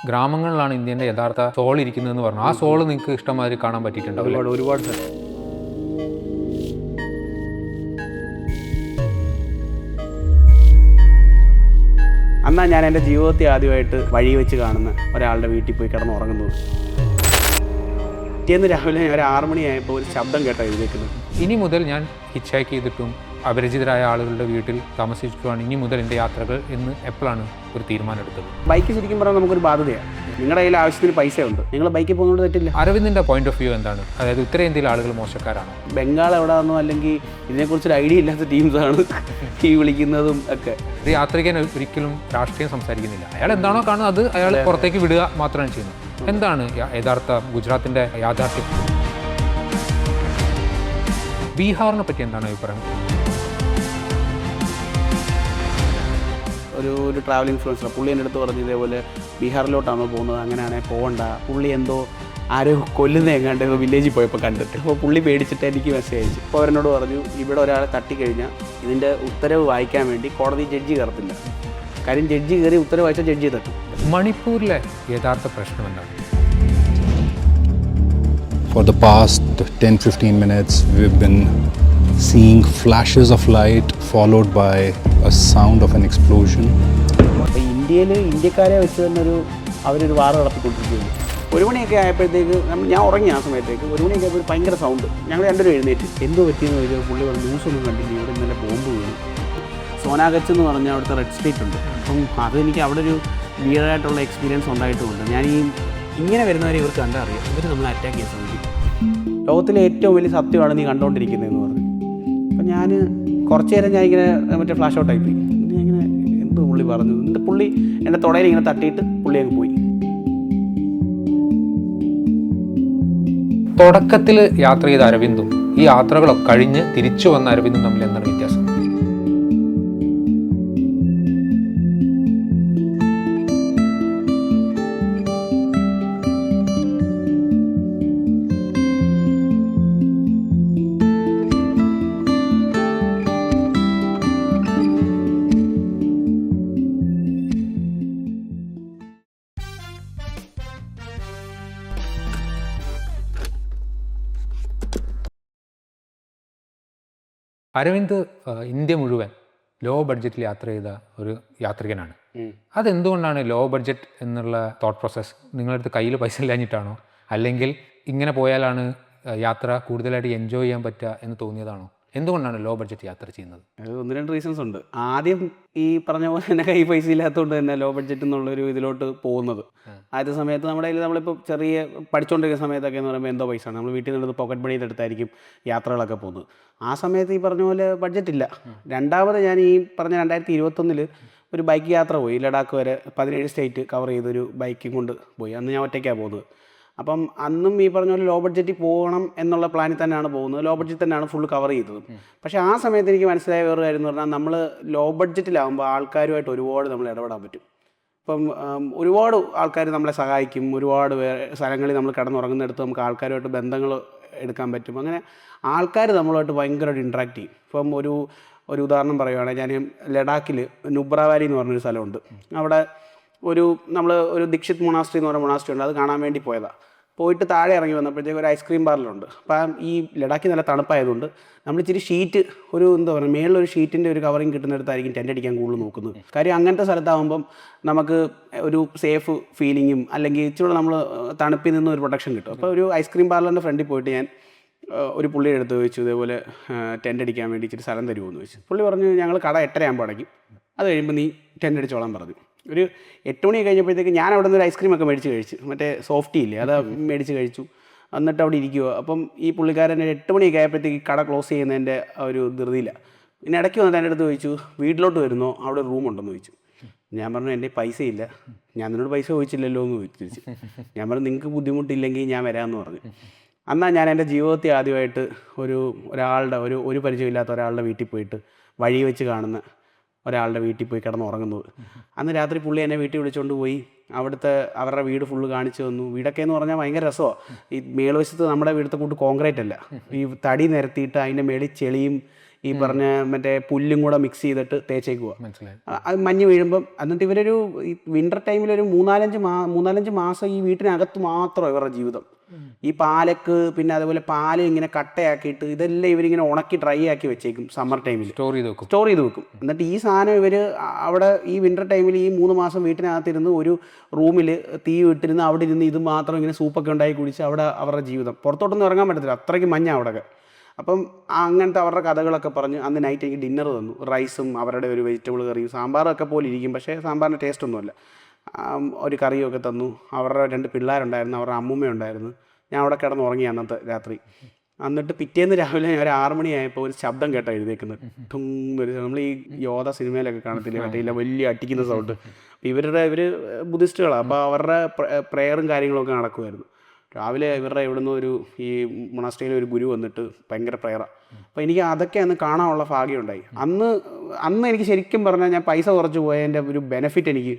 ഗ്രാമങ്ങളിലാണ് ഇന്ത്യൻ്റെ യഥാർത്ഥ സോൾ ഇരിക്കുന്നതെന്ന് പറഞ്ഞു. ആ സോൾ നിങ്ങൾക്ക് ഇഷ്ടമാതിരി കാണാൻ പറ്റിയിട്ടുണ്ടാവില്ല? ഒരുപാട് അന്നാ ഞാൻ എൻ്റെ ജീവിതത്തിൽ ആദ്യമായിട്ട് വഴി വെച്ച് കാണുന്ന ഒരാളുടെ വീട്ടിൽ പോയി കിടന്നുറങ്ങുന്നത്. പിറ്റേന്ന് രാവിലെ ഒരു 6 മണിയായപ്പോൾ ഒരു ശബ്ദം കേട്ടോ എഴുന്നേക്കുന്നത്. ഇനി മുതൽ ഞാൻ ഹിച്ച് ഹൈക്ക് ചെയ്തിട്ടും അപരിചിതരായ ആളുകളുടെ വീട്ടിൽ താമസിച്ചിട്ടുമാണ് ഇനി മുതൽ എൻ്റെ യാത്രകൾ എന്ന് എപ്പോഴാണ് ഒരു തീരുമാനം എടുത്തത്? ബൈക്ക് ശരിക്കും പറഞ്ഞാൽ നമുക്കൊരു ബാധ്യതയാണ്. നിങ്ങളുടെ കയ്യിൽ ആവശ്യത്തിന് പൈസയുണ്ട്, നിങ്ങൾ ബൈക്കിൽ പോകുന്നതുകൊണ്ട് തെറ്റില്ല. അരവിന്ദിൻ്റെ പോയിന്റ് ഓഫ് വ്യൂ എന്താണ്? അതായത് ഉത്തരേന്ത്യയിലെ ആളുകൾ മോശക്കാരാണോ? ബംഗാൾ എവിടെയാണെന്നോ അല്ലെങ്കിൽ ഇതിനെക്കുറിച്ചൊരു ഐഡിയ ഇല്ലാത്ത ടീംസാണ് ഈ വിളിക്കുന്നതും ഒക്കെ. ഒരു യാത്രികൻ ഒരിക്കലും രാഷ്ട്രീയം സംസാരിക്കുന്നില്ല. അയാൾ എന്താണോ കാണുന്നത് അത് അയാൾ പുറത്തേക്ക് വിടുക മാത്രമാണ് ചെയ്യുന്നത്. എന്താണ് യഥാർത്ഥ ഗുജറാത്തിൻ്റെ യാഥാർത്ഥ്യം? ബീഹാറിനെ പറ്റി എന്താണ് അഭിപ്രായം? ഒരു ട്രാവൽ ഇൻഫ്ലുവൻസർ പുള്ളി എൻ്റെ അടുത്ത് പറഞ്ഞു ഇതേപോലെ ബീഹാറിലോട്ടാണോ പോകുന്നത്, അങ്ങനെയാണെങ്കിൽ പോകണ്ട, പുള്ളി എന്തോ ആരോ കൊല്ലുന്ന എങ്ങാണ്ട് വില്ലേജിൽ പോയപ്പോൾ കണ്ടിട്ട്. അപ്പോൾ പുള്ളി പേടിച്ചിട്ട് എനിക്ക് മെസ്സേജ് അയച്ചു. അപ്പോൾ അവരെന്നോട് പറഞ്ഞു ഇവിടെ ഒരാളെ തട്ടിക്കഴിഞ്ഞാൽ ഇതിൻ്റെ ഉത്തരവ് വായിക്കാൻ വേണ്ടി കോടതി ജഡ്ജി കയറത്തില്ല. കാര്യം ജഡ്ജി കയറി ഉത്തരവ് വായിച്ചാൽ ജഡ്ജി തട്ടും. മണിപ്പൂരിലെ യഥാർത്ഥ പ്രശ്നം എന്താണ്? For the past 10-15 minutes, we've been seeing flashes of light followed by a sound of an explosion. അപ്പോൾ ഇന്ത്യക്കാരെ വെച്ച് തന്നെ അവരൊരു വാർ നടത്തിക്കൊണ്ടിരിക്കുകയുള്ളൂ. 1 മണിയൊക്കെ ആയപ്പോഴത്തേക്ക് ഞാൻ ഉറങ്ങി. ആ സമയത്തേക്ക് 1 മണിയൊക്കെ ആയപ്പോൾ ഭയങ്കര സൗണ്ട്. ഞങ്ങൾ രണ്ടുപേരും എഴുന്നേറ്റ് എന്തോ പറ്റിയെന്ന് ചോദിച്ചാൽ പുള്ളി പറഞ്ഞു ന്യൂസൊന്നും കണ്ടില്ല, ഇവിടെ ഇന്നലെ ബോംബ് വീണു. സോനാഗച്ച് എന്ന് പറഞ്ഞാൽ അവിടുത്തെ റെഡ് സ്ട്രീറ്റ് ഉണ്ട്. അപ്പം അതെനിക്ക് അവിടെ ഒരു വിയറായിട്ടുള്ള എക്സ്പീരിയൻസ് ഉണ്ടായിട്ടുമുണ്ട്. ഇങ്ങനെ വരുന്നവരെ ഇവർക്ക് കണ്ടാൽ അറിയാം, ഇവർ നമ്മളെ അറ്റാക്ക് ചെയ്യാൻ ശ്രമിക്കും. ലോകത്തിലെ ഏറ്റവും വലിയ സത്യമാണ് നീ കണ്ടുകൊണ്ടിരിക്കുന്നതെന്ന് പറഞ്ഞു. അപ്പം ഞാൻ കുറച്ച് നേരം ഇങ്ങനെ ഫ്ലാഷ് ഔട്ടായി പോയി. ഞാൻ ഇങ്ങനെ എന്ത് പുള്ളി പറഞ്ഞു, എന്നിട്ട് പുള്ളി എൻ്റെ തുടയിൽ ഇങ്ങനെ തട്ടിയിട്ട് പുള്ളി അങ്ങ് പോയി. തുടക്കത്തിൽ യാത്ര ചെയ്ത അരവിന്ദും ഈ യാത്രകളൊക്കെ കഴിഞ്ഞ് തിരിച്ചു വന്ന അരവിന്ദും തമ്മിൽ എന്താണ് വ്യത്യാസം? അരവിന്ദ് ഇന്ത്യ മുഴുവൻ ലോ ബഡ്ജറ്റിൽ യാത്ര ചെയ്ത ഒരു യാത്രികനാണ്. അതെന്തുകൊണ്ടാണ് ലോ ബഡ്ജറ്റ് എന്നുള്ള തോട്ട് പ്രോസസ്സ്? നിങ്ങളടുത്ത് കയ്യിൽ പൈസ ഇല്ലാഞ്ഞിട്ടാണോ, അല്ലെങ്കിൽ ഇങ്ങനെ പോയാലാണ് യാത്ര കൂടുതലായിട്ട് എൻജോയ് ചെയ്യാൻ പറ്റുക എന്ന് തോന്നിയതാണോ? എന്തുകൊണ്ടാണ് ലോ ബഡ്ജറ്റ് യാത്ര ചെയ്യുന്നത്? അത് 1-2 റീസൺസ് ഉണ്ട്. ആദ്യം ഈ പറഞ്ഞ പോലെ തന്നെ കൈ പൈസ ഇല്ലാത്തതുകൊണ്ട് തന്നെ ലോ ബഡ്ജറ്റ് എന്നുള്ളൊരു ഇതിലോട്ട് പോകുന്നത്. ആദ്യ സമയത്ത് നമ്മുടെ കയ്യിൽ നമ്മളിപ്പോൾ ചെറിയ പഠിച്ചുകൊണ്ടിരിക്കുന്ന സമയത്തൊക്കെ എന്ന് പറയുമ്പോൾ എന്തോ പൈസയാണ് നമ്മൾ വീട്ടിൽ നിന്ന് പോക്കറ്റ് മണി എടുത്തായിരിക്കും യാത്രകളൊക്കെ പോകുന്നത്. ആ സമയത്ത് ഈ പറഞ്ഞ പോലെ ബഡ്ജറ്റ് ഇല്ല. രണ്ടാമത് ഞാൻ ഈ പറഞ്ഞ 2021 ഒരു ബൈക്ക് യാത്ര പോയി. ലഡാക്ക് വരെ 17 സ്റ്റേറ്റ് കവർ ചെയ്തൊരു ബൈക്കും കൊണ്ട് പോയി. അന്ന് ഞാൻ ഒറ്റയ്ക്കാണ് പോകുന്നത്. അപ്പം അന്നും ഈ പറഞ്ഞ പോലെ ലോ ബഡ്ജറ്റിൽ പോകണം എന്നുള്ള പ്ലാനിൽ തന്നെയാണ് പോകുന്നത്. ലോ ബഡ്ജറ്റ് തന്നെയാണ് ഫുള്ള് കവർ ചെയ്തത്. പക്ഷേ ആ സമയത്ത് എനിക്ക് മനസ്സിലായ വേറൊരു കാര്യം എന്ന് പറഞ്ഞാൽ നമ്മൾ ലോ ബഡ്ജറ്റിലാകുമ്പോൾ ആൾക്കാരുമായിട്ട് ഒരുപാട് നമ്മൾ ഇടപെടാൻ പറ്റും. ഇപ്പം ഒരുപാട് ആൾക്കാർ നമ്മളെ സഹായിക്കും. ഒരുപാട് സ്ഥലങ്ങളിൽ നമ്മൾ കിടന്നുറങ്ങുന്നിടത്ത് നമുക്ക് ആൾക്കാരുമായിട്ട് ബന്ധങ്ങൾ എടുക്കാൻ പറ്റും. അങ്ങനെ ആൾക്കാർ നമ്മളുമായിട്ട് ഭയങ്കരമായിട്ട് ഇൻട്രാക്ട് ചെയ്യും. ഇപ്പം ഒരു ഉദാഹരണം പറയുകയാണെങ്കിൽ ഞാൻ ലഡാക്കിൽ നുബ്ര വാലി എന്ന് പറഞ്ഞൊരു സ്ഥലമുണ്ട്. അവിടെ നമ്മൾ ഒരു ദീക്ഷിത് മൊണാസ്ട്രി എന്ന് പറഞ്ഞ മൊണാസ്ട്രി ഉണ്ട്. അത് കാണാൻ വേണ്ടി പോയതാണ്. പോയിട്ട് താഴെ ഇറങ്ങി വന്നപ്പോഴത്തേക്ക് ഒരു ഐസ്ക്രീം പാർലറുണ്ട്. അപ്പം ഈ ലഡാക്കിൽ നല്ല തണുപ്പായതുകൊണ്ട് നമ്മൾ ഇച്ചിരി ഷീറ്റ് എന്താ പറയുക മേളിലൊരു ഷീറ്റിൻ്റെ ഒരു കവറിങ് കിട്ടുന്നിടത്തായിരിക്കും ടെൻ്റ് അടിക്കാൻ കൂടുതൽ നോക്കുന്നത്. കാര്യം അങ്ങനത്തെ സ്ഥലത്താകുമ്പം നമുക്ക് ഒരു സേഫ് ഫീലിങ്ങും അല്ലെങ്കിൽ ഇച്ചിരി നമ്മൾ തണുപ്പിൽ നിന്ന് ഒരു പ്രൊട്ടക്ഷൻ കിട്ടും. അപ്പോൾ ഒരു ഐസ്ക്രീം പാർലറിൻ്റെ ഫ്രണ്ടിൽ പോയിട്ട് ഞാൻ ഒരു പുള്ളിയുടെ അടുത്ത് ചോദിച്ചു ഇതേപോലെ ടെൻ്റ് അടിക്കാൻ വേണ്ടി ഇച്ചിരി സ്ഥലം തരുമോ എന്ന് ചോദിച്ചു. പുള്ളി പറഞ്ഞു ഞങ്ങൾ കട 8:30 ആകുമ്പോൾ അടയ്ക്കും, അത് കഴിയുമ്പോൾ നീ ടെൻ്റ് അടിച്ചോളാൻ പറഞ്ഞു. ഒരു 8 മണി കഴിഞ്ഞപ്പോഴത്തേക്ക് ഞാൻ അവിടെ നിന്ന് ഒരു ഐസ്ക്രീമൊക്കെ മേടിച്ച് കഴിച്ചു. മറ്റേ സോഫ്റ്റി ഇല്ലേ, അത് മേടിച്ച് കഴിച്ചു. എന്നിട്ട് അവിടെ ഇരിക്കുക. അപ്പം ഈ പുള്ളിക്കാരൻ 8 മണിയൊക്കെ ആയപ്പോഴത്തേക്ക് കട ക്ലോസ് ചെയ്യുന്നതിൻ്റെ ഒരു ധൃതിയില്ല. പിന്നെ ഇടയ്ക്ക് വന്നിട്ട് എൻ്റെ അടുത്ത് ചോദിച്ചു വീട്ടിലോട്ട് വരുന്നോ, അവിടെ റൂമുണ്ടെന്ന് ചോദിച്ചു. ഞാൻ പറഞ്ഞു എൻ്റെ പൈസ ഇല്ല, ഞാൻ നിന്നോട് പൈസ ചോദിച്ചില്ലല്ലോ എന്ന് ചോദിച്ചു. ഞാൻ പറഞ്ഞു നിങ്ങൾക്ക് ബുദ്ധിമുട്ടില്ലെങ്കിൽ ഞാൻ വരാമെന്ന് പറഞ്ഞു. അന്നാ ഞാൻ എൻ്റെ ജീവിതത്തിൽ ആദ്യമായിട്ട് ഒരാളുടെ ഒരു പരിചയമില്ലാത്ത ഒരാളുടെ വീട്ടിൽ പോയിട്ട് വഴി വെച്ച് കാണുന്ന ഒരാളുടെ വീട്ടിൽ പോയി കിടന്നുറങ്ങുന്നത്. അന്ന് രാത്രി പുള്ളി എന്നെ വീട്ടിൽ വിളിച്ചുകൊണ്ട് പോയി അവരുടെ വീട് ഫുള്ള് കാണിച്ചു തന്നു. വീടൊക്കെ എന്ന് പറഞ്ഞാൽ ഭയങ്കര രസമാണ്. ഈ മേൽവശത്ത് നമ്മുടെ വീടത്തെ കൂട്ട് കോൺക്രീറ്റ് അല്ല, ഈ തടി നിരത്തിയിട്ട് അതിൻ്റെ മേളിൽ ചെളിയും ഈ പറഞ്ഞ മറ്റേ പുല്ലും കൂടെ മിക്സ് ചെയ്തിട്ട് തേച്ചേക്കുക. മനസ്സിലായി. അത് മഞ്ഞ് വീഴുമ്പം എന്നിട്ട് ഇവരൊരു ഈ വിൻ്റർ ടൈമിലൊരു മൂന്നാലഞ്ച് മാസം ഈ വീട്ടിനകത്ത് മാത്രമാണ് ഇവരുടെ ജീവിതം. ഈ പാലക്ക് പിന്നെ അതുപോലെ പാല് ഇങ്ങനെ കട്ടയാക്കിയിട്ട് ഇതെല്ലാം ഇവരിങ്ങനെ ഉണക്കി ഡ്രൈ ആക്കി വെച്ചേക്കും സമ്മർ ടൈമിൽ സ്റ്റോർ ചെയ്ത് വെക്കും. എന്നിട്ട് ഈ സാധനം ഇവർ അവിടെ ഈ വിൻ്റർ ടൈമിൽ ഈ 3 മാസം വീട്ടിനകത്തിരുന്ന് ഒരു റൂമിൽ തീ ഇട്ടിരുന്ന് അവിടെ ഇരുന്ന് ഇത് മാത്രം ഇങ്ങനെ സൂപ്പൊക്കെ ഉണ്ടാക്കി കുടിച്ച് അവിടെ അവരുടെ ജീവിതം. പുറത്തോട്ടൊന്നും ഇറങ്ങാൻ പറ്റത്തില്ല, അത്രയ്ക്ക് മഞ്ഞ അവിടെയൊക്കെ. അപ്പം അങ്ങനത്തെ അവരുടെ കഥകളൊക്കെ പറഞ്ഞ് അന്ന് നൈറ്റ് എനിക്ക് ഡിന്നർ തന്നു. റൈസും അവരുടെ ഒരു വെജിറ്റബിൾ കറിയും സാമ്പാറൊക്കെ പോലെ ഇരിക്കും, പക്ഷേ സാമ്പാറിൻ്റെ ടേസ്റ്റ് ഒന്നുമല്ല. ഒരു കറിയൊക്കെ തന്നു. അവരുടെ 2 പിള്ളേരുണ്ടായിരുന്നു, അവരുടെ അമ്മൂമ്മയുണ്ടായിരുന്നു. ഞാൻ അവിടെ കിടന്ന് ഉറങ്ങി അന്നത്തെ രാത്രി. എന്നിട്ട് പിറ്റേന്ന് രാവിലെ ഒരു 6 മണിയായപ്പോൾ ഒരു ശബ്ദം കേട്ടോ എഴുതേക്കുന്നത്. നമ്മൾ ഈ യോധ സിനിമയിലൊക്കെ കാണത്തില്ലേ, മറ്റേ ഇല്ല വലിയ അടിക്കുന്ന സൗണ്ട്. ഇവർ ബുദ്ധിസ്റ്റുകളാണ്, അപ്പോൾ അവരുടെ പ്രെയറും കാര്യങ്ങളൊക്കെ നടക്കുമായിരുന്നു. രാവിലെ ഇവരുടെ ഇവിടുന്ന് ഈ മൊണാസ്ട്രിയിൽ ഒരു ഗുരു വന്നിട്ട് ഭയങ്കര പ്രെയറാണ്. അപ്പോൾ എനിക്ക് അതൊക്കെ അന്ന് കാണാനുള്ള ഭാഗ്യമുണ്ടായി. അന്ന് എനിക്ക് ശരിക്കും പറഞ്ഞാൽ ഞാൻ പൈസ കുറച്ച് പോയതിൻ്റെ ഒരു ബെനിഫിറ്റ് എനിക്ക്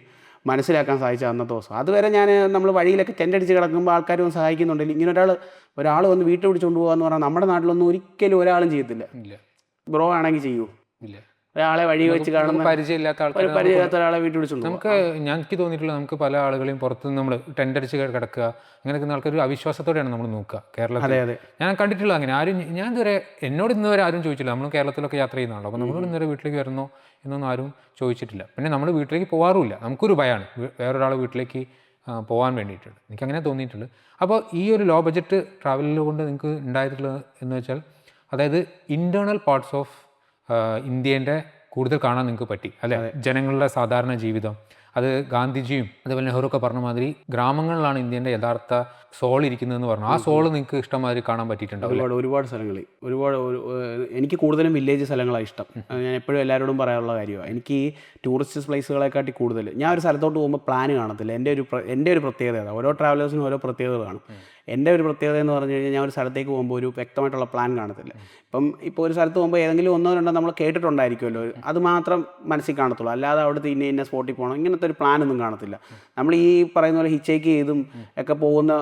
മനസ്സിലാക്കാൻ സാധിച്ച അന്നത്തെ ദിവസം. അതുവരെ നമ്മൾ വഴിയിലൊക്കെ ടെൻ്റടിച്ച് കിടക്കുമ്പോൾ ആൾക്കാർ വന്ന് സഹായിക്കുന്നുണ്ടെങ്കിൽ ഇങ്ങനെ ഒരാൾ വന്ന് വീട്ടിൽ പിടിച്ചുകൊണ്ട് പോകാന്ന് പറഞ്ഞാൽ നമ്മുടെ നാട്ടിലൊന്നും ഒരിക്കലും ഒരാളും ചെയ്യത്തില്ല. ബ്രോ ആണെങ്കിൽ ചെയ്യൂ, ഒരാളെ വഴി വെച്ച് കാണുന്ന പരിചയമില്ലാത്ത ഒരാളെ വീട്ടിൽ വിളിച്ചുകൊണ്ട് എനിക്ക് തോന്നിയിട്ടുള്ള നമുക്ക് പല ആളുകളെയും പുറത്തുനിന്ന് നമ്മൾ ടെൻ്റടിച്ച് കിടക്കുക അങ്ങനെയൊക്കെ ആൾക്കാർ ഒരു അവിശ്വാസത്തോടെയാണ് നമ്മൾ നോക്കുക കേരളത്തിൽ. ഞാൻ കണ്ടിട്ടുള്ള അങ്ങനെ ഞാൻ ഇതുവരെ എന്നോട് ഇന്നുവരെ ആരും ചോദിച്ചില്ല. നമ്മൾ കേരളത്തിലൊക്കെ യാത്ര ചെയ്യുന്നതാണല്ലോ, അപ്പോൾ നമ്മളോട് ഇന്നുവരെ വീട്ടിലേക്ക് വരുന്നോ എന്നൊന്നും ആരും ചോദിച്ചിട്ടില്ല. പിന്നെ നമ്മൾ വീട്ടിലേക്ക് പോകാറുമില്ല, നമുക്കൊരു ഭയമാണ് വേറൊരാൾ വീട്ടിലേക്ക് പോകാൻ വേണ്ടിയിട്ടുള്ളത്. എനിക്കങ്ങനെ തോന്നിയിട്ടുള്ളത്. അപ്പോൾ ഈ ഒരു ലോ ബഡ്ജറ്റ് ട്രാവലിൽ കൊണ്ട് നിങ്ങൾക്ക് ഉണ്ടായിട്ടുള്ളത് എന്ന് വെച്ചാൽ അതായത് ഇൻറ്റേർണൽ പാർട്സ് ഓഫ് ഇന്ത്യേൻ്റെ കൂടുതൽ കാണാൻ നിങ്ങൾക്ക് പറ്റി അല്ലേ? ജനങ്ങളുടെ സാധാരണ ജീവിതം, അത് ഗാന്ധിജിയും അതുപോലെ നെഹ്റുവൊക്കെ പറഞ്ഞ മാതിരി ഗ്രാമങ്ങളിലാണ് ഇന്ത്യൻ്റെ യഥാർത്ഥ സോൾ ഇരിക്കുന്നതെന്ന് പറഞ്ഞു. ആ സോള് നിങ്ങൾക്ക് ഇഷ്ടമാതിരി കാണാൻ പറ്റിയിട്ടുണ്ടാവും. ഒരുപാട് സ്ഥലങ്ങളിൽ എനിക്ക് കൂടുതലും വില്ലേജ് സ്ഥലങ്ങളാണ് ഇഷ്ടം. ഞാൻ എപ്പോഴും എല്ലാവരോടും പറയാനുള്ള കാര്യമാണ്. എനിക്ക് ഈ ടൂറിസ്റ്റ് പ്ലേസുകളെക്കാട്ടി കൂടുതൽ ഞാൻ ഒരു സ്ഥലത്തോട്ട് പോകുമ്പോൾ പ്ലാൻ കാണത്തില്ല. എൻ്റെ ഒരു പ്രത്യേകത, ഓരോ ട്രാവലേഴ്സിനും ഓരോ പ്രത്യേകത കാണും. എൻ്റെ ഒരു പ്രത്യേകത എന്ന് പറഞ്ഞു കഴിഞ്ഞാൽ ഞാൻ ഒരു സ്ഥലത്തേക്ക് പോകുമ്പോൾ ഒരു വ്യക്തമായിട്ടുള്ള പ്ലാൻ കാണത്തില്ല. ഇപ്പോൾ ഒരു സ്ഥലത്ത് പോകുമ്പോൾ ഏതെങ്കിലും 1-2 നമ്മൾ കേട്ടിട്ടുണ്ടായിരിക്കുമല്ലോ, അത് മാത്രം മനസ്സിൽ കാണത്തുള്ളൂ. അല്ലാതെ അവിടുത്തെ ഇന്ന സ്പോട്ടിൽ പോകണം ഇങ്ങനത്തെ ഒരു പ്ലാനൊന്നും കാണത്തില്ല. നമ്മൾ ഈ പറയുന്ന പോലെ ഹിച്ചേക്ക് ചെയ്തും ഒക്കെ പോകുന്ന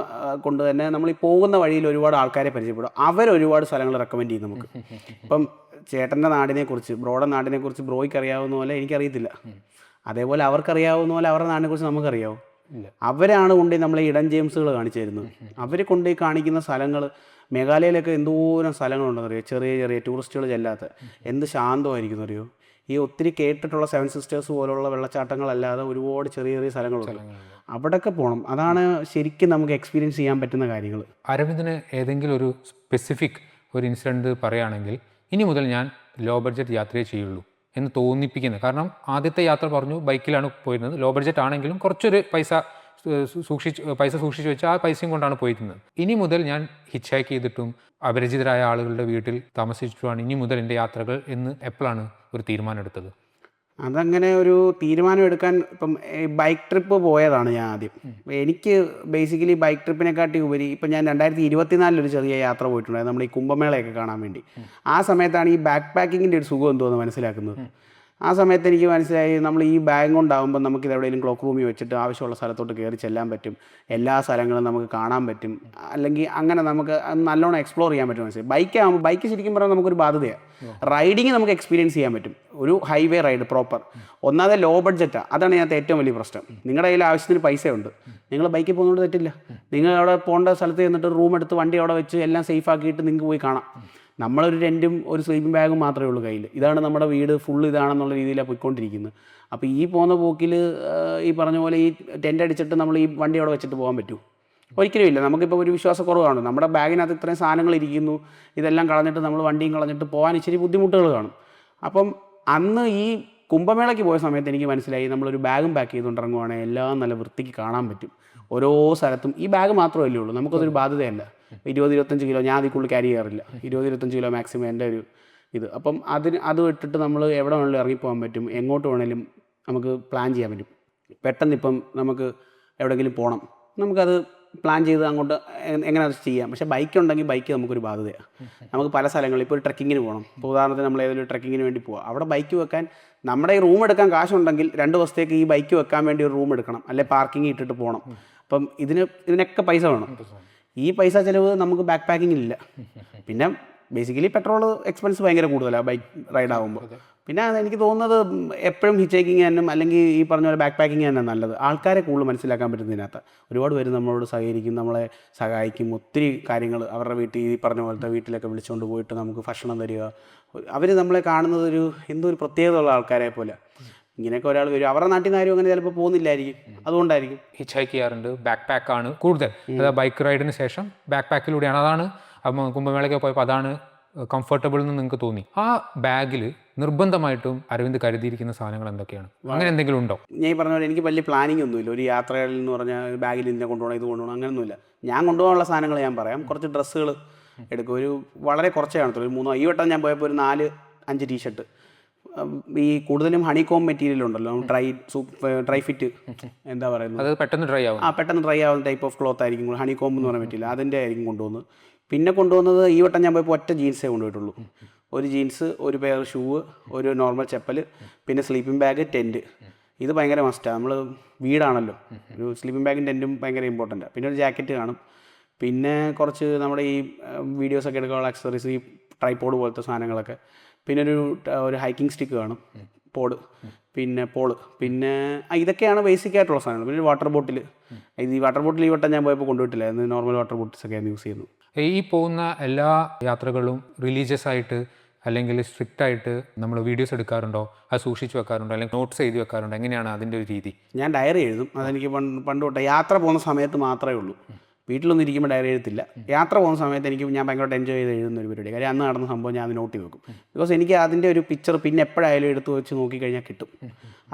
കൊണ്ട് തന്നെ നമ്മൾ ഈ പോകുന്ന വഴിയിൽ ഒരുപാട് ആൾക്കാരെ പരിചയപ്പെടും. അവരൊരുപാട് സ്ഥലങ്ങൾ റെക്കമെൻഡ് ചെയ്യും നമുക്ക്. ഇപ്പം ചേട്ടൻ്റെ നാടിനെക്കുറിച്ച്, ബ്രോയുടെ നാടിനെക്കുറിച്ച് ബ്രോയ്ക്ക് അറിയാവുന്ന പോലെ എനിക്കറിയത്തില്ല, അതേപോലെ അവർക്കറിയാവുന്ന പോലെ അവരുടെ നാടിനെക്കുറിച്ച് നമുക്കറിയാവും. അവരാണ് കൊണ്ടുപോയി നമ്മളെ ഇടൻ ജെയിംസുകൾ കാണിച്ചു തരുന്നത്. അവർ കൊണ്ടുപോയി കാണിക്കുന്ന സ്ഥലങ്ങൾ, മേഘാലയയിലൊക്കെ എന്തോരം സ്ഥലങ്ങളുണ്ടെന്നറിയോ, ചെറിയ ചെറിയ ടൂറിസ്റ്റുകൾ ചെല്ലാത്ത, എന്ത് ശാന്തമായിരിക്കുന്നറിയോ. ഈ ഒത്തിരി കേട്ടിട്ടുള്ള 7 സിസ്റ്റേഴ്സ് പോലുള്ള വെള്ളച്ചാട്ടങ്ങളല്ലാതെ ഒരുപാട് ചെറിയ ചെറിയ സ്ഥലങ്ങളുണ്ട്. അവിടെയൊക്കെ പോകണം. അതാണ് ശരിക്കും നമുക്ക് എക്സ്പീരിയൻസ് ചെയ്യാൻ പറ്റുന്ന കാര്യങ്ങൾ. അരവിന്ദിന് ഏതെങ്കിലും ഒരു സ്പെസിഫിക് ഒരു ഇൻസിഡൻറ്റ് പറയുകയാണെങ്കിൽ ഇനി മുതൽ ഞാൻ ലോ ബഡ്ജറ്റ് യാത്രയെ ചെയ്യുള്ളൂ എന്ന് തോന്നിപ്പിക്കുന്നത്, കാരണം ആദ്യത്തെ യാത്ര പറഞ്ഞു ബൈക്കിലാണ് പോയിരുന്നത്, ലോ ബഡ്ജറ്റ് ആണെങ്കിലും കുറച്ചൊരു പൈസ സൂക്ഷിച്ച് വെച്ച് ആ പൈസയും കൊണ്ടാണ് പോയിരുന്നത്. ഇനി മുതൽ ഞാൻ ഹിച്ച് ഹൈക്ക് ചെയ്തിട്ടും അപരിചിതരായ ആളുകളുടെ വീട്ടിൽ താമസിച്ചിട്ടുമാണ് ഇനി മുതൽ എൻ്റെ യാത്രകൾ എന്ന് എപ്പോഴാണ് ഒരു തീരുമാനം എടുത്തത്? അതങ്ങനെ ഒരു തീരുമാനം എടുക്കാൻ ഇപ്പം ബൈക്ക് ട്രിപ്പ് പോയതാണ് ഞാൻ ആദ്യം. എനിക്ക് ബേസിക്കലി ബൈക്ക് ട്രിപ്പിനെക്കാട്ടി ഉപരി ഇപ്പം ഞാൻ 2024 ഒരു ചെറിയ യാത്ര പോയിട്ടുണ്ടായിരുന്നു, നമ്മൾ ഈ കുംഭമേളയൊക്കെ കാണാൻ വേണ്ടി. ആ സമയത്താണ് ഈ ബാക്ക് പാക്കിങ്ങിൻ്റെ ഒരു സുഖം എന്തോന്ന് മനസ്സിലാക്കുന്നത്. ആ സമയത്ത് എനിക്ക് മനസ്സിലായി, നമ്മൾ ഈ ബാഗ് കൊണ്ടാകുമ്പോൾ നമുക്കിത് എവിടെയെങ്കിലും ക്ലോക്ക് റൂമിൽ വെച്ചിട്ട് ആവശ്യമുള്ള സ്ഥലത്തോട്ട് കയറി ചെല്ലാൻ പറ്റും, എല്ലാ സ്ഥലങ്ങളും നമുക്ക് കാണാൻ പറ്റും, അല്ലെങ്കിൽ അങ്ങനെ നമുക്ക് നല്ലോണം എക്സ്പ്ലോർ ചെയ്യാൻ പറ്റും. മനസ്സിലായി. ബൈക്ക് ശരിക്കും പറഞ്ഞാൽ നമുക്കൊരു ബാധ്യതയാണ്. റൈഡിങ് നമുക്ക് എക്സ്പീരിയൻസ് ചെയ്യാൻ പറ്റും, ഒരു ഹൈവേ റൈഡ് പ്രോപ്പർ. ഒന്നാമത് ലോ ബഡ്ജറ്റാണ്, അതാണ് ഇതിനകത്ത് ഏറ്റവും വലിയ പ്രശ്നം. നിങ്ങളുടെ കയ്യിൽ ആവശ്യത്തിന് പൈസയുണ്ട്, നിങ്ങൾ ബൈക്കിൽ പോകുന്നതുകൊണ്ട് തെറ്റില്ല. നിങ്ങൾ അവിടെ പോകേണ്ട സ്ഥലത്ത് ചെന്നിട്ട് റൂം എടുത്ത് വണ്ടി അവിടെ വെച്ച് എല്ലാം സേഫ് ആക്കിയിട്ട് നിങ്ങൾക്ക് പോയി കാണാം. നമ്മളൊരു ടെൻറ്റും ഒരു സ്ലീപ്പിംഗ് ബാഗും മാത്രമേ ഉള്ളൂ കയ്യിൽ. ഇതാണ് നമ്മുടെ വീട്, ഫുൾ ഇതാണെന്നുള്ള രീതിയിലാണ് പോയിക്കൊണ്ടിരിക്കുന്നത്. അപ്പോൾ ഈ പോകുന്ന പോക്കിൽ ഈ പറഞ്ഞ പോലെ ഈ ടെൻ്റ് അടിച്ചിട്ട് നമ്മൾ ഈ വണ്ടി അവിടെ വെച്ചിട്ട് പോകാൻ പറ്റുമോ? ഒരിക്കലും ഇല്ല. നമുക്കിപ്പോൾ ഒരു വിശ്വാസക്കുറവ് കാണും. നമ്മുടെ ബാഗിനകത്ത് ഇത്രയും സാധനങ്ങൾ ഇരിക്കുന്നു, ഇതെല്ലാം കളഞ്ഞിട്ട് നമ്മൾ വണ്ടിയും കളഞ്ഞിട്ട് പോകാൻ ഇച്ചിരി ബുദ്ധിമുട്ടുകൾ കാണും. അപ്പം അന്ന് ഈ കുംഭമേളയ്ക്ക് പോയ സമയത്ത് എനിക്ക് മനസ്സിലായി, നമ്മളൊരു ബാഗും പാക്ക് ചെയ്തുകൊണ്ട് ഇറങ്ങുവാണെങ്കിൽ എല്ലാം നല്ല വൃത്തിക്ക് കാണാൻ പറ്റും. ഓരോ സ്ഥലത്തും ഈ ബാഗ് മാത്രമല്ലേ ഉള്ളൂ, നമുക്കതൊരു ബാധ്യതയല്ല. 20-25 കിലോ ഞാൻ അതിക്കുള്ളിൽ ക്യാരി ചെയ്യാറില്ല. 20-25 കിലോ മാക്സിമം എൻ്റെ ഒരു ഇത്. അപ്പം അത് ഇട്ടിട്ട് നമ്മൾ എവിടെ വേണമെങ്കിലും ഇറങ്ങിപ്പോകാൻ പറ്റും, എങ്ങോട്ട് വേണമെങ്കിലും നമുക്ക് പ്ലാൻ ചെയ്യാൻ പറ്റും. പെട്ടെന്ന് ഇപ്പം നമുക്ക് എവിടെയെങ്കിലും പോകണം, നമുക്കത് പ്ലാൻ ചെയ്ത് അങ്ങോട്ട് എങ്ങനെ അത് ചെയ്യാം. പക്ഷേ ബൈക്ക് ഉണ്ടെങ്കിൽ ബൈക്ക് നമുക്കൊരു ബാധ്യതയാണ്. നമുക്ക് പല സ്ഥലങ്ങളിൽ ഇപ്പോൾ ഒരു ട്രക്കിങ്ങിന് പോകണം, ഇപ്പോൾ ഉദാഹരണത്തിന് നമ്മൾ ഏതെങ്കിലും ട്രക്കിങ്ങിന് വേണ്ടി പോകാം, അവിടെ ബൈക്ക് വെക്കാൻ നമ്മുടെ ഈ റൂം എടുക്കാൻ കാശുണ്ടെങ്കിൽ 2 ദിവസത്തേക്ക് ഈ ബൈക്ക് വെക്കാൻ വേണ്ടി ഒരു റൂം എടുക്കണം, അല്ലെ പാർക്കിംഗ് ഇട്ടിട്ട് പോകണം. അപ്പം ഇതിനൊക്കെ പൈസ വേണം. ഈ പൈസ ചിലവ് നമുക്ക് ബാക്ക് പാക്കിങ്ങിലില്ല. പിന്നെ ബേസിക്കലി പെട്രോൾ എക്സ്പെൻസ് ഭയങ്കര കൂടുതലാണ് ബൈക്ക് റൈഡ് ആകുമ്പോൾ. പിന്നെ എനിക്ക് തോന്നുന്നത് എപ്പോഴും ഹിച്ച് ഹൈക്കിങ് തന്നെയും അല്ലെങ്കിൽ ഈ പറഞ്ഞ പോലെ ബാക്ക് പാക്കിങ് തന്നെ നല്ലത്. ആൾക്കാരെ കൂടുതൽ മനസ്സിലാക്കാൻ പറ്റുന്നതിനകത്ത് ഒരുപാട് പേര് നമ്മളോട് സഹകരിക്കും, നമ്മളെ സഹായിക്കും. ഒത്തിരി കാര്യങ്ങൾ അവരുടെ വീട്ടിൽ ഈ പറഞ്ഞ പോലത്തെ വീട്ടിലൊക്കെ വിളിച്ചുകൊണ്ട് പോയിട്ട് നമുക്ക് ഭക്ഷണം തരിക. അവർ നമ്മളെ കാണുന്നത് എന്തോ ഒരു പ്രത്യേകതയുള്ള ആൾക്കാരെ പോലെ. ഇങ്ങനെയൊക്കെ ഒരാൾ വരും, അവരുടെ നാട്ടിൽ നിന്ന് ആരും അങ്ങനെ ചിലപ്പോൾ പോകുന്നില്ലായിരിക്കും, അതുകൊണ്ടായിരിക്കും. ഹിച്ച് ഹൈക്ക് ചെയ്യാറുണ്ട്. ബാക്ക് പാക്കാണ് കൂടുതൽ, അതായത് ബൈക്ക് റൈഡിന് ശേഷം ബാക്ക് പാക്കിലൂടെയാണ്. അതാണ് കുംഭമേളയ്ക്ക് പോയപ്പോൾ അതാണ് കംഫർട്ടബിൾ എന്ന് നിങ്ങൾക്ക് തോന്നി. ആ ബാഗിൽ നിർബന്ധമായിട്ടും അരവിന്ദ് കരുതിയിരിക്കുന്ന സാധനങ്ങൾ എന്തൊക്കെയാണ്? അങ്ങനെ എന്തെങ്കിലും ഉണ്ടോ? ഞാൻ പറഞ്ഞ പോലെ എനിക്ക് വലിയ പ്ലാനിങ് ഒന്നുമില്ല. ഒരു യാത്രകളിൽ എന്ന് പറഞ്ഞാൽ ബാഗിൽ ഇന്നെ കൊണ്ടുപോകണം, ഇത് കൊണ്ടുപോകണം, അങ്ങനെയൊന്നുമില്ല. ഞാൻ കൊണ്ടുപോകാനുള്ള സാധനങ്ങൾ ഞാൻ പറയാം. കുറച്ച് ഡ്രസ്സുകൾ എടുക്കും, വളരെ കുറച്ചേ കാണത്തുള്ളൂ. 3 ഈ വട്ടം ഞാൻ പോയപ്പോൾ ഒരു 4-5 ടീഷർട്ട്. ഈ കൂടുതലും ഹണികോം മെറ്റീരിയൽ ഉണ്ടല്ലോ, ഡ്രൈ ഫിറ്റ് എന്താ പറയുന്നത്, അത് പെട്ടെന്ന് ഡ്രൈ ആവും. പെട്ടെന്ന് ഡ്രൈ ആവുന്ന ടൈപ്പ് ഓഫ് ക്ലോത്ത് ആയിരിക്കും ഹണികോം എന്ന് പറയുന്ന മെറ്റീരിയൽ, അതിൻ്റെ ആയിരിക്കും കൊണ്ടുവന്നത്. പിന്നെ കൊണ്ടുവന്നത് ഈ വട്ടം ഞാൻ പോയപ്പോൾ ഒറ്റ ജീൻസേ കൊണ്ടുപോയിട്ടുള്ളൂ. ഒരു ജീൻസ്, ഒരു പെയർ ഷൂ, ഒരു നോർമൽ ചെപ്പൽ, പിന്നെ സ്ലീപ്പിംഗ് ബാഗ്, ടെൻറ്റ്. ഇത് ഭയങ്കര മസ്റ്റാണ്. നമ്മൾ വീടാണല്ലോ, ഒരു സ്ലീപ്പിംഗ് ബാഗും ടെൻറ്റും ഭയങ്കര ഇമ്പോർട്ടൻറ്റാണ്. പിന്നെ ഒരു ജാക്കറ്റ് കാണും. പിന്നെ കുറച്ച് നമ്മുടെ ഈ വീഡിയോസൊക്കെ എടുക്കാനുള്ള ആക്സസറീസ്, ഈ ട്രൈപോഡ് പോലത്തെ സാധനങ്ങളൊക്കെ. പിന്നെ ഒരു ഹൈക്കിംഗ് സ്റ്റിക്ക് കാണും, പിന്നെ പോള്. പിന്നെ ഇതൊക്കെയാണ് ബേസിക് ആയിട്ടുള്ള സാധനങ്ങൾ. പിന്നെ ഒരു വാട്ടർ ബോട്ടിൽ. ഈ വാട്ടർ ബോട്ടിൽ ഈ വട്ടം ഞാൻ പോയപ്പോൾ കൊണ്ടുപോയിട്ടില്ല. നോർമൽ വാട്ടർ ബോട്ടിൽസൊക്കെയാണ് യൂസ് ചെയ്യുന്നത്. ഈ പോകുന്ന എല്ലാ യാത്രകളും റിലീജിയസ് ആയിട്ട് അല്ലെങ്കിൽ സ്ട്രിക്റ്റ് ആയിട്ട് നമ്മൾ വീഡിയോസ് എടുക്കാറുണ്ടോ? അത് സൂക്ഷിച്ച് വെക്കാറുണ്ടോ? അല്ലെങ്കിൽ നോട്ട്സ് എഴുതി വെക്കാറുണ്ടോ? എങ്ങനെയാണ് അതിൻ്റെ ഒരു രീതി? ഞാൻ ഡയറി എഴുതും. അതെനിക്ക് പണ്ട് തൊട്ടേ യാത്ര പോകുന്ന സമയത്ത് മാത്രമേ ഉള്ളൂ. വീട്ടിലൊന്നും ഇരിക്കുമ്പോൾ ഡയറി എഴുത്തില്ല. യാത്ര പോകുന്ന സമയത്ത് ഞാൻ ഭയങ്കരമായിട്ട് എൻജോയ് ചെയ്ത് എഴുതുന്ന ഒരു പരിപാടി. കാര്യം അന്ന് നടന്ന സംഭവം ഞാൻ അത് നോട്ട് ചെയ്ത് വെക്കും. ബിക്കോസ് എനിക്ക് അതിൻ്റെ ഒരു പിക്ചർ പിന്നെ എപ്പോഴായാലും എടുത്ത് വെച്ച് നോക്കിക്കഴിഞ്ഞാൽ കിട്ടും.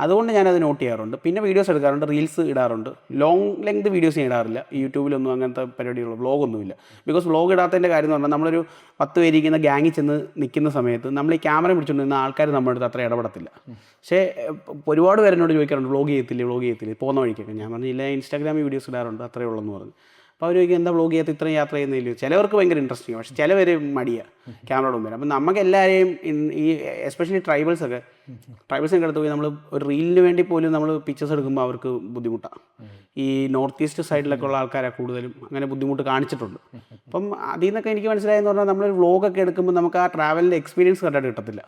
അതുകൊണ്ട് ഞാനത് നോട്ട് ചെയ്യാറുണ്ട്. പിന്നെ വീഡിയോസ് എടുക്കാറുണ്ട്, റീൽസ് ഇടാറുണ്ട്. ലോങ് ലെങ്ത് വീഡിയോസ് ഞാൻ ഇടാറില്ല. യൂട്യൂബിലൊന്നും അങ്ങനത്തെ പരിപാടികൾ, വ്ളോഗൊന്നുമില്ല. ബിക്കോസ് വ്ളോഗ് ഇടാത്തതിൻ്റെ കാര്യം എന്ന് പറഞ്ഞാൽ നമ്മളൊരു 10 പേരിരിക്കുന്ന ഗ്യാങ്ങിൽ ചെന്ന് നിൽക്കുന്ന സമയത്ത് നമ്മൾ ഈ ക്യാമറ പിടിച്ചുകൊണ്ട് നിന്ന ആൾക്കാർ നമ്മുടെ അടുത്ത് അത്ര ഇടപെടത്തില്ല. പക്ഷേ ഒരുപാട് പേര് എന്നോട് ചോദിക്കാറുണ്ട്, വ്ളോഗ് ചെയ്യത്തില്ലേ പോകുന്ന വഴിക്കൊക്കെ. ഞാൻ പറഞ്ഞില്ല, ഇൻസ്റ്റാഗ്രാമിൽ വീഡിയോസ് ഇടാറുണ്ട്, അത്രയേ ഉള്ളൂ പറഞ്ഞു. അപ്പോൾ അവർ ചോദിക്കും, എന്താ വ്ളോഗ് ചെയ്യാത്ത, ഇത്രയും യാത്ര ചെയ്യുന്നില്ല. ചിലവർക്ക് ഭയങ്കര ഇൻട്രസ്റ്റിംഗ്, പക്ഷേ ചിലവർ മടിയാണ് ക്യാമറയുടെ മുമ്പിൽ. അപ്പം നമുക്ക് എല്ലാവരെയും ഈ എസ്പെഷ്യലി ട്രൈബൽസിൻ്റെ അടുത്ത് പോയി നമ്മൾ ഒരു റീലിന് വേണ്ടി പോലും നമ്മൾ പിക്ചേഴ്സ് എടുക്കുമ്പോൾ അവർക്ക് ബുദ്ധിമുട്ടാണ്. ഈ നോർത്ത് ഈസ്റ്റ് സൈഡിലൊക്കെ ഉള്ള ആൾക്കാരെ കൂടുതലും അങ്ങനെ ബുദ്ധിമുട്ട് കാണിച്ചിട്ടുണ്ട്. അപ്പം അതിൽ നിന്നൊക്കെ എനിക്ക് മനസ്സിലായെന്ന് പറഞ്ഞാൽ നമ്മളൊരു വ്ളോഗൊക്കെ എടുക്കുമ്പോൾ നമുക്ക് ആ ട്രാവലിൻ്റെ എക്സ്പീരിയൻസ് കണ്ടിട്ട് കിട്ടത്തില്ല.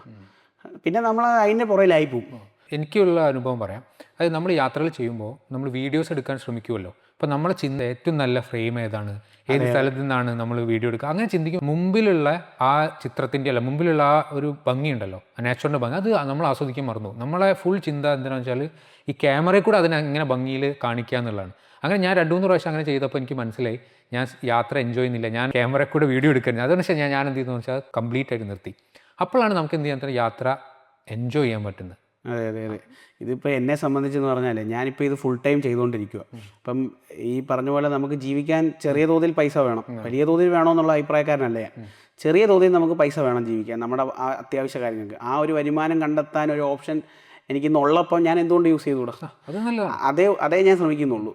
പിന്നെ നമ്മൾ അതിൻ്റെ പുറകിലായി പോകും. എനിക്കുള്ള അനുഭവം പറയാം. അത് നമ്മൾ യാത്രകൾ ചെയ്യുമ്പോൾ നമ്മൾ വീഡിയോസ് എടുക്കാൻ ശ്രമിക്കുമല്ലോ. അപ്പോൾ നമ്മളെ ചിന്ത ഏറ്റവും നല്ല ഫ്രെയിം ഏതാണ്, ഏത് സ്ഥലത്തു നിന്നാണ് നമ്മൾ വീഡിയോ എടുക്കുക, അങ്ങനെ ചിന്തിക്കും. മുമ്പിലുള്ള ആ ചിത്രത്തിൻ്റെ അല്ല, മുമ്പിലുള്ള ആ ഒരു ഭംഗിയുണ്ടല്ലോ, ആ നാച്ചുറലിൻ്റെ ഭംഗി, അത് നമ്മൾ ആസ്വദിക്കാൻ മറന്നു. നമ്മളെ ഫുൾ ചിന്ത എന്താണെന്ന് വെച്ചാൽ ഈ ക്യാമറയിൽ കൂടെ അതിനെ എങ്ങനെ ഭംഗിയിൽ കാണിക്കുക എന്നുള്ളതാണ്. അങ്ങനെ ഞാൻ 2-3 പ്രാവശ്യം അങ്ങനെ ചെയ്തപ്പോൾ എനിക്ക് മനസ്സിലായി ഞാൻ യാത്ര എൻജോയ് ചെയ്യുന്നില്ല, ഞാൻ ക്യാമറയിൽ കൂടെ വീഡിയോ എടുക്കുന്നത്. അതെന്ന് വെച്ചാൽ ഞാൻ എന്ത് ചെയ്യുന്നു വെച്ചാൽ കംപ്ലീറ്റ് ആയിട്ട് നിർത്തി. അപ്പോഴാണ് നമുക്ക് എന്ത് ചെയ്യാൻ യാത്ര എൻജോയ് ചെയ്യാൻ പറ്റുന്നത്. അതെ. ഇതിപ്പോൾ എന്നെ സംബന്ധിച്ചെന്ന് പറഞ്ഞാൽ ഞാനിപ്പോൾ ഇത് ഫുൾ ടൈം ചെയ്തുകൊണ്ടിരിക്കുക. അപ്പം ഈ പറഞ്ഞ പോലെ നമുക്ക് ജീവിക്കാൻ ചെറിയ തോതിൽ പൈസ വേണം, വലിയ തോതിൽ വേണമെന്നുള്ള അഭിപ്രായക്കാരനല്ല ഞാൻ. ചെറിയ തോതിൽ നമുക്ക് പൈസ വേണം ജീവിക്കാൻ, നമ്മുടെ അത്യാവശ്യ കാര്യങ്ങൾക്ക്. ആ ഒരു വരുമാനം കണ്ടെത്താൻ ഒരു ഓപ്ഷൻ എനിക്കിന്നുള്ളപ്പോൾ ഞാൻ എന്തുകൊണ്ട് യൂസ് ചെയ്തുകൂടാ? അതേ ഞാൻ ശ്രമിക്കുന്നുള്ളൂ.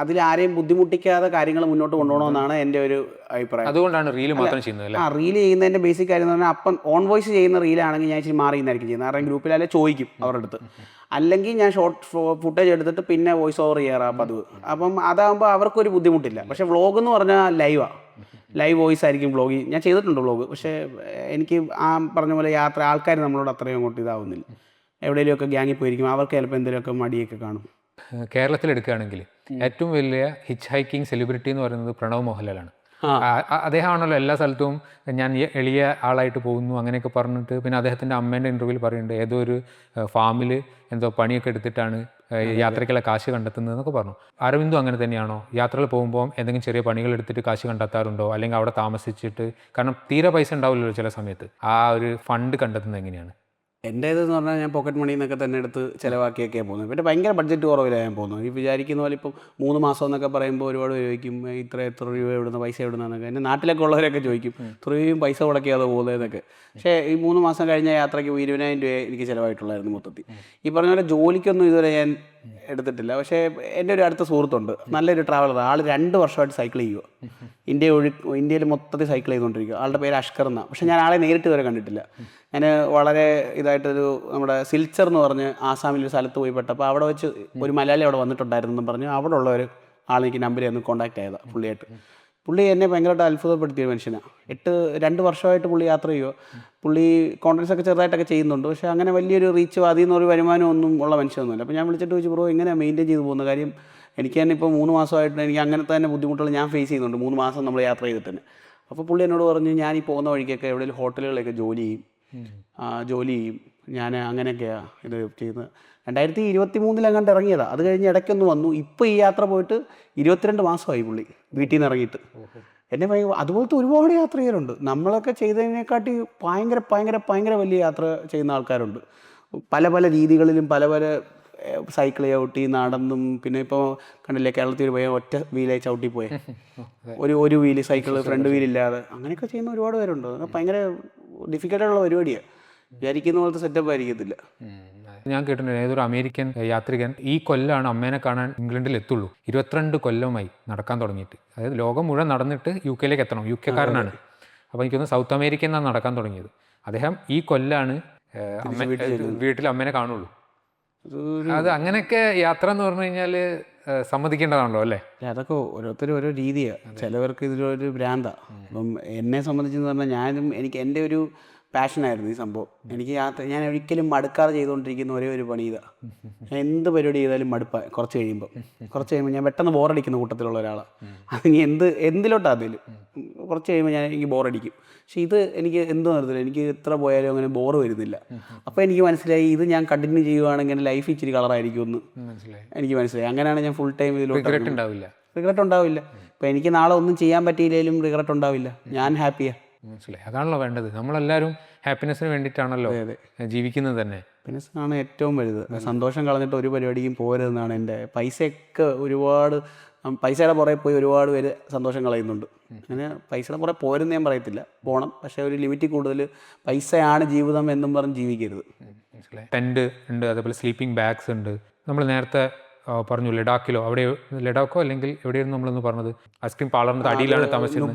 അതിലാരെയും ബുദ്ധിമുട്ടിക്കാതെ കാര്യങ്ങൾ മുന്നോട്ട് കൊണ്ടുപോകണമെന്നാണ് എൻ്റെ ഒരു അഭിപ്രായം. അതുകൊണ്ടാണ് റീല് മാത്രം ചെയ്യുന്നത്. റീല് ചെയ്യുന്നതിൻ്റെ ബേസിക് കാര്യം എന്ന് പറഞ്ഞാൽ അപ്പം ഓൺ വോയിസ് ചെയ്യുന്ന റീലാണെങ്കിൽ ഞാൻ ഇച്ചിരി മാറിയെന്നായിരിക്കും ചെയ്യുന്നത്. കാരണം ഗ്രൂപ്പിലല്ലേ ചോദിക്കും അവരുടെ അടുത്ത്. അല്ലെങ്കിൽ ഞാൻ ഷോർട്ട് ഫുട്ടേജ് എടുത്തിട്ട് പിന്നെ വോയിസ് ഓവർ ചെയ്യാറാ പതിവ്. അപ്പം അതാകുമ്പോൾ അവർക്കൊരു ബുദ്ധിമുട്ടില്ല. പക്ഷേ വ്ളോഗ് എന്ന് പറഞ്ഞാൽ ലൈവ് വോയിസ് ആയിരിക്കും വ്ളോഗ്. ഞാൻ ചെയ്തിട്ടുണ്ട് വ്ളോഗ്. പക്ഷേ എനിക്ക് ആ പറഞ്ഞ പോലെ ആൾക്കാർ നമ്മളോട് അത്രയും അങ്ങോട്ട് ഇതാവുന്നില്ല. എവിടെയെങ്കിലുമൊക്കെ ഗ്യാങ്ങിൽ പോയിരിക്കും, അവർക്ക് ചിലപ്പോൾ എന്തെങ്കിലുമൊക്കെ മടിയൊക്കെ കാണും. കേരളത്തിലെടുക്കുകയാണെങ്കിൽ ഏറ്റവും വലിയ ഹിച്ച് ഹൈക്കിംഗ് സെലിബ്രിറ്റി എന്ന് പറയുന്നത് പ്രണവ് മോഹൻലാലാണ്. അദ്ദേഹമാണല്ലോ എല്ലാ സ്ഥലത്തും ഞാൻ എളിയ ആളായിട്ട് പോകുന്നു അങ്ങനെയൊക്കെ പറഞ്ഞിട്ട്. പിന്നെ അദ്ദേഹത്തിൻ്റെ അമ്മേൻ്റെ ഇൻ്റർവ്യൂവിൽ പറയുന്നുണ്ട്, ഏതോ ഒരു ഫാമിൽ എന്തോ പണിയൊക്കെ എടുത്തിട്ടാണ് യാത്രയ്ക്കുള്ള കാശ് കണ്ടെത്തുന്നത് എന്നൊക്കെ പറഞ്ഞു. അരവിന്ദും അങ്ങനെ തന്നെയാണോ? യാത്രകൾ പോകുമ്പോൾ എന്തെങ്കിലും ചെറിയ പണികൾ എടുത്തിട്ട് കാശ് കണ്ടെത്താറുണ്ടോ? അല്ലെങ്കിൽ അവിടെ താമസിച്ചിട്ട്, കാരണം തീരെ പൈസ ഉണ്ടാവില്ലല്ലോ ചില സമയത്ത്, ആ ഒരു ഫണ്ട് കണ്ടെത്തുന്നത് എങ്ങനെയാണ്? എൻ്റെ ഇതെന്ന് പറഞ്ഞാൽ ഞാൻ പോക്കറ്റ് മണിയിൽ നിന്നൊക്കെ തന്നെ എടുത്ത് ചിലവാക്കിയൊക്കെയാണ് പോകുന്നത്. പിന്നെ ഭയങ്കര ബഡ്ജറ്റ് കുറവിലാണ് ഞാൻ പോകുന്നത്. ഈ വിചാരിക്കുന്ന പോലെ ഇപ്പം 3 മാസം എന്നൊക്കെ പറയുമ്പോൾ ഒരുപാട് ചോദിക്കും, എത്ര രൂപ എവിടുന്ന പൈസ എവിടുന്നതൊക്കെ. എൻ്റെ നാട്ടിലൊക്കെ ഉള്ളവരൊക്കെ ചോദിക്കും, ഇത്രയും പൈസ മുടക്കിയാതെ പോകുന്നതെന്നൊക്കെ. പക്ഷേ ഈ 3 മാസം കഴിഞ്ഞ യാത്രയ്ക്ക് 20,000 രൂപ എനിക്ക് ചിലവായിട്ടുള്ളായിരുന്നു മൊത്തത്തിൽ. ഈ പറഞ്ഞ പോലെ ജോലിക്കൊന്നും ഇതുവരെ ഞാൻ എടുത്തിട്ടില്ല. പക്ഷേ എൻ്റെ ഒരു അടുത്ത സുഹൃത്തുണ്ട്, നല്ലൊരു ട്രാവലർ. ആൾ 2 വർഷമായിട്ട് സൈക്കിൾ ചെയ്യുക. ഇന്ത്യയിൽ മൊത്തത്തിൽ സൈക്കിൾ ചെയ്തുകൊണ്ടിരിക്കുക. ആളുടെ പേര് അഷ്കർ എന്നാണ്. പക്ഷേ ഞാൻ ആളെ നേരിട്ട് വരെ കണ്ടിട്ടില്ല. ഞാൻ വളരെ ഇതായിട്ടൊരു നമ്മുടെ സിൽച്ചർ എന്ന് പറഞ്ഞ് ആസാമിലൊരു സ്ഥലത്ത് പോയി പെട്ടപ്പോൾ അവിടെ വെച്ച് ഒരു മലയാളി അവിടെ വന്നിട്ടുണ്ടായിരുന്നെന്നും പറഞ്ഞ് അവിടെ ഉള്ള ഒരു ആളെനിക്ക് നമ്പർ തന്ന് കോൺടാക്ട് ചെയ്തതാണ് പുള്ളിയായിട്ട്. പുള്ളി എന്നെ ഭയങ്കരമായിട്ട് അത്ഭുതപ്പെടുത്തിയ മനുഷ്യനാണ്. 2 വർഷമായിട്ട് പുള്ളി യാത്ര ചെയ്യുക. പുള്ളി കോൺട്രാക്ട്സ് ഒക്കെ ചെറുതായിട്ടൊക്കെ ചെയ്യുന്നുണ്ട്. പക്ഷേ അങ്ങനെ വലിയൊരു റീച്ച് അതിൽ നിന്നൊരു വരുമാനം ഒന്നും ഉള്ള മനുഷ്യനൊന്നുമില്ല. അപ്പോൾ ഞാൻ വിളിച്ചിട്ട് ചോദിച്ചു, ബ്രോ എങ്ങനെയാണ് മെയിൻറ്റെയിൻ ചെയ്ത് പോകുന്ന കാര്യം? എനിക്ക് തന്നെ ഇപ്പോൾ 3 മാസമായിട്ട് എനിക്ക് അങ്ങനത്തെ തന്നെ ബുദ്ധിമുട്ടുകൾ ഞാൻ ഫേസ് ചെയ്യുന്നുണ്ട് 3 മാസം നമ്മൾ യാത്ര ചെയ്തിട്ട് തന്നെ. അപ്പോൾ പുള്ളി എന്നോട് പറഞ്ഞു, ഞാൻ ഈ പോകുന്ന വഴിക്കൊക്കെ എവിടെയെങ്കിലും ഹോട്ടലുകളിലൊക്കെ ജോലി ചെയ്യും. ഞാൻ അങ്ങനെയൊക്കെയാണ് ഇത് ചെയ്യുന്നത്. 2023 അങ്ങോട്ട് ഇറങ്ങിയതാണ്. അത് കഴിഞ്ഞ് ഇടയ്ക്കൊന്ന് വന്നു. ഇപ്പോൾ ഈ യാത്ര പോയിട്ട് 22 മാസമായി പുള്ളി വീട്ടിൽ നിന്ന് ഇറങ്ങിയിട്ട്. എന്നെ അതുപോലത്തെ ഒരുപാട് യാത്ര ചെയ്യലുണ്ട്. നമ്മളൊക്കെ ചെയ്തതിനെക്കാട്ടി ഭയങ്കര വലിയ യാത്ര ചെയ്യുന്ന ആൾക്കാരുണ്ട്. പല രീതികളിലും പല സൈക്കിൾ ചവിട്ടി നടന്നും. പിന്നെ ഇപ്പോൾ കണ്ടില്ലേ കേരളത്തിൽ പോയ ഒറ്റ വീലായി ചവിട്ടി പോയെ, ഒരു വീല് സൈക്കിൾ ഫ്രണ്ട് വീലില്ലാതെ അങ്ങനെയൊക്കെ ചെയ്യുന്ന ഒരുപാട് പേരുണ്ട്. അതൊക്കെ ഭയങ്കര ഡിഫിക്കൽട്ടുള്ള പരിപാടിയാണ്. വിചാരിക്കുന്ന പോലത്തെ സെറ്റപ്പ് ആയിരിക്കത്തില്ല. ഞാൻ കേട്ടിട്ടുണ്ട് ഏതൊരു അമേരിക്കൻ യാത്രികൻ ഈ കൊല്ലാണ് അമ്മേനെ കാണാൻ ഇംഗ്ലണ്ടിൽ എത്തുള്ളൂ. 22 കൊല്ലമായി നടക്കാൻ തുടങ്ങിയിട്ട്. അതായത് ലോകം മുഴുവൻ നടന്നിട്ട് UK എത്തണം. UK കാരനാണ്. അപ്പോൾ എനിക്കൊന്ന് സൗത്ത് അമേരിക്കയിൽ നിന്നാണ് നടക്കാൻ തുടങ്ങിയത്. അദ്ദേഹം ഈ കൊല്ലാണ് വീട്ടിൽ അമ്മേനെ കാണുള്ളൂ. അത് അങ്ങനെയൊക്കെ യാത്ര എന്ന് പറഞ്ഞു കഴിഞ്ഞാൽ സമ്മതിക്കേണ്ടതാണല്ലോ അല്ലേ? അതൊക്കെ ഓരോരുത്തരും ഓരോ രീതിയാണ്. ചിലവർക്ക് ഇതിലൊരു ഭ്രാന്താണ്. അപ്പം എന്നെ സംബന്ധിച്ചെന്ന് പറഞ്ഞാൽ എനിക്ക് എൻ്റെ ഒരു പാഷനായിരുന്നു ഈ സംഭവം. എനിക്ക് ഞാൻ ഒരിക്കലും മടുക്കാതെ ചെയ്തുകൊണ്ടിരിക്കുന്ന ഒരേ ഒരു പണി ഇതാണ്. ഞാൻ എന്ത് പരിപാടി ചെയ്താലും മടുപ്പാണ് കുറച്ച് കഴിയുമ്പോൾ ഞാൻ പെട്ടെന്ന് ബോറടിക്കുന്ന കൂട്ടത്തിലുള്ള ഒരാളാണ്. അതിനി എന്തിലോട്ടാണ് അതിൽ കുറച്ച് കഴിയുമ്പോൾ എനിക്ക് ബോറടിക്കും. പക്ഷേ ഇത് എനിക്ക് എന്തോ നിർത്തില്ല, എനിക്ക് എത്ര പോയാലും അങ്ങനെ ബോറ് വരുന്നില്ല. അപ്പോൾ എനിക്ക് മനസ്സിലായി ഇത് ഞാൻ കണ്ടിന്യൂ ചെയ്യുവാണെങ്കിൽ ലൈഫ് ഇച്ചിരി കളറായിരിക്കുമെന്ന് എനിക്ക് മനസ്സിലായി. അങ്ങനെയാണ് ഞാൻ ഫുൾ ടൈം ഇതിലോട്ട്. റിഗ്രറ്റ് ഉണ്ടാവില്ല. ഇപ്പോൾ എനിക്ക് നാളെ ഒന്നും ചെയ്യാൻ പറ്റിയില്ലെങ്കിലും റിഗ്രറ്റ് ഉണ്ടാവില്ല. ഞാൻ ഹാപ്പിയാണ്. മനസ്സിലായി. അതാണല്ലോ വേണ്ടത്. നമ്മളെല്ലാവരും ഹാപ്പിനെസ്സിന് വേണ്ടിയിട്ടാണല്ലോ ജീവിക്കുന്നത് തന്നെ. ഹാപ്പിനെസ്സാണ് ഏറ്റവും വലുത്. സന്തോഷം കളഞ്ഞിട്ട് ഒരു പരിപാടിക്കും പോരുതെന്നാണ് എൻ്റെ. പൈസയൊക്കെ ഒരുപാട് പൈസയുടെ പുറകെ പോയി ഒരുപാട് പേര് സന്തോഷം കളയുന്നുണ്ട്. അങ്ങനെ പൈസയുടെ പുറകെ പോരെന്ന് ഞാൻ പറയത്തില്ല, പോകണം. പക്ഷേ ഒരു ലിമിറ്റിൽ കൂടുതൽ പൈസയാണ് ജീവിതം എന്നും പറഞ്ഞ് ജീവിക്കരുത്. മനസ്സിലായി. ടെൻറ്റ് ഉണ്ട്, അതേപോലെ സ്ലീപ്പിംഗ് ബാഗ്സ് ഉണ്ട്. നമ്മൾ നേരത്തെ പറഞ്ഞു ലഡാക്കിലോ ലഡാക്കോ അല്ലെങ്കിൽ എവിടെയായിരുന്നു നമ്മളൊന്ന് പറഞ്ഞത്, ഐസ്ക്രീം പാർലറിൻ്റെ അടിയിലാണ് താമസിക്കുന്നത്.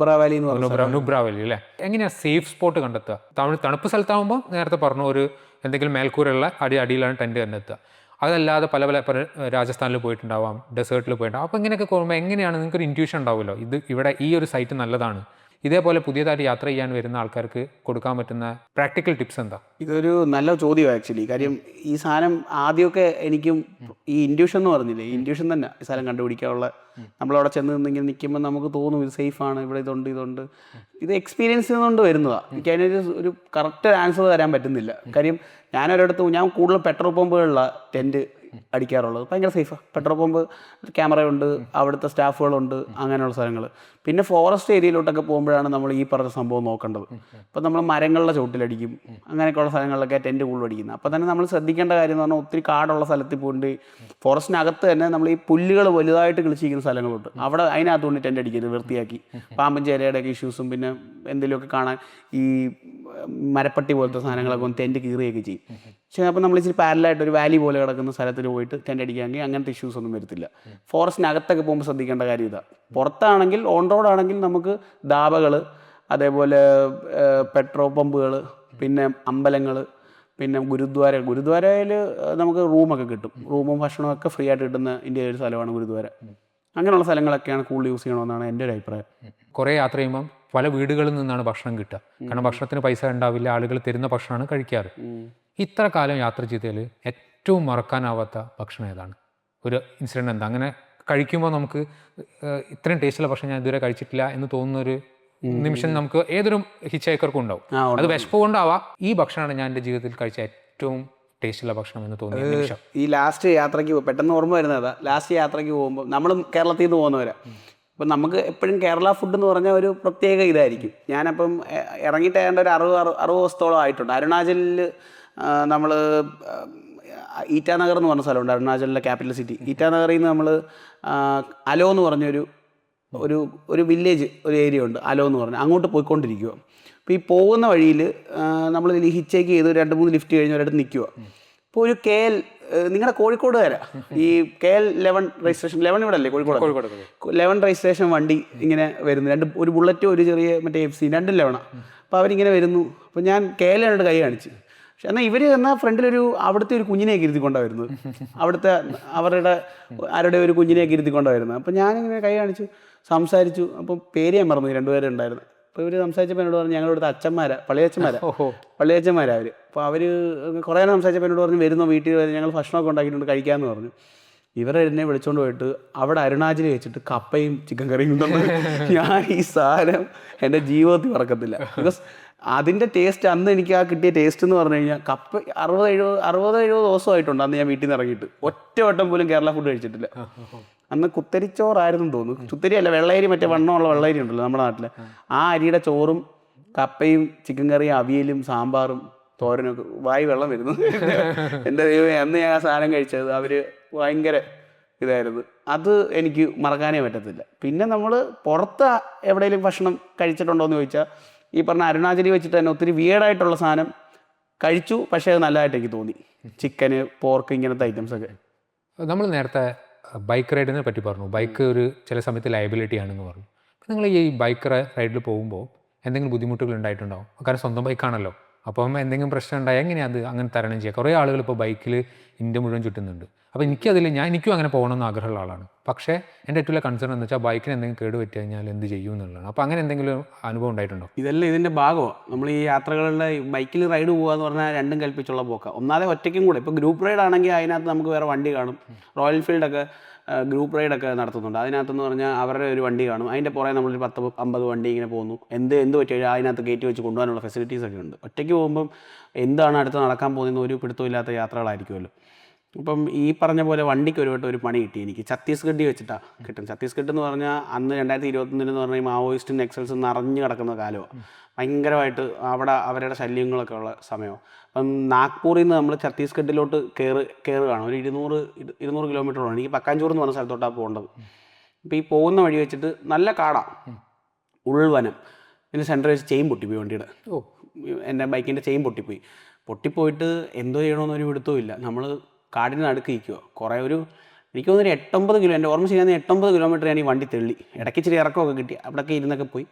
നുബ്ര വാലി അല്ലേ? എങ്ങനെയാണ് സേഫ് സ്പോട്ട് കണ്ടെത്തുക? തണുപ്പ് സ്ഥലത്താകുമ്പോൾ നേരത്തെ പറഞ്ഞു ഒരു എന്തെങ്കിലും മേൽക്കൂരുള്ള അടിയിലാണ് ടെൻറ്റ് കണ്ടെത്തുക. അതല്ലാതെ പല രാജസ്ഥാനിൽ പോയിട്ടുണ്ടാവാം, ഡെസേർട്ടിൽ പോയിട്ടുണ്ടാവും. അപ്പോൾ ഇങ്ങനെയൊക്കെ പോകുമ്പോൾ എങ്ങനെയാണ് നിങ്ങൾക്കൊരു ഇൻറ്റ്യൂഷൻ ഉണ്ടാവുമല്ലോ, ഇവിടെ ഈ ഒരു സൈറ്റ് നല്ലതാണ്. ഇതേപോലെ പുതിയതായിട്ട് യാത്ര ചെയ്യാൻ വരുന്ന ആൾക്കാർക്ക് കൊടുക്കാൻ പറ്റുന്ന പ്രാക്ടിക്കൽ ടിപ്സ് എന്താ? ഇതൊരു നല്ല ചോദ്യമാണ് ആക്ച്വലി. കാര്യം ഈ സാധനം ആദ്യമൊക്കെ എനിക്കും ഈ ഇൻഡ്യൂഷൻ എന്ന് പറഞ്ഞില്ലേ, ഈ ഇൻഡ്യൂഷൻ തന്നെ ഈ സ്ഥലം കണ്ടുപിടിക്കാനുള്ള. നമ്മളവിടെ ചെന്ന് നിന്നിങ്ങനെ നിൽക്കുമ്പോൾ നമുക്ക് തോന്നും ഇത് സേഫാണ്, ഇവിടെ ഇതുണ്ട്. ഇത് എക്സ്പീരിയൻസ് കൊണ്ട് വരുന്നതാണ്. എനിക്ക് അതിനൊരു കറക്റ്റ് ആൻസർ തരാൻ പറ്റുന്നില്ല. കാര്യം ഞാൻ കൂടുതൽ പെട്രോൾ പമ്പുകളിലാണ് ടെൻറ്റ് അടിക്കാറുള്ളത്. ഭയങ്കര സേഫാണ്. പെട്രോൾ പമ്പ് ക്യാമറയുണ്ട്, അവിടുത്തെ സ്റ്റാഫുകളുണ്ട്, അങ്ങനെയുള്ള സ്ഥലങ്ങൾ. പിന്നെ ഫോറസ്റ്റ് ഏരിയയിലോട്ടൊക്കെ പോകുമ്പോഴാണ് നമ്മൾ ഈ പറഞ്ഞ സംഭവം നോക്കേണ്ടത്. ഇപ്പം നമ്മൾ മരങ്ങളുടെ ചുവട്ടിലടിക്കും, അങ്ങനെയൊക്കെയുള്ള സ്ഥലങ്ങളിലൊക്കെ ടെൻറ്റ് കൂടുതൽ അടിക്കുന്നത്. അപ്പോൾ തന്നെ നമ്മൾ ശ്രദ്ധിക്കേണ്ട കാര്യം എന്ന് പറഞ്ഞാൽ ഒത്തിരി കാടുള്ള സ്ഥലത്തിൽ പോയിട്ട് ഫോറസ്റ്റിനകത്ത് തന്നെ നമ്മൾ ഈ പുല്ലുകൾ വലുതായിട്ട് കിളിച്ചിരിക്കുന്ന സ്ഥലങ്ങളുണ്ട്, അവിടെ അതിനകത്ത് കൊണ്ട് ടെൻറ്റ് അടിക്കരുത്, വൃത്തിയാക്കി. പാമ്പും ചേരയുടെയൊക്കെ ഇഷ്യൂസും പിന്നെ എന്തെങ്കിലുമൊക്കെ കാണാൻ ഈ മരപ്പട്ടി പോലത്തെ സാധനങ്ങളൊക്കെ ഒന്ന് ടെൻറ്റ് കീറുകയൊക്കെ ചെയ്യും. പക്ഷേ അപ്പോൾ നമ്മൾ ഇച്ചിരി പാരലായിട്ട് ഒരു വാലി പോലെ കിടക്കുന്ന സ്ഥലത്തിൽ പോയിട്ട് ടെൻറ്റ് അടിക്കുകയാണെങ്കിൽ അങ്ങനത്തെ ഇഷ്യൂസ് ഒന്നും വരത്തില്ല. ഫോറസ്റ്റിനകത്തൊക്കെ പോകുമ്പോൾ ശ്രദ്ധിക്കേണ്ട കാര്യം ഇതാണ്. പുറത്താണെങ്കിൽ ഓൺ റോഡാണെങ്കിൽ നമുക്ക് ധാബകൾ, അതേപോലെ പെട്രോൾ പമ്പുകൾ, പിന്നെ അമ്പലങ്ങൾ, പിന്നെ ഗുരുദ്വാരയിൽ നമുക്ക് റൂമൊക്കെ കിട്ടും. റൂമും ഭക്ഷണവും ഒക്കെ ഫ്രീ ആയിട്ട് കിട്ടുന്ന ഇന്ത്യയിലെ ഒരു സ്ഥലമാണ് ഗുരുദ്വാര. അങ്ങനെയുള്ള സ്ഥലങ്ങളൊക്കെയാണ് കൂടുതൽ യൂസ് ചെയ്യണമെന്നാണ് എൻ്റെ ഒരു അഭിപ്രായം. കുറേ യാത്ര ചെയ്യുമ്പം പല വീടുകളിൽ നിന്നാണ് ഭക്ഷണം കിട്ടുക. കാരണം ഭക്ഷണത്തിന് പൈസ ഉണ്ടാവില്ല, ആളുകൾ തരുന്ന ഭക്ഷണമാണ് കഴിക്കാറ്. ഇത്ര കാലം യാത്ര ചെയ്തതിൽ ഏറ്റവും മറക്കാനാവാത്ത ഭക്ഷണം ഏതാണ്? ഒരു ഇൻസിഡൻറ്റ് എന്താ? അങ്ങനെ കഴിക്കുമ്പോൾ നമുക്ക് ഇത്രയും ടേസ്റ്റുള്ള ഭക്ഷണം ഞാൻ ഇതുവരെ കഴിച്ചിട്ടില്ല എന്ന് തോന്നുന്നൊരു നിമിഷം നമുക്ക് ഏതൊരു ഹിച്ച് ഹൈക്കർക്കും ഉണ്ടാവും. അത് വിശപ്പ് കൊണ്ടാവാം. ഈ ഭക്ഷണമാണ് ഞാൻ എൻ്റെ ജീവിതത്തിൽ കഴിച്ച ഏറ്റവും ടേസ്റ്റുള്ള ഭക്ഷണം എന്ന് തോന്നിയ നിമിഷം. ഈ ലാസ്റ്റ് യാത്രയ്ക്ക് പെട്ടെന്ന് ഓർമ്മ വരുന്നതാ. ലാസ്റ്റ് യാത്രയ്ക്ക് പോകുമ്പോൾ നമ്മൾ കേരളത്തിൽ നിന്ന് പോകുന്നവരാ. അപ്പം നമുക്ക് എപ്പോഴും കേരള ഫുഡ് എന്ന് പറഞ്ഞാൽ ഒരു പ്രത്യേക ഇതായിരിക്കും. ഞാനപ്പം ഇറങ്ങിയിട്ട് ഏതാണ്ട് ഒരു 60 ദിവസത്തോളം ആയിട്ടുണ്ട്. അരുണാചലിൽ നമ്മൾ ഈറ്റാനഗർ എന്ന് പറഞ്ഞ സ്ഥലമുണ്ട്, അരുണാചലിലെ ക്യാപിറ്റൽ സിറ്റി. ഈറ്റാനഗറിൽ നിന്ന് നമ്മൾ അലോ എന്ന് പറഞ്ഞൊരു ഒരു വില്ലേജ്, ഒരു ഏരിയ ഉണ്ട്, അലോ എന്ന് പറഞ്ഞാൽ. അങ്ങോട്ട് പോയിക്കൊണ്ടിരിക്കുക. അപ്പോൾ ഈ പോകുന്ന വഴിയിൽ നമ്മൾ ഹിച്ചേക്ക് ചെയ്ത് 2-3 ലിഫ്റ്റ് കഴിഞ്ഞ് ഒരിടത്ത് നിൽക്കുക. ഇപ്പോൾ ഒരു KL, നിങ്ങളുടെ കോഴിക്കോട് വരാം, ഈ KL 11 രജിസ്ട്രേഷൻ, 11 ഇവിടെ അല്ലേ കോഴിക്കോട്, 11 രജിസ്ട്രേഷൻ വണ്ടി ഇങ്ങനെ വരുന്നു. ഒരു ബുള്ളറ്റും ഒരു ചെറിയ മറ്റേ FC, 2 11. അപ്പോൾ അവരിങ്ങനെ വരുന്നു. അപ്പോൾ ഞാൻ KL കണ്ടിട്ട് കൈ കാണിച്ചു. പക്ഷെ എന്നാൽ ഇവർ എന്നാൽ ഫ്രണ്ടിലൊരു അവിടുത്തെ ഒരു കുഞ്ഞിനെയൊക്കെ ഇരുത്തിക്കൊണ്ടാണ് വരുന്നത്. അവിടുത്തെ ആരുടെ ഒരു കുഞ്ഞിനെയൊക്കെ ഇരുത്തിക്കൊണ്ടാണ് വരുന്നത്. അപ്പോൾ ഞാനിങ്ങനെ കൈ കാണിച്ചു സംസാരിച്ചു. അപ്പം പേര് ഞാൻ മറന്നു, രണ്ടുപേരും ഉണ്ടായിരുന്നു. അപ്പോൾ ഇവർ സംസാരിച്ചപ്പോൾ എന്നോട് പറഞ്ഞു ഞങ്ങളിവിടുത്തെ പള്ളിയച്ചന്മാരാണ് അവർ. അപ്പോൾ അവർ കുറേ നേരം സംസാരിച്ചപ്പോൾ എന്നോട് പറഞ്ഞു വരുന്നോ വീട്ടിൽ വരെ, ഞങ്ങൾ ഭക്ഷണമൊക്കെ ഉണ്ടാക്കിയിട്ടുണ്ട് കഴിക്കാമെന്ന് പറഞ്ഞു. ഇവരെ എന്നെ വിളിച്ചുകൊണ്ട് പോയിട്ട് അവിടെ അരുണാചലി വെച്ചിട്ട് കപ്പയും ചിക്കൻ കറിയും ഉണ്ടെന്ന്. ഞാൻ ഈ സാധനം എൻ്റെ ജീവിതത്തിൽ മറക്കത്തില്ല. ബിക്കോസ് അതിൻ്റെ ടേസ്റ്റ് അന്ന് എനിക്ക് ആ കിട്ടിയ ടേസ്റ്റ് എന്ന് പറഞ്ഞു കഴിഞ്ഞാൽ കപ്പ 60-70 ദിവസമായിട്ടുണ്ട് അന്ന് ഞാൻ വീട്ടിൽ നിന്ന് ഇറങ്ങിയിട്ട്. ഒറ്റ വട്ടം പോലും കേരള ഫുഡ് കഴിച്ചിട്ടില്ല. അന്ന് കുത്തരിച്ചോറായിരുന്നു തോന്നുന്നു. കുത്തരി അല്ല, വെള്ളയരി, മറ്റേ വണ്ണമുള്ള വെള്ളയരി ഉണ്ടല്ലോ നമ്മുടെ നാട്ടിൽ. ആ അരിയുടെ ചോറും കപ്പയും ചിക്കൻ കറിയും അവിയലും സാമ്പാറും തോരനൊക്കെ വായി വെള്ളം വരുന്നു. എൻ്റെ ദൈവമേ, അന്ന് ഞാൻ ആ സാധനം കഴിച്ചത് അവർ ഭയങ്കര ഇതായിരുന്നു. അത് എനിക്ക് മറക്കാനേ പറ്റത്തില്ല. പിന്നെ നമ്മൾ പുറത്ത് എവിടെയെങ്കിലും ഭക്ഷണം കഴിച്ചിട്ടുണ്ടോ എന്ന് ചോദിച്ചാൽ ഈ പറഞ്ഞ അരുണാചലി വെച്ചിട്ട് തന്നെ ഒത്തിരി വിയേഡായിട്ടുള്ള സാധനം കഴിച്ചു. പക്ഷേ അത് നല്ലതായിട്ട് എനിക്ക് തോന്നി. ചിക്കന്, പോർക്ക്, ഇങ്ങനത്തെ ഐറ്റംസൊക്കെ. നമ്മൾ നേരത്തെ ബൈക്ക് റൈഡിനെ പറ്റി പറഞ്ഞു. ബൈക്ക് ഒരു ചില സമയത്ത് ലയബിലിറ്റി ആണെന്ന് പറഞ്ഞു. അപ്പോൾ നിങ്ങൾ ഈ ബൈക്ക് റൈഡിൽ പോകുമ്പോൾ എന്തെങ്കിലും ബുദ്ധിമുട്ടുകൾ ഉണ്ടായിട്ടുണ്ടാവും? കാരണം സ്വന്തം ബൈക്കാണല്ലോ. അപ്പം എന്തെങ്കിലും പ്രശ്നം ഉണ്ടായാൽ എങ്ങനെയാണ് അത് അങ്ങനെ തരണം ചെയ്യുക? കുറേ ആളുകൾ ഇപ്പോൾ ബൈക്കിൽ ഇന്ത്യ മുഴുവൻ ചുറ്റുന്നുണ്ട്. അപ്പോൾ എനിക്കും അങ്ങനെ പോകണമെന്ന് ആഗ്രഹമുള്ള ആളാണ്. പക്ഷേ എൻ്റെ ഏറ്റവും വലിയ കൺസേൺ എന്ന് വെച്ചാൽ ബൈക്കിന് എന്തെങ്കിലും കേട് പറ്റി കഴിഞ്ഞാൽ എന്ത് ചെയ്യും എന്നുള്ളതാണ്. അപ്പോൾ അങ്ങനെ എന്തെങ്കിലും അനുഭവം ഉണ്ടായിട്ടുണ്ടോ? ഇതെല്ലാം ഇതിൻ്റെ ഭാഗമാണ്. നമ്മൾ ഈ യാത്രകളുടെ ബൈക്കിൽ റൈഡ് പോകുക എന്ന് പറഞ്ഞാൽ രണ്ടും കൽപ്പിച്ചുള്ള പോക്കാം. ഒന്നാമതെ ഒറ്റയ്ക്കും കൂടെ. ഇപ്പോൾ ഗ്രൂപ്പ് റൈഡ് ആണെങ്കിൽ അതിനകത്ത് നമുക്ക് വേറെ വണ്ടി കാണും. റോയൽ എൻഫീൽഡൊക്കെ ഗ്രൂപ്പ് റൈഡൊക്കെ നടത്തുന്നുണ്ട്. അതിനകത്തെന്ന് പറഞ്ഞാൽ അവരുടെ ഒരു വണ്ടി കാണും. അതിൻ്റെ പുറകെ നമ്മളൊരു 10-50 വണ്ടി ഇങ്ങനെ പോകുന്നു. എന്ത് പറ്റി അതിനകത്ത് കയറ്റി വെച്ച് കൊണ്ടുപോകാനുള്ള ഫെസിലിറ്റീസൊക്കെ ഉണ്ട്. ഒറ്റയ്ക്ക് പോകുമ്പം എന്താണ് അടുത്ത് നടക്കാൻ പോകുന്നതെന്ന് ഒരു പിടുത്തമില്ലാത്ത യാത്രകളായിരിക്കുമല്ലോ. ഇപ്പം ഈ പറഞ്ഞ പോലെ വണ്ടിക്ക് ഒരു വട്ടം ഒരു പണി കിട്ടി എനിക്ക്. ഛത്തീസ്ഗഡ് വെച്ചിട്ടാണ് കിട്ടും. ഛത്തീസ്ഗഡ് എന്ന് പറഞ്ഞാൽ അന്ന് 2021 എന്ന് പറഞ്ഞാൽ മാവോയിസ്റ്റ് നെക്സൽസ് നിറഞ്ഞു കിടക്കുന്ന കാലമാണ്. ഭയങ്കരമായിട്ട് അവിടെ അവരുടെ ശല്യങ്ങളൊക്കെ ഉള്ള സമയമാണ്. അപ്പം നാഗ്പൂരിൽ നിന്ന് നമ്മൾ ഛത്തീസ്ഗഡിലോട്ട് കയറുകയാണ്. ഒരു 200 കിലോമീറ്ററോളം. എനിക്ക് പക്കാഞ്ചൂർ എന്ന് പറഞ്ഞ സ്ഥലത്തോട്ടാണ് പോകേണ്ടത്. അപ്പോൾ ഈ പോകുന്ന വഴി വെച്ചിട്ട് നല്ല കാടാണ്, ഉൾവനം. പിന്നെ സെൻറ്ററിൽ വെച്ച് ചെയിൻ പൊട്ടിപ്പോയി വണ്ടിയുടെ. എൻ്റെ ബൈക്കിൻ്റെ ചെയിൻ പൊട്ടിപ്പോയിട്ട് എന്തോ ചെയ്യണമെന്നൊരു പിടുത്തവും ഇല്ല. നമ്മൾ കാടിന് നടുക്ക് നിൽക്കുക. കുറേ എനിക്ക് തോന്നുന്നു 8-9 കിലോ, എൻ്റെ ഓർമ്മ ശരിയാകുന്ന 8-9 കിലോമീറ്റർ ഞാൻ ഈ വണ്ടി തെള്ളി. ഇടയ്ക്ക് ഇച്ചിരി ഇറക്കമൊക്കെ കിട്ടി. അവിടെയൊക്കെ ഇരുന്നൊക്കെ പോയി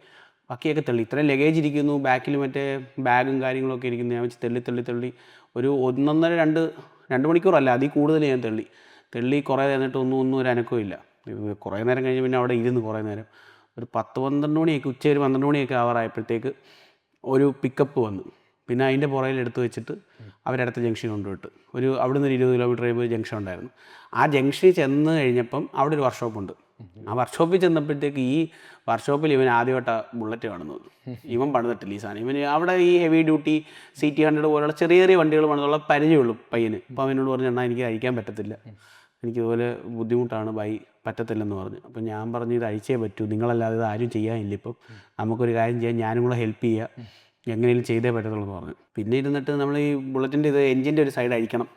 ബാക്കിയൊക്കെ തെള്ളി. ഇത്രയും ലഗേജ് ഇരിക്കുന്നു, ബാക്കിൽ മറ്റേ ബാഗും കാര്യങ്ങളൊക്കെ ഇരിക്കുന്നു. ഞാൻ വെച്ച് തെള്ളി ഒരു 1-1.5-2 മണിക്കൂറല്ല, അതിൽ കൂടുതൽ ഞാൻ തെള്ളി കുറേ നേരിട്ട് ഒന്നും ഒരു അനക്കവും ഇല്ല. കുറേ നേരം കഴിഞ്ഞ് പിന്നെ അവിടെ ഇരുന്ന് കുറേ നേരം ഒരു 10-12 മണിയൊക്കെ, ഉച്ച ഒരു 12 മണിയൊക്കെ ആവാറായപ്പോഴത്തേക്ക് ഒരു പിക്കപ്പ് വന്നു. പിന്നെ അതിൻ്റെ പുറകിൽ എടുത്ത് വെച്ചിട്ട് അവരടുത്ത ജംഗ്ഷൻ കൊണ്ടുപോയിട്ട് അവിടുന്ന് ഒരു 20 കിലോമീറ്റർ കഴിയുമ്പോൾ ജംഗ്ഷൻ ഉണ്ടായിരുന്നു. ആ ജംഗ്ഷനിൽ ചെന്ന് കഴിഞ്ഞപ്പം അവിടെ ഒരു വർക്ക്ഷോപ്പുണ്ട്. ആ വർക്ക്ഷോപ്പിൽ ചെന്നപ്പോഴത്തേക്ക് ഈ വർക്ക്ഷോപ്പിൽ ഇവൻ ആദ്യമായിട്ടാണ് ബുള്ളറ്റ് കാണുന്നത്. ഇവൻ പണിതിട്ടില്ല ഈ സാധനം. ഇവന് അവിടെ ഈ ഹെവി ഡ്യൂട്ടി CT100 പോലുള്ള ചെറിയ വണ്ടികൾ പണിതുള്ള പരിചയമുള്ളൂ പയ്യന്. അപ്പോൾ അവനോട് പറഞ്ഞു, എന്നാൽ എനിക്ക് അഴിക്കാൻ പറ്റത്തില്ല, എനിക്കിതുപോലെ ബുദ്ധിമുട്ടാണ്, പറ്റത്തില്ലെന്ന് പറഞ്ഞു. അപ്പം ഞാൻ പറഞ്ഞു, ഇത് അഴിച്ചേ പറ്റൂ, നിങ്ങളല്ലാതെ ഇത് ആരും ചെയ്യാനില്ല. ഇപ്പം നമുക്കൊരു കാര്യം ചെയ്യാം, ഞാനും കൂടെ ഹെൽപ്പ് ചെയ്യുക, എങ്ങനെയും ചെയ്തേ പറ്റത്തുള്ളൂ എന്ന് പറഞ്ഞു. പിന്നെ ഇരുന്നിട്ട് നമ്മൾ ഈ ബുള്ളറ്റിൻ്റെ എൻജിൻ്റെ ഒരു സൈഡ് അഴിക്കണം,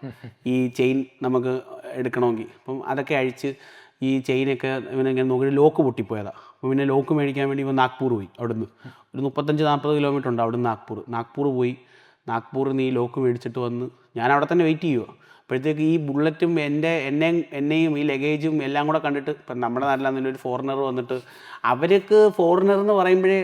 ഈ ചെയിൻ നമുക്ക് എടുക്കണമെങ്കിൽ. അപ്പം അതൊക്കെ അഴിച്ച് ഈ ചെയിനൊക്കെ ഇവനിങ്ങനെ നോക്കിയിട്ട് ലോക്ക് പൊട്ടിപ്പോയതാണ്. അപ്പോൾ പിന്നെ ലോക്ക് മേടിക്കാൻ വേണ്ടി ഇവൻ നാഗ്പൂർ പോയി. അവിടുന്ന് ഒരു 35-40 കിലോമീറ്റർ ഉണ്ട് അവിടുന്ന് നാഗ്പൂർ പോയി. നാഗ്പൂരിൽ നിന്ന് ഈ ലോക്ക് മേടിച്ചിട്ട് വന്ന് ഞാൻ അവിടെ തന്നെ വെയിറ്റ് ചെയ്യുക. അപ്പോഴത്തേക്ക് ഈ ബുള്ളറ്റും എന്നെയും ഈ ലഗേജും എല്ലാം കൂടെ കണ്ടിട്ട്, ഇപ്പം നമ്മുടെ നാട്ടിലാണെങ്കിലും ഒരു ഫോറിനർ വന്നിട്ട്, അവർക്ക് ഫോറിനർ എന്ന് പറയുമ്പോഴേ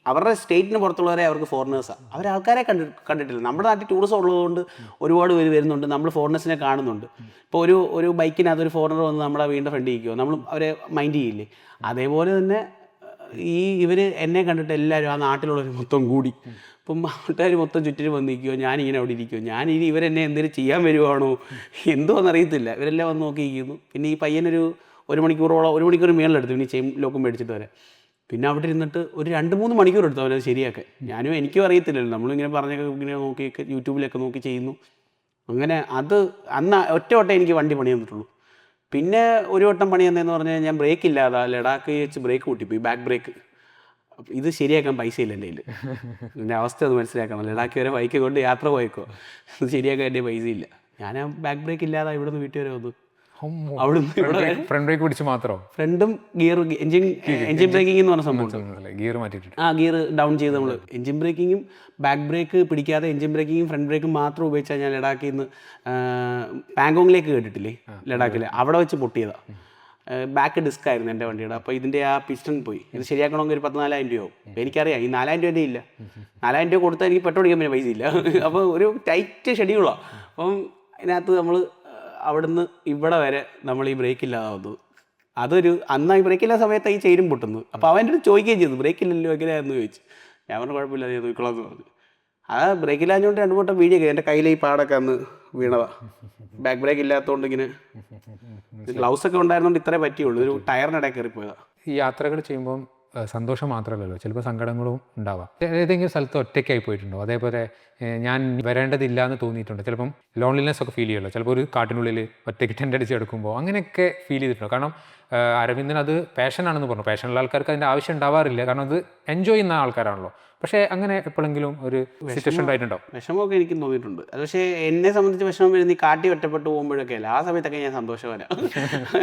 അവരുടെ സ്റ്റേറ്റിന് പുറത്തുള്ളവരെ അവർക്ക് ഫോറിനേഴ്സാണ്. അവരാൾക്കാരെ കണ്ടിട്ടില്ല. നമ്മുടെ നാട്ടിൽ ടൂറിസം ഉള്ളതുകൊണ്ട് ഒരുപാട് പേര് വരുന്നുണ്ട്, നമ്മൾ ഫോറിനേഴ്സിനെ കാണുന്നുണ്ട്. ഇപ്പോൾ ഒരു ബൈക്കിനകത്ത് ഒരു ഫോറിനർ വന്ന് നമ്മുടെ വീടിൻ്റെ ഫ്രണ്ടിൽ ഇരിക്കുമോ, നമ്മൾ അവരെ മൈൻഡ് ചെയ്യില്ലേ? അതേപോലെ തന്നെ ഇവർ എന്നെ കണ്ടിട്ട് എല്ലാവരും ആ നാട്ടിലുള്ളവർ മൊത്തം കൂടി. ഇപ്പം ആൾക്കാർ മൊത്തം ചുറ്റിനും വന്ന് നിൽക്കുമോ, ഞാനിങ്ങനെ അവിടെ ഇരിക്കുമോ, ഇവരെന്നെ എന്തെങ്കിലും ചെയ്യാൻ വരുവാണോ എന്തോന്നറിയത്തില്ല. ഇവരെല്ലാം വന്ന് നോക്കിയിരിക്കുന്നു. പിന്നെ ഈ പയ്യനൊരു 1 മണിക്കൂർ മേളിലെടുത്തു ഇനി ചെയിൻ ലോക്കും മേടിച്ചിട്ട് വരെ. പിന്നെ അവിടെ ഇരുന്നിട്ട് ഒരു 2-3 മണിക്കൂർ എടുത്തു അവരത് ശരിയാക്കാൻ. എനിക്കും അറിയത്തില്ലല്ലോ, നമ്മളിങ്ങനെ പറഞ്ഞൊക്കെ ഇങ്ങനെ നോക്കിയൊക്കെ യൂട്യൂബിലൊക്കെ നോക്കി ചെയ്യുന്നു. അങ്ങനെ അന്ന് ഒറ്റ വട്ടം എനിക്ക് വണ്ടി പണി തന്നിട്ടുള്ളൂ. പിന്നെ ഒരു വട്ടം പണി തന്നതെന്ന് പറഞ്ഞാൽ ഞാൻ ബ്രേക്ക് ഇല്ലാതെ ലഡാക്ക് വെച്ച് ബ്രേക്ക് പൊട്ടിപ്പോയി, ബാക്ക് ബ്രേക്ക്. ഇത് ശരിയാക്കാൻ പൈസ ഇല്ല എൻ്റെ കയ്യിൽ. എൻ്റെ അവസ്ഥ അത് മനസ്സിലാക്കണം. ലഡാക്ക് വരെ ബൈക്ക് കൊണ്ട് യാത്ര പോയേക്കോ, ഇത് ശരിയാക്കാൻ എൻ്റെ പൈസ ഇല്ല. ഞാൻ ആ ബാക്ക് ബ്രേക്ക് ഇല്ലാതെ ഇവിടെ നിന്ന് വീട്ടിൽ വരെ വന്നു. ഫ്രണ്ട് ബ്രേക്ക് പിടിച്ച് മാത്രമോ? ഫ്രണ്ടും ഗിയർ, എഞ്ചിൻ ബ്രേക്കിംഗ് എന്ന് പറഞ്ഞ സംഭവം. ഗിയർ മാറ്റിയിട്ട് ഗിയർ ഡൗൺ ചെയ്ത് നമ്മൾ എഞ്ചിൻ ബ്രേക്കിങ്ങും ബാക്ക് ബ്രേക്ക് പിടിക്കാതെ എഞ്ചിൻ ബ്രേക്കിങ്ങും ഫ്രണ്ട് ബ്രേക്കും മാത്രം ഉപയോഗിച്ചാൽ ഞാൻ ലഡാക്കിൽ നിന്ന് പാങ്കോങ്ങിലേക്ക് കേട്ടിട്ടില്ലേ, ലഡാക്കിൽ അവിടെ വെച്ച് പൊട്ടിയതാണ്. ബാക്ക് ഡിസ്ക് ആയിരുന്നു എൻ്റെ വണ്ടിയുടെ. അപ്പോൾ ഇതിൻ്റെ ആ പിസ്റ്റൺ പോയി. ഇത് ശരിയാക്കണമെങ്കിൽ ഒരു 14,000 രൂപ ആവും. എനിക്കറിയാം ഈ 4,000 രൂപ ഇല്ല. 4,000 രൂപ കൊടുത്താൽ എനിക്ക് പെട്രോൾ അടിക്കാൻ പിന്നെ പൈസ ഇല്ല. അപ്പോൾ ഒരു ടൈറ്റ് ഷെഡ്യൂളാണ്. അപ്പം അതിനകത്ത് നമ്മൾ അവിടുന്ന് ഇവിടെ വരെ നമ്മൾ ഈ ബ്രേക്ക് ഇല്ലാതെ വന്നു. അതൊരു അന്ന് ഈ ബ്രേക്കില്ലാത്ത സമയത്ത് ഈ ചെയിനും പൊട്ടുന്നു. അപ്പോൾ അവൻ്റെ അടുത്ത് ചോദിക്കുകയും ചെയ്തു, ബ്രേക്കില്ലല്ലോ എങ്ങനെയായിരുന്നു ചോദിച്ചു. ഞാൻ പറഞ്ഞു കുഴപ്പമില്ല, ഞാൻ നോക്കിക്കോളാം എന്ന് പറഞ്ഞു. ആ ബ്രേക്കില്ലാഞ്ഞുകൊണ്ട് 2 വട്ടം വീഡിയോ എൻ്റെ കയ്യിലെ ഈ പാടൊക്കെ അന്ന് വീണതാ. ബാക്ക് ബ്രേക്ക് ഇല്ലാത്തതുകൊണ്ട് ഇങ്ങനെ ഗ്ലൗസൊക്കെ ഉണ്ടായിരുന്നതുകൊണ്ട് ഇത്രേ പറ്റിയുള്ളൂ. ഒരു ടയറിനിടയിൽ കയറിപ്പോയതാണ്. ഈ യാത്രകൾ ചെയ്യുമ്പം സന്തോഷം മാത്രമല്ലല്ലോ, ചിലപ്പോൾ സങ്കടങ്ങളും ഉണ്ടാവാം. ഏതെങ്കിലും സ്ഥലത്ത് ഒറ്റയ്ക്കായി പോയിട്ടുണ്ടോ? അതേപോലെ ഞാൻ വരേണ്ടതില്ല എന്ന് തോന്നിയിട്ടുണ്ടോ? ചിലപ്പം ലോൺലിനെസ് ഒക്കെ ഫീൽ ചെയ്യുമല്ലോ, ചിലപ്പോൾ ഒരു കാട്ടിനുള്ളിൽ ഒറ്റയ്ക്ക് ടെൻ്റ് അടിച്ച് എടുക്കുമ്പോൾ അങ്ങനെയൊക്കെ ഫീൽ ചെയ്തിട്ടുണ്ടോ? കാരണം അരവിന്ദൻ അത് പാഷനാണെന്ന് പറഞ്ഞു. പാഷനുള്ള ആൾക്കാർക്ക് അതിൻ്റെ ആവശ്യം ഉണ്ടാവാറില്ല, കാരണം അത് എൻജോയ് ചെയ്യുന്ന ആൾക്കാരാണല്ലോ. പക്ഷേ അങ്ങനെ എപ്പോഴെങ്കിലും ഒരു സിറ്റുവേഷൻ ഉണ്ടായിട്ടുണ്ടോ? വിഷമമൊക്കെ എനിക്കും തോന്നിയിട്ടുണ്ട്. അത് പക്ഷേ എന്നെ സംബന്ധിച്ച് വിഷമം വരുന്ന ഈ കാട്ടി ഒറ്റപ്പെട്ട് പോകുമ്പോഴൊക്കെ അല്ല, ആ സമയത്തൊക്കെ ഞാൻ സന്തോഷവാനാണ്.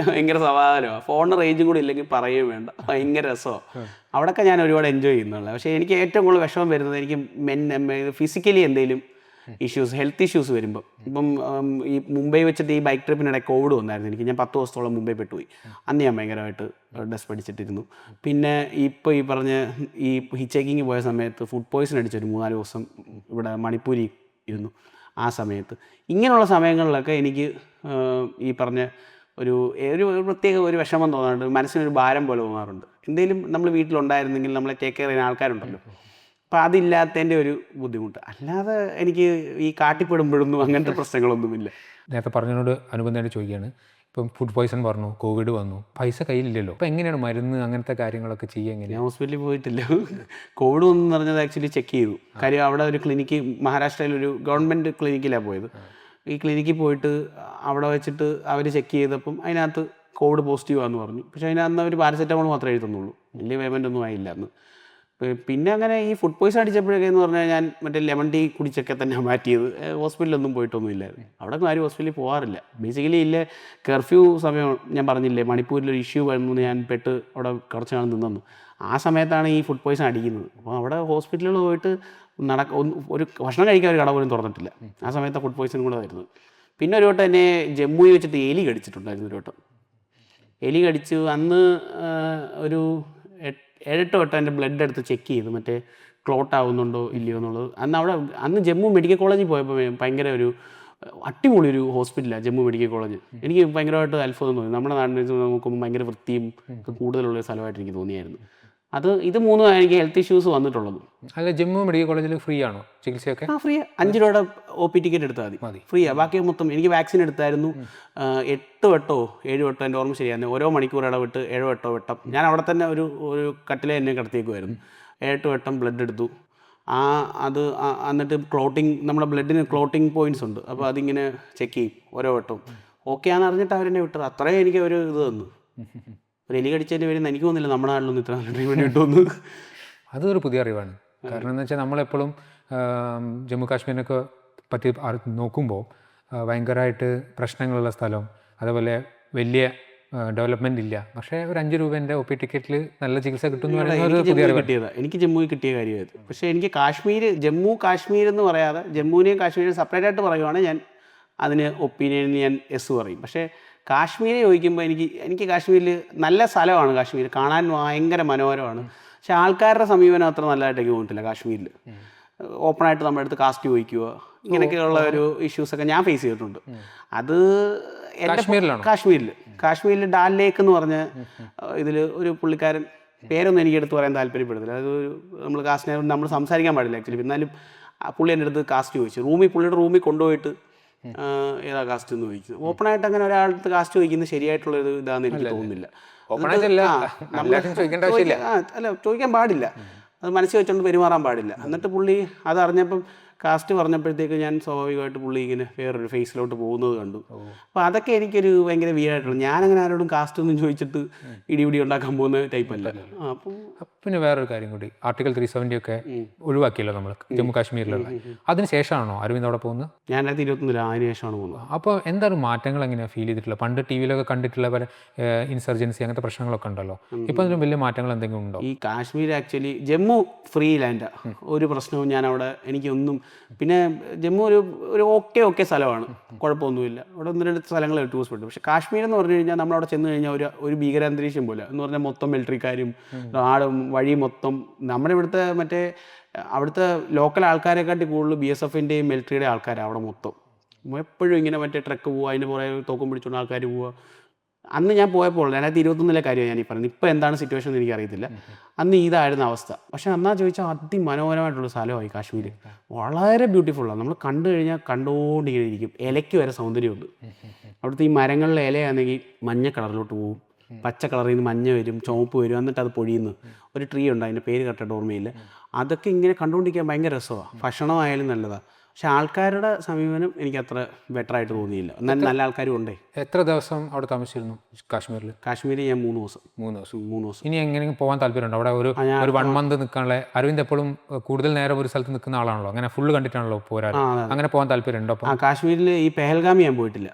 ഭയങ്കര സമാധാനമാണ്. ഫോണിന് റേഞ്ചും കൂടി ഇല്ലെങ്കിൽ പറയുകയും വേണ്ട, ഭയങ്കര രസമാണ്. അവിടെയൊക്കെ ഞാൻ ഒരുപാട് എൻജോയ് ചെയ്യുന്നുള്ളത്. പക്ഷേ എനിക്ക് ഏറ്റവും കൂടുതൽ വിഷമം വരുന്നത് എനിക്ക് ഫിസിക്കലി എന്തെങ്കിലും ഇഷ്യൂസ്, ഹെൽത്ത് ഇഷ്യൂസ് വരുമ്പോൾ. ഇപ്പം ഈ മുംബൈ വെച്ചിട്ട് ഈ ബൈക്ക് ട്രിപ്പിനിടെ കോവിഡ് വന്നായിരുന്നു. ഞാൻ 10 ദിവസത്തോളം മുംബൈ പെട്ടുപോയി. അന്ന് ഞാൻ ഭയങ്കരമായിട്ട് ഡസ്റ്റ് പഠിച്ചിട്ടിരുന്നു. പിന്നെ ഇപ്പോൾ ഈ പറഞ്ഞ ഈ ഹിച്ചേക്കിങ് പോയ സമയത്ത് ഫുഡ് പോയ്സൺ അടിച്ചൊരു 3-4 ദിവസം ഇവിടെ മണിപ്പൂരി ഇരുന്നു. ആ സമയത്ത് ഇങ്ങനെയുള്ള സമയങ്ങളിലൊക്കെ എനിക്ക് ഈ പറഞ്ഞ ഒരു പ്രത്യേക ഒരു വിഷമം തോന്നാറുണ്ട്. മനസ്സിനൊരു ഭാരം പോലെ തോന്നാറുണ്ട്. എന്തെങ്കിലും നമ്മൾ വീട്ടിലുണ്ടായിരുന്നെങ്കിൽ നമ്മളെ ടേക്ക് കെയർ ചെയ്യുന്ന ആൾക്കാരുണ്ടല്ലോ, അപ്പോൾ അതില്ലാത്തതിൻ്റെ ഒരു ബുദ്ധിമുട്ട്. അല്ലാതെ എനിക്ക് ഈ കാട്ടിപ്പെടുമ്പോഴൊന്നും അങ്ങനത്തെ പ്രശ്നങ്ങളൊന്നുമില്ല. നേരത്തെ പറഞ്ഞതിനോട് അനുബന്ധമായിട്ട് ചോദിക്കുകയാണ്. ഇപ്പം ഫുഡ് പോയ്സൺ പറഞ്ഞു, കോവിഡ് വന്നു, പൈസ കയ്യിലില്ലല്ലോ. അപ്പോൾ എങ്ങനെയാണ് മരുന്ന് അങ്ങനത്തെ കാര്യങ്ങളൊക്കെ ചെയ്യുക? എങ്ങനെയാണ്? ഞാൻ ഹോസ്പിറ്റലിൽ പോയിട്ടില്ല. കോവിഡ് വന്നു പറഞ്ഞത് ആക്ച്വലി ചെക്ക് ചെയ്തു. കാര്യം അവിടെ ഒരു ക്ലിനിക്ക്, മഹാരാഷ്ട്രയിലൊരു ഗവൺമെൻറ് ക്ലിനിക്കിലാണ് പോയത്. ഈ ക്ലിനിക്കിൽ പോയിട്ട് അവിടെ വെച്ചിട്ട് അവർ ചെക്ക് ചെയ്തപ്പം അതിനകത്ത് കോവിഡ് പോസിറ്റീവാന്ന് പറഞ്ഞു. പക്ഷേ അതിനകത്ത് അവർ പാരസെറ്റമോൾ മാത്രമേ എഴുതുന്നുള്ളൂ, വലിയ പേയ്മെൻ്റ് ഒന്നും ആയില്ല അന്ന്. പിന്നെ അങ്ങനെ ഈ ഫുഡ് പോയ്സൺ അടിച്ചപ്പോഴൊക്കെ എന്ന് പറഞ്ഞാൽ ഞാൻ മറ്റേ ലെമൺ ടീ കുടിച്ചൊക്കെ തന്നെ മാറ്റിയത്. ഹോസ്പിറ്റലൊന്നും പോയിട്ടൊന്നും ഇല്ലായിരുന്നു. അവിടെ ആരും ഹോസ്പിറ്റലിൽ പോകാറില്ല ബേസിക്കലി. ഇല്ല, കർഫ്യൂ സമയം ഞാൻ പറഞ്ഞില്ലേ, മണിപ്പൂരിലൊരു ഇഷ്യൂ വന്നു, ഞാൻ പെട്ട് അവിടെ കുറച്ച് നാൾ നിന്നു. ആ സമയത്താണ് ഈ ഫുഡ് പോയ്സൺ അടിക്കുന്നത്. അപ്പോൾ അവിടെ ഹോസ്പിറ്റലിൽ പോയിട്ട് ഒരു ഭക്ഷണം കഴിക്കാൻ ഒരു കട പോലും തുറന്നിട്ടില്ല. ആ സമയത്ത് ഫുഡ് പോയ്സൺ കൂടെ വരുന്നത്. പിന്നെ ഒരു വട്ടം എന്നെ ജമ്മുവിൽ വെച്ചിട്ട് എലി കടിച്ചിട്ടുണ്ടായിരുന്നു. ഒരു വട്ടം എലി കടിച്ചു. അന്ന് ഒരു 7-8 വട്ടം എൻ്റെ ബ്ലഡ് എടുത്ത് ചെക്ക് ചെയ്തു, മറ്റേ ക്ലോട്ട് ആവുന്നുണ്ടോ ഇല്ലയോ എന്നുള്ളത്. അന്ന് ജമ്മു മെഡിക്കൽ കോളേജിൽ പോയപ്പോൾ ഭയങ്കര ഒരു അടിപൊളി ഒരു ഹോസ്പിറ്റലാണ് ജമ്മു മെഡിക്കൽ കോളേജ്. എനിക്ക് ഭയങ്കരമായിട്ട് അത്ഭുതം തോന്നി. നമ്മുടെ നാടിനെ നോക്കുമ്പോൾ ഭയങ്കര വൃത്തിയും കൂടുതലുള്ള സ്ഥലമായിട്ട് എനിക്ക് തോന്നിയായിരുന്നു. ഇത് 3 എനിക്ക് ഹെൽത്ത് ഇഷ്യൂസ് വന്നിട്ടുള്ളത്. അല്ല, ജമ്മു മെഡിക്കൽ കോളേജിൽ ഫ്രീ ആണോ ചികിത്സയൊക്കെ? ഫ്രീ. 5 രൂപയുടെ OP ടിക്കറ്റ് എടുത്താൽ മതി, ഫ്രീയാണ്. ബാക്കി മൊത്തം എനിക്ക് വാക്സിൻ എടുത്തായിരുന്നു 8 വട്ടോ 7 വട്ടോ, എൻ്റെ ഓർമ്മ ശരിയാണ്. ഓരോ മണിക്കൂർ ഇടവിട്ട് 7 വട്ടം ഞാൻ അവിടെ തന്നെ ഒരു കട്ടിലെ എന്നെ കിടത്തിയേക്കുമായിരുന്നു. 7 വട്ടം ബ്ലഡ് എടുത്തു. എന്നിട്ട് ക്ലോട്ടിങ്, നമ്മുടെ ബ്ലഡിന് ക്ലോട്ടിങ് പോയിൻറ്റ്സ് ഉണ്ട്. അപ്പോൾ അതിങ്ങനെ ചെക്ക് ചെയ്യും ഓരോ വട്ടവും. ഓക്കെ ആണെന്ന് അറിഞ്ഞിട്ട് അവരെന്നെ വിട്ടത്. അത്രയും എനിക്ക് ഒരു ഇത് തന്നു. ഒരു എലി കടിച്ചതിൻ്റെ പേര് എനിക്ക് തോന്നുന്നില്ല നമ്മുടെ നാട്ടിലൊന്നും ഇത്ര ട്രീറ്റ്മെൻറ്റ് കിട്ടുമെന്ന്. അതൊരു പുതിയ അറിവാണ്. കാരണം എന്ന് വെച്ചാൽ നമ്മളെപ്പോഴും ജമ്മു കാശ്മീരിനൊക്കെ പറ്റി നോക്കുമ്പോൾ ഭയങ്കരമായിട്ട് പ്രശ്നങ്ങളുള്ള സ്ഥലം, അതേപോലെ വലിയ ഡെവലപ്മെൻ്റ് ഇല്ല. പക്ഷേ ഒരു 5 രൂപേൻ്റെ OP ടിക്കറ്റിൽ നല്ല ചികിത്സ കിട്ടുമെന്ന് പറയുന്നത് പുതിയ അറിവ് കിട്ടിയതാണ്. എനിക്ക് ജമ്മുവിൽ കിട്ടിയ കാര്യമായത്. പക്ഷേ എനിക്ക് ജമ്മു കാശ്മീർ എന്ന് പറയാതെ ജമ്മുവിനെയും കാശ്മീരിനെയും സെപ്പറേറ്റ് ആയിട്ട് പറയുവാണെങ്കിൽ ഞാൻ അതിന് ഒപ്പീനിയൻ ഞാൻ എസ് പറയും. പക്ഷേ കാശ്മീരെ ചോദിക്കുമ്പോൾ എനിക്ക് കാശ്മീരിൽ നല്ല സ്ഥലമാണ്. കാശ്മീർ കാണാൻ ഭയങ്കര മനോഹരമാണ്. പക്ഷെ ആൾക്കാരുടെ സമീപനം അത്ര നല്ലതായിട്ട് എനിക്ക് തോന്നിയിട്ടില്ല. കാശ്മീരിൽ ഓപ്പണായിട്ട് നമ്മുടെ അടുത്ത് കാസ്റ്റ് ചോദിക്കുക, ഇങ്ങനെയൊക്കെയുള്ള ഒരു ഇഷ്യൂസൊക്കെ ഞാൻ ഫേസ് ചെയ്തിട്ടുണ്ട്. അത് കാശ്മീരിൽ ഡാൽ ലേക്ക് എന്ന് പറഞ്ഞ ഇതിൽ ഒരു പുള്ളിക്കാരൻ, പേരൊന്നും എനിക്ക് എടുത്ത് പറയാൻ താല്പര്യപ്പെടുന്നില്ല. അതൊരു നമ്മൾ സംസാരിക്കാൻ പാടില്ല ആക്ച്വലി. എന്നാലും പുള്ളി എൻ്റെ അടുത്ത് കാസ്റ്റ് ചോദിച്ചു. പുള്ളിയുടെ റൂമിൽ കൊണ്ടുപോയിട്ട് ഏതാ കാസ്റ്റ് എന്ന് ചോദിക്കുന്നത്. ഓപ്പണായിട്ട് അങ്ങനെ ഒരാളടുത്ത് കാസ്റ്റ് ചോദിക്കുന്നത് ശരിയായിട്ടുള്ളൊരു ഇതാണെന്ന് എനിക്ക് തോന്നുന്നില്ല. അല്ല, ചോദിക്കാൻ പാടില്ല. അത് മനസ്സിൽ വെച്ചുകൊണ്ട് പെരുമാറാൻ പാടില്ല. എന്നിട്ട് പുള്ളി അതറിഞ്ഞപ്പം കാസ്റ്റ് പറഞ്ഞപ്പോഴത്തേക്ക് ഞാൻ സ്വാഭാവികമായിട്ട് പുള്ളി ഇങ്ങനെ വേറൊരു ഫേസിലോട്ട് പോകുന്നത് കണ്ടു. അപ്പോൾ അതൊക്കെ എനിക്കൊരു ഭയങ്കര വീടായിട്ടുള്ളൂ. ഞാനങ്ങനെ ആരോടും കാസ്റ്റ് ഒന്നും ചോദിച്ചിട്ട് ഇടിപിടി ഉണ്ടാക്കാൻ പോകുന്ന ടൈപ്പല്ല. അപ്പം പിന്നെ വേറൊരു കാര്യം കൂടി, ആർട്ടിക്കിൾ 370 ഒക്കെ ഒഴിവാക്കിയല്ലോ നമ്മൾ ജമ്മു കാശ്മീരിലുള്ള. അതിന് ശേഷമാണോ അരവിന്ദ് അവിടെ പോകുന്നത്? ഞാൻ 2021 അതിന് ശേഷമാണ് പോകുന്നത്. അപ്പോൾ എന്താണ് മാറ്റങ്ങൾ എങ്ങനെയാണ് ഫീൽ ചെയ്തിട്ടുള്ളത്? പണ്ട് ടിവിയിലൊക്കെ കണ്ടിട്ടുള്ള പല ഇൻസർജൻസി അങ്ങനത്തെ പ്രശ്നങ്ങളൊക്കെ ഉണ്ടല്ലോ. ഇപ്പോൾ അതിലും വലിയ മാറ്റങ്ങൾ എന്തെങ്കിലും ഉണ്ടോ? ഈ കാശ്മീർ ആക്ച്വലി ജമ്മു ഫ്രീ ലാൻഡാണ്. ഒരു പ്രശ്നവും ഞാൻ അവിടെ എനിക്കൊന്നും പിന്നെ ജമ്മു ഒരു ഓക്കെ സ്ഥലമാണ്, കുഴപ്പമൊന്നുമില്ല. അവിടെ 1-2 സ്ഥലങ്ങൾ ടൂറിസ്റ്റ് സ്പോട്ട്. പക്ഷേ കാശ്മീർ എന്ന് പറഞ്ഞു കഴിഞ്ഞാൽ നമ്മളവിടെ ചെന്ന് കഴിഞ്ഞാൽ ഒരു ഭീകരാന്തരീക്ഷം പോലെ എന്ന് പറഞ്ഞാൽ മൊത്തം മിലിറ്ററിക്കാരും ആടും വഴി മൊത്തം നമ്മുടെ ഇവിടുത്തെ മറ്റേ അവിടുത്തെ ലോക്കൽ ആൾക്കാരെക്കാട്ടി കൂടുതൽ BSFിൻ്റെയും മിലിറ്ററിയുടെ ആൾക്കാരാണ് അവിടെ മൊത്തം. എപ്പോഴും ഇങ്ങനെ മറ്റേ ട്രക്ക് പോവുക, അതിന് പുറകെ തോക്കും പിടിച്ചുകൊണ്ട് ആൾക്കാർ പോവുക. അന്ന് ഞാൻ പോയപ്പോൾ 2021 കാര്യമാണ് ഞാൻ ഈ പറയുന്നത്. ഇപ്പോൾ എന്താണ് സിറ്റുവേഷൻ എന്ന് എനിക്കറിയത്തില്ല. അന്ന് ഇതായിരുന്നു അവസ്ഥ. പക്ഷേ അന്നാ ചോദിച്ചാൽ അതിമനോഹരമായിട്ടുള്ള സ്ഥലമായി കാശ്മീർ. വളരെ ബ്യൂട്ടിഫുള്ളാണ്. നമ്മൾ കണ്ടു കഴിഞ്ഞാൽ കണ്ടുകൊണ്ടിങ്ങനെ ഇരിക്കും. ഇലയ്ക്ക് വരെ സൗന്ദര്യമുണ്ട്. അവിടുത്തെ ഈ മരങ്ങളിലെ ഇലയാണെങ്കിൽ മഞ്ഞ കളറിലോട്ട് പോകും, പച്ച കളറിൽ നിന്ന് മഞ്ഞ വരും, ചുവപ്പ് വരും, എന്നിട്ട് അത് പൊഴിയുന്നു. ഒരു ട്രീ ഉണ്ട്, അതിൻ്റെ പേര് കറക്റ്റായിട്ട് ഓർമ്മയില്ല. അതൊക്കെ ഇങ്ങനെ കണ്ടുകൊണ്ടിരിക്കാൻ ഭയങ്കര രസമാണ്. ഭക്ഷണമായാലും നല്ലതാണ്. പക്ഷെ ആൾക്കാരുടെ സമീപനം എനിക്ക് അത്ര ബെറ്റർ ആയിട്ട് തോന്നിയില്ല. എന്നാലും നല്ല ആൾക്കാരും ഉണ്ടേ. എത്ര ദിവസം അവിടെ താമസിച്ചിരുന്നു കാശ്മീരിൽ? കാശ്മീരിൽ ഞാൻ 3 ദിവസം. 3 ദിവസം. ഇനി എങ്ങനെയും പോകാൻ താല്പര്യമുണ്ടോ? അവിടെ ഒരു 1 month നിൽക്കാനുള്ള. അരവിന്ദ് എപ്പോഴും കൂടുതൽ നേരം ഒരു സ്ഥലത്ത് നിൽക്കുന്ന ആളാണല്ലോ, അങ്ങനെ ഫുള്ള് കണ്ടിട്ടാണല്ലോ പോരാ. അങ്ങനെ പോകാൻ താല്പര്യമുണ്ടോ? അപ്പോൾ കാശ്മീരിൽ ഈ പെഹൽഗാം ഞാൻ പോയിട്ടില്ല.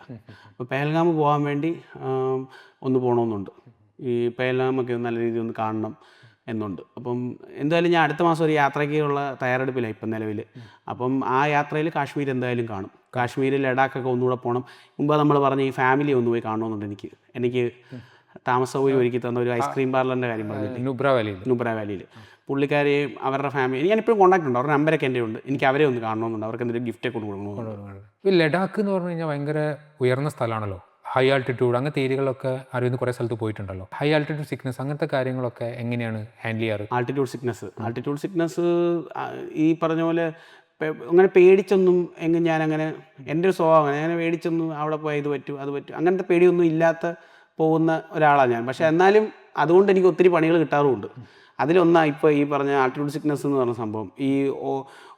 അപ്പോൾ പെഹൽഗാം പോകാൻ വേണ്ടി ഒന്ന് പോകണമെന്നുണ്ട്. ഈ പെഹൽഗാമൊക്കെ നല്ല രീതിയിൽ ഒന്ന് കാണണം എന്നുണ്ട്. അപ്പം എന്തായാലും ഞാൻ അടുത്ത മാസം ഒരു യാത്രയ്ക്കുള്ള തയ്യാറെടുപ്പിലാണ് ഇപ്പം നിലവിൽ. അപ്പം ആ യാത്രയിൽ കാശ്മീർ എന്തായാലും കാണും. കാശ്മീരിൽ ലഡാക്കൊക്കെ ഒന്നുകൂടെ പോകണം. മുമ്പ് നമ്മൾ പറഞ്ഞ ഈ ഫാമിലി ഒന്ന് പോയി കാണണമെന്നുണ്ട്. എനിക്ക് താമസ സൗകര്യം ഒരുക്കി തന്ന ഒരു ഐസ്ക്രീം പാർലറിൻ്റെ കാര്യം പറഞ്ഞു, നുബ്ര വാലിയിൽ. പുള്ളിക്കാരെയും അവരുടെ ഫാമിലി ഞാനിപ്പോഴും കോൺടാക്ട് ഉണ്ട്. അവരുടെ നമ്പരൊക്കെ എൻ്റെ ഉണ്ട്. എനിക്ക് അവരെ ഒന്ന് കാണണമെന്നുണ്ട്. അവർക്ക് എന്തെങ്കിലും ഗിഫ്റ്റൊക്കെ കൊടുക്കണമെന്നുണ്ട്. ഈ ലഡാക്ക് എന്ന് പറഞ്ഞു കഴിഞ്ഞാൽ ഭയങ്കര ഉയർന്ന സ്ഥലമാണല്ലോ, ഹൈ ആൾട്ടിറ്റ്യൂഡ്. അങ്ങനത്തെ ഏരിയകളൊക്കെ അരവിന്ദ് കുറേ സ്ഥലത്ത് പോയിട്ടുണ്ടല്ലോ. ഹൈ ആൾട്ടിറ്റ്യൂഡ് സിക്നസ് അങ്ങനത്തെ കാര്യങ്ങളൊക്കെ എങ്ങനെയാണ് ഹാൻഡിൽ ചെയ്യാറ്? ആൾട്ടിറ്റ്യൂഡ് സിക്നസ് ഈ പറഞ്ഞ പോലെ അങ്ങനെ പേടിച്ചൊന്നും ഞാനങ്ങനെ എൻ്റെ ഒരു സ്വഭാവം അങ്ങനെ പേടിച്ചൊന്നും അവിടെ പോയാൽ ഇത് പറ്റും അത് പറ്റും അങ്ങനത്തെ പേടിയൊന്നും ഇല്ലാത്ത പോകുന്ന ഒരാളാണ് ഞാൻ. പക്ഷേ എന്നാലും അതുകൊണ്ട് എനിക്ക് ഒത്തിരി പണികൾ കിട്ടാറുമുണ്ട്. അതിലൊന്നാണ് ഇപ്പോൾ ഈ പറഞ്ഞ ആൾട്ടിറ്റ്യൂഡ് സിക്നസ് എന്ന് പറഞ്ഞ സംഭവം. ഈ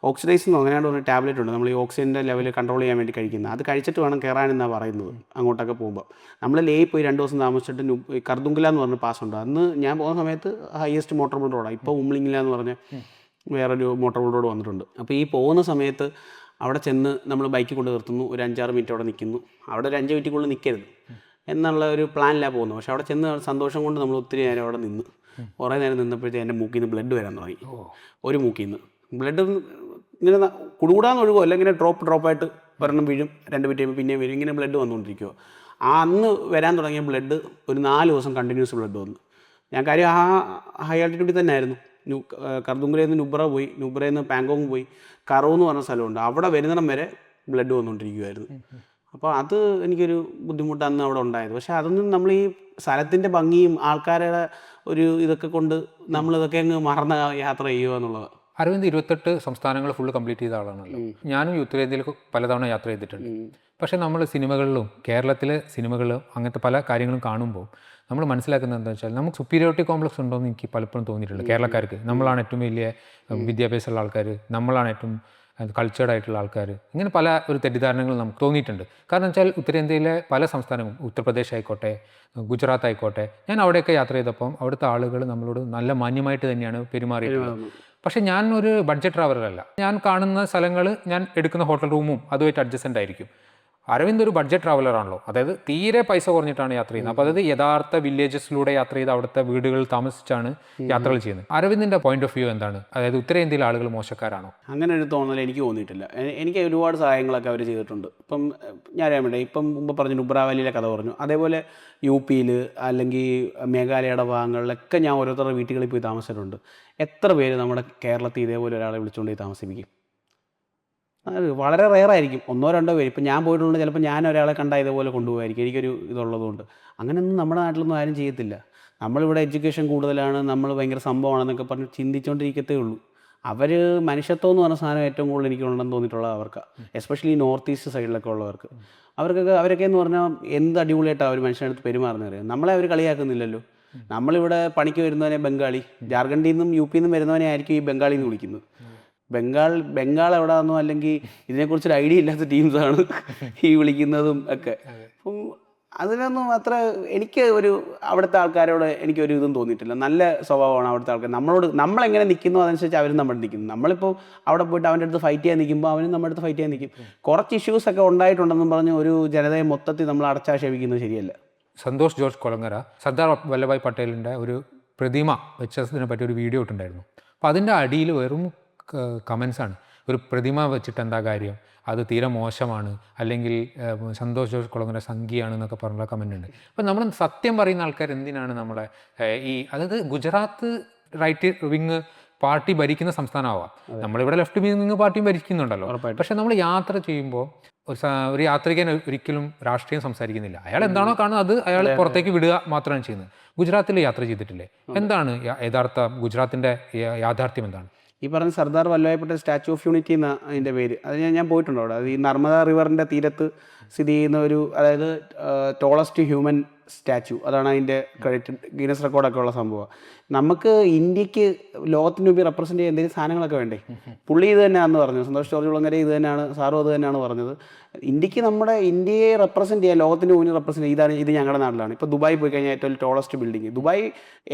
ഓക്സിഡൈസ് അങ്ങനെയാണ്ട് ഒരു ടാബ്ലറ്റ് ഉണ്ട്, നമ്മൾ ഈ ഓക്സിജൻ്റെ ലെവൽ കൺട്രോൾ ചെയ്യാൻ വേണ്ടി കഴിക്കുന്നത്. അത് കഴിച്ചിട്ട് വേണം കയറാനെന്നാണ് പറയുന്നത് അങ്ങോട്ടൊക്കെ പോകുമ്പോൾ. നമ്മൾ പോയി 2 ദിവസം താമസിച്ചിട്ട് കർദുംഗല എന്ന് പറഞ്ഞ പാസ്സുണ്ട്. അന്ന് ഞാൻ പോകുന്ന സമയത്ത് ഹയസ്റ്റ് മോട്ടോർ റോഡാണ്. ഇപ്പോൾ ഉംലിംഗില എന്ന് പറഞ്ഞ വേറൊരു മോട്ടോർ റോഡ് വന്നിട്ടുണ്ട്. അപ്പോൾ ഈ പോകുന്ന സമയത്ത് അവിടെ ചെന്ന് നമ്മൾ ബൈക്ക് കൊണ്ട് നിർത്തുന്നു, ഒരു 5-6 മിനിറ്റ് അവിടെ നിൽക്കുന്നു. അവിടെ ഒരു 5 മിനിറ്റുള്ളിൽ നിൽക്കരുത് എന്നുള്ള ഒരു പ്ലാനിലാണ് പോകുന്നത്. പക്ഷേ അവിടെ ചെന്ന് സന്തോഷം കൊണ്ട് നമ്മൾ ഒത്തിരി നേരം അവിടെ നിന്ന് കുറേ നേരം നിന്നപ്പോഴത്തേക്ക് എൻ്റെ മൂക്കിൽ നിന്ന് ബ്ലഡ് വരാൻ തുടങ്ങി. ഒരു മൂക്കിൽ നിന്ന് ബ്ലഡ് ഇങ്ങനെ കുടുകൂടാന്ന് ഒഴുകുമോ, അല്ലെങ്കിൽ ഇങ്ങനെ ഡ്രോപ്പായിട്ട് ഒരെണ്ണം വീഴും, 2 മിനിറ്റ് കഴിയുമ്പോൾ പിന്നെയും വരും, ഇങ്ങനെ ബ്ലഡ് വന്നുകൊണ്ടിരിക്കുമോ. അന്ന് വരാൻ തുടങ്ങിയ ബ്ലഡ് ഒരു 4 ദിവസം കണ്ടിന്യൂസ് ബ്ലഡ് വന്നു. ഞാൻ കാര്യം ഹൈ ആൾട്ടിറ്റ്യൂഡിൽ തന്നെ ആയിരുന്നു. കർദുംഗലയിൽ നിന്ന് നുബ്ര പോയി, നുബ്രയിൽ നിന്ന് പാങ്കോങ് പോയി, കറോ എന്ന് പറഞ്ഞ സ്ഥലമുണ്ട്, അവിടെ വരുന്നിടം വരെ ബ്ലഡ് വന്നുകൊണ്ടിരിക്കുമായിരുന്നു. അപ്പോൾ അത് എനിക്കൊരു ബുദ്ധിമുട്ട് അന്ന് അവിടെ ഉണ്ടായത്. പക്ഷേ അതൊന്നും നമ്മൾ ഈ സ്ഥലത്തിൻ്റെ ഭംഗിയും ആൾക്കാരുടെ ഒരു ഇതൊക്കെ കൊണ്ട് നമ്മളിതൊക്കെ അങ്ങ് മറന്ന യാത്ര ചെയ്യുക എന്നുള്ളത്. അരവിന്ദ് 28 സംസ്ഥാനങ്ങൾ ഫുള്ള് കംപ്ലീറ്റ് ചെയ്ത ആളാണല്ലോ. ഞാനും ഉത്തരേന്ത്യയിൽ പലതവണ യാത്ര ചെയ്തിട്ടുണ്ട്. പക്ഷേ നമ്മൾ സിനിമകളിലും കേരളത്തിലെ സിനിമകളിലും അങ്ങനത്തെ പല കാര്യങ്ങളും കാണുമ്പോൾ നമ്മൾ മനസ്സിലാക്കുന്നത് എന്താണെന്ന് വെച്ചാൽ നമുക്ക് സുപ്പീരിയോറിറ്റി കോംപ്ലക്സ് ഉണ്ടോ എന്ന് എനിക്ക് പലപ്പോഴും തോന്നിയിട്ടുണ്ട്. കേരളക്കാർക്ക് നമ്മളാണ് ഏറ്റവും വലിയ വിദ്യാഭ്യാസമുള്ള ആൾക്കാർ, നമ്മളാണ് ഏറ്റവും കൾച്ചേർഡ് ആയിട്ടുള്ള ആൾക്കാർ, ഇങ്ങനെ പല ഒരു തെറ്റിദ്ധാരണകൾ നമുക്ക് തോന്നിയിട്ടുണ്ട്. കാരണം വെച്ചാൽ ഉത്തരേന്ത്യയിലെ പല സംസ്ഥാനവും, ഉത്തർപ്രദേശ് ആയിക്കോട്ടെ, ഗുജറാത്ത് ആയിക്കോട്ടെ, ഞാൻ അവിടെയൊക്കെ യാത്ര ചെയ്തപ്പം അവിടുത്തെ ആളുകൾ നമ്മളോട് നല്ല മാന്യമായിട്ട് തന്നെയാണ് പെരുമാറിയിട്ടുള്ളത്. പക്ഷേ ഞാൻ ഒരു ബഡ്ജറ്റ് ട്രാവലറല്ല. ഞാൻ കാണുന്ന സ്ഥലങ്ങൾ, ഞാൻ എടുക്കുന്ന ഹോട്ടൽ റൂമും അതുമായിട്ട് അഡ്ജസ്റ്റൻ്റ് ആയിരിക്കും. അരവിന്ദ് ഒരു ബഡ്ജറ്റ് ട്രാവലറാണല്ലോ, അതായത് തീരെ പൈസ കുറഞ്ഞിട്ടാണ് യാത്ര ചെയ്യുന്നത്. അപ്പോൾ അതായത് യഥാർത്ഥ വില്ലേജസിലൂടെ യാത്ര ചെയ്ത് അവിടുത്തെ വീടുകളിൽ താമസിച്ചാണ് യാത്രകൾ ചെയ്യുന്നത്. അരവിന്ദിൻ്റെ പോയിന്റ് ഓഫ് വ്യൂ എന്താണ്? അതായത് ഉത്തരേന്ത്യയിലെ ആളുകൾ മോശക്കാരാണോ? അങ്ങനെ ഒരു തോന്നൽ എനിക്ക് തോന്നിയിട്ടില്ല. എനിക്ക് ഒരുപാട് സഹായങ്ങളൊക്കെ അവർ ചെയ്തിട്ടുണ്ട്. ഇപ്പം ഞാൻ അറിയാൻ വേണ്ടി ഇപ്പം മുമ്പ് പറഞ്ഞു നുബ്ര വാലിയിലെ കഥ പറഞ്ഞു. അതേപോലെ UP അല്ലെങ്കിൽ മേഘാലയയുടെ ഭാഗങ്ങളിലൊക്കെ ഞാൻ ഓരോരുത്തരുടെ വീട്ടുകളിൽ പോയി താമസിച്ചിട്ടുണ്ട്. എത്ര പേര് നമ്മുടെ കേരളത്തിൽ ഇതേപോലെ ഒരാളെ വിളിച്ചുകൊണ്ട് പോയി താമസിപ്പിക്കും? അത് വളരെ റെയറായിരിക്കും, 1-2 പേര്. ഇപ്പം ഞാൻ പോയിട്ടുണ്ട്, ചിലപ്പോൾ ഞാൻ ഒരാളെ കണ്ടാൽ ഇതേപോലെ കൊണ്ടുപോകായിരിക്കും. എനിക്കൊരു ഇതുള്ളതുകൊണ്ട് അങ്ങനെയൊന്നും നമ്മുടെ നാട്ടിലൊന്നും ആരും ചെയ്യത്തില്ല. നമ്മളിവിടെ എഡ്യൂക്കേഷൻ കൂടുതലാണ്, നമ്മൾ ഭയങ്കര സംഭവമാണെന്നൊക്കെ പറഞ്ഞ് ചിന്തിച്ചുകൊണ്ടിരിക്കത്തേ ഉള്ളൂ. അവർ മനുഷ്യത്വം എന്ന് പറഞ്ഞ സാധനം ഏറ്റവും കൂടുതൽ എനിക്കുണ്ടെന്ന് തോന്നിയിട്ടുള്ളത് അവർക്ക്, എസ്പെഷ്യലി നോർത്ത് ഈസ്റ്റ് സൈഡിലൊക്കെ ഉള്ളവർക്ക്. അവരൊക്കെ എന്ന് പറഞ്ഞാൽ എന്ത് അടിപൊളിയായിട്ടാണ് അവർ മനുഷ്യനടുത്ത് പെരുമാറുന്നത് അറിയാം. നമ്മളെ അവർ കളിയാക്കുന്നില്ലല്ലോ. നമ്മളിവിടെ പണിക്ക് വരുന്നവനെ ബംഗാളി, ജാർഖണ്ഡിൽ നിന്നും UP നിന്നും വരുന്നവനെ ആയിരിക്കും ഈ ബംഗാളി എന്ന് വിളിക്കുന്നത്. ബംഗാൾ എവിടെയാണെന്നോ അല്ലെങ്കിൽ ഇതിനെക്കുറിച്ചൊരു ഐഡിയ ഇല്ലാത്ത ടീംസാണ് ഈ വിളിക്കുന്നതും ഒക്കെ. അപ്പം അതിനൊന്നും അത്ര എനിക്ക് അവിടുത്തെ ആൾക്കാരോട് എനിക്കൊരു ഇതും തോന്നിയിട്ടില്ല. നല്ല സ്വഭാവമാണ് അവിടുത്തെ ആൾക്കാർ. നമ്മളെങ്ങനെ നിൽക്കുന്നു അതനുസരിച്ച് അവരും നമ്മൾ നിൽക്കുന്നു. നമ്മളിപ്പോൾ അവിടെ പോയിട്ട് അവൻ്റെ അടുത്ത് ഫൈറ്റ് ചെയ്യാൻ നിൽക്കുമ്പോൾ അവനും നമ്മുടെ അടുത്ത് ഫൈറ്റ് ചെയ്യാൻ നിൽക്കും. കുറച്ച് ഇഷ്യൂസൊക്കെ ഉണ്ടായിട്ടുണ്ടെന്നും പറഞ്ഞ് ഒരു ജനതയെ മൊത്തത്തിൽ നമ്മൾ അടച്ചാക്ഷേപിക്കുന്നത് ശരിയല്ല. സന്തോഷ് ജോർജ് കൊളങ്ങര സർദാർ വല്ലഭായ് പട്ടേലിൻ്റെ ഒരു പ്രതിമ വെച്ചതിനെ പറ്റി ഒരു വീഡിയോ ഇട്ടുണ്ടായിരുന്നു. അപ്പോൾ അതിൻ്റെ അടിയിൽ വെറും കമൻസാണ്. ഒരു പ്രതിമ വെച്ചിട്ട് എന്താ കാര്യം, അത് തീരെ മോശമാണ്, അല്ലെങ്കിൽ സന്തോഷ് ജോർജ് കുളങ്ങര സംഖ്യയാണ് എന്നൊക്കെ പറഞ്ഞ കമൻ്റ് ഉണ്ട്. അപ്പം നമ്മൾ സത്യം പറയുന്ന ആൾക്കാർ എന്തിനാണ് നമ്മളെ അതായത് ഗുജറാത്ത് റൈറ്റ് വിങ് പാർട്ടി ഭരിക്കുന്ന സംസ്ഥാനമാവാം, നമ്മളിവിടെ ലെഫ്റ്റ് വിങ് പാർട്ടിയും ഭരിക്കുന്നുണ്ടല്ലോ. പക്ഷെ നമ്മൾ യാത്ര ചെയ്യുമ്പോൾ ഒരു യാത്രികൻ ഒരിക്കലും രാഷ്ട്രീയം സംസാരിക്കുന്നില്ല. അയാൾ എന്താണോ കാണുന്നത് അത് അയാൾ പുറത്തേക്ക് വിടുക മാത്രമാണ് ചെയ്യുന്നത്. ഗുജറാത്തിൽ യാത്ര ചെയ്തിട്ടില്ലേ? എന്താണ് യഥാർത്ഥ ഗുജറാത്തിൻ്റെ യാഥാർത്ഥ്യം എന്താണ്? ഈ പറഞ്ഞ Sardar Vallabhbhai Patel statue of unity എന്ന അതിൻ്റെ പേര്, അത് ഞാൻ പോയിട്ടുണ്ട് അവിടെ. അത് ഈ നർമ്മദ റിവറിൻ്റെ തീരത്ത് സ്ഥിതി ചെയ്യുന്ന ഒരു, അതായത് ടോളസ്റ്റ് ഹ്യൂമൻ സ്റ്റാച്യു, അതാണ് അതിൻ്റെ ക്രെഡിറ്റ്, ഗിനസ് റെക്കോർഡൊക്കെ ഉള്ള സംഭവം. നമുക്ക് ഇന്ത്യക്ക് ലോകത്തിന് മുമ്പിൽ റെപ്രസെൻറ്റ് ചെയ്യാൻ എന്തെങ്കിലും സാധനങ്ങളൊക്കെ വേണ്ടേ? പുള്ളി ഇത് തന്നെയാണെന്ന് പറഞ്ഞു, സന്തോഷ് ജോർജ് കുളങ്ങര ഇത് തന്നെയാണ്, സാറും അത് തന്നെയാണ് പറഞ്ഞത്. ഇന്ത്യക്ക് നമ്മുടെ ഇന്ത്യയെ റെപ്രസെൻറ്റ് ചെയ്യാൻ, ലോകത്തിന് മുന്നിൽ റെപ്രസെൻറ്റ് ഇതാണ്, ഇത് ഞങ്ങളുടെ നാട്ടിലാണ്. ഇപ്പോൾ ദുബായി പോയി കഴിഞ്ഞാൽ ഏറ്റവും ടോളസ്റ്റ് ബിൽഡിംഗ്, ദുബായ്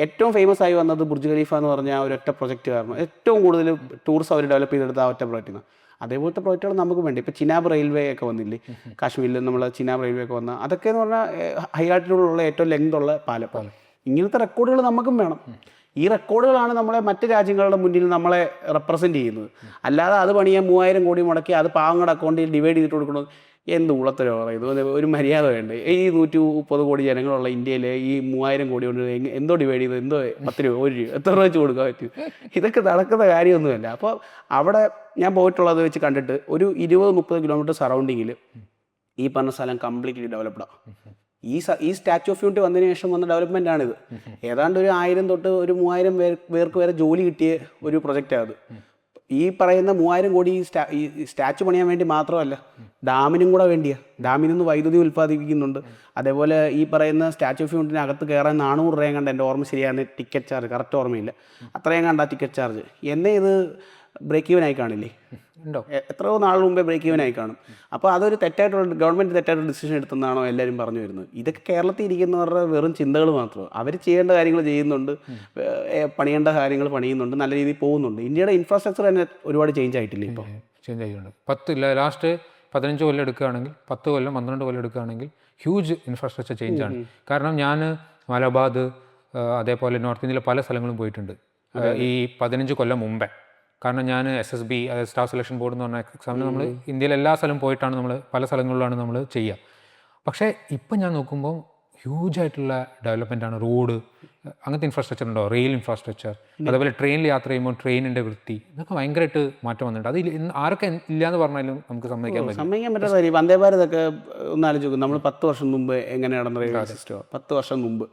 ഏറ്റവും ഫേമസ് ആയി വന്നത് ബുർജ് ഖലീഫ എന്ന് പറഞ്ഞ ആ ഒരൊറ്റ പ്രൊജക്റ്റ് കാരണം ഏറ്റവും കൂടുതൽ ടൂറിസം അവർ ഡെവലപ്പ് ചെയ്തെടുത്ത ആ ഒറ്റ പ്രോജക്റ്റിൽ നിന്ന്. അതേപോലത്തെ പ്രോജക്റ്റുകൾ നമുക്ക് വേണ്ടി. ഇപ്പോൾ ചിനാബ് റെയിൽവേ ഒക്കെ വന്നില്ലേ കാശ്മീരിൽ, നമ്മൾ ചിനാബ് റെയിൽവേ ഒക്കെ വന്ന അതൊക്കെ എന്ന് പറഞ്ഞാൽ ഹൈ ആൾട്ടിറ്റ്യൂഡിലുള്ള ഏറ്റവും ലെങ്ത് ഉള്ള പാലം. ഇങ്ങനത്തെ റെക്കോർഡുകൾ നമുക്കും വേണം. ഈ റെക്കോർഡുകളാണ് നമ്മളെ മറ്റ് രാജ്യങ്ങളുടെ മുന്നിൽ നമ്മളെ റെപ്രസെൻറ്റ് ചെയ്യുന്നത്. അല്ലാതെ അത് പണിയാൻ 3000 കോടി മുടക്കി അത് പാവങ്ങളുടെ അക്കൗണ്ടിൽ ഡിവൈഡ് ചെയ്തിട്ട് കൊടുക്കണം, എന്ത് ഉളത്തരോ ഇത്. ഒരു മര്യാദ വേണ്ടേ? ഈ 130 കോടി ജനങ്ങളുള്ള ഇന്ത്യയിൽ ഈ 3000 കോടി കൊണ്ട് എന്തോ ഡിവൈഡ് ചെയ്ത് എന്തോ 10 രൂപ 1 രൂപ എത്ര രൂപ വെച്ച് കൊടുക്കാൻ പറ്റും? ഇതൊക്കെ നടക്കുന്ന കാര്യമൊന്നുമല്ല. അപ്പോൾ അവിടെ ഞാൻ പോയിട്ടുള്ളത് വെച്ച് കണ്ടിട്ട് ഒരു 20-30 കിലോമീറ്റർ സറൗണ്ടിങ്ങിൽ ഈ പറഞ്ഞ സ്ഥലം കംപ്ലീറ്റ്ലി ഡെവലപ്ഡാണ്. ഈ സ്റ്റാച്യു ഓഫ് യൂണിറ്റി വന്നതിന് ശേഷം വന്ന ഡെവലപ്മെൻ്റ് ആണിത്. ഏതാണ്ട് ഒരു 1000 തൊട്ട് ഒരു 3000 പേർക്ക് വരെ ജോലി കിട്ടിയ ഒരു പ്രൊജക്റ്റാണ് അത്. ഈ പറയുന്ന 3000 കോടി ഈ സ്റ്റാച്ചു പണിയാൻ വേണ്ടി മാത്രമല്ല, ഡാമിനും കൂടെ വേണ്ടിയാണ്. ഡാമിൽ നിന്ന് വൈദ്യുതി ഉൽപ്പാദിപ്പിക്കുന്നുണ്ട്. അതേപോലെ ഈ പറയുന്ന സ്റ്റാച്യു ഓഫ് യൂണിറ്റിന് അകത്ത് കയറാൻ 400 രൂപയും കണ്ട്, എൻ്റെ ഓർമ്മ ശരിയാണ് ടിക്കറ്റ് ചാർജ്, കറക്റ്റ് ഓർമ്മയില്ല, അത്രയും കണ്ട ടിക്കറ്റ് ചാർജ്. എന്നേ ഇത് ബ്രേക്ക് ഈവൻ ആയി കാണില്ലേ? ഉണ്ടോ? എത്രയോ നാൾ മുമ്പേ ബ്രേക്ക് ഈവൻ ആയി കാണും. അപ്പോൾ അതൊരു തെറ്റായിട്ടുള്ള ഗവൺമെൻറ് തെറ്റായിട്ടുള്ള ഡിസിഷൻ എടുത്തെന്നാണോ എല്ലാവരും പറഞ്ഞു വരുന്നത്? ഇതൊക്കെ കേരളത്തിൽ ഇരിക്കുന്നവരുടെ വെറും ചിന്തകൾ മാത്രമോ. അവർ ചെയ്യേണ്ട കാര്യങ്ങൾ ചെയ്യുന്നുണ്ട്, പണിയേണ്ട കാര്യങ്ങൾ പണിയുന്നുണ്ട്, നല്ല രീതിയിൽ പോകുന്നുണ്ട്. ഇന്ത്യയുടെ ഇൻഫ്രാസ്ട്രക്ചർ തന്നെ ഒരുപാട് ചേഞ്ച് ആയിട്ടില്ലേ? ഇപ്പോൾ ചേഞ്ച് ആയിട്ടുണ്ട്. ലാസ്റ്റ് 15 കൊല്ലം എടുക്കുകയാണെങ്കിൽ, 10 കൊല്ലം 12 കൊല്ലം എടുക്കുകയാണെങ്കിൽ ഹ്യൂജ് ഇൻഫ്രാസ്ട്രക്ചർ ചേഞ്ചാണ്. കാരണം ഞാൻ മലബാദ്, അതേപോലെ നോർത്ത് ഇന്ത്യയിലെ പല സ്ഥലങ്ങളും പോയിട്ടുണ്ട് ഈ 15 കൊല്ലം മുമ്പേ. കാരണം ഞാൻ SSB, അതായത് സ്റ്റാഫ് സെലക്ഷൻ ബോർഡ് എന്ന് പറഞ്ഞ എക്സാമിന് നമ്മൾ ഇന്ത്യയിലെ എല്ലാ സ്ഥലവും പോയിട്ടാണ് നമ്മൾ പല സ്ഥലങ്ങളിലാണ് നമ്മൾ ചെയ്യുക. പക്ഷേ ഇപ്പം ഞാൻ നോക്കുമ്പോൾ ഹ്യൂജായിട്ടുള്ള ഡെവലപ്മെൻറ്റാണ്. റോഡ്, അങ്ങനത്തെ ഇൻഫ്രാസ്ട്രക്ചർ ഉണ്ടോ, റെയിൽ ഇൻഫ്രാസ്ട്രക്ചർ, അതേപോലെ ട്രെയിനിൽ യാത്ര ചെയ്യുമ്പോൾ ട്രെയിനിൻ്റെ വൃത്തി, ഇതൊക്കെ ഭയങ്കരമായിട്ട് മാറ്റം വന്നിട്ടുണ്ട്. അത് ആരൊക്കെ ഇല്ലയെന്ന് പറഞ്ഞാലും നമുക്ക് സമ്മതിക്കാൻ പറ്റാത്ത കാര്യം. വന്ദേ ഭാരതൊക്കെ ഒന്ന് ആലോചിക്കും. നമ്മൾ 10 വർഷം മുമ്പ് എങ്ങനെ നടന്ന റെയിൽവേ സിസ്റ്റം, 10 വർഷം മുമ്പ്.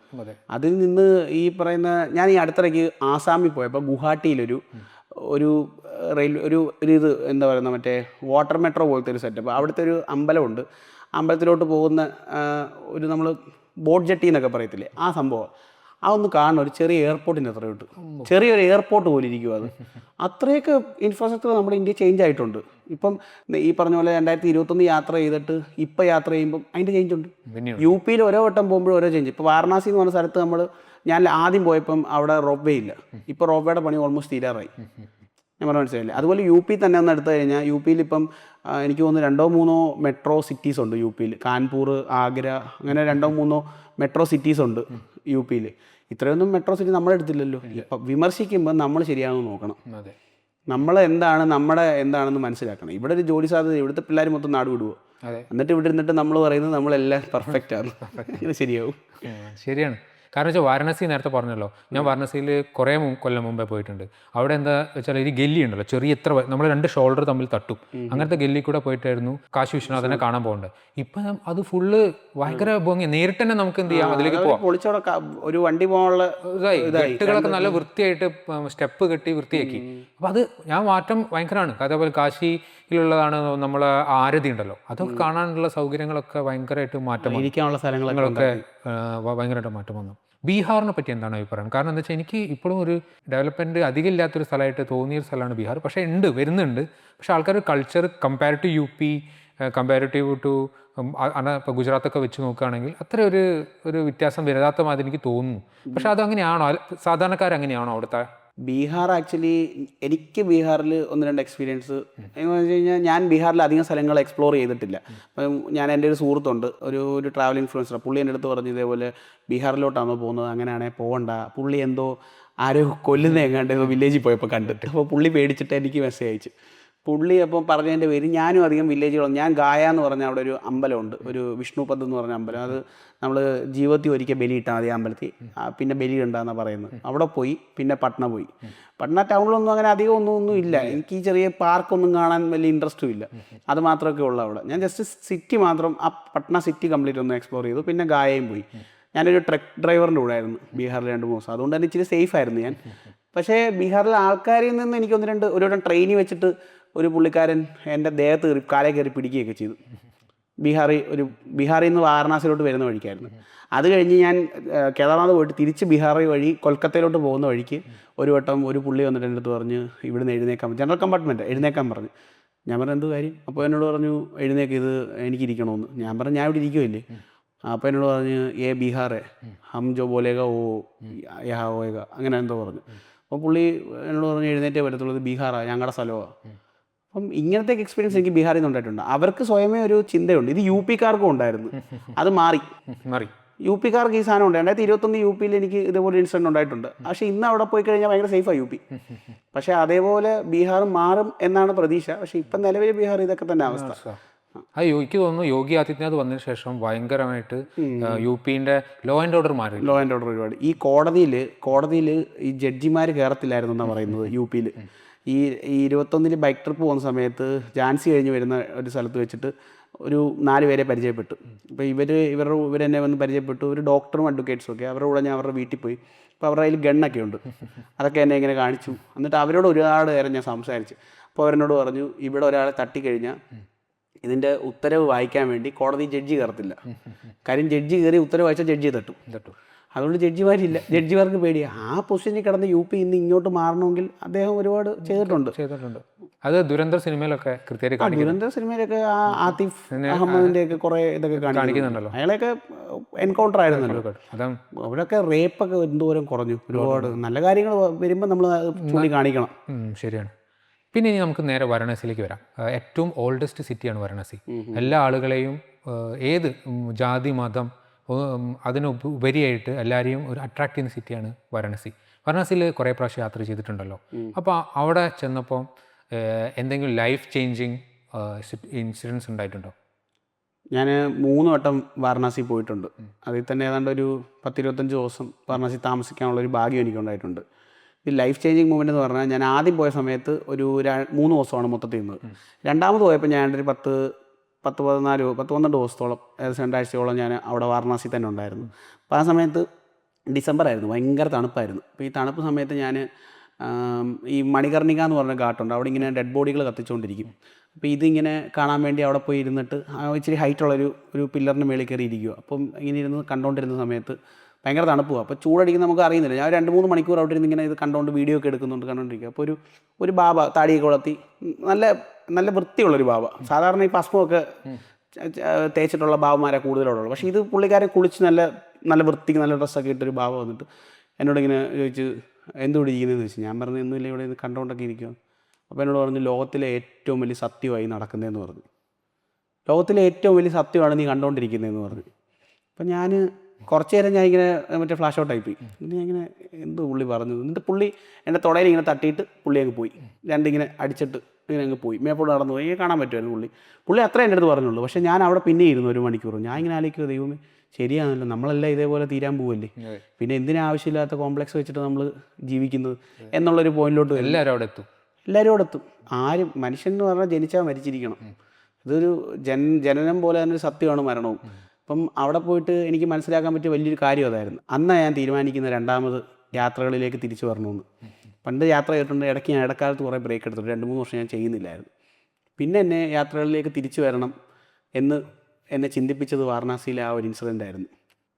അതിൽ നിന്ന് ഈ പറയുന്ന, ഞാൻ ഈ അടുത്തിടയ്ക്ക് ആസാമിൽ പോയപ്പോൾ ഗുവാഹട്ടിയിലൊരു ഇത് എന്താ പറയുന്ന മറ്റേ വാട്ടർ മെട്രോ പോലത്തെ ഒരു സെറ്റപ്പ്. അവിടുത്തെ ഒരു അമ്പലമുണ്ട്. അമ്പലത്തിലോട്ട് പോകുന്ന ഒരു നമ്മൾ ബോട്ട് ജെട്ടി എന്നൊക്കെ പറയത്തില്ലേ, ആ സംഭവം. അതൊന്ന് കാണണം. ഒരു ചെറിയ എയർപോർട്ടിൻ്റെ അത്ര വിട്ട്, ചെറിയൊരു എയർപോർട്ട് പോലെ ഇരിക്കും അത്. അത്രയൊക്കെ ഇൻഫ്രാസ്ട്രക്ചർ നമ്മുടെ ഇന്ത്യ ചേഞ്ച് ആയിട്ടുണ്ട്. ഇപ്പം ഈ പറഞ്ഞ പോലെ 2021 യാത്ര ചെയ്തിട്ട് ഇപ്പം യാത്ര ചെയ്യുമ്പം അതിൻ്റെ ചേഞ്ച് ഉണ്ട്. UP ഓരോ വട്ടം പോകുമ്പോഴും ഓരോ ചേഞ്ച്. ഇപ്പോൾ വാരണാസി എന്ന് പറഞ്ഞ സ്ഥലത്ത് ഞാൻ ആദ്യം പോയപ്പം അവിടെ റോപ്പ് വേ ഇല്ല. ഇപ്പോൾ റോപ്പ് വേയുടെ പണി ഓൾമോസ്റ്റ് തീരാറായി. ഞാൻ പറഞ്ഞ മനസ്സിലായില്ലേ? അതുപോലെ UP തന്നെ ഒന്ന് എടുത്തു കഴിഞ്ഞാൽ UP ഇപ്പം എനിക്ക് തോന്നുന്നു 2-3 മെട്രോ സിറ്റീസ് ഉണ്ട് UP. കാൺപൂർ, ആഗ്ര, അങ്ങനെ 2-3 മെട്രോ സിറ്റീസ് ഉണ്ട് UP. ഇത്രയൊന്നും മെട്രോ സിറ്റി നമ്മളെടുത്തില്ലല്ലോ. ഇപ്പം വിമർശിക്കുമ്പോൾ നമ്മൾ ശരിയാണെന്ന് നോക്കണം. നമ്മുടെ എന്താണെന്ന് മനസ്സിലാക്കണം. ഇവിടെ ഒരു ജോലി സാധ്യത, ഇവിടുത്തെ പിള്ളേർ മൊത്തം നാട് വിടുവോ? എന്നിട്ട് ഇവിടെ ഇരുന്നിട്ട് നമ്മൾ പറയുന്നത് നമ്മളെല്ലാം പെർഫെക്റ്റ് ആണ്. ഇത് ശരിയാവും? ശരിയാണ്. കാരണം വെച്ചാൽ വാരണാസി നേരത്തെ പറഞ്ഞല്ലോ, ഞാൻ വാരണാസിയിൽ കുറേ കൊല്ലം മുമ്പേ പോയിട്ടുണ്ട്. അവിടെ എന്താ വെച്ചാൽ ഈ ഗല്ലി ഉണ്ടല്ലോ, ചെറിയ നമ്മൾ 2 ഷോൾഡർ തമ്മിൽ തട്ടും, അങ്ങനത്തെ ഗല്ലി കൂടെ പോയിട്ടായിരുന്നു കാശി വിശ്വനാഥനെ കാണാൻ പോകേണ്ടത്. ഇപ്പം അത് ഫുള്ള് ഭയങ്കര ഭംഗി, നേരിട്ട് തന്നെ നമുക്ക് എന്ത് ചെയ്യാം, അതിലേക്ക് പോവാം. ഒരു വണ്ടി പോകാനുള്ള ഗട്ടുകളൊക്കെ നല്ല വൃത്തിയായിട്ട് സ്റ്റെപ്പ് കെട്ടി വൃത്തിയാക്കി. അപ്പം അത് മാറ്റം ഭയങ്കരമാണ്. അതേപോലെ കാശിയിലുള്ളതാണ് നമ്മളെ ആരതി ഉണ്ടല്ലോ, അതൊക്കെ കാണാനുള്ള സൗകര്യങ്ങളൊക്കെ ഭയങ്കരമായിട്ട് മാറ്റം, ഇരിക്കാനുള്ള സ്ഥലങ്ങളൊക്കെ ഭയങ്കരമായിട്ട് മാറ്റം വന്നു. ബീഹാറിനെ പറ്റി എന്താണ് അഭിപ്രായം? കാരണം എന്താ വെച്ചാൽ എനിക്ക് ഇപ്പോഴും ഒരു ഡെവലപ്മെൻറ്റ് അധികം ഇല്ലാത്തൊരു സ്ഥലമായിട്ട് തോന്നിയൊരു സ്ഥലമാണ് ബീഹാർ. പക്ഷേ വരുന്നുണ്ട്. പക്ഷേ ആൾക്കാർ culture compare to UP, comparative to ഇപ്പോൾ ഗുജറാത്തൊക്കെ വെച്ച് നോക്കുകയാണെങ്കിൽ അത്ര ഒരു വ്യത്യാസം വരാത്ത മാതിരി എനിക്ക് തോന്നുന്നു. പക്ഷേ അതങ്ങനെയാണോ? സാധാരണക്കാരങ്ങനെയാണോ അവിടുത്തെ? ബീഹാർ ആക്ച്വലി, എനിക്ക് ബീഹാറിൽ 1-2 എക്സ്പീരിയൻസ് എന്ന് വെച്ച് കഴിഞ്ഞാൽ, ഞാൻ ബീഹാറിൽ അധികം സ്ഥലങ്ങൾ എക്സ്പ്ലോർ ചെയ്തിട്ടില്ല. അപ്പം എൻ്റെ ഒരു സുഹൃത്തുണ്ട്, ഒരു ട്രാവൽ ഇൻഫ്ലുവൻസർ. പുള്ളി എൻ്റെ അടുത്ത് പറഞ്ഞു ഇതേപോലെ ബീഹാറിലോട്ടാണോ പോകുന്നത്, അങ്ങനെയാണെങ്കിൽ പോകണ്ട. പുള്ളി എന്തോ ആരോ കൊല്ലുന്ന എങ്ങാണ്ട് വില്ലേജിൽ പോയപ്പോൾ കണ്ടിട്ട്, അപ്പോൾ പുള്ളി പേടിച്ചിട്ട് എനിക്ക് മെസ്സേജ് അയച്ചു. പുള്ളി അപ്പം പറഞ്ഞതിൻ്റെ പേര് ഞാനും അധികം വില്ലേജുകളും ഞാൻ ഗായ എന്ന് പറഞ്ഞ അവിടെ ഒരു അമ്പലമുണ്ട്, ഒരു വിഷ്ണുപദ് എന്ന് പറഞ്ഞ അമ്പലം. അത് നമ്മൾ ജീവിതത്തിൽ ഒരിക്കൽ ബലി ഇട്ടാൽ മതി അമ്പലത്തിൽ, പിന്നെ ബലി ഉണ്ടാകുന്ന പറയുന്നത്. അവിടെ പോയി, പിന്നെ പട്ന പോയി. പട്ന ടൗണിലൊന്നും അങ്ങനെ അധികം ഒന്നും ഇല്ല. എനിക്ക് ഈ ചെറിയ പാർക്കൊന്നും കാണാൻ വലിയ ഇൻട്രസ്റ്റും ഇല്ല. അത് മാത്രമൊക്കെ ഉള്ളു അവിടെ. ഞാൻ ജസ്റ്റ് സിറ്റി മാത്രം, ആ പട്ന സിറ്റി കംപ്ലീറ്റ് ഒന്ന് എക്സ്പ്ലോർ ചെയ്തു. പിന്നെ ഗായയും പോയി. ഞാനൊരു ട്രക്ക് ഡ്രൈവറിൻ്റെ കൂടെ ആയിരുന്നു ബീഹാറിൽ 2-3 ദിവസം. അതുകൊണ്ട് തന്നെ ഇച്ചിരി സേഫ് ആയിരുന്നു ഞാൻ. പക്ഷേ ബീഹാറിലെ ആൾക്കാരിൽ നിന്ന് എനിക്ക് ഒരു വട്ടം ട്രെയിനിൽ വെച്ചിട്ട് ഒരു പുള്ളിക്കാരൻ എൻ്റെ ദേഹത്ത് കയറി കാലേ കയറി പിടിക്കുകയൊക്കെ ചെയ്തു. ബീഹാറിൽ നിന്ന് വാരണാസിയിലോട്ട് വരുന്ന വഴിക്കായിരുന്നു. അത് കഴിഞ്ഞ് ഞാൻ കേദാർനാഥ് പോയിട്ട് തിരിച്ച് ബീഹാറി വഴി കൊൽക്കത്തയിലോട്ട് പോകുന്ന വഴിക്ക് ഒരു വട്ടം ഒരു പുള്ളി വന്നിട്ട് എൻ്റെ അടുത്ത് പറഞ്ഞ് ഇവിടുന്ന് എഴുന്നേക്കാൻ, ജനറൽ കമ്പാർട്ട്മെൻറ്റ് എഴുന്നേക്കാൻ പറഞ്ഞു. ഞാൻ പറഞ്ഞു എന്ത് കാര്യം? അപ്പോൾ എന്നോട് പറഞ്ഞു എഴുന്നേക്ക്, ഇത് എനിക്കിരിക്കണമെന്ന്. ഞാൻ പറഞ്ഞു ഞാൻ ഇവിടെ ഇരിക്കുമല്ലേ. അപ്പോൾ എന്നോട് പറഞ്ഞ് ബീഹാറെ ഹം ജോ ബോലേഗ ഓ യഹാ ഹോയേഗ അങ്ങനെ എന്തോ പറഞ്ഞു. അപ്പോൾ പുള്ളി എന്നോട് പറഞ്ഞ് എഴുന്നേറ്റേ പറ്റത്തുള്ളൂ, ഇത് ബീഹാറാണ്, ഞങ്ങളുടെ സ്ഥലമാണ്. അപ്പം ഇങ്ങനത്തെ എക്സ്പീരിയൻസ് എനിക്ക് ബീഹാറിൽ നിന്ന് ഉണ്ടായിട്ടുണ്ട്. അവർക്ക് സ്വയമേ ഒരു ചിന്തയുണ്ട്. ഇത് യു പിക്കാർക്കും ഉണ്ടായിരുന്നു, അത് മാറി. യു പിക്കാർക്ക് ഈ സാധനം ഉണ്ട്. 2021 യു പിയിൽ എനിക്ക് ഇതേപോലെ ഇൻസിഡൻറ്റ് ഉണ്ടായിട്ടുണ്ട്. പക്ഷേ ഇന്ന് അവിടെ പോയി കഴിഞ്ഞാൽ ഭയങ്കര സേഫാണ് യു പി. പക്ഷേ അതേപോലെ ബീഹാർ മാറും എന്നാണ് പ്രതീക്ഷ. പക്ഷേ ഇപ്പം നിലവിൽ ബീഹാർ ഇതൊക്കെ തന്നെ അവസ്ഥ. എനിക്ക് തോന്നുന്നു യോഗി ആദിത്യനാഥ് വന്നതിന് ശേഷം ഭയങ്കരമായിട്ട് യു പിന്റെ ലോ ആൻഡ് ഓർഡർ മാറി. ലോ ആൻഡ് ഓർഡർ ഒരുപാട്. ഈ കോടതിയിൽ ഈ ജഡ്ജിമാർ കയറത്തില്ലായിരുന്നു എന്നാണ് പറയുന്നത് യു പിയിൽ. ഈ 21 ബൈക്ക് ട്രിപ്പ് പോകുന്ന സമയത്ത് ഝാൻസി കഴിഞ്ഞ് വരുന്ന ഒരു സ്ഥലത്ത് വെച്ചിട്ട് ഒരു 4 പേരെ പരിചയപ്പെട്ടു. അപ്പോൾ ഇവരെന്നെ വന്ന് പരിചയപ്പെട്ടു. ഒരു ഡോക്ടറും അഡ്വക്കേറ്റ്സും ഒക്കെ. അവരുടെ കൂടെ ഞാൻ അവരുടെ വീട്ടിൽ പോയി. അപ്പോൾ അവരുടെ കയ്യിൽ ഗണ്ണൊക്കെ ഉണ്ട്. അതൊക്കെ എന്നെ ഇങ്ങനെ കാണിച്ചു. എന്നിട്ട് അവരോട് ഒരുപാട് നേരം ഞാൻ സംസാരിച്ചു. അപ്പോൾ അവരെന്നോട് പറഞ്ഞു ഇവിടെ ഒരാളെ തട്ടിക്കഴിഞ്ഞാൽ ഇതിൻ്റെ ഉത്തരവ് വായിക്കാൻ വേണ്ടി കോടതി ജഡ്ജി കയറത്തില്ല. കാര്യം ജഡ്ജി കയറി ഉത്തരവ് വായിച്ചാൽ ജഡ്ജി തട്ടും. അതുകൊണ്ട് ജഡ്ജിമാർക്ക് പേടിയാണ്. ആ പൊസിഷനിൽ കിടന്ന് യു പി ഇന്ന് ഇങ്ങോട്ട് മാറണമെങ്കിൽ അദ്ദേഹം ഒരുപാട് ചെയ്തിട്ടുണ്ട്. അത് ദുരന്തർ സിനിമയിലൊക്കെ കൃത്യമായിട്ട് ദുരന്തർ സിനിമയിലൊക്കെ ആതിഫ് അഹമ്മദിൻ്റെ ഒക്കെ കുറേ ഇതൊക്കെ കാണിക്കുന്നുണ്ടല്ലോ. അയാളെയൊക്കെ എൻകൗണ്ടർ ആയിരുന്നല്ലോ. അവിടെയൊക്കെ റേപ്പൊക്കെ എന്തോരം കുറഞ്ഞു. ഒരുപാട് നല്ല കാര്യങ്ങൾ വരുമ്പോൾ നമ്മൾ ചൂണ്ടി കാണിക്കണം. ശരിയാണ്. പിന്നെ ഇനി നമുക്ക് നേരെ വാരണാസിയിലേക്ക് വരാം. ഏറ്റവും ഓൾഡസ്റ്റ് സിറ്റിയാണ് വാരണാസി. എല്ലാ ആളുകളെയും ഏത് ജാതി മതം അതിനുപരിയായിട്ട് എല്ലാവരെയും ഒരു അട്രാക്ട് ചെയ്യുന്ന സിറ്റിയാണ് വാരണാസി. വാരണാസിയിൽ കുറേ പ്രാവശ്യം യാത്ര ചെയ്തിട്ടുണ്ടല്ലോ. അപ്പോൾ അവിടെ ചെന്നപ്പോൾ എന്തെങ്കിലും ലൈഫ് ചേഞ്ചിങ് ഇൻസിഡൻസ് ഉണ്ടായിട്ടുണ്ടോ? ഞാൻ 3 വട്ടം വാരണാസി പോയിട്ടുണ്ട്. അതിൽ തന്നെ ഏതാണ്ട് ഒരു 10-25 ദിവസം വാരണാസി താമസിക്കാനുള്ളൊരു ഭാഗ്യം എനിക്കുണ്ടായിട്ടുണ്ട്. ഈ ലൈഫ് ചേഞ്ചിങ് മൂവ്മെൻ്റ് എന്ന് പറഞ്ഞാൽ ഞാൻ ആദ്യം പോയ സമയത്ത് ഒരു 3 ദിവസമാണ് മൊത്തത്തിൽ നിന്നത്. രണ്ടാമത് പോയപ്പോൾ ഞാൻ ഒരു 10-12 ദിവസത്തോളം, ഏകദേശം 2 ആഴ്ചയോളം ഞാൻ അവിടെ വാരണാസി തന്നെ ഉണ്ടായിരുന്നു. അപ്പോൾ ആ സമയത്ത് ഡിസംബർ ആയിരുന്നു, ഭയങ്കര തണുപ്പായിരുന്നു. അപ്പോൾ ഈ തണുപ്പ് സമയത്ത് ഞാൻ ഈ മണികർണിക എന്ന് പറഞ്ഞ ഘാട്ടുണ്ട്, അവിടെ ഇങ്ങനെ ഡെഡ് ബോഡികൾ കത്തിച്ചുകൊണ്ടിരിക്കും. അപ്പോൾ ഇതിങ്ങനെ കാണാൻ വേണ്ടി അവിടെ പോയി ഇരുന്നിട്ട് ഇച്ചിരി ഹൈറ്റുള്ളൊരു പില്ലറിന് മേളിൽ കയറി ഇരിക്കുക. അപ്പം ഇങ്ങനെ ഇരുന്ന് കണ്ടുകൊണ്ടിരുന്ന സമയത്ത് ഭയങ്കര തണുപ്പ്. അപ്പോൾ ചൂടടിക്കുന്ന നമുക്ക് അറിയുന്നില്ല. ഞാൻ 2-3 മണിക്കൂർ അവിടെ ഇരുന്ന് ഇങ്ങനെ ഇത് കണ്ടുകൊണ്ട് വീഡിയോ ഒക്കെ കണ്ടുകൊണ്ടിരിക്കുക. അപ്പോൾ ഒരു ബാബ താടിയൊക്കെ വളർത്തി നല്ല വൃത്തിയുള്ളൊരു ബാബ. സാധാരണ ഈ ഭസ്മമൊക്കെ തേച്ചിട്ടുള്ള ബാബമാരെ കൂടുതലുള്ളൂ. പക്ഷേ ഇത് പുള്ളിക്കാരെ കുളിച്ച് നല്ല വൃത്തിക്ക് നല്ല ഡ്രസ്സൊക്കെ ഇട്ടൊരു ബാബ വന്നിട്ട് എന്നോട് ഇങ്ങനെ ചോദിച്ച് എന്തുകൊണ്ട് ഇരിക്കുന്നതെന്ന് ചോദിച്ചു. ഞാൻ പറഞ്ഞു ഒന്നുമില്ല, ഇവിടെ ഇത് കണ്ടുകൊണ്ടൊക്കെ ഇരിക്കുക. അപ്പോൾ എന്നോട് പറഞ്ഞു ലോകത്തിലെ ഏറ്റവും വലിയ സത്യമായി നടക്കുന്നതെന്ന് പറഞ്ഞു. ലോകത്തിലെ ഏറ്റവും വലിയ സത്യമാണ് നീ കണ്ടുകൊണ്ടിരിക്കുന്നതെന്ന് പറഞ്ഞു. അപ്പം ഞാൻ കുറച്ച് നേരം ഞാൻ ഇങ്ങനെ മറ്റേ ഫ്ലാഷ് ഔട്ട് ആയിപ്പോയി. എന്നിട്ട് ഞാൻ ഇങ്ങനെ എന്തോ പുള്ളി പറഞ്ഞു. എന്നിട്ട് പുള്ളി എൻ്റെ തുടയിൽ ഇങ്ങനെ തട്ടിയിട്ട് പുള്ളി അങ്ങ് പോയി. രണ്ടിങ്ങനെ അടിച്ചിട്ട് ഇങ്ങനെ അങ്ങ് പോയി. മേപ്പോട്ട് നടന്നു പോയി. കാണാൻ പറ്റുമായിരുന്നു പുള്ളി അത്രേ എൻ്റെ അടുത്ത് പറഞ്ഞുള്ളൂ. പക്ഷേ ഞാൻ അവിടെ പിന്നെ ഇരുന്നു 1 മണിക്കൂർ. ഞാൻ ഇങ്ങനെ ആലോചിക്കുക, ദൈവമേ ശരിയാണല്ലോ, നമ്മളെല്ലാം ഇതേപോലെ തീരാൻ പോവല്ലേ, പിന്നെ എന്തിനാ ആവശ്യമില്ലാത്ത കോംപ്ലക്സ് വെച്ചിട്ട് നമ്മൾ ജീവിക്കുന്നത് എന്നുള്ളൊരു പോയിന്റിലോട്ട് എല്ലാവരും അവിടെ എത്തും. ആരും മനുഷ്യൻ എന്ന് പറഞ്ഞാൽ ജനിച്ചാൽ മരിച്ചിരിക്കണം. ഇതൊരു ജനനം പോലെ തന്നെ ഒരു സത്യമാണ് മരണവും. അപ്പം അവിടെ പോയിട്ട് എനിക്ക് മനസ്സിലാക്കാൻ പറ്റിയ വലിയൊരു കാര്യം അതായിരുന്നു. അന്നാണ് ഞാൻ തീരുമാനിക്കുന്ന 2ാമത് യാത്രകളിലേക്ക് തിരിച്ചു വരണമെന്ന്. പണ്ട് യാത്ര ചെയ്തിട്ടുണ്ട്, ഞാൻ ഇടക്കാലത്ത് കുറേ ബ്രേക്ക് എടുത്തിട്ടുണ്ട്. 2-3 വർഷം ഞാൻ ചെയ്യുന്നില്ലായിരുന്നു. പിന്നെ എന്നെ യാത്രകളിലേക്ക് തിരിച്ചു വരണം എന്ന് എന്നെ ചിന്തിപ്പിച്ചത് വാരണാസിയിലെ ആ ഒരു ഇൻസിഡൻ്റ് ആയിരുന്നു.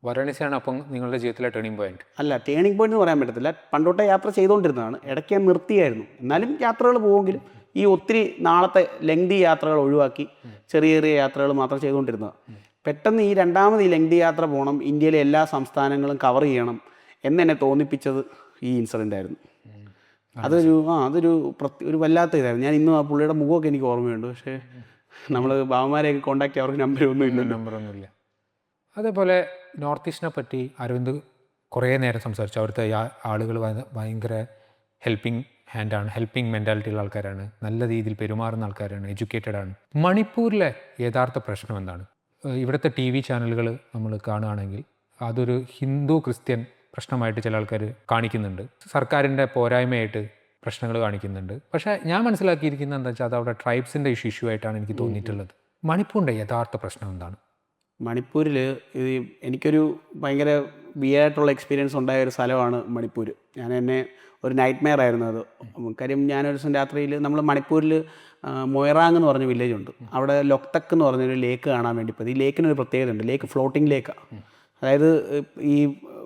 വാരണാസിയാണ് അപ്പം നിങ്ങളുടെ ജീവിതത്തിലെ ടേണിംഗ് പോയിന്റ്? അല്ല, ടേണിംഗ് പോയിന്റ് എന്ന് പറയാൻ പറ്റത്തില്ല. പണ്ടോട്ടെ യാത്ര ചെയ്തുകൊണ്ടിരുന്നതാണ്. ഇടയ്ക്ക് ഞാൻ നിർത്തിയായിരുന്നു. എന്നാലും യാത്രകൾ പോകുമെങ്കിലും ഈ ഒത്തിരി നാളത്തെ ലെങ്തി യാത്രകൾ ഒഴിവാക്കി ചെറിയ ചെറിയ യാത്രകൾ മാത്രം ചെയ്തുകൊണ്ടിരുന്നതാണ്. പെട്ടെന്ന് ഈ 2ാമത് ഈ ലെങ്തി യാത്ര പോകണം, ഇന്ത്യയിലെ എല്ലാ സംസ്ഥാനങ്ങളും കവർ ചെയ്യണം എന്നെന്നെ തോന്നിപ്പിച്ചത് ഈ ഇൻസിഡൻ്റ് ആയിരുന്നു. അതൊരു വല്ലാത്ത ഇതായിരുന്നു. ഞാൻ ഇന്നും ആ പുള്ളിയുടെ മുഖമൊക്കെ എനിക്ക് ഓർമ്മയുണ്ട്. പക്ഷേ നമ്മൾ ബാബമാരെയൊക്കെ കോൺടാക്ട് ചെയ്യാൻ അവർക്ക് നമ്പറൊന്നുമില്ല. അതേപോലെ നോർത്ത് ഈസ്റ്റിനെ പറ്റി അരവിന്ദ് കുറേ നേരം സംസാരിച്ചു. അവിടുത്തെ ആളുകൾ ഭയങ്കര ഹാൻഡാണ്, ഹെൽപ്പിംഗ് മെൻറ്റാലിറ്റിയുള്ള ആൾക്കാരാണ്, നല്ല രീതിയിൽ പെരുമാറുന്ന ആൾക്കാരാണ്, എഡ്യൂക്കേറ്റഡ് ആണ്. മണിപ്പൂരിലെ യഥാർത്ഥ പ്രശ്നം എന്താണ്? ഇവിടുത്തെ TV ചാനലുകൾ നമ്മൾ കാണുകയാണെങ്കിൽ അതൊരു ഹിന്ദു ക്രിസ്ത്യൻ പ്രശ്നമായിട്ട് ചില ആൾക്കാർ കാണിക്കുന്നുണ്ട്, സർക്കാരിൻ്റെ പോരായ്മയായിട്ട് പ്രശ്നങ്ങൾ കാണിക്കുന്നുണ്ട്. പക്ഷേ ഞാൻ മനസ്സിലാക്കിയിരിക്കുന്നത് എന്താ വെച്ചാൽ അത് അവിടെ ട്രൈബ്സിൻ്റെ ഇഷ്യൂ ആയിട്ടാണ് എനിക്ക് തോന്നിയിട്ടുള്ളത്. മണിപ്പൂരിൻ്റെ യഥാർത്ഥ പ്രശ്നം എന്താണ്? മണിപ്പൂരിൽ ഇത് എനിക്കൊരു ഭയങ്കര വിയറായിട്ടുള്ള എക്സ്പീരിയൻസ് ഉണ്ടായ ഒരു സ്ഥലമാണ് മണിപ്പൂർ. ഞാൻ എന്നെ ഒരു നൈറ്റ് മെയർ ആയിരുന്നു അത്. കാര്യം ഞാനൊരു ദിവസം രാത്രിയിൽ നമ്മൾ മണിപ്പൂരിൽ മൊയറാങ് എന്ന് പറഞ്ഞ വില്ലേജ് ഉണ്ട്. അവിടെ ലൊക്തക് എന്ന് പറഞ്ഞൊരു ലേക്ക് കാണാൻ വേണ്ടി പോയി. ഈ ലേക്കിനൊരു പ്രത്യേകത ഉണ്ട്. ലേക്ക് ഫ്ലോട്ടിംഗ് ലേക്കാണ്. അതായത് ഈ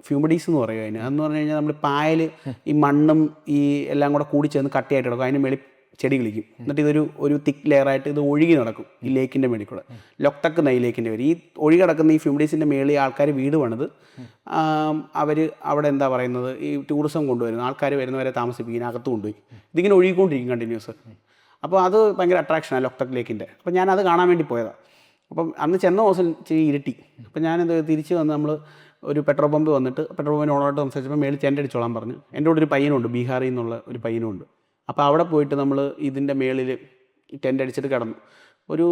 ഫ്യൂമിഡീസ് എന്ന് പറയും അതിന്. അതെന്ന് പറഞ്ഞു കഴിഞ്ഞാൽ നമ്മൾ പായൽ ഈ മണ്ണും ഈ എല്ലാം കൂടെ കൂടി ചേർന്ന് കട്ടിയായിട്ട് കിടക്കും. അതിന് മേളിൽ ചെടി കളിക്കും. എന്നിട്ട് ഒരു തിക്ക് ലെയറായിട്ട് ഇത് ഒഴുകി നടക്കും ഈ ലേക്കിൻ്റെ മേളിൽ കൂടെ. ലൊക്തക് എന്ന ഈ ലേക്കിൻ്റെ പേര്. ഈ ഒഴുകി കിടക്കുന്ന ഈ ഫ്യൂമിഡീസിൻ്റെ മേളിൽ ആൾക്കാർ വീട് പണിത് അവർ അവിടെ എന്താ പറയുന്നത് ഈ ടൂറിസം കൊണ്ടുവരുന്നു. ആൾക്കാർ വരുന്നവരെ താമസിപ്പിക്കും, അകത്ത് കൊണ്ടുപോയി ഇതിങ്ങനെ ഒഴുകിക്കൊണ്ടിരിക്കും കണ്ടിന്യൂസ്. അപ്പോൾ അത് ഭയങ്കര അട്രാക്ഷനാണ് ലൊക്തക് ലേക്കിൻ്റെ. അപ്പോൾ ഞാനത് കാണാൻ വേണ്ടി പോയതാണ്. അപ്പം അന്ന് ചെന്ന ദിവസം ഇച്ചിരി ഇരുട്ടി. അപ്പം ഞാനെന്ത് തിരിച്ച് വന്ന് നമ്മൾ ഒരു പെട്രോൾ പമ്പ് വന്നിട്ട് പെട്രോൾ പമ്പിന് ഓണറായിട്ട് സംസാരിച്ചപ്പോൾ മേളിൽ ടെൻ്റ് അടിച്ചോളാൻ പറഞ്ഞു. എൻ്റെ കൂടെ ഒരു പയ്യനുണ്ട്, ബീഹാറിൽ നിന്നുള്ള ഒരു പയ്യനുണ്ട്. അപ്പോൾ അവിടെ പോയിട്ട് നമ്മൾ ഇതിൻ്റെ മേളിൽ ടെൻ്റ് അടിച്ചിട്ട് കിടന്നു. ഒരു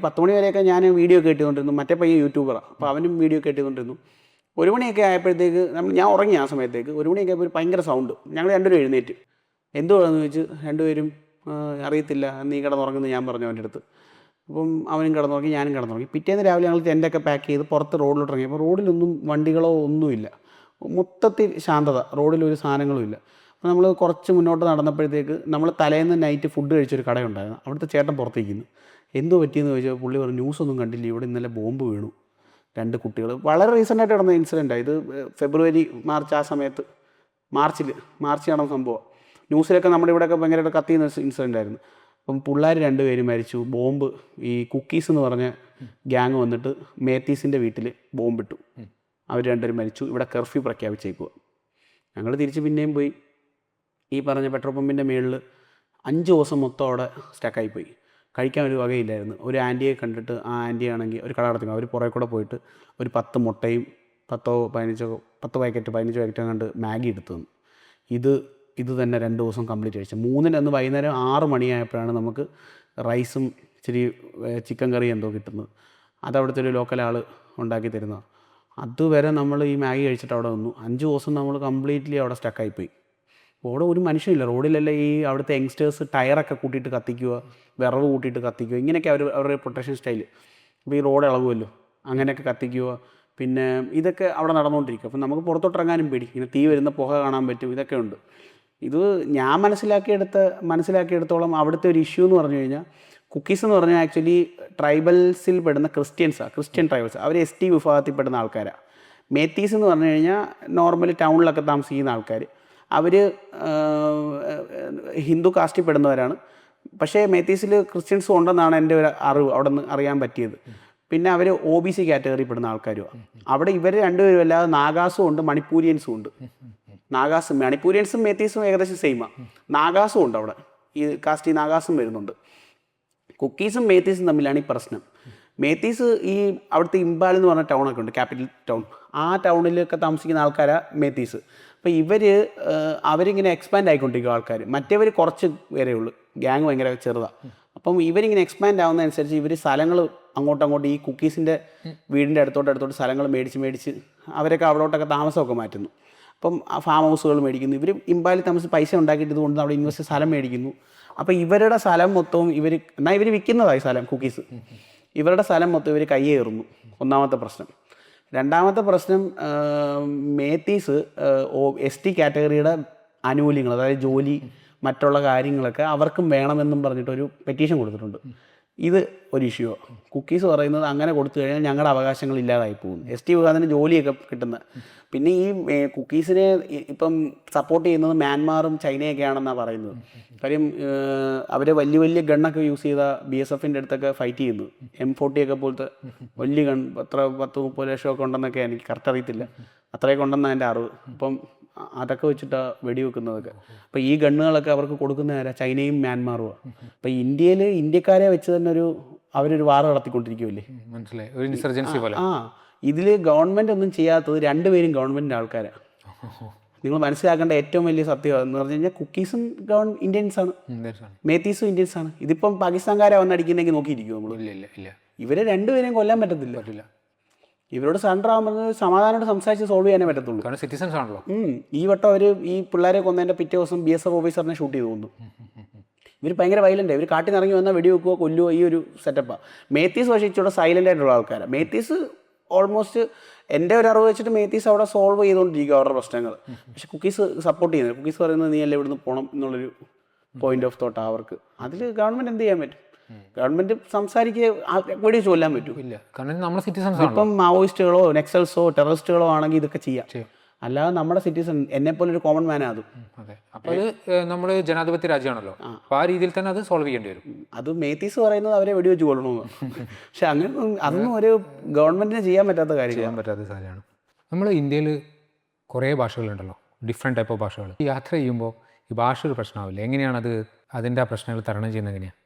10 മണി വരെയൊക്കെ ഞാൻ വീഡിയോ ഒക്കെ ഇട്ടുകൊണ്ടിരുന്നു. മറ്റേ പയ്യൻ യൂട്യൂബറാണ്, അപ്പോൾ അവനും വീഡിയോ ഒക്കെ ഇട്ടുകൊണ്ടിരുന്നു. 1 മണിയൊക്കെ ആയപ്പോഴത്തേക്ക് ഞാൻ ഉറങ്ങി. ആ സമയത്തേക്ക് 1 മണിയൊക്കെ ആയപ്പോൾ ഒരു ഭയങ്കര സൗണ്ട്. ഞങ്ങൾ രണ്ടുപേരും എഴുന്നേറ്റ്. എന്തുവാണെന്ന് ചോദിച്ച് രണ്ടുപേരും അറിയത്തില്ല, നീ കിടന്നുറങ്ങുന്നത് ഞാൻ പറഞ്ഞു അവൻ്റെ അടുത്ത്. അപ്പം അവനും കിടന്നുറങ്ങി, ഞാനും കിടന്നുറങ്ങി. പിറ്റേന്ന് രാവിലെ ഞങ്ങൾ ടെൻ്റൊക്കെ പാക്ക് ചെയ്ത് പുറത്ത് റോഡിലോട്ട് ഇറങ്ങി. അപ്പോൾ റോഡിലൊന്നും വണ്ടികളോ ഒന്നുമില്ല, മൊത്തത്തിൽ ശാന്തത, റോഡിലൊരു സാധനങ്ങളും ഇല്ല. അപ്പോൾ നമ്മൾ കുറച്ച് മുന്നോട്ട് നടന്നപ്പോഴത്തേക്ക് നമ്മൾ തലേന്ന് നൈറ്റ് ഫുഡ് കഴിച്ചൊരു കടയുണ്ടായിരുന്നു. അവിടുത്തെ ചേട്ടൻ പുറത്തേക്കുന്നു. എന്തോ പറ്റിയെന്ന് ചോദിച്ചാൽ പുള്ളി പറഞ്ഞു ന്യൂസൊന്നും കണ്ടില്ല, ഇവിടെ ഇന്നലെ ബോംബ് വീണു, 2 കുട്ടികൾ. വളരെ റീസെൻ്റായിട്ട് നടന്ന ഇൻസിഡൻറ്റാണ് ഇത്. ഫെബ്രുവരി മാർച്ച് ആ സമയത്ത് മാർച്ച് നടന്ന സംഭവം. ന്യൂസിലൊക്കെ നമ്മുടെ ഇവിടെയൊക്കെ ഭയങ്കരമായിട്ട് കത്തിയുന്ന ഇൻസിഡൻ്റ് ആയിരുന്നു. അപ്പം പിള്ളേർ 2 പേര് മരിച്ചു. ബോംബ് ഈ കുക്കീസ് എന്ന് പറഞ്ഞ ഗ്യാങ് വന്നിട്ട് മേത്തീസിൻ്റെ വീട്ടിൽ ബോംബിട്ടു. അവർ 2 പേരും മരിച്ചു. ഇവിടെ കർഫ്യൂ പ്രഖ്യാപിച്ചേക്കുക. ഞങ്ങൾ തിരിച്ച് പിന്നെയും പോയി ഈ പറഞ്ഞ പെട്രോൾ പമ്പിൻ്റെ മുകളിൽ 5 ദിവസം മൊത്തം അവിടെ സ്റ്റക്കായിപ്പോയി. കഴിക്കാൻ ഒരു വകയില്ലായിരുന്നു. ഒരു ആൻറ്റിയെ കണ്ടിട്ട് ആ ആൻറ്റി ആണെങ്കിൽ ഒരു കട നടത്തുക. അവർ പുറകെ കൂടെ പോയിട്ട് ഒരു 10 മുട്ടയും 10 പാക്കറ്റ് കണ്ട് മാഗി എടുത്തു തന്നു. ഇത് തന്നെ 2 ദിവസം കംപ്ലീറ്റ് കഴിച്ചു. 3-ന് അന്ന് വൈകുന്നേരം 6 മണിയായപ്പോഴാണ് നമുക്ക് റൈസും ഇച്ചിരി ചിക്കൻ കറി എന്തോ കിട്ടുന്നത്. അത് അവിടുത്തെ ഒരു ലോക്കൽ ആൾ ഉണ്ടാക്കി തരുന്നതാണ്. അതുവരെ നമ്മൾ ഈ മാഗി കഴിച്ചിട്ട് അവിടെ വന്നു. 5 ദിവസം നമ്മൾ കംപ്ലീറ്റ്ലി അവിടെ സ്റ്റക്കായിപ്പോയി. അവിടെ ഒരു മനുഷ്യനില്ല. റോഡിലെല്ലാം ഈ അവിടുത്തെ യങ്സ്റ്റേഴ്സ് ടയറൊക്കെ കൂട്ടിയിട്ട് കത്തിക്കുക, വിറവ് കൂട്ടിയിട്ട് കത്തിക്കുക, ഇങ്ങനെയൊക്കെ അവരുടെ പ്രൊട്ടക്ഷൻ സ്റ്റൈല്. അപ്പോൾ ഈ റോഡ് ഇളകുമല്ലോ, അങ്ങനെയൊക്കെ കത്തിക്കുക. പിന്നെ ഇതൊക്കെ അവിടെ നടന്നുകൊണ്ടിരിക്കും. അപ്പം നമുക്ക് പുറത്തോട്ടിറങ്ങാനും പേടി. ഇങ്ങനെ തീ വരുന്ന പുക കാണാൻ പറ്റും, ഇതൊക്കെ ഉണ്ട്. ഇത് ഞാൻ മനസ്സിലാക്കിയെടുത്തോളം അവിടുത്തെ ഒരു ഇഷ്യൂ എന്ന് പറഞ്ഞു കഴിഞ്ഞാൽ കുക്കീസ് എന്ന് പറഞ്ഞാൽ ആക്ച്വലി ട്രൈബൽസിൽ പെടുന്ന ക്രിസ്ത്യൻ ട്രൈബൽസ്. അവർ ST വിഭാഗത്തിൽപ്പെടുന്ന ആൾക്കാരാണ്. മേത്തീസ് എന്ന് പറഞ്ഞു കഴിഞ്ഞാൽ നോർമലി ടൗണിലൊക്കെ താമസിക്കുന്ന ആൾക്കാർ. അവർ ഹിന്ദു കാസ്റ്റിൽ പെടുന്നവരാണ്. പക്ഷേ മേത്തീസിൽ ക്രിസ്ത്യൻസും ഉണ്ടെന്നാണ് എൻ്റെ ഒരു അറിവ് അവിടെ നിന്ന് അറിയാൻ പറ്റിയത്. പിന്നെ അവർ OBC കാറ്റഗറിയിൽ പെടുന്ന ആൾക്കാരുമാണ്. അവിടെ ഇവർ 2 പേരും അല്ലാതെ നാഗാസും ഉണ്ട്, മണിപ്പൂരിയൻസും ഉണ്ട്. മണിപ്പൂരിയൻസും മേത്തീസും ഏകദേശം സെയിമാണ്. നാഗാസും ഉണ്ട് അവിടെ. ഈ കാസ്റ്റ് നാഗാസും വരുന്നുണ്ട്. കുക്കീസും മേത്തീസും തമ്മിലാണ് ഈ പ്രശ്നം. മേത്തീസ് ഈ അവിടുത്തെ ഇംബാൽ എന്ന് പറഞ്ഞ ടൗണൊക്കെ ഉണ്ട്, ക്യാപിറ്റൽ ടൗൺ. ആ ടൗണിലൊക്കെ താമസിക്കുന്ന ആൾക്കാരാണ് മേത്തീസ്. അപ്പോൾ അവരിങ്ങനെ എക്സ്പാൻഡ് ആയിക്കൊണ്ടിരിക്കും ആൾക്കാർ. മറ്റേവർ കുറച്ച് പേരേ ഉള്ളൂ, ഗ്യാങ് ഭയങ്കര ചെറുതാണ്. അപ്പം ഇവരിങ്ങനെ എക്സ്പാൻഡ് ആവുന്നതനുസരിച്ച് ഇവർ സ്ഥലങ്ങൾ അങ്ങോട്ടങ്ങോട്ട് ഈ കുക്കീസിൻ്റെ വീടിൻ്റെ അടുത്തോട്ട് സ്ഥലങ്ങൾ മേടിച്ച് അവരൊക്കെ അവിടോട്ടൊക്കെ താമസമൊക്കെ മാറ്റുന്നു. അപ്പം ഫാം ഹൗസുകൾ മേടിക്കുന്നു. ഇവർ ഇംബാലിൽ താമസിച്ച് പൈസ ഉണ്ടാക്കിയിട്ട് ഇതുകൊണ്ട് അവിടെ ഇൻവെസ്റ്റ് സ്ഥലം മേടിക്കുന്നു. അപ്പോൾ ഇവരുടെ സ്ഥലം മൊത്തവും ഇവർ വിൽക്കുന്നതായി സ്ഥലം കുക്കീസ്. ഇവരുടെ സ്ഥലം മൊത്തം ഇവർ കയ്യേറുന്നു. ഒന്നാമത്തെ പ്രശ്നം. രണ്ടാമത്തെ പ്രശ്നം, മേത്തീസ് ST കാറ്റഗറിയുടെ ആനുകൂല്യങ്ങൾ, അതായത് ജോലി, മറ്റുള്ള കാര്യങ്ങളൊക്കെ അവർക്കും വേണമെന്നും പറഞ്ഞിട്ടൊരു പെറ്റീഷൻ കൊടുത്തിട്ടുണ്ട്. ഇത് ഒരു ഇഷ്യൂ. കുക്കീസ് പറയുന്നത് അങ്ങനെ കൊടുത്തു കഴിഞ്ഞാൽ ഞങ്ങളുടെ അവകാശങ്ങൾ ഇല്ലാതായി പോകുന്നു. ST വിഭാഗത്തിന് ജോലിയൊക്കെ കിട്ടുന്നത്. പിന്നെ ഈ കുക്കീസിനെ ഇപ്പം സപ്പോർട്ട് ചെയ്യുന്നത് മ്യാൻമാറും ചൈനയൊക്കെയാണെന്നാണ് പറയുന്നത്. കാര്യം അവർ വലിയ ഗണ്ണൊക്കെ യൂസ് ചെയ്ത BSFൻ്റെ അടുത്തൊക്കെ ഫൈറ്റ് ചെയ്യുന്നു. M40 ഒക്കെ പോലത്തെ വലിയ ഗൺ 10-30 ലക്ഷമൊക്കെ ഉണ്ടെന്നൊക്കെ എനിക്ക് കറക്റ്റ് അറിയത്തില്ല. അത്രയൊക്കെ ഉണ്ടെന്നാണ് എൻ്റെ അറിവ്. അപ്പം അതൊക്കെ വെച്ചിട്ടാണ് വെടിവെക്കുന്നതൊക്കെ. അപ്പോൾ ഈ ഗണ്ണുകളൊക്കെ അവർക്ക് കൊടുക്കുന്ന ചൈനയും മ്യാൻമാറുമാണ്. അപ്പോൾ ഇന്ത്യക്കാരെ വെച്ച് തന്നെ അവരൊരു വാർ നടത്തിക്കൊണ്ടിരിക്കുമല്ലേ. മനസ്സിലായി, ഒരു ഇൻസർജൻസി പോലെ. ഇതിൽ ഗവൺമെൻറ് ഒന്നും ചെയ്യാത്തത് 2 പേരും ഗവൺമെൻറ്റിൻ്റെ ആൾക്കാരാണ്. നിങ്ങൾ മനസ്സിലാക്കേണ്ട ഏറ്റവും വലിയ സത്യം എന്ന് പറഞ്ഞു കഴിഞ്ഞാൽ കുക്കീസും ഇന്ത്യൻസ് ആണ്, മേത്തീസും ഇന്ത്യൻസ് ആണ്. ഇതിപ്പം പാകിസ്ഥാൻകാരെ വന്ന് അടിക്കുന്നെങ്കിൽ നോക്കിയിരിക്കും നമ്മൾ. ഇല്ല ഇവരെ രണ്ടുപേരെയും കൊല്ലാൻ പറ്റത്തില്ല. ഇവരോട് സറണ്ടർ ആകുമ്പോൾ സമാധാനമായിട്ട് സംസാരിച്ച് സോൾവ് ചെയ്യാനേ പറ്റത്തുള്ളൂ. കാരണം സിറ്റിസൺസ് ആണല്ലോ. ഈ വട്ടം അവർ ഈ പിള്ളേരെ കൊന്നതിൻ്റെ പിറ്റേ ദിവസം BSF ഓഫീസറിനെ ഷൂട്ട് ചെയ്ത് കൊന്നു. ഇവർ ഭയങ്കര വയലൻ്റ്. ഇവർ കാട്ടിൽ നിറങ്ങി വന്നാൽ വെടിവെക്കുകയോ കൊല്ലുകയോ ഈ ഒരു സെറ്റപ്പാണ്. മേത്തീസ് പക്ഷേ ഇച്ചിരി സൈലൻ്റ് ആയിട്ടുള്ള ആൾക്കാരാണ്. മേത്തീസ് ഓൾമോസ്റ്റ് എൻ്റെ ഒരു അറിവ് വെച്ചിട്ട് മേത്തീസ് അവിടെ സോൾവ് ചെയ്തുകൊണ്ടിരിക്കുക അവരുടെ പ്രശ്നങ്ങൾ. പക്ഷേ കുക്കീസ് സപ്പോർട്ട് ചെയ്യുന്നത്, കുക്കീസ് പറയുന്നത് നീ അല്ലേ ഇവിടുന്ന് പോകണം എന്നുള്ളൊരു പോയിന്റ് ഓഫ് തോട്ടാണ് അവർക്ക്. അതിൽ ഗവൺമെൻറ് എന്ത് ചെയ്യാൻ പറ്റും? ഗവൺമെൻറ് സംസാരിക്കുക വെടിവെച്ച് കൊല്ലാൻ പറ്റും. ഇല്ല, കാരണം നമ്മുടെ സിറ്റിസൺസ് ഇപ്പം മാവോയിസ്റ്റുകളോ നെക്സൽസോ ടെററിസ്റ്റുകളോ ആണെങ്കിൽ ഇതൊക്കെ ചെയ്യാം. അല്ലാതെ നമ്മുടെ സിറ്റിസൺ എന്നെപ്പോലെ ഒരു കോമൺ മാനാണ് അതും. അതെ, അപ്പോൾ അത് നമ്മൾ ജനാധിപത്യ രാജ്യമാണല്ലോ, അപ്പോൾ ആ രീതിയിൽ തന്നെ അത് സോൾവ് ചെയ്യേണ്ടി വരും. അത് മേത്തീസ് പറയുന്നത് അവരെ വെടിവെച്ച് കൊള്ളണമെന്ന്. പക്ഷെ അങ്ങനെ അതൊന്നും ഒരു ഗവൺമെൻറ്റിന് ചെയ്യാൻ പറ്റാത്ത കാര്യമാണ്. നമ്മൾ ഇന്ത്യയിൽ കുറേ ഭാഷകളുണ്ടല്ലോ, ഡിഫറെൻറ്റ് ടൈപ്പ് ഓഫ് ഭാഷകൾ. ഈ യാത്ര ചെയ്യുമ്പോൾ ഈ ഭാഷ ഒരു പ്രശ്നമാവില്ല? എങ്ങനെയാണത്, അതിൻ്റെ ആ പ്രശ്നങ്ങൾ തരണം ചെയ്യുന്നത് എങ്ങനെയാണ്?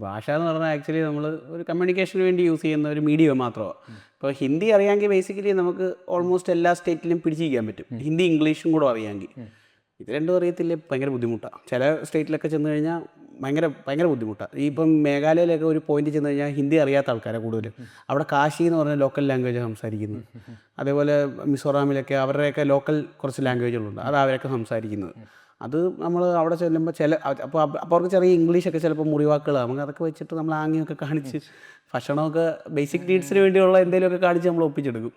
ഭാഷ എന്ന് പറഞ്ഞാൽ ആക്ച്വലി നമ്മൾ ഒരു കമ്മ്യൂണിക്കേഷന് വേണ്ടി യൂസ് ചെയ്യുന്ന ഒരു മീഡിയം മാത്രമാണ്. ഇപ്പോൾ ഹിന്ദി അറിയാമെങ്കിൽ ബേസിക്കലി നമുക്ക് ഓൾമോസ്റ്റ് എല്ലാ സ്റ്റേറ്റിലും പിടിച്ചിരിക്കാൻ പറ്റും. ഹിന്ദി ഇംഗ്ലീഷും കൂടെ അറിയാമെങ്കിൽ. ഇത് രണ്ടും അറിയത്തില്ലേ, ഭയങ്കര ബുദ്ധിമുട്ടാണ്. ചില സ്റ്റേറ്റിലൊക്കെ ചെന്ന് കഴിഞ്ഞാൽ ഭയങ്കര ബുദ്ധിമുട്ടാണ്. ഈ ഇപ്പം മേഘാലയയിലൊക്കെ ഒരു പോയിന്റ് ചെന്ന് കഴിഞ്ഞാൽ ഹിന്ദി അറിയാത്ത ആൾക്കാരാണ് കൂടുതലും. അവിടെ കാശി എന്ന് പറഞ്ഞ ലോക്കൽ ലാംഗ്വേജ് സംസാരിക്കുന്നത്. അതേപോലെ മിസോറാമിലൊക്കെ അവരുടെയൊക്കെ ലോക്കൽ കുറച്ച് ലാംഗ്വേജുകളുണ്ട്, അത് അവരൊക്കെ സംസാരിക്കുന്നത്. അത് നമ്മൾ അവിടെ ചെല്ലുമ്പോൾ അപ്പോൾ അവർക്ക് ചെറിയ ഇംഗ്ലീഷൊക്കെ ചിലപ്പോൾ മുറിവാക്കുകളാണ്. നമുക്ക് അതൊക്കെ വെച്ചിട്ട് നമ്മൾ ആംഗ്യമൊക്കെ കാണിച്ച് ഭക്ഷണമൊക്കെ ബേസിക് നീഡ്സിന് വേണ്ടിയുള്ള എന്തെങ്കിലുമൊക്കെ കാണിച്ച് നമ്മൾ ഒപ്പിച്ചെടുക്കും.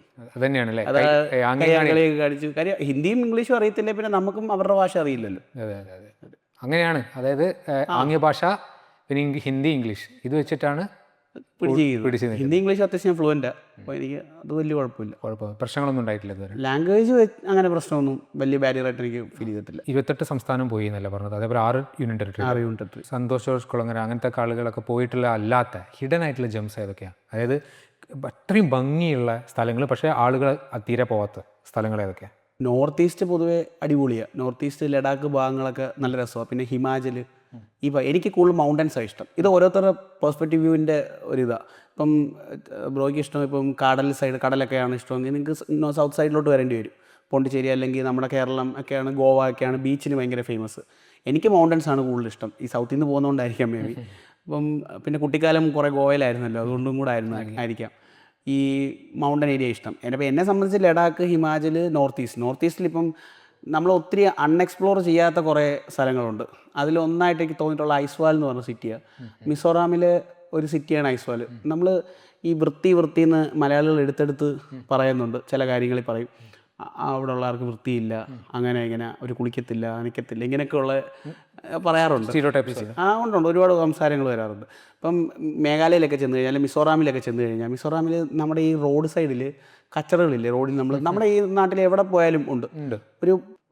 കൈയാങ്കളിയൊക്കെ കാണിച്ചു. കാര്യം ഹിന്ദിയും ഇംഗ്ലീഷും അറിയത്തില്ലേ, പിന്നെ നമുക്കും അവരുടെ ഭാഷ അറിയില്ലല്ലോ. അങ്ങനെയാണ്. അതായത് ആംഗ്യ ഭാഷ, പിന്നെ ഹിന്ദി ഇംഗ്ലീഷ് ഇത് വെച്ചിട്ടാണ് പിടിച്ചത്. ഹിന്ദി ഇംഗ്ലീഷ് അത്യാവശ്യം ഫ്ലുവൻ്റാണ്. അപ്പോൾ എനിക്ക് അത് വലിയ കുഴപ്പമില്ല. പ്രശ്നങ്ങളൊന്നും ഉണ്ടായിട്ടില്ല ഇതുവരെ. ലാംഗ്വേജ് അങ്ങനെ പ്രശ്നമൊന്നും വലിയ ബാരിയറായിട്ട് എനിക്ക് ഫീൽ ചെയ്തിട്ടില്ല. 28 സംസ്ഥാനം പോയി എന്നല്ല പറഞ്ഞത്, അതേപോലെ 6 യൂണിയൻ ടെറിട്ടറി. സന്തോഷ് ജോർജ് കുളങ്ങര അങ്ങനത്തെ ആളുകളൊക്കെ പോയിട്ടുള്ള അല്ലാത്ത ഹിഡൻ ആയിട്ടുള്ള ജംസ് ഏതൊക്കെയാണ്? അതായത് അത്രയും ഭംഗിയുള്ള സ്ഥലങ്ങൾ പക്ഷേ ആളുകൾ തീരെ പോകാത്ത സ്ഥലങ്ങൾ ഏതൊക്കെയാണ്? നോർത്ത് ഈസ്റ്റ് പൊതുവേ അടിപൊളിയാണ്. നോർത്ത് ഈസ്റ്റ് ലഡാക്ക് ഭാഗങ്ങളൊക്കെ നല്ല രസമാണ്. പിന്നെ ഹിമാചൽ, എനിക്ക് കൂടുതൽ മൗണ്ടൻസാണ് ഇഷ്ടം. ഇത് ഓരോരുത്തരുടെ പെർസ്പെക്റ്റീവ് വ്യൂവിൻ്റെ ഒരിതാണ്. ഇപ്പം ബ്രോയ്ക്ക് ഇഷ്ടം ഇപ്പം കടലൊക്കെയാണ് ഇഷ്ടമെങ്കിൽ നിങ്ങൾക്ക് സൗത്ത് സൈഡിലോട്ട് വരേണ്ടി വരും. പോണ്ടിച്ചേരി അല്ലെങ്കിൽ നമ്മുടെ കേരളം ഒക്കെയാണ്, ഗോവ ഒക്കെയാണ് ബീച്ചിന് ഭയങ്കര ഫേമസ്. എനിക്ക് മൗണ്ടൻസാണ് കൂടുതൽ ഇഷ്ടം. ഈ സൗത്തിൽ നിന്ന് പോകുന്നതുകൊണ്ടായിരിക്കാം മേ ബി. അപ്പം പിന്നെ കുട്ടിക്കാലം കുറേ ഗോവയിലായിരുന്നല്ലോ, അതുകൊണ്ടും കൂടെ ആയിരിക്കാം ഈ മൗണ്ടൻ ഏരിയ ഇഷ്ടം. എന്നെ സംബന്ധിച്ച് ലഡാക്ക്, ഹിമാചൽ, നോർത്ത് ഈസ്റ്റിൽ ഇപ്പം നമ്മൾ ഒത്തിരി അൺഎക്സ്പ്ലോർ ചെയ്യാത്ത കുറേ സ്ഥലങ്ങളുണ്ട്. അതിലൊന്നായിട്ട് എനിക്ക് തോന്നിയിട്ടുള്ള ഐസ്വാൾ എന്ന് പറഞ്ഞ സിറ്റിയാണ്. മിസോറാമിലെ ഒരു സിറ്റിയാണ് ഐസ്വാൾ. നമ്മൾ ഈ വൃത്തി എന്ന് മലയാളികൾ എടുത്തെടുത്ത് പറയുന്നുണ്ട്. ചില കാര്യങ്ങളിൽ പറയും അവിടെ ഉള്ളവർക്ക് വൃത്തിയില്ല, അങ്ങനെ ഇങ്ങനെ അവർ കുളിക്കത്തില്ല, നനയ്ക്കത്തില്ല, ഇങ്ങനെയൊക്കെയുള്ള പറയാറുണ്ട്. ഉണ്ട്, ഒരുപാട് സംസാരങ്ങൾ വരാറുണ്ട്. ഇപ്പം മേഘാലയയിലൊക്കെ ചെന്ന് കഴിഞ്ഞാൽ, മിസോറാമിലൊക്കെ ചെന്ന് കഴിഞ്ഞാൽ, മിസോറാമിൽ നമ്മുടെ ഈ റോഡ് സൈഡിൽ കച്ചറകളില്ലേ റോഡിൽ, നമ്മുടെ ഈ നാട്ടിൽ എവിടെ പോയാലും ഉണ്ട്.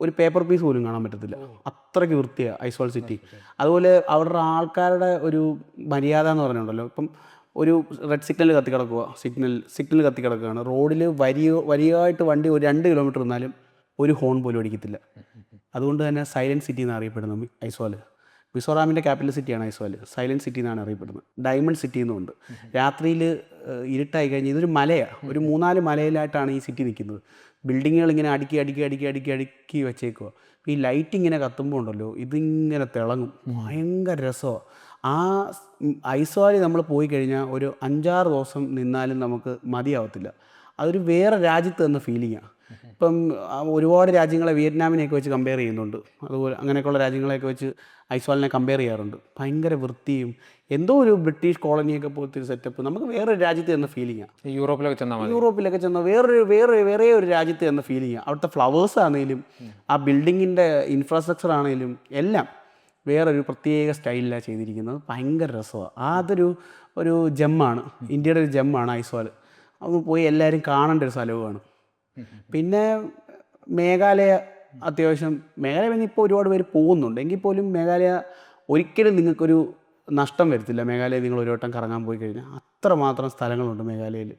ഒരു പേപ്പർ പീസ് പോലും കാണാൻ പറ്റത്തില്ല, അത്രയ്ക്ക് വൃത്തിയാണ് ഐസ്വാൾ സിറ്റി. അതുപോലെ അവരുടെ ആൾക്കാരുടെ ഒരു മര്യാദ എന്ന് പറഞ്ഞിട്ടുണ്ടല്ലോ. ഇപ്പം ഒരു റെഡ് സിഗ്നൽ കത്തിക്കിടക്കുക, സിഗ്നൽ കത്തിക്കിടക്കുകയാണ്, റോഡിൽ വരിയായിട്ട് വണ്ടി ഒരു 2 കിലോമീറ്റർ നിന്നാലും ഒരു ഹോൺ പോലും അടിക്കത്തില്ല. അതുകൊണ്ട് തന്നെ സൈലൻറ്റ് സിറ്റി എന്നാണ് അറിയപ്പെടുന്നത് ഐസ്വാൾ. മിസോറാമിൻ്റെ ക്യാപിറ്റൽ സിറ്റിയാണ് ഐസ്വാൾ. സൈലൻറ്റ് സിറ്റി എന്നാണ് അറിയപ്പെടുന്നത്. ഡയമണ്ട് സിറ്റി എന്നുമുണ്ട്. രാത്രിയിൽ ഇരുട്ടായി കഴിഞ്ഞ് ഇതൊരു മലയാണ്, ഒരു 3-4 മലയിലായിട്ടാണ് ഈ സിറ്റി നിൽക്കുന്നത്. ബിൽഡിങ്ങുകൾ ഇങ്ങനെ അടുക്കി വെച്ചേക്കുക. ഈ ലൈറ്റ് ഇങ്ങനെ കത്തുമ്പോൾ ഉണ്ടല്ലോ, ഇതിങ്ങനെ തിളങ്ങും, ഭയങ്കര രസമാണ്. ആ ഐസ്വാളിൽ നമ്മൾ പോയി കഴിഞ്ഞാൽ ഒരു 5-6 ദിവസം നിന്നാലും നമുക്ക് മതിയാവത്തില്ല. അതൊരു വേറെ രാജ്യത്ത് എന്ന ഫീലിങ്ങാണ്. ഇപ്പം ഒരുപാട് രാജ്യങ്ങളെ വിയറ്റ്നാമിനെയൊക്കെ വെച്ച് കമ്പയർ ചെയ്യുന്നുണ്ട്. അതുപോലെ അങ്ങനെയൊക്കെയുള്ള രാജ്യങ്ങളെയൊക്കെ വെച്ച് ഐസ്വാളിനെ കമ്പയർ ചെയ്യാറുണ്ട്. ഭയങ്കര വൃത്തിയും എന്തോ ഒരു ബ്രിട്ടീഷ് കോളനിയൊക്കെ പോലത്തെ ഒരു സെറ്റപ്പ് നമുക്ക് വേറൊരു രാജ്യത്ത് എന്ന ഫീലിങ്ങാണ്. യൂറോപ്പിലൊക്കെ ചെന്നാൽ വേറെ ഒരു രാജ്യത്ത് എന്ന ഫീലിങ്ങാണ്. അവിടുത്തെ ഫ്ലവേഴ്സ് ആണെങ്കിലും ആ ബിൽഡിങ്ങിൻ്റെ ഇൻഫ്രാസ്ട്രക്ചർ ആണെങ്കിലും എല്ലാം വേറൊരു പ്രത്യേക സ്റ്റൈലിലാണ് ചെയ്തിരിക്കുന്നത്. ഭയങ്കര രസമാണ്. അതൊരു ജെമ്മാണ്, ഇന്ത്യയുടെ ഒരു ജെമ്മാണ് ഐസ്വാൾ. അത് പോയി എല്ലാവരും കാണേണ്ട ഒരു സ്ഥലവുമാണ്. പിന്നെ മേഘാലയ പിന്നെ ഇപ്പോൾ ഒരുപാട് പേര് പോകുന്നുണ്ട്. എങ്കിൽ പോലും മേഘാലയ ഒരിക്കലും നിങ്ങൾക്കൊരു നഷ്ടം വരത്തില്ല. മേഘാലയ നിങ്ങൾ ഒരു വട്ടം കറങ്ങാൻ പോയി കഴിഞ്ഞാൽ അത്രമാത്രം സ്ഥലങ്ങളുണ്ട് മേഘാലയയിൽ.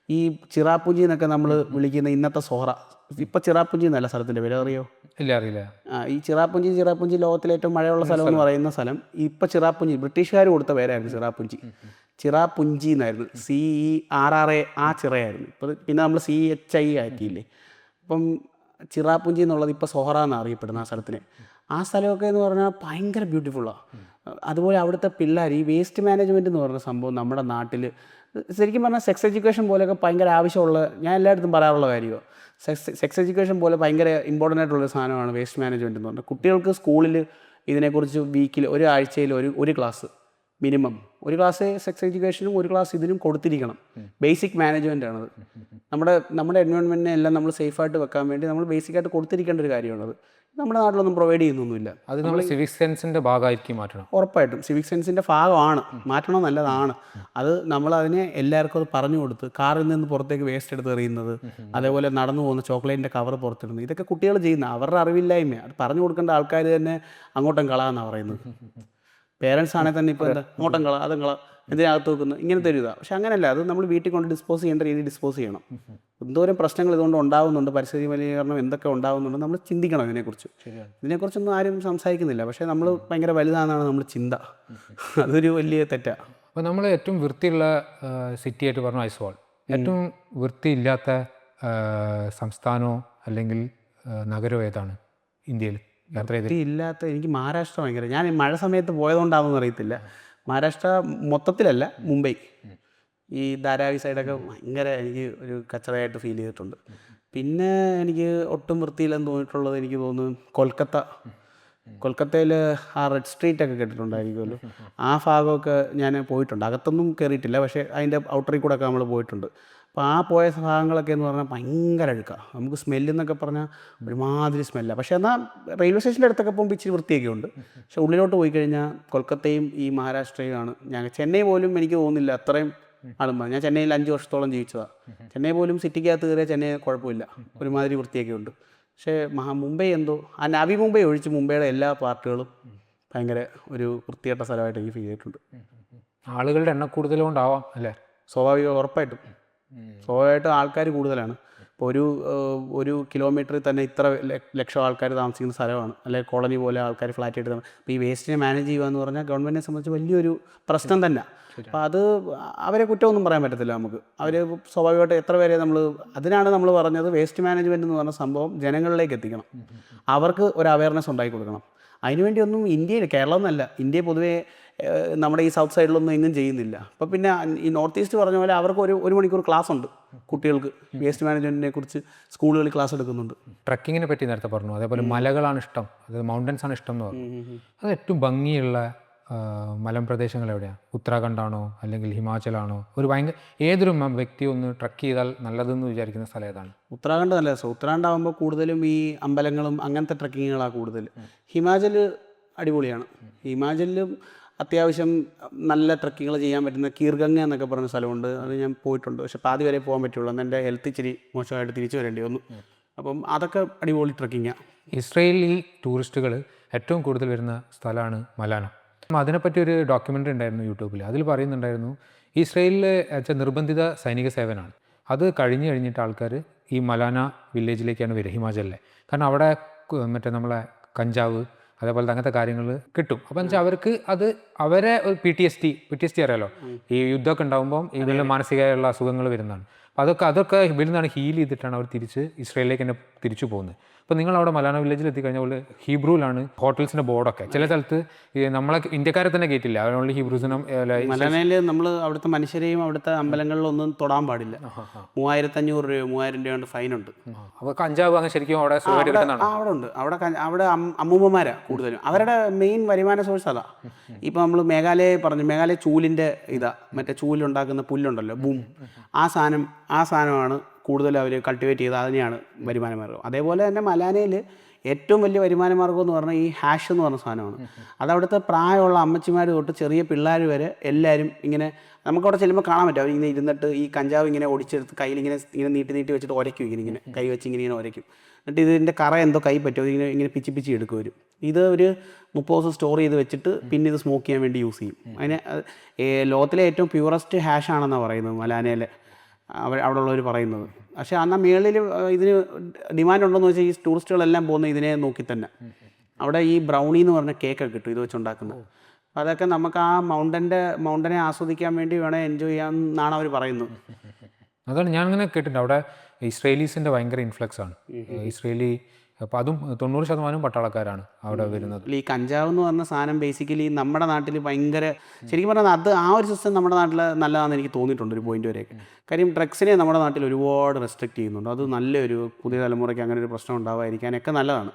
ഈ ചിറാപുഞ്ചി എന്നൊക്കെ നമ്മൾ വിളിക്കുന്ന ഇന്നത്തെ സോഹറ, ഇപ്പം ചിറാപുഞ്ചി എന്നല്ല സ്ഥലത്തിൻ്റെ പേര്, അറിയോ? ഇല്ല, അറിയില്ല. ഈ ചിറാപുഞ്ചി ലോകത്തിലെ ഏറ്റവും മഴയുള്ള സ്ഥലം എന്ന് പറയുന്ന സ്ഥലം ഇപ്പം ചിറാപുഞ്ചി ബ്രിട്ടീഷുകാർ കൊടുത്ത പേരായിരുന്നു. ചിറാപുഞ്ചി എന്നായിരുന്നു. CERRA ആ ചിറയായിരുന്നു. ഇപ്പം പിന്നെ നമ്മൾ CHI ആക്കിയില്ലേ. അപ്പം ചിറാപ്പുഞ്ചി എന്നുള്ളത് ഇപ്പോൾ സൊഹറ എന്നാണ് അറിയപ്പെടുന്ന ആ സ്ഥലത്തിന്. ആ സ്ഥലമൊക്കെ എന്ന് പറഞ്ഞാൽ ഭയങ്കര ബ്യൂട്ടിഫുള്ളാണ്. അതുപോലെ അവിടുത്തെ പിള്ളേർ ഈ വേസ്റ്റ് മാനേജ്മെൻറ്റ് എന്ന് പറയുന്ന സംഭവം നമ്മുടെ നാട്ടിൽ ശരിക്കും പറഞ്ഞാൽ സെക്സ് എഡ്യൂക്കേഷൻ പോലെയൊക്കെ ഭയങ്കര ആവശ്യമുള്ള, ഞാൻ എല്ലായിടത്തും പറയാറുള്ള കാര്യമാണ്. സെക്സ് എഡ്യൂക്കേഷൻ പോലെ ഭയങ്കര ഇമ്പോർട്ടൻ്റ് ആയിട്ടുള്ളൊരു സാധനമാണ് വേസ്റ്റ് മാനേജ്മെൻറ്റ് എന്ന് പറഞ്ഞാൽ. കുട്ടികൾക്ക് സ്കൂളിൽ ഇതിനെക്കുറിച്ച് വീക്കിൽ ഒരാഴ്ചയിൽ ഒരു ക്ലാസ് മിനിമം, ഒരു ക്ലാസ് സെക്സ് എഡ്യൂക്കേഷനും ഒരു ക്ലാസ് ഇതിനും കൊടുത്തിരിക്കണം. ബേസിക് മാനേജ്മെൻ്റ് ആണത്. നമ്മുടെ എൻവയോൺമെൻറ്റിനെ എല്ലാം നമ്മൾ സേഫായിട്ട് വെക്കാൻ വേണ്ടി നമ്മൾ ബേസിക്കായിട്ട് കൊടുത്തിരിക്കേണ്ട ഒരു കാര്യമാണത്. നമ്മുടെ നാട്ടിലൊന്നും പ്രൊവൈഡ് ചെയ്യുന്നൊന്നുമില്ല. അത് നമ്മൾ സിവിക് സെൻസിൻ്റെ ഭാഗമായിരിക്കും മാറ്റണം. ഉറപ്പായിട്ടും സിവിക് സെൻസിൻ്റെ ഭാഗമാണ്, മാറ്റണം നല്ലതാണ്. അത് നമ്മളതിനെ എല്ലാവർക്കും അത് പറഞ്ഞു കൊടുത്ത്, കാറിൽ നിന്ന് പുറത്തേക്ക് വേസ്റ്റ് എടുത്ത് എറിയുന്നത്, അതേപോലെ നടന്നു പോകുന്ന ചോക്ലേറ്റിൻ്റെ കവർ പുറത്തിടുന്നത്, ഇതൊക്കെ കുട്ടികൾ ചെയ്യുന്ന അവരുടെ അറിവില്ലായ്മ. അത് പറഞ്ഞു കൊടുക്കേണ്ട ആൾക്കാർ തന്നെ അങ്ങോട്ടും കളാന്നാണ് പറയുന്നത്. പേരൻസ് ആണെങ്കിൽ തന്നെ ഇപ്പോൾ എന്താ അങ്ങോട്ടും കള അതും കള ഇതിനകത്ത് വെക്കുന്നത് ഇങ്ങനത്തെ ഒരു ഇതാണ്. പക്ഷെ അങ്ങനെയല്ല, അത് നമ്മൾ വീട്ടിൽ കൊണ്ട് ഡിസ്പോസ് ചെയ്യേണ്ട രീതിയിൽ ഡിസ്പോസ് ചെയ്യണം. എന്തോരം പ്രശ്നങ്ങൾ ഇതുകൊണ്ട് ഉണ്ടാകുന്നുണ്ട്, പരിസ്ഥിതി മലിനീകരണം എന്തൊക്കെ ഉണ്ടാകുന്നുണ്ട്, നമ്മൾ ചിന്തിക്കണം ഇതിനെക്കുറിച്ച്. ഇതിനെക്കുറിച്ചൊന്നും ആരും സംസാരിക്കുന്നില്ല, പക്ഷേ നമ്മൾ ഭയങ്കര വലുതാണെന്നാണ് നമ്മൾ ചിന്ത. അതൊരു വലിയ തെറ്റാണ്. അപ്പോൾ നമ്മൾ ഏറ്റവും വൃത്തിയുള്ള സിറ്റി ആയിട്ട് പറഞ്ഞു ഐസ്വാൾ. ഏറ്റവും വൃത്തിയില്ലാത്ത സംസ്ഥാനമോ അല്ലെങ്കിൽ നഗരമോ ഏതാണ് ഇന്ത്യയിൽ യാത്ര ചെയ്ത്? ഇല്ലാത്ത എനിക്ക് മഹാരാഷ്ട്ര ഭയങ്കര, ഞാൻ മഴ സമയത്ത് പോയതുകൊണ്ടാണെന്ന് അറിയത്തില്ല. മഹാരാഷ്ട്ര മൊത്തത്തിലല്ല, മുംബൈ ഈ ധാരാവി സൈഡൊക്കെ ഭയങ്കര എനിക്ക് ഒരു കച്ചറയായിട്ട് ഫീൽ ചെയ്തിട്ടുണ്ട്. പിന്നെ എനിക്ക് ഒട്ടും വൃത്തിയില്ലെന്ന് തോന്നിയിട്ടുള്ളത് എനിക്ക് തോന്നുന്നു കൊൽക്കത്തയിൽ ആ റെഡ് സ്ട്രീറ്റൊക്കെ കേട്ടിട്ടുണ്ടായിരിക്കുമല്ലോ, ആ ഭാഗമൊക്കെ ഞാൻ പോയിട്ടുണ്ട്. അകത്തൊന്നും കയറിയിട്ടില്ല, പക്ഷേ അതിൻ്റെ ഔട്ടറിൽ കൂടെ ഒക്കെ നമ്മൾ പോയിട്ടുണ്ട്. അപ്പോൾ ആ പോയ ഭാഗങ്ങളൊക്കെ എന്ന് പറഞ്ഞാൽ ഭയങ്കര അഴുക്കാണ്. നമുക്ക് സ്മെല്ലെന്നൊക്കെ പറഞ്ഞാൽ ഒരുമാതിരി സ്മെല്ലാണ്. പക്ഷേ എന്നാൽ റെയിൽവേ സ്റ്റേഷൻ്റെ അടുത്തൊക്കെ പോകുമ്പോൾ ഇച്ചിരി വൃത്തിയൊക്കെ ഉണ്ട്. പക്ഷേ ഉള്ളിലോട്ട് പോയി കഴിഞ്ഞാൽ കൊൽക്കത്തയും ഈ മഹാരാഷ്ട്രയുമാണ്. ചെന്നൈ പോലും എനിക്ക് തോന്നുന്നില്ല അത്രയും ആളുമ്പോൾ. ഞാൻ ചെന്നൈയിൽ 5 വർഷത്തോളം ജീവിച്ചതാണ്. ചെന്നൈ പോലും സിറ്റിക്കകത്ത് കയറിയാൽ ചെന്നൈ കുഴപ്പമില്ല, ഒരുമാതിരി വൃത്തിയൊക്കെ ഉണ്ട്. പക്ഷേ മുംബൈ എന്തോ ആ നവി മുംബൈ ഒഴിച്ച് മുംബൈയുടെ എല്ലാ പാർട്ടുകളും ഭയങ്കര ഒരു വൃത്തികെട്ട സ്ഥലമായിട്ട് എനിക്ക് ഫീൽ ചെയ്തിട്ടുണ്ട്. ആളുകളുടെ എണ്ണം കൂടുതലുകൊണ്ടാവാം അല്ലേ? സ്വാഭാവികം, ഉറപ്പായിട്ടും ആൾക്കാർ കൂടുതലാണ്. ഇപ്പോൾ ഒരു കിലോമീറ്ററിൽ തന്നെ ഇത്ര ലക്ഷം ആൾക്കാർ താമസിക്കുന്ന സ്ഥലമാണ്, അല്ലെങ്കിൽ കോളനി പോലെ ആൾക്കാർ ഫ്ലാറ്റ് ആയിട്ട് അപ്പോൾ ഈ വേസ്റ്റിനെ മാനേജ് ചെയ്യുക എന്ന് പറഞ്ഞാൽ ഗവൺമെൻറ്റിനെ സംബന്ധിച്ച് വലിയൊരു പ്രശ്നം തന്നെ. അപ്പോൾ അത് അവരെ കുറ്റമൊന്നും പറയാൻ പറ്റത്തില്ല നമുക്ക്. അവർ സ്വാഭാവികമായിട്ട് എത്ര പേരെ അതിനാണ് നമ്മൾ പറഞ്ഞത് വേസ്റ്റ് മാനേജ്മെൻറ്റ് എന്ന് പറഞ്ഞ സംഭവം ജനങ്ങളിലേക്ക് എത്തിക്കണം, അവർക്ക് ഒരു അവയർനെസ് ഉണ്ടാക്കി കൊടുക്കണം. അതിനുവേണ്ടി ഒന്നും ഇന്ത്യയിൽ, കേരളം എന്നല്ല, ഇന്ത്യ പൊതുവേ നമ്മുടെ ഈ സൗത്ത് സൈഡിലൊന്നും എങ്ങും ചെയ്യുന്നില്ല. അപ്പോൾ പിന്നെ ഈ നോർത്ത് ഈസ്റ്റ് പറഞ്ഞ പോലെ അവർക്ക് ഒരു മണിക്കൂർ ക്ലാസ് ഉണ്ട് കുട്ടികൾക്ക്, വേസ്റ്റ് മാനേജ്മെൻറ്റിനെ കുറിച്ച് സ്കൂളുകളിൽ ക്ലാസ് എടുക്കുന്നുണ്ട്. ട്രക്കിങ്ങിനെ പറ്റി നേരത്തെ പറഞ്ഞു, അതേപോലെ മലകളാണ് ഇഷ്ടം, അത് മൗണ്ടൻസ് ആണ് ഇഷ്ടം എന്ന് പറഞ്ഞു. അത് ഏറ്റവും ഭംഗിയുള്ള മലമ്പ്രദേശങ്ങൾ എവിടെയാണ്? ഉത്തരാഖണ്ഡാണോ അല്ലെങ്കിൽ ഹിമാചലാണോ? ഏതൊരു വ്യക്തി ഒന്ന് ട്രക്ക് ചെയ്താൽ നല്ലതെന്ന് വിചാരിക്കുന്ന സ്ഥലം ഏതാണ്? ഉത്തരാഖണ്ഡ് നല്ല രസം. ഉത്തരാഖണ്ഡ് ആകുമ്പോൾ കൂടുതലും ഈ അമ്പലങ്ങളും അങ്ങനത്തെ ട്രക്കിങ്ങുകളാണ് കൂടുതൽ. ഹിമാചൽ അടിപൊളിയാണ്. ഹിമാചലിലും അത്യാവശ്യം നല്ല ട്രക്കിങ്ങൾ ചെയ്യാൻ പറ്റുന്ന കീർഗംഗ എന്നൊക്കെ പറഞ്ഞ സ്ഥലമുണ്ട്. അത് ഞാൻ പോയിട്ടുണ്ട്, പക്ഷെ പാതി വരെ പോകാൻ പറ്റുള്ളൂ. അന്ന് എൻ്റെ ഹെൽത്ത് ഇച്ചിരി മോശമായിട്ട് തിരിച്ചു വരേണ്ടി വന്നു. അപ്പം അതൊക്കെ അടിപൊളി ട്രക്കിങ്ങാണ്. ഇസ്രയേലിൽ ടൂറിസ്റ്റുകൾ ഏറ്റവും കൂടുതൽ വരുന്ന സ്ഥലമാണ് മലാന. അതിനെപ്പറ്റി ഒരു ഡോക്യുമെൻ്ററി ഉണ്ടായിരുന്നു യൂട്യൂബിൽ. അതിൽ പറയുന്നുണ്ടായിരുന്നു ഇസ്രയേലിൽ നിർബന്ധിത സൈനിക സേവനമാണ്. അത് കഴിഞ്ഞിട്ട് ആൾക്കാർ ഈ മലാന വില്ലേജിലേക്കാണ് വരിക, ഹിമാചലിലെ. കാരണം അവിടെ നമ്മളെ കഞ്ചാവ് അതേപോലെ അങ്ങനത്തെ കാര്യങ്ങൾ കിട്ടും. അപ്പോൾ എന്ന് വെച്ചാൽ അവർക്ക് അത് അവരെ ഒരു PTSD അറിയാലോ, ഈ യുദ്ധമൊക്കെ ഉണ്ടാകുമ്പം ഇതിൽ മാനസികമായുള്ള അസുഖങ്ങൾ വരുന്നതാണ്. അപ്പോൾ അതൊക്കെ ഇവരിൽ നിന്നാണ് ഹീൽ ചെയ്തിട്ടാണ് അവർ തിരിച്ച് ഇസ്രയേലിലേക്ക് തന്നെ തിരിച്ചു പോകുന്നത്. അപ്പോൾ നിങ്ങൾ അവിടെ മലാന വില്ലേജിൽ എത്തിക്കഴിഞ്ഞാൽ ഹീബ്രുവിലാണ് ഹോട്ടൽസിൻ്റെ ബോർഡൊക്കെ. ചില സ്ഥലത്ത് നമ്മളെ ഇന്ത്യക്കാരെ തന്നെ കയറ്റില്ല, അവരോട് ഹീബ്രൂസിനും. മലാനയിൽ നമ്മൾ അവിടുത്തെ മനുഷ്യരെയും അവിടുത്തെ അമ്പലങ്ങളിലൊന്നും തൊടാൻ പാടില്ല. 3500 രൂപ 3000 രൂപ കൊണ്ട് ഫൈനുണ്ട്. അപ്പോൾ കഞ്ചാവ് അങ്ങനെ ശരിക്കും അവിടെ കിട്ടുന്നതാണ്. അവിടെ ഉണ്ട്. അവിടെ അമ്മൂമ്മമാരാണ് കൂടുതലും. അവരുടെ മെയിൻ വരുമാന സോഴ്സ് അതാ. ഇപ്പോൾ നമ്മൾ മേഘാലയ ചൂലിൻ്റെ മറ്റേ ചൂലുണ്ടാക്കുന്ന പുല്ലുണ്ടല്ലോ, ബൂം, ആ സാധനമാണ് കൂടുതൽ അവർ കൾട്ടിവേറ്റ് ചെയ്ത് അതിനെയാണ് വരുമാന മാർഗ്ഗം. അതേപോലെ തന്നെ മലാനയിൽ ഏറ്റവും വലിയ വരുമാന മാർഗ്ഗം എന്ന് പറഞ്ഞാൽ ഈ ഹാഷ് എന്ന് പറഞ്ഞ സാധനമാണ്. അതവിടുത്തെ പ്രായമുള്ള അമ്മച്ചിമാർ തൊട്ട് ചെറിയ പിള്ളേർ വരെ എല്ലാവരും ഇങ്ങനെ, നമുക്കവിടെ ചെല്ലുമ്പോൾ കാണാൻ പറ്റും, അവരിങ്ങനെ ഇരുന്നിട്ട് ഈ കഞ്ചാവ് ഇങ്ങനെ ഒടിച്ചെടുത്ത് കയ്യിൽ ഇങ്ങനെ നീട്ടി വെച്ചിട്ട് ഉരയ്ക്കും, ഇങ്ങനെ കൈ വെച്ച് ഇങ്ങനെ ഉരയ്ക്കും. എന്നിട്ട് ഇതിൻ്റെ കറ എന്തോ കൈ പറ്റും, ഇങ്ങനെ പിച്ചി എടുക്കും വരും. ഇത് ഒരു 30 ദിവസം സ്റ്റോർ ചെയ്ത് വെച്ചിട്ട് പിന്നെ ഇത് സ്മോക്ക് ചെയ്യാൻ വേണ്ടി യൂസ് ചെയ്യും. അതിനെ ലോകത്തിലെ ഏറ്റവും പ്യൂറസ്റ്റ് ഹാഷ് ആണെന്നാണ് പറയുന്നത് മലാനയിലെ അവിടെ ഉള്ളവർ പറയുന്നത്. പക്ഷേ എന്നാൽ മേളിൽ ഇതിന് ഡിമാൻഡ് ഉണ്ടോയെന്ന് വെച്ചാൽ ഈ ടൂറിസ്റ്റുകളെല്ലാം പോകുന്നത് ഇതിനെ നോക്കി തന്നെ. അവിടെ ഈ ബ്രൗണി എന്ന് പറഞ്ഞ കേക്കൊക്കെ കിട്ടും ഇത് വെച്ചുണ്ടാക്കുന്നത്. അതൊക്കെ നമുക്ക് ആ മൗണ്ടനെ ആസ്വദിക്കാൻ വേണ്ടി വേണേൽ എൻജോയ് ചെയ്യാമെന്നാണ് അവർ പറയുന്നത്. അതാണ് ഞാൻ അങ്ങനെ കേട്ടിട്ടുണ്ട്. അവിടെ ഇസ്രേലീസിൻ്റെ ഭയങ്കര ഇൻഫ്ലക്സ് ആണ്. ഇസ്രേലി അപ്പോൾ അതും 90% പട്ടാളക്കാരാണ് അവിടെ വരുന്നത്. ഈ കഞ്ചാവ് എന്ന് പറഞ്ഞ സാധനം ബേസിക്കലി നമ്മുടെ നാട്ടിൽ ഭയങ്കര, ശരിക്കും പറഞ്ഞാൽ അത് ആ ഒരു സിസ്റ്റം നമ്മുടെ നാട്ടിൽ നല്ലതാണെന്ന് എനിക്ക് തോന്നിയിട്ടുണ്ട് ഒരു പോയിന്റ് വരെയൊക്കെ. കാര്യം ഡ്രഗ്സിനെ നമ്മുടെ നാട്ടിൽ ഒരുപാട് റെസ്ട്രിക്റ്റ് ചെയ്യുന്നുണ്ട്. അത് നല്ലൊരു പുതിയ തലമുറയ്ക്ക് അങ്ങനെ ഒരു പ്രശ്നം ഉണ്ടാവാതിരിക്കാനൊക്കെ നല്ലതാണ്.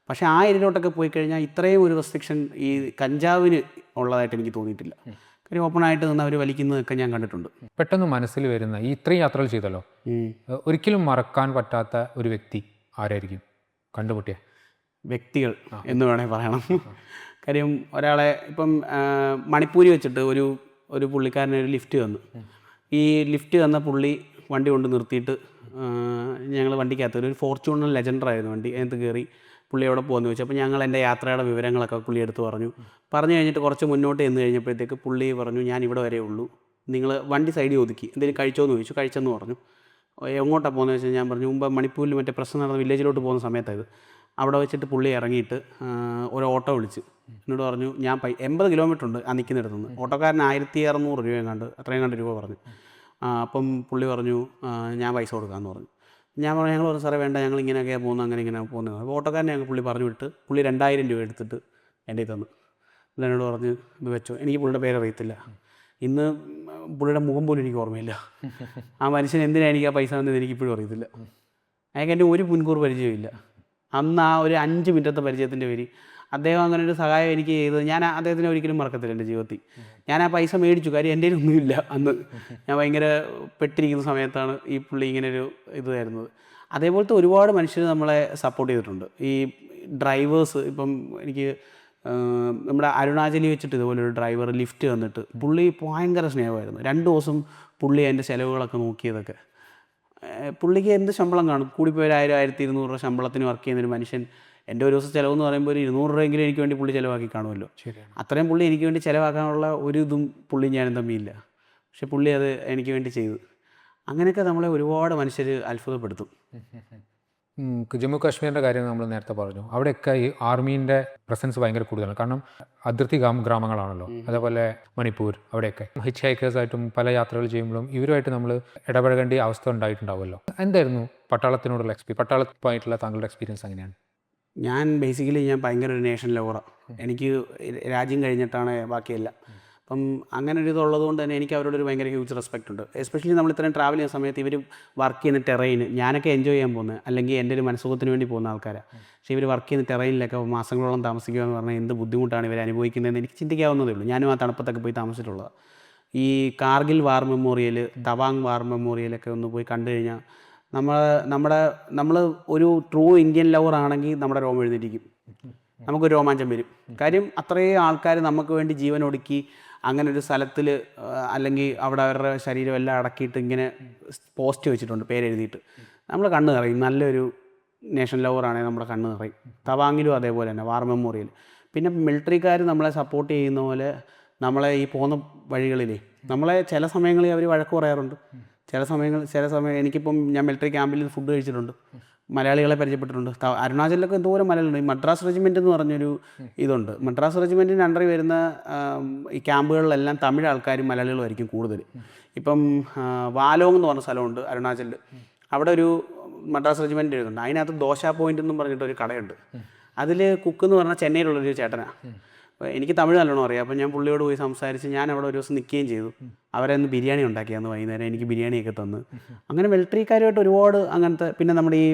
പക്ഷേ ആ ഏരിയയിലോട്ടൊക്കെ പോയി കഴിഞ്ഞാൽ ഇത്രയും ഒരു റെസ്ട്രിക്ഷൻ ഈ കഞ്ചാവിന് ഉള്ളതായിട്ട് എനിക്ക് തോന്നിയിട്ടില്ല. കാര്യം ഓപ്പണായിട്ട് നിന്ന് അവർ വലിക്കുന്നതൊക്കെ ഞാൻ കണ്ടിട്ടുണ്ട്. പെട്ടെന്ന് മനസ്സിൽ വരുന്ന ഈ ഇത്രയും യാത്രകൾ ചെയ്തല്ലോ, ഒരിക്കലും മറക്കാൻ പറ്റാത്ത ഒരു വ്യക്തി ആരായിരിക്കും കണ്ടുമുട്ടിയ വ്യക്തികൾ എന്ന് വേണമെങ്കിൽ പറയണം. കാര്യം ഒരാളെ ഇപ്പം മണിപ്പൂരി വെച്ചിട്ട് ഒരു പുള്ളിക്കാരന് ഒരു ലിഫ്റ്റ് തന്നു. ഈ ലിഫ്റ്റ് തന്ന പുള്ളി വണ്ടി കൊണ്ട് നിർത്തിയിട്ട് ഞങ്ങൾ വണ്ടിക്കകത്ത് ഒരു ഫോർച്യൂണർ ലെജൻഡറായിരുന്നു വണ്ടി, അതിനകത്ത് കയറി പുള്ളി എവിടെ പോകുമെന്ന് ചോദിച്ചു. അപ്പോൾ ഞങ്ങൾ എൻ്റെ യാത്രയുടെ വിവരങ്ങളൊക്കെ പുള്ളി എടുത്ത് പറഞ്ഞു കഴിഞ്ഞിട്ട് കുറച്ച് മുന്നോട്ട് ചെന്ന് കഴിഞ്ഞപ്പോഴത്തേക്ക് പുള്ളി പറഞ്ഞു, ഞാൻ ഇവിടെ വരെ ഉള്ളൂ, നിങ്ങൾ വണ്ടി സൈഡിൽ ഒതുക്കി എന്തെങ്കിലും കഴിച്ചോന്ന് ചോദിച്ചു. കഴിച്ചെന്ന് പറഞ്ഞു. എങ്ങോട്ടാണ് പോകുന്നത് വെച്ചാൽ ഞാൻ പറഞ്ഞു മുമ്പ് മണിപ്പൂരിൽ മറ്റേ പ്രശ്നം നടന്ന വില്ലേജിലോട്ട് പോകുന്ന സമയത്തായത്. അവിടെ വെച്ചിട്ട് പുള്ളി ഇറങ്ങിയിട്ട് ഒരു ഓട്ടോ വിളിച്ച് എന്നോട് പറഞ്ഞു, ഞാൻ 80 കിലോമീറ്റർ ഉണ്ട് ആ നിൽക്കുന്നിടത്തു നിന്ന്. ഓട്ടോക്കാരൻ 1600 രൂപ എങ്ങാണ്ട് അത്രയും കണ്ട് രൂപ പറഞ്ഞു. അപ്പം പുള്ളി പറഞ്ഞു ഞാൻ പൈസ കൊടുക്കാമെന്ന് പറഞ്ഞു. ഞാൻ പറഞ്ഞു, ഞങ്ങൾ പറഞ്ഞു സാറേ വേണ്ട, ഞങ്ങൾ ഇങ്ങനെയൊക്കെയാണ് പോകുന്നത്, അങ്ങനെ ഇങ്ങനെ പോകുന്നത്. അപ്പോൾ ഓട്ടോക്കാരനെ ഞങ്ങൾ പുള്ളി പറഞ്ഞു വിട്ട് പുള്ളി 2000 രൂപ എടുത്തിട്ട് എൻ്റെ തന്നു. എന്നോട് പറഞ്ഞു ഇത് വെച്ചോ. എനിക്ക് പുള്ളിയുടെ പേരറിയത്തില്ല, ഇന്ന് പുള്ളിയുടെ മുഖം പോലും എനിക്ക് ഓർമ്മയില്ല. ആ മനുഷ്യൻ എന്തിനാണ് എനിക്ക് ആ പൈസ തന്നത് എനിക്കിപ്പോഴും അറിയത്തില്ല. അയാൾക്ക് എൻ്റെ ഒരു മുൻകൂർ പരിചയമില്ല. അന്ന് ആ ഒരു 5 മിനിറ്റത്തെ പരിചയത്തിൻ്റെ പേര് അദ്ദേഹം അങ്ങനെ ഒരു സഹായം എനിക്ക് ചെയ്തത് ഞാൻ അദ്ദേഹത്തിനെ ഒരിക്കലും മറക്കത്തില്ല എൻ്റെ ജീവിതത്തിൽ. ഞാൻ ആ പൈസ മേടിച്ചു, കാര്യം എൻ്റെ ഒന്നുമില്ല. അന്ന് ഞാൻ ഭയങ്കര പെട്ടിരിക്കുന്ന സമയത്താണ് ഈ പുള്ളി ഇങ്ങനെ ഒരു ഇത് തരുന്നത്. അതേപോലത്തെ ഒരുപാട് മനുഷ്യർ നമ്മളെ സപ്പോർട്ട് ചെയ്തിട്ടുണ്ട്. ഈ ഡ്രൈവേഴ്സ് ഇപ്പം എനിക്ക് നമ്മുടെ അരുണാചലി വെച്ചിട്ട് ഇതുപോലൊരു ഡ്രൈവർ ലിഫ്റ്റ് തന്നിട്ട് പുള്ളി ഭയങ്കര സ്നേഹമായിരുന്നു. 2 ദിവസം പുള്ളി അതിൻ്റെ ചിലവുകളൊക്കെ നോക്കിയതൊക്കെ. പുള്ളിക്ക് എന്ത് ശമ്പളം കാണും, കൂടിപ്പോയി 1000-1200 രൂപ ശമ്പളത്തിന് വർക്ക് ചെയ്യുന്നൊരു മനുഷ്യൻ എൻ്റെ ഒരു ദിവസം ചിലവെന്ന് പറയുമ്പോൾ ഒരു 200 രൂപയെങ്കിലും എനിക്ക് വേണ്ടി പുള്ളി ചിലവാക്കി കാണുമല്ലോ. അത്രയും പുള്ളി എനിക്ക് വേണ്ടി ചിലവാക്കാനുള്ള ഒരു ഇതും പുള്ളി ഞാനും തമ്മിലില്ല. പക്ഷെ പുള്ളി അത് എനിക്ക് വേണ്ടി ചെയ്തു. അങ്ങനെയൊക്കെ നമ്മളെ ഒരുപാട് മനുഷ്യർ അത്ഭുതപ്പെടുത്തും. ജമ്മു കാശ്മീരിൻ്റെ കാര്യം നമ്മൾ നേരത്തെ പറഞ്ഞു. അവിടെയൊക്കെ ഈ ആർമീൻ്റെ പ്രസൻസ് ഭയങ്കര കൂടുതലാണ്. കാരണം അതിർത്തി ഗ്രാമങ്ങളാണല്ലോ. അതേപോലെ മണിപ്പൂർ അവിടെയൊക്കെ ഹിച്ച് ഹൈക്കേഴ്സായിട്ടും പല യാത്രകൾ ചെയ്യുമ്പോഴും ഇവരുമായിട്ട് നമ്മൾ ഇടപഴകേണ്ട അവസ്ഥ ഉണ്ടായിട്ടുണ്ടാവുമല്ലോ. എന്തായിരുന്നു പട്ടാളത്തിനോടുള്ള പട്ടാളത്തുമായിട്ടുള്ള താങ്കളുടെ എക്സ്പീരിയൻസ് എങ്ങനെയാണ്? ഞാൻ ഭയങ്കര ഒരു നേഷൻ ലവറാണ്. എനിക്ക് രാജ്യം കഴിഞ്ഞിട്ടാണ് ബാക്കിയെല്ലാം. അപ്പം അങ്ങനെ ഒരു ഇതുള്ളത് കൊണ്ട് തന്നെ എനിക്ക് അവരോടൊരു ഭയങ്കര ഹ്യൂജ് റെസ്പെക്റ്റ് ഉണ്ട്. എസ്പെഷ്യലി നമ്മൾ ഇത്രയും ട്രാവൽ ചെയ്യുന്ന സമയത്ത് ഇവർ വർക്ക് ചെയ്യുന്ന ടെറൈന് ഞാനൊക്കെ എൻജോയ് ചെയ്യാൻ പോകുന്നത്, അല്ലെങ്കിൽ എൻ്റെ ഒരു മനസ്സുഖത്തിന് വേണ്ടി പോകുന്ന ആൾക്കാരാണ്. പക്ഷേ ഇവർ വർക്ക് ചെയ്യുന്ന ടെറൈനിലൊക്കെ മാസങ്ങളോളം താമസിക്കുക എന്ന് പറഞ്ഞാൽ എന്ത് ബുദ്ധിമുട്ടാണ് ഇവർ അനുഭവിക്കുന്നതെന്ന് എനിക്ക് ചിന്തിക്കാവുന്നതേ ഉള്ളൂ. ഞാനും ആ തണുപ്പത്തൊക്കെ പോയി താമസിച്ചിട്ടുള്ളതാണ്. ഈ കാർഗിൽ വാർ മെമ്മോറിയൽ, തവാങ് വാർ മെമ്മോറിയലൊക്കെ ഒന്ന് പോയി കണ്ടു കഴിഞ്ഞാൽ നമ്മൾ ഒരു ട്രൂ ഇന്ത്യൻ ലവർ ആണെങ്കിൽ നമ്മുടെ രോമം എഴുന്നേറ്റിരിക്കും, നമുക്കൊരു രോമാഞ്ചം വരും. കാര്യം അത്രയും ആൾക്കാർ നമുക്ക് വേണ്ടി ജീവൻ ഒടുക്കി അങ്ങനെ ഒരു സ്ഥലത്തിൽ, അല്ലെങ്കിൽ അവിടെ അവരുടെ ശരീരം എല്ലാം അടക്കിയിട്ട് ഇങ്ങനെ പോസ്റ്റ് വെച്ചിട്ടുണ്ട് പേരെഴുതിയിട്ട്. നമ്മൾ കണ്ണ് നിറയും. നല്ലൊരു നേഷൻ ലവറാണെങ്കിൽ നമ്മുടെ കണ്ണ് നിറയും. തവാങ്ങിലും അതേപോലെ തന്നെ വാർ മെമ്മോറിയൽ. പിന്നെ മിലിറ്ററിക്കാർ നമ്മളെ സപ്പോർട്ട് ചെയ്യുന്ന പോലെ നമ്മളെ ഈ പോകുന്ന വഴികളിൽ നമ്മളെ ചില സമയങ്ങളിൽ അവർ വഴക്ക് പറയാറുണ്ട്. ചില സമയം എനിക്കിപ്പം ഞാൻ മിലിറ്ററി ക്യാമ്പിൽ ഫുഡ് കഴിച്ചിട്ടുണ്ട്, മലയാളികളെ പരിചയപ്പെട്ടിട്ടുണ്ട്. അരുണാചലിലൊക്കെ എന്തോരം മലയാളികളുണ്ട്. ഈ മദ്രാസ് റെജിമെൻ്റ് എന്ന് പറഞ്ഞൊരു ഇതുണ്ട്. മദ്രാസ് റെജിമെൻറ്റിൻ്റെ അണ്ടറിൽ വരുന്ന ഈ ക്യാമ്പുകളിലെല്ലാം തമിഴ് ആൾക്കാരും മലയാളികളുമായിരിക്കും കൂടുതൽ. ഇപ്പം വാലോങ് എന്ന് പറഞ്ഞ സ്ഥലമുണ്ട് അരുണാചലിൽ. അവിടെ ഒരു മദ്രാസ് റെജിമെൻ്റ് എഴുതുന്നുണ്ട്. അതിനകത്ത് ദോശ പോയിൻ്റ് എന്നും പറഞ്ഞിട്ടൊരു കടയുണ്ട്. അതിൽ കുക്ക് എന്ന് പറഞ്ഞാൽ ചെന്നൈയിലുള്ളൊരു ചേട്ടനാണ്. എനിക്ക് തമിഴ് നല്ലോണം അറിയാം. അപ്പോൾ ഞാൻ പുള്ളിയോട് പോയി സംസാരിച്ച് ഞാൻ അവിടെ ഒരു ദിവസം നിൽക്കുകയും ചെയ്തു. അവരെ ഒന്ന് ബിരിയാണി ഉണ്ടാക്കിയാന്ന് വൈകുന്നേരം എനിക്ക് ബിരിയാണിയൊക്കെ തന്ന്. അങ്ങനെ മിലിറ്ററിക്കാരുമായിട്ട് ഒരുപാട് അങ്ങനത്തെ. പിന്നെ നമ്മുടെ ഈ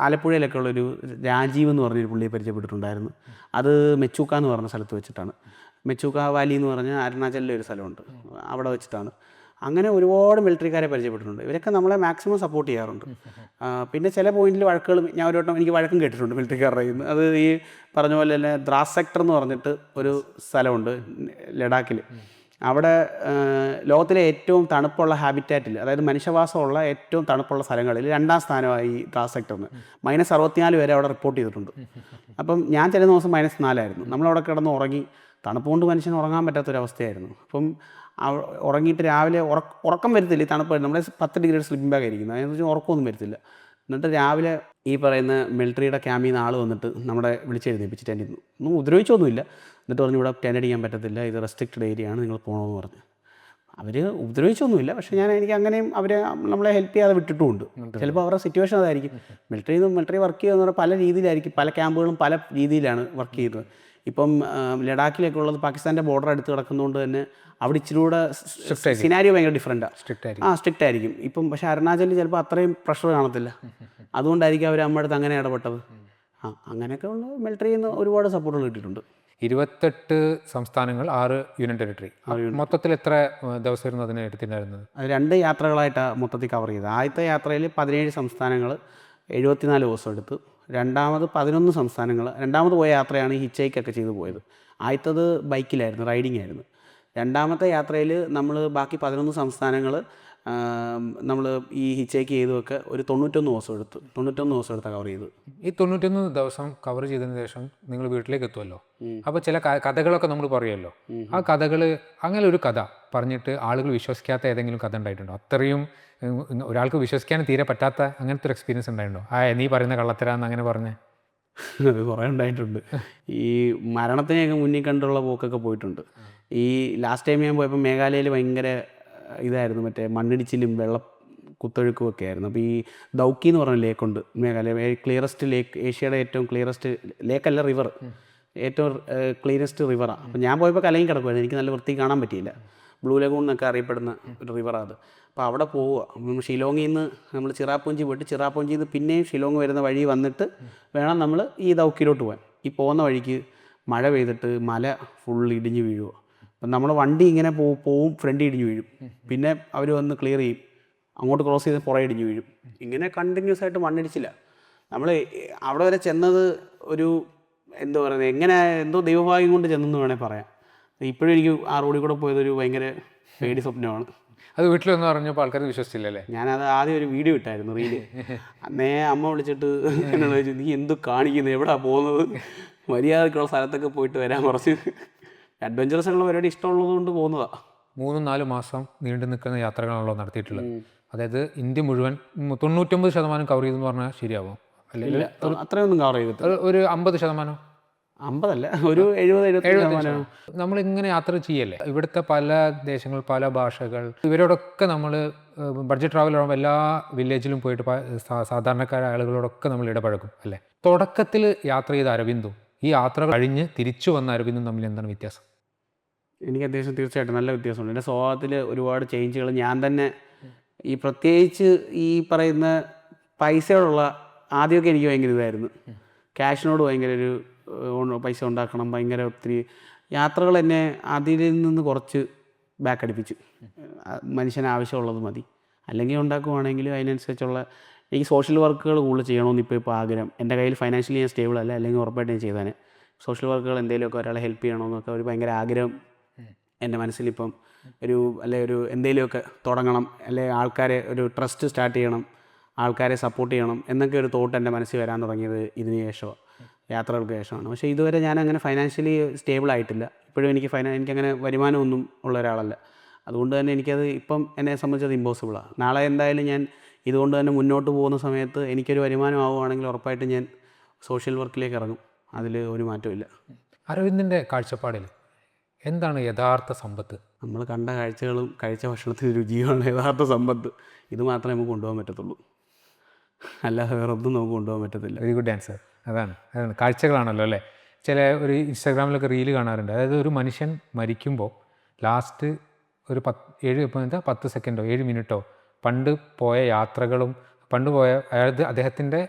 ആലപ്പുഴയിലൊക്കെ ഉള്ളൊരു രാജീവ് എന്ന് പറഞ്ഞൊരു പുള്ളിയെ പരിചയപ്പെട്ടിട്ടുണ്ടായിരുന്നു. അത് മെച്ചൂക്ക എന്ന് പറഞ്ഞ സ്ഥലത്ത് വെച്ചിട്ടാണ്. മെച്ചൂക്ക വാലി എന്ന് പറഞ്ഞ അരുണാചലിലെ ഒരു സ്ഥലമുണ്ട്, അവിടെ വെച്ചിട്ടാണ്. അങ്ങനെ ഒരുപാട് മിലിറ്ററിക്കാരെ പരിചയപ്പെട്ടിട്ടുണ്ട്. ഇവരൊക്കെ നമ്മളെ മാക്സിമം സപ്പോർട്ട് ചെയ്യാറുണ്ട്. പിന്നെ ചില പോയിന്റിൽ വഴക്കുകൾ ഞാൻ ഒരു വട്ടം എനിക്ക് വഴക്കും കേട്ടിട്ടുണ്ട് മിലിറ്ററിക്കാരുടെ കയ്യിൽ നിന്ന്. അത് ഈ പറഞ്ഞ പോലെ തന്നെ ദ്രാസ് സെക്ടർ എന്ന് പറഞ്ഞിട്ട് ഒരു സ്ഥലമുണ്ട് ലഡാക്കിൽ. അവിടെ ലോകത്തിലെ ഏറ്റവും തണുപ്പുള്ള ഹാബിറ്റാറ്റിൽ, അതായത് മനുഷ്യവാസമുള്ള ഏറ്റവും തണുപ്പുള്ള സ്ഥലങ്ങളിൽ 2ാം സ്ഥാനമായി ഈ ദ്രാസ് സെക്ടറിന്. -64 വരെ അവിടെ റിപ്പോർട്ട് ചെയ്തിട്ടുണ്ട്. അപ്പം ഞാൻ ചില ദിവസം -4 നമ്മളവിടെ കിടന്ന് ഉറങ്ങി. തണുപ്പ് കൊണ്ട് മനുഷ്യന് ഉറങ്ങാൻ പറ്റാത്തൊരവസ്ഥയായിരുന്നു. അപ്പം ഉറങ്ങിയിട്ട് രാവിലെ ഉറക്കം വരത്തില്ല. ഈ തണുപ്പ് നമ്മുടെ 10 ഡിഗ്രി സ്ലിപ്പിംഗ് ബാഗ് ആയിരിക്കുന്നത്, അതിനെക്കുറിച്ച് ഉറക്കമൊന്നും വരത്തില്ല. എന്നിട്ട് രാവിലെ ഈ പറയുന്ന മിലിറ്ററിയുടെ ക്യാമ്പിൽ നിന്ന് ആൾ വന്നിട്ട് നമ്മുടെ വിളിച്ചെഴുന്നേപ്പിച്ചിട്ട് എൻ്റെ ഒന്നും ഉപദ്രവിച്ചൊന്നുമില്ല. എന്നിട്ട് പറഞ്ഞു ഇവിടെ ടെൻ്റ് അടിക്കാൻ പറ്റത്തില്ല, ഇത് റെസ്ട്രിക്റ്റഡ് ഏരിയ ആണ്, നിങ്ങൾ പോകണമെന്ന് പറഞ്ഞു. അവർ ഉപദ്രവിച്ചൊന്നുമില്ല, പക്ഷേ എനിക്ക് അങ്ങനെയും അവരെ നമ്മളെ ഹെൽപ്പ് ചെയ്യാതെ വിട്ടിട്ടുമുണ്ട്. ചിലപ്പോൾ അവരുടെ സിറ്റുവേഷൻ അതായിരിക്കും. മിലിറ്ററി വർക്ക് ചെയ്യുക എന്ന് പറഞ്ഞാൽ പല രീതിയിലായിരിക്കും, പല ക്യാമ്പുകളും പല രീതിയിലാണ് വർക്ക് ചെയ്യുന്നത്. ഇപ്പം ലഡാക്കിലൊക്കെ ഉള്ളത് പാകിസ്ഥാൻ്റെ ബോർഡർ അടുത്ത് കിടക്കുന്നതുകൊണ്ട് തന്നെ അവിടെ ഇച്ചിരി കൂടെ സിനാരിയോ ഭയങ്കര ഡിഫറെൻറ്റാണ്, സ്ട്രിക്റ്റ് ആയിരിക്കും. ഇപ്പം പക്ഷേ അരുണാചലിൽ ചിലപ്പോൾ അത്രയും പ്രഷർ കാണത്തില്ല, അതുകൊണ്ടായിരിക്കും അവർ നമ്മുടെ അടുത്ത് അങ്ങനെ ഇടപെട്ടത്. അങ്ങനെയൊക്കെ ഉള്ള മിലിറ്ററിയിൽ നിന്ന് ഒരുപാട് സപ്പോർട്ടുകൾ കിട്ടിയിട്ടുണ്ട്. 28 സംസ്ഥാനങ്ങൾ, 6 യൂണിയൻ ടെറിട്ടറി. മൊത്തത്തിൽ എത്ര ദിവസമായിരുന്നു അതിന് എടുത്തിട്ടുണ്ടായിരുന്നത്? അത് 2 യാത്രകളായിട്ടാണ് മൊത്തത്തിൽ കവർ ചെയ്തത്. ആദ്യത്തെ യാത്രയിൽ 17 സംസ്ഥാനങ്ങൾ 74 ദിവസം എടുത്തു. രണ്ടാമത് 11 സംസ്ഥാനങ്ങൾ. രണ്ടാമത് പോയ യാത്രയാണ് ഹിച്ച് ഹൈക്കൊക്കെ ചെയ്ത് പോയത്. ആദ്യത്തത് ബൈക്കിലായിരുന്നു, റൈഡിങ് ആയിരുന്നു. രണ്ടാമത്തെ യാത്രയിൽ നമ്മൾ ബാക്കി 11 സംസ്ഥാനങ്ങൾ നമ്മൾ ഈ ഹിച്ച് ഹൈക്ക് ചെയ്തൊക്കെ ഒരു 91 ദിവസം എടുത്ത് 91 ദിവസം എടുത്താണ് കവർ ചെയ്തത്. ഈ 91 ദിവസം കവർ ചെയ്തതിന് ശേഷം നിങ്ങൾ വീട്ടിലേക്ക് എത്തുമല്ലോ, അപ്പോൾ ചില കഥകളൊക്കെ നമ്മൾ പറയുമല്ലോ. ആ കഥകൾ, അങ്ങനെ ഒരു കഥ പറഞ്ഞിട്ട് ആളുകൾ വിശ്വസിക്കാത്ത ഏതെങ്കിലും കഥ ഉണ്ടായിട്ടുണ്ടോ? അത്രയും ഒരാൾക്ക് വിശ്വസിക്കാൻ തീരെ പറ്റാത്ത അങ്ങനത്തെ ഒരു എക്സ്പീരിയൻസ് ഉണ്ടായിട്ടുണ്ടോ? നീ പറയുന്ന കള്ളത്തരാന്ന് അങ്ങനെ പറഞ്ഞേ? അത് കുറേ ഉണ്ടായിട്ടുണ്ട്. ഈ മരണത്തിനെയൊക്കെ മുന്നിൽ കണ്ടുള്ള പോക്കൊക്കെ പോയിട്ടുണ്ട്. ഈ ലാസ്റ്റ് ടൈം ഞാൻ പോയപ്പോൾ മേഘാലയയിൽ ഭയങ്കര ഇതായിരുന്നു, മറ്റേ മണ്ണിടിച്ചിലും വെള്ളം കുത്തൊഴുക്കും ഒക്കെ ആയിരുന്നു. അപ്പോൾ ഈ ദൗക്കി എന്ന് പറഞ്ഞ ലേക്കുണ്ട് മേഘാലയ, ക്ലിയറസ്റ്റ് ലേക്ക്, ഏഷ്യയുടെ ഏറ്റവും ക്ലിയറസ്റ്റ് ലേക്കല്ല, റിവർ, ഏറ്റവും ക്ലീനസ്റ്റ് റിവറാണ്. അപ്പോൾ ഞാൻ പോയപ്പോൾ കലങ്ങി കിടക്കുമായിരുന്നു, എനിക്ക് നല്ല വൃത്തി കാണാൻ പറ്റിയില്ല. ബ്ലൂ ലഗൂൺ എന്നൊക്കെ അറിയപ്പെടുന്ന ഒരു റിവറാണ് അത്. അപ്പോൾ അവിടെ പോവുക, ഷിലോങ്ങിൽ നിന്ന് നമ്മൾ ചിറാപൂഞ്ചി പോയിട്ട് ചിറാപൂഞ്ചിയിൽ നിന്ന് പിന്നെയും ഷിലോങ് വരുന്ന വഴി വന്നിട്ട് വേണം നമ്മൾ ഈ ദൗക്കിലോട്ട് പോകാൻ. ഈ പോകുന്ന വഴിക്ക് മഴ പെയ്തിട്ട് മല ഫുൾ ഇടിഞ്ഞ് വീഴുക. അപ്പം നമ്മൾ വണ്ടി ഇങ്ങനെ പോവും, ഫ്രണ്ട് ഇടിഞ്ഞ് വീഴും, പിന്നെ അവർ വന്ന് ക്ലിയർ ചെയ്യും, അങ്ങോട്ട് ക്രോസ് ചെയ്ത് പുറകെ ഇടിഞ്ഞ് വീഴും. ഇങ്ങനെ കണ്ടിന്യൂസ് ആയിട്ട് മണ്ണിടിച്ചില്ല. നമ്മൾ അവിടെ വരെ ചെന്നത് ഒരു എന്താ പറയുന്നത്, എങ്ങനെ എന്തോ ദൈവഭാഗ്യം കൊണ്ട് ചെന്നെന്ന് വേണേൽ പറയാം. ഇപ്പോഴും എനിക്ക് ആ റോഡിൽ കൂടെ പോയതൊരു ഭയങ്കര പേടി സ്വപ്നമാണ്. അത് വീട്ടിലൊന്നും പറഞ്ഞപ്പോൾ ആൾക്കാർ വിശ്വസിച്ചില്ലല്ലേ? ഞാനത് ആദ്യം ഒരു വീഡിയോ ഇട്ടായിരുന്നു, റീല്. അന്നേ അമ്മ വിളിച്ചിട്ട് എന്നോട് ചോദിച്ചു, നീ എന്ത് കാണിക്കുന്നത്, എവിടെയാ പോകുന്നത്, മര്യാദക്കുള്ള സ്ഥലത്തൊക്കെ പോയിട്ട് വരാൻ കുറച്ച് അഡ്വഞ്ചറസ് ആയിട്ടുള്ള പരിപാടി ഇഷ്ടമുള്ളത് കൊണ്ട് പോകുന്നതാണ്. 3-4 മാസം നീണ്ടു നിൽക്കുന്ന യാത്രകളാണല്ലോ നടത്തിയിട്ടുള്ളത്. അതായത് ഇന്ത്യ മുഴുവൻ 99% കവർ ചെയ്തെന്ന് പറഞ്ഞാൽ ശരിയാവും? അല്ലെങ്കിൽ അത്രയൊന്നും കവർ ചെയ്തിട്ട് ഒരു 50%? 50 ഒരു 70-75%. നമ്മളിങ്ങനെ യാത്ര ചെയ്യല്ലേ, ഇവിടുത്തെ പല ദേശങ്ങൾ, പല ഭാഷകൾ, ഇവരോടൊക്കെ നമ്മൾ ബഡ്ജറ്റ് ട്രാവൽ എല്ലാ വില്ലേജിലും പോയിട്ട് സാധാരണക്കാരായ ആളുകളോടൊക്കെ നമ്മൾ ഇടപഴകും അല്ലേ? തുടക്കത്തിൽ യാത്ര ചെയ്ത അരവിന്ദും ഈ യാത്ര കഴിഞ്ഞ് തിരിച്ചു വന്ന അരവിന്ദും തമ്മിൽ എന്താണ് വ്യത്യാസം? എനിക്ക് അത്യാവശ്യം തീർച്ചയായിട്ടും നല്ല വ്യത്യാസമുണ്ട്. എൻ്റെ സ്വഭാവത്തിൽ ഒരുപാട് ചേഞ്ചുകൾ ഞാൻ തന്നെ, ഈ പ്രത്യേകിച്ച് ഈ പറയുന്ന പൈസയോടുള്ള, ആദ്യമൊക്കെ എനിക്ക് ഭയങ്കര ഇതായിരുന്നു, ക്യാഷിനോട് ഭയങ്കര ഒരു പൈസ ഉണ്ടാക്കണം, ഭയങ്കര ഒത്തിരി യാത്രകൾ എന്നെ അതിൽ നിന്ന് കുറച്ച് ബാക്ക് അടിപ്പിച്ചു. മനുഷ്യന് ആവശ്യമുള്ളത് മതി, അല്ലെങ്കിൽ ഉണ്ടാക്കുവാണെങ്കിൽ അതിനനുസരിച്ചുള്ള എനിക്ക് സോഷ്യൽ വർക്കുകൾ കൂടുതൽ ചെയ്യണമെന്ന് ഇപ്പോൾ ആഗ്രഹം. എൻ്റെ കയ്യിൽ ഫൈനാൻഷ്യലി ഞാൻ സ്റ്റേബിൾ അല്ല, അല്ലെങ്കിൽ ഉറപ്പായിട്ട് ഞാൻ ചെയ്താൽ സോഷ്യൽ വർക്കുകൾ എന്തെങ്കിലുമൊക്കെ ഒരാളെ ഹെൽപ്പ് ചെയ്യണമെന്നൊക്കെ ഒരു ഭയങ്കര ആഗ്രഹം എൻ്റെ മനസ്സിലിപ്പം ഒരു എന്തെങ്കിലുമൊക്കെ തുടങ്ങണം, അല്ലെങ്കിൽ ആൾക്കാരെ ഒരു ട്രസ്റ്റ് സ്റ്റാർട്ട് ചെയ്യണം, ആൾക്കാരെ സപ്പോർട്ട് ചെയ്യണം എന്നൊക്കെ ഒരു തോട്ട് എൻ്റെ മനസ്സിൽ വരാൻ തുടങ്ങിയത് ഇതിന് ശേഷമാണ്, യാത്രകൾക്ക് ശേഷമാണ്. പക്ഷേ ഇതുവരെ ഞാൻ അങ്ങനെ ഫൈനാൻഷ്യലി സ്റ്റേബിൾ ആയിട്ടില്ല. ഇപ്പോഴും എനിക്കങ്ങനെ വരുമാനമൊന്നും ഉള്ള ഒരാളല്ല. അതുകൊണ്ട് തന്നെ എനിക്കത് ഇപ്പം എന്നെ സംബന്ധിച്ചത് ഇമ്പോസിബിളാണ്. നാളെ എന്തായാലും ഞാൻ ഇതുകൊണ്ട് തന്നെ മുന്നോട്ട് പോകുന്ന സമയത്ത് എനിക്കൊരു വരുമാനം ആവുകയാണെങ്കിൽ ഉറപ്പായിട്ട് ഞാൻ സോഷ്യൽ വർക്കിലേക്ക് ഇറങ്ങും, അതിൽ ഒരു മാറ്റമില്ല. അരവിന്ദിൻ്റെ കാഴ്ചപ്പാടിൽ എന്താണ് യഥാർത്ഥ സമ്പത്ത്? നമ്മൾ കണ്ട കാഴ്ചകളും കഴിച്ച ഭക്ഷണത്തിന് രുചിയുമാണ് യഥാർത്ഥ സമ്പത്ത്. ഇത് മാത്രമേ നമുക്ക് കൊണ്ടുപോകാൻ പറ്റത്തുള്ളൂ, അല്ലാതെ വേറെ ഒന്നും നമുക്ക് കൊണ്ടുപോകാൻ പറ്റത്തില്ല. Very good answer. അതാണ് കാഴ്ചകളാണല്ലോ അല്ലേ? ചില ഒരു ഇൻസ്റ്റാഗ്രാമിലൊക്കെ റീല് കാണാറുണ്ട്. അതായത് ഒരു മനുഷ്യൻ മരിക്കുമ്പോൾ ലാസ്റ്റ് ഒരു 10 സെക്കൻഡോ 7 മിനിറ്റോ പണ്ട് പോയ യാത്രകളും പണ്ട് പോയ അദ്ദേഹത്തിൻ്റെ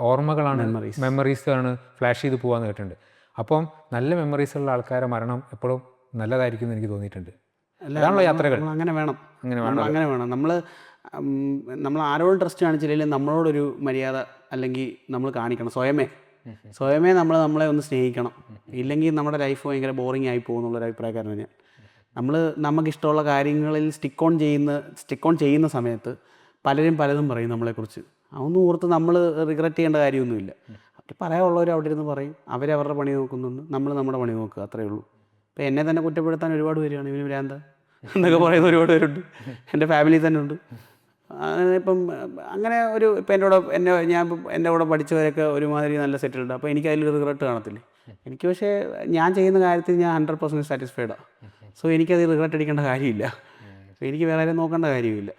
ഓർമ്മകളാണ്, മെമ്മറീസാണ് ഫ്ലാഷ് ചെയ്ത് പോകാമെന്ന് കേട്ടിട്ടുണ്ട്. അപ്പം നല്ല മെമ്മറീസുള്ള ആൾക്കാരെ മരണം എപ്പോഴും നല്ലതായിരിക്കും എന്ന് എനിക്ക് തോന്നിയിട്ടുണ്ട്. അതാണല്ലോ യാത്രകൾ. അങ്ങനെ വേണം. നമ്മൾ ആരോടും ട്രസ്റ്റ് കാണിച്ചില്ലെങ്കിൽ നമ്മളോടൊരു മര്യാദ അല്ലെങ്കിൽ നമ്മൾ കാണിക്കണം. സ്വയമേ നമ്മളെ ഒന്ന് സ്നേഹിക്കണം. ഇല്ലെങ്കിൽ നമ്മുടെ ലൈഫ് ഭയങ്കര ബോറിംഗ് ആയി പോകും എന്നുള്ളൊരു അഭിപ്രായക്കാരനാണ് ഞാൻ. നമുക്കിഷ്ടമുള്ള കാര്യങ്ങളിൽ സ്റ്റിക്ക് ഓൺ ചെയ്യുന്ന സമയത്ത് പലതും പറയും നമ്മളെക്കുറിച്ച്. അതൊന്നും ഓർത്ത് നമ്മൾ റിഗ്രറ്റ് ചെയ്യേണ്ട കാര്യമൊന്നുമില്ല. അവർ പറയാനുള്ളവർ അവിടെ ഇരുന്ന് പറയും, അവരവരുടെ പണി നോക്കുന്നുണ്ട്, നമ്മൾ നമ്മുടെ പണി നോക്കുക, അത്രയേ ഉള്ളൂ. ഇപ്പോൾ എന്നെ തന്നെ കുറ്റപ്പെടുത്താൻ ഒരുപാട് പേരാണ്, ഇവന് ഭ്രാന്ത എന്നൊക്കെ പറയുന്ന ഒരുപാട് പേരുണ്ട്, എൻ്റെ ഫാമിലി തന്നെ ഉണ്ട്. ഇപ്പം അങ്ങനെ ഇപ്പം എൻ്റെ കൂടെ പഠിച്ചവരൊക്കെ ഒരുമാതിരി നല്ല സെറ്റിൽഡ്. അപ്പോൾ എനിക്ക് അതിൽ റിഗ്രറ്റ് കാണത്തില്ലേ? എനിക്ക് പക്ഷേ ഞാൻ ചെയ്യുന്ന കാര്യത്തിൽ ഞാൻ 100% സാറ്റിസ്ഫൈഡാണ്. സോ എനിക്കത് റിഗ്രറ്റ് അടിക്കേണ്ട കാര്യമില്ല. അപ്പോൾ എനിക്ക് വേറെ ആരും നോക്കേണ്ട കാര്യമില്ല.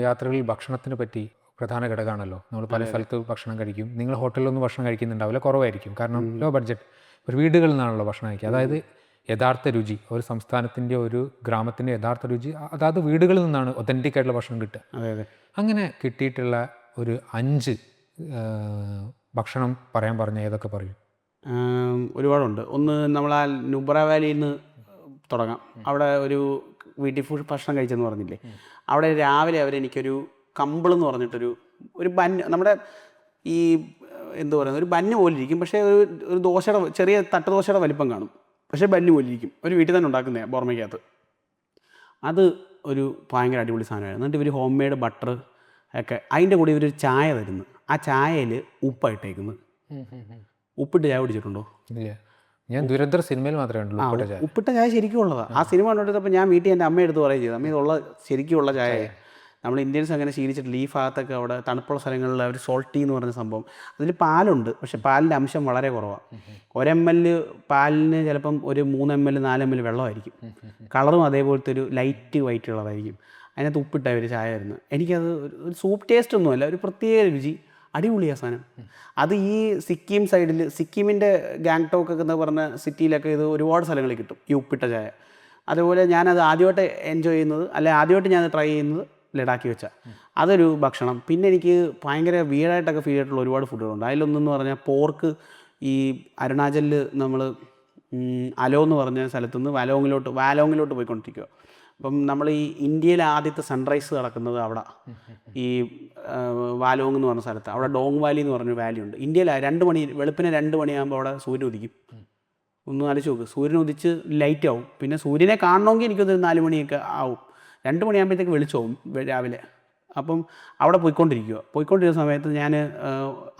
യാത്രകളിൽ ഭക്ഷണത്തിനെ പറ്റി പ്രധാന ഘടകമാണല്ലോ. നമ്മൾ പല സ്ഥലത്ത് ഭക്ഷണം കഴിക്കും. നിങ്ങൾ ഹോട്ടലിലൊന്നും ഭക്ഷണം കഴിക്കുന്നുണ്ടാവില്ല, കുറവായിരിക്കും. കാരണം ലോ ബഡ്ജറ്റ്. ഒരു വീടുകളിൽ നിന്നാണല്ലോ ഭക്ഷണം കഴിക്കുക. അതായത് യഥാർത്ഥ രുചി, ഒരു സംസ്ഥാനത്തിൻ്റെ ഒരു ഗ്രാമത്തിൻ്റെ യഥാർത്ഥ രുചി അതായത് വീടുകളിൽ നിന്നാണ് ഒതൻറ്റിക് ആയിട്ടുള്ള ഭക്ഷണം കിട്ടുക. അതെ. അങ്ങനെ കിട്ടിയിട്ടുള്ള ഒരു 5 ഭക്ഷണം പറയാൻ പറഞ്ഞാൽ ഏതൊക്കെ പറയും? ഒരുപാടുണ്ട്. ഒന്ന് നമ്മൾ ആ നുബ്ര വാലിയിൽ നിന്ന് തുടങ്ങാം. അവിടെ ഒരു വീട്ടിൽ ഫുഡ് ഭക്ഷണം കഴിച്ചെന്ന് പറഞ്ഞില്ലേ, അവിടെ രാവിലെ അവരെനിക്കൊരു കമ്പിളെന്ന് പറഞ്ഞിട്ടൊരു ബന്ന്, നമ്മുടെ ഈ എന്തു പറയുന്നത്, ഒരു ബന്ന് പോലെ ഇരിക്കും. പക്ഷേ ഒരു ദോശയുടെ ചെറിയ തട്ട് ദോശയുടെ വലിപ്പം കാണും, പക്ഷേ ബന്ന് പോലെ ഇരിക്കും. ഒരു വീട്ടിൽ തന്നെ ഉണ്ടാക്കുന്നതാണ് ബോർമയ്ക്കകത്ത്. അത് ഒരു ഭയങ്കര അടിപൊളി സാധനമായിരുന്നു. എന്നിട്ട് ഇവർ ഹോം മെയ്ഡ് ബട്ടർ ഒക്കെ, അതിൻ്റെ കൂടെ ഇവരൊരു ചായ തരുന്നു. ആ ചായയിൽ ഉപ്പായിട്ടേക്കുന്നു. ഉപ്പിട്ട് ചായ കുടിച്ചിട്ടുണ്ടോ? ഇല്ല, ഞാൻ ദുരന്തർ സിനിമയിൽ മാത്രമേ ഉള്ളൂ ഉപ്പിട്ട ചായ. ഉപ്പിട്ട ചായ ശരിക്കും ഉള്ളതാണ്. ആ സിനിമ കണ്ടിട്ടപ്പോൾ ഞാൻ വീട്ടിൽ എൻ്റെ അമ്മ എടുത്ത് പറയുകയും ചെയ്തു, അമ്മ ഇതുള്ള ശരിക്കുമുള്ള ചായ. നമ്മൾ ഇന്ത്യൻസ് അങ്ങനെ ശീലിച്ചിട്ടില്ല. ഈ ഭാഗത്തൊക്കെ അവിടെ തണുപ്പുള്ള സ്ഥലങ്ങളിൽ അവർ സോൾട്ടി എന്ന് പറഞ്ഞ സംഭവം, അതിൽ പാലുണ്ട്, പക്ഷെ പാലിൻ്റെ അംശം വളരെ കുറവാണ്. 1 ml പാലിന് ചിലപ്പം ഒരു 3 ml 4 ml വെള്ളമായിരിക്കും. കളറും അതേപോലത്തെ ഒരു ലൈറ്റ് വൈറ്റ് കളറായിരിക്കും. അതിനകത്ത് ഉപ്പിട്ട ഒരു ചായ ആയിരുന്നു. എനിക്കത് ഒരു സൂപ്പ് ടേസ്റ്റ് ഒന്നുമല്ല, ഒരു പ്രത്യേക രുചി, അടിപൊളിയാ സാധനം. അത് ഈ സിക്കിം സൈഡിൽ, സിക്കിമിൻ്റെ ഗാങ്ടോക്ക് എന്ന് പറഞ്ഞ സിറ്റിയിലൊക്കെ ഇത് ഒരുപാട് സ്ഥലങ്ങളിൽ കിട്ടും ഈ ഉപ്പിട്ട ചായ. അതുപോലെ ഞാനത് ആദ്യമായിട്ട് എൻജോയ് ചെയ്യുന്നത്, അല്ലെ ആദ്യമായിട്ട് ഞാനത് ട്രൈ ചെയ്യുന്നത് ലഡാക്കി വെച്ച അതൊരു ഭക്ഷണം. പിന്നെ എനിക്ക് ഭയങ്കര വീടായിട്ടൊക്കെ ഫീൽ ചെയ്തിട്ടുള്ള ഒരുപാട് ഫുഡുകളുണ്ട്. അതിലൊന്നെന്ന് പറഞ്ഞാൽ പോർക്ക്. ഈ അരുണാചലിൽ നമ്മൾ അലോ എന്ന് പറഞ്ഞ സ്ഥലത്തുനിന്ന് വാലോങ്ങിലോട്ട് പോയിക്കൊണ്ടിരിക്കുക. അപ്പം നമ്മൾ ഈ ഇന്ത്യയിലെ ആദ്യത്തെ സൺറൈസ് നടക്കുന്നത് അവിടെ, ഈ വാലോങ് എന്ന് പറഞ്ഞ സ്ഥലത്ത്. അവിടെ ഡോങ് വാലി എന്ന് പറഞ്ഞൊരു വാലി ഉണ്ട്. ഇന്ത്യയിൽ 2 മണി, വെളുപ്പിന് 2 മണിയാകുമ്പോൾ അവിടെ സൂര്യൻ ഉദിക്കും. ഒന്ന് ആലോചിച്ച് നോക്ക്, സൂര്യൻ ഉദിച്ച് ലൈറ്റ് ആവും. പിന്നെ സൂര്യനെ കാണണമെങ്കിൽ എനിക്കൊരു 4 മണിയൊക്കെ ആവും. 2 മണിയാകുമ്പോഴത്തേക്ക് വെളിച്ചമാവും രാവിലെ. അപ്പം അവിടെ പോയിക്കൊണ്ടിരിക്കുന്ന സമയത്ത് ഞാൻ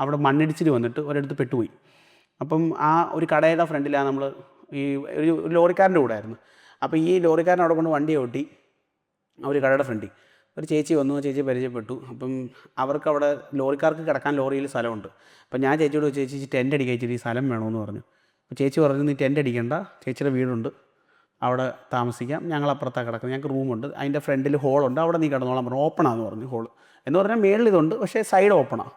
അവിടെ മണ്ണിടിച്ചിൽ വന്നിട്ട് ഒരിടത്ത് പെട്ടുപോയി. അപ്പം ആ ഒരു കടയുടെ ഫ്രണ്ടിലാണ് നമ്മൾ, ഈ ഒരു ലോറിക്കാരൻ്റെ കൂടെ ആയിരുന്നു. അപ്പോൾ ഈ ലോറിക്കാരൻ അവിടെ കൊണ്ട് വണ്ടി ഓട്ടി ആ ഒരു കടയുടെ ഫ്രണ്ടിൽ ഒരു ചേച്ചി വന്നു. ചേച്ചി പരിചയപ്പെട്ടു. അപ്പം അവർക്ക് അവിടെ ലോറിക്കാർക്ക് കിടക്കാൻ ലോറിയിൽ സ്ഥലമുണ്ട്. അപ്പം ഞാൻ ചേച്ചിയോട് ചേച്ചി ടെൻ്റ് അടിക്കാൻ ഇച്ചിരി സ്ഥലം വേണമെന്ന് പറഞ്ഞു. അപ്പോൾ ചേച്ചി പറഞ്ഞു, നീ ടെൻ്റ് അടിക്കണ്ട, ചേച്ചിയുടെ വീടുണ്ട്, അവിടെ താമസിക്കാം, ഞങ്ങളപ്പുറത്താണ് കിടക്കുന്നത്, ഞങ്ങൾക്ക് റൂമുണ്ട്, അതിൻ്റെ ഫ്രണ്ടിൽ ഹോളുണ്ട്, അവിടെ നീ കിടന്നോളാം പറഞ്ഞു. ഓപ്പണാന്ന് പറഞ്ഞു ഹോള്. എന്ന് പറഞ്ഞാൽ മേളിൽ ഇതുണ്ട്, പക്ഷേ സൈഡ് ഓപ്പണാണ്.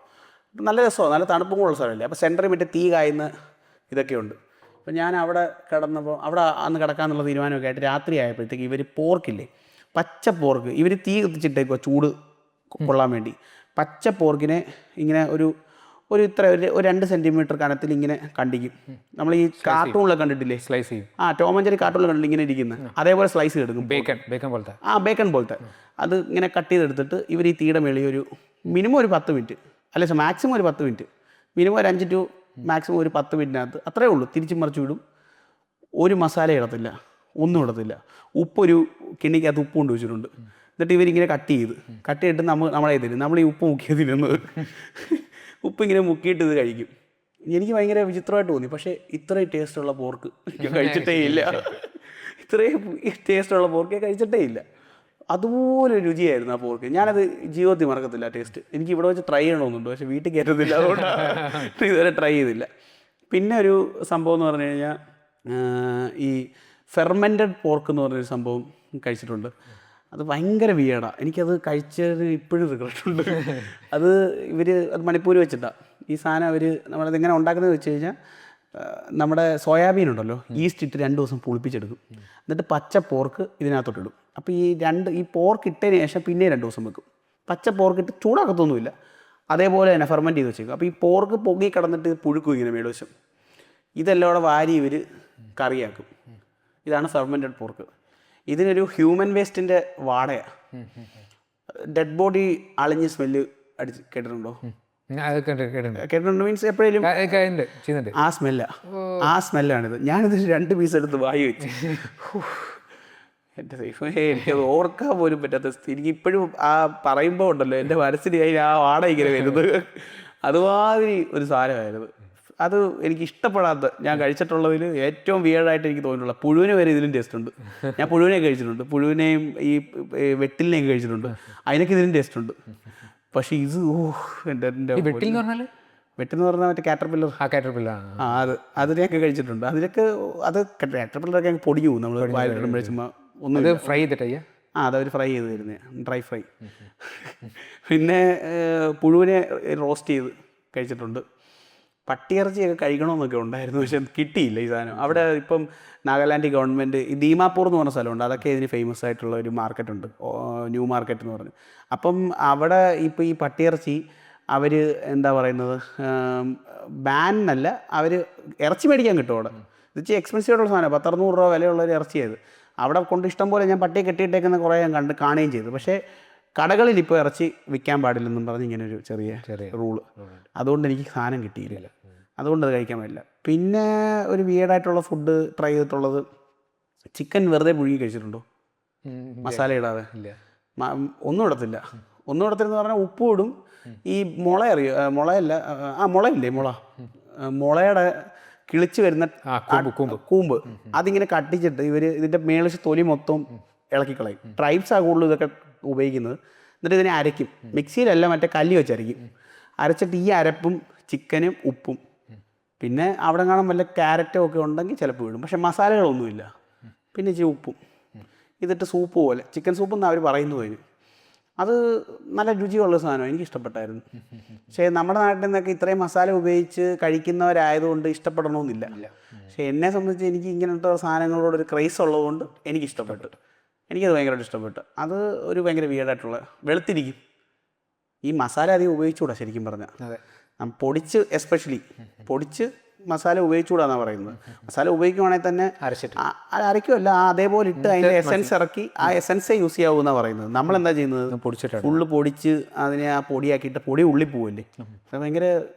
നല്ല രസമാണ്, നല്ല തണുപ്പും കൂടെ സ്ഥലമല്ലേ. അപ്പോൾ സെൻറ്ററിൽ മറ്റേ തീ കായുന്ന ഇതൊക്കെയുണ്ട്. അപ്പോൾ ഞാൻ അവിടെ കിടന്നപ്പോൾ, അവിടെ അന്ന് കിടക്കാമെന്നുള്ള തീരുമാനമൊക്കെ ആയിട്ട് രാത്രി ആയപ്പോഴത്തേക്ക് ഇവർ പോർക്കില്ലേ, പച്ച പോർക്ക്, ഇവർ തീ കത്തിച്ചിട്ടേക്കുക ചൂട് കൊള്ളാൻ വേണ്ടി. പച്ച പോർക്കിനെ ഇങ്ങനെ ഒരു 2 സെൻറ്റിമീറ്റർ കനത്തിൽ ഇങ്ങനെ കണ്ടിക്കും. നമ്മൾ ഈ കാർട്ടൂണിലൊക്കെ കണ്ടിട്ടില്ലേ, സ്ലൈസ് ചെയ്യും. ടോം ആൻഡ് ജെറി കാർട്ടൂണിൽ കണ്ടില്ല ഇങ്ങനെ ഇരിക്കുന്നത്, അതേപോലെ സ്ലൈസ് എടുക്കും. ബേക്കൺ പോലത്തെ. ബേക്കൺ പോലത്തെ അത് ഇങ്ങനെ കട്ട് ചെയ്തെടുത്തിട്ട് ഇവർ ഈ തീയുടെ മേളിൽ ഒരു മിനിമം ഒരു 10 മിനിറ്റ്, അല്ലെ മാക്സിമം ഒരു 10 മിനിറ്റ്, മിനിമം ഒരു 5 to മാക്സിമം ഒരു 10 മിനിറ്റിനകത്ത്, അത്രേ ഉള്ളൂ, തിരിച്ചും മറിച്ച് വിടും. ഒരു മസാല ഇടത്തില്ല, ഒന്നും ഇടത്തില്ല. ഉപ്പൊരു കിണ്ണിക്കകത്ത് ഉപ്പ് കൊണ്ട് വെച്ചിട്ടുണ്ട്. എന്നിട്ട് ഇവരിങ്ങനെ കട്ട് ചെയ്തിട്ട് നമ്മളെ തരും. നമ്മൾ ഈ ഉപ്പ് മുക്കിയതിരുന്നത് ഉപ്പ് ഇങ്ങനെ മുക്കിയിട്ട് ഇത് കഴിക്കും. എനിക്ക് ഭയങ്കര വിചിത്രമായിട്ട് തോന്നി. പക്ഷേ ഇത്രയും ടേസ്റ്റുള്ള പോർക്ക് കഴിച്ചിട്ടേ ഇല്ല. ഇത്രയും ടേസ്റ്റുള്ള പോർക്കെ കഴിച്ചിട്ടേ ഇല്ല. അതുപോലെ രുചിയായിരുന്നു ആ പോർക്ക്. ഞാനത് ജീവിതത്തിൽ മറക്കത്തില്ല ടേസ്റ്റ്. എനിക്ക് ഇവിടെ വെച്ച് ട്രൈ ചെയ്യണമെന്നുണ്ട്, പക്ഷേ വീട്ടിൽ കയറ്റത്തില്ല, അതുകൊണ്ട് ഇതുവരെ ട്രൈ ചെയ്തില്ല. പിന്നെ ഒരു സംഭവം എന്ന് പറഞ്ഞു കഴിഞ്ഞാൽ ഈ ഫെർമെൻറ്റഡ് പോർക്ക് എന്ന് പറഞ്ഞൊരു സംഭവം കഴിച്ചിട്ടുണ്ട്. അത് ഭയങ്കര വിയേഡാണ്. എനിക്കത് കഴിച്ചത് ഇപ്പോഴും റിഗ്രറ്റുണ്ട്. അത് മണിപ്പൂർ വെച്ചിട്ടാണ് ഈ സാധനം നമ്മളതെങ്ങനെ ഉണ്ടാക്കുന്നത് വെച്ച് കഴിഞ്ഞാൽ, നമ്മുടെ സോയാബീൻ ഉണ്ടല്ലോ, ഈസ്റ്റ് ഇട്ട് 2 ദിവസം പുളിപ്പിച്ചെടുക്കും. എന്നിട്ട് പച്ച പോർക്ക് ഇതിനകത്തോട്ടിടും. അപ്പോൾ ഈ പോർക്ക് ഇട്ടതിന് ശേഷം പിന്നെ 2 ദിവസം വെക്കും. പച്ച പോർക്ക് ഇട്ട് ചൂടാക്കത്തൊന്നുമില്ല, അതേപോലെ തന്നെ ഫെർമെൻറ്റ് ചെയ്ത് വെച്ചേക്കും. അപ്പോൾ ഈ പോർക്ക് പൊങ്ങി കിടന്നിട്ട് പുഴുക്കും ഇങ്ങനെ മേളുവശം. ഇതെല്ലാം കൂടെ വാരി ഇവർ കറിയാക്കും. ഇതാണ് ഫെർമെൻറ്റഡ് പോർക്ക്. ഇതിനൊരു ഹ്യൂമൻ വേസ്റ്റിൻ്റെ വാടയാണ്. ഡെഡ് ബോഡി അളിഞ്ഞ് സ്മെല്ല് കേട്ടിട്ടുണ്ടോ? കേട്ടിട്ടുണ്ട് മീൻസ് എപ്പോഴേലും ആ സ്മെല്ലാണിത്. ഞാനിത് 2 പീസ് എടുത്ത് വായി വെച്ച്, എൻ്റെ ദൈവമേ, എനിക്കത് ഓർക്കാൻ പോലും പറ്റാത്ത സ്ഥിതി. എനിക്കിപ്പോഴും ആ പറയുമ്പോൾ ഉണ്ടല്ലോ എൻ്റെ മനസ്സിൽ ആ വാട ഇങ്ങനെ വരുന്നത്. അതുമാതിരി ഒരു സാധനമായിരുന്നു അത്. എനിക്ക് ഇഷ്ടപ്പെടാത്ത, ഞാൻ കഴിച്ചിട്ടുള്ളതിൽ ഏറ്റവും വിയേഡായിട്ട് എനിക്ക് തോന്നിയിട്ടുള്ള, പുഴുവിന് വരെ ഇതിലും ടേസ്റ്റ് ഉണ്ട്. ഞാൻ പുഴുവിനെ കഴിച്ചിട്ടുണ്ട്, പുഴുവിനെയും ഈ വെട്ടിലിനെയും കഴിച്ചിട്ടുണ്ട്, അതിനൊക്കെ ഇതിലും ടേസ്റ്റ് ഉണ്ട്. പക്ഷേ ഇത് എൻ്റെ വെട്ടിൽ എന്ന് പറഞ്ഞാൽ, വെട്ടെന്ന് പറഞ്ഞാൽ മറ്റേ കാറ്റർപില്ലർ. അതിനെയൊക്കെ കഴിച്ചിട്ടുണ്ട്. അതിലൊക്കെ അത് കാറ്റർപില്ലറൊക്കെ പൊടിഞ്ഞു പോകും നമ്മൾ വായിലിടുമ്പോഴേ. ചുമ്മാ ഒന്നും ഫ്രൈ ചെയ്തിട്ടയ്യ അതവർ ഫ്രൈ ചെയ്ത് തരുന്നത്, ഡ്രൈ ഫ്രൈ. പിന്നെ പുഴുവിനെ റോസ്റ്റ് ചെയ്ത് കഴിച്ചിട്ടുണ്ട്. പട്ടിയിറച്ചിയൊക്കെ കഴിക്കണമെന്നൊക്കെ ഉണ്ടായിരുന്നു, പക്ഷെ കിട്ടിയില്ല ഈ സാധനം. അവിടെ ഇപ്പം നാഗാലാൻഡ് ഗവൺമെൻറ് ഈ ദീമാപൂർ എന്ന് പറഞ്ഞ സ്ഥലമുണ്ട്, അതൊക്കെ ഇതിന് ഫേമസ് ആയിട്ടുള്ള ഒരു മാർക്കറ്റുണ്ട്, ന്യൂ മാർക്കറ്റ് എന്ന് പറഞ്ഞു. അപ്പം അവിടെ ഇപ്പോൾ ഈ പട്ടിയിറച്ചി അവർ എന്താ പറയുന്നത്, ബാൻ എന്നല്ല, അവർ ഇറച്ചി മേടിക്കാൻ കിട്ടും അവിടെ. ഇത് ഇച്ചിരി എക്സ്പെൻസീവ് ആയിട്ടുള്ള സാധനം, 100-600 രൂപ വിലയുള്ള ഒരു ഇറച്ചിയായത്. അവിടെ കൊണ്ട് ഇഷ്ടം പോലെ ഞാൻ പട്ടിയെ കെട്ടിയിട്ടേക്കുന്ന കുറേ ഞാൻ കാണുകയും ചെയ്തു. പക്ഷേ കടകളിൽ ഇപ്പോൾ ഇറച്ചി വിൽക്കാൻ പാടില്ലെന്നും പറഞ്ഞ് ഇങ്ങനെ ഒരു ചെറിയ റൂള്. അതുകൊണ്ട് എനിക്ക് സാധനം കിട്ടിയില്ല, അതുകൊണ്ട് അത് കഴിക്കാൻ പറ്റില്ല. പിന്നെ ഒരു വിയേഡായിട്ടുള്ള ഫുഡ് ട്രൈ ചെയ്തിട്ടുള്ളത്, ചിക്കൻ വെറുതെ പുഴുങ്ങി കഴിച്ചിട്ടുണ്ടോ? മസാല ഇടാതെ. ഒന്നും ഇടത്തില്ല. ഒന്നും ഇടത്തില്ലെന്ന് പറഞ്ഞാൽ ഉപ്പും ഇടും. ഈ മുള അറിയോ? മുളയല്ല, മുളയില്ലേ, മുളയുടെ കിളിച്ച് വരുന്ന കൂമ്പ് അതിങ്ങനെ കട്ടിച്ചിട്ട് ഇവർ ഇതിൻ്റെ മേളിച്ച് തൊലി മൊത്തം ഇളക്കിക്കളയും. ട്രൈബ്സാണ് കൂടുതൽ ഇതൊക്കെ ഉപയോഗിക്കുന്നത്. എന്നിട്ട് ഇതിനെ അരയ്ക്കും, മിക്സിയിലല്ല, മറ്റേ കല്ലി വെച്ചരയ്ക്കും. അരച്ചിട്ട് ഈ അരപ്പും ചിക്കനും ഉപ്പും പിന്നെ അവിടെ കാണാൻ വല്ല ക്യാരറ്റോ ഒക്കെ ഉണ്ടെങ്കിൽ ചിലപ്പോൾ ഇടും, പക്ഷേ മസാലകളൊന്നുമില്ല. പിന്നെ ഇച്ചിരി ഉപ്പും ഇതിട്ട് സൂപ്പ് പോലെ, ചിക്കൻ സൂപ്പ് എന്നാണ് അവർ പറയുന്നത്. അതിന് അത് നല്ല രുചിയുള്ള സാധനം, എനിക്ക് ഇഷ്ടപ്പെട്ടായിരുന്നു. പക്ഷേ നമ്മുടെ നാട്ടിൽ നിന്നൊക്കെ ഇത്രയും മസാല ഉപയോഗിച്ച് കഴിക്കുന്നവരായതുകൊണ്ട് ഇഷ്ടപ്പെടണമെന്നില്ല. പക്ഷേ എന്നെ സംബന്ധിച്ച് എനിക്ക് ഇങ്ങനത്തെ സാധനങ്ങളോടൊരു ക്രൈസ് ഉള്ളതുകൊണ്ട് എനിക്കിഷ്ടപ്പെട്ടു, എനിക്കത് ഭയങ്കരമായിട്ട് ഇഷ്ടപ്പെട്ടു. അത് ഒരു ഭയങ്കര വിയേഡായിട്ടുള്ള, വെളുത്തിരിക്കും. ഈ മസാല അധികം ഉപയോഗിച്ചുകൂടാ ശരിക്കും പറഞ്ഞാൽ. പൊടിച്ച്, എസ്പെഷ്യലി പൊടിച്ച് മസാല ഉപയോഗിച്ചുകൂടാന്നാണ് പറയുന്നത്. മസാല ഉപയോഗിക്കുവാണെങ്കിൽ തന്നെ അരയ്ക്കുമല്ല, അതേപോലെ ഇട്ട് അതിൻ്റെ എസെൻസ് ഇറക്കി ആ എസെൻസേ യൂസ് ചെയ്യാവൂന്നാണ് പറയുന്നത്. നമ്മളെന്താ ചെയ്യുന്നത്, ഫുള്ള് പൊടിച്ച് അതിനെ ആ പൊടിയാക്കിയിട്ട് പൊടി ഉള്ളി പോവല്ലേ. അത് ഭയങ്കര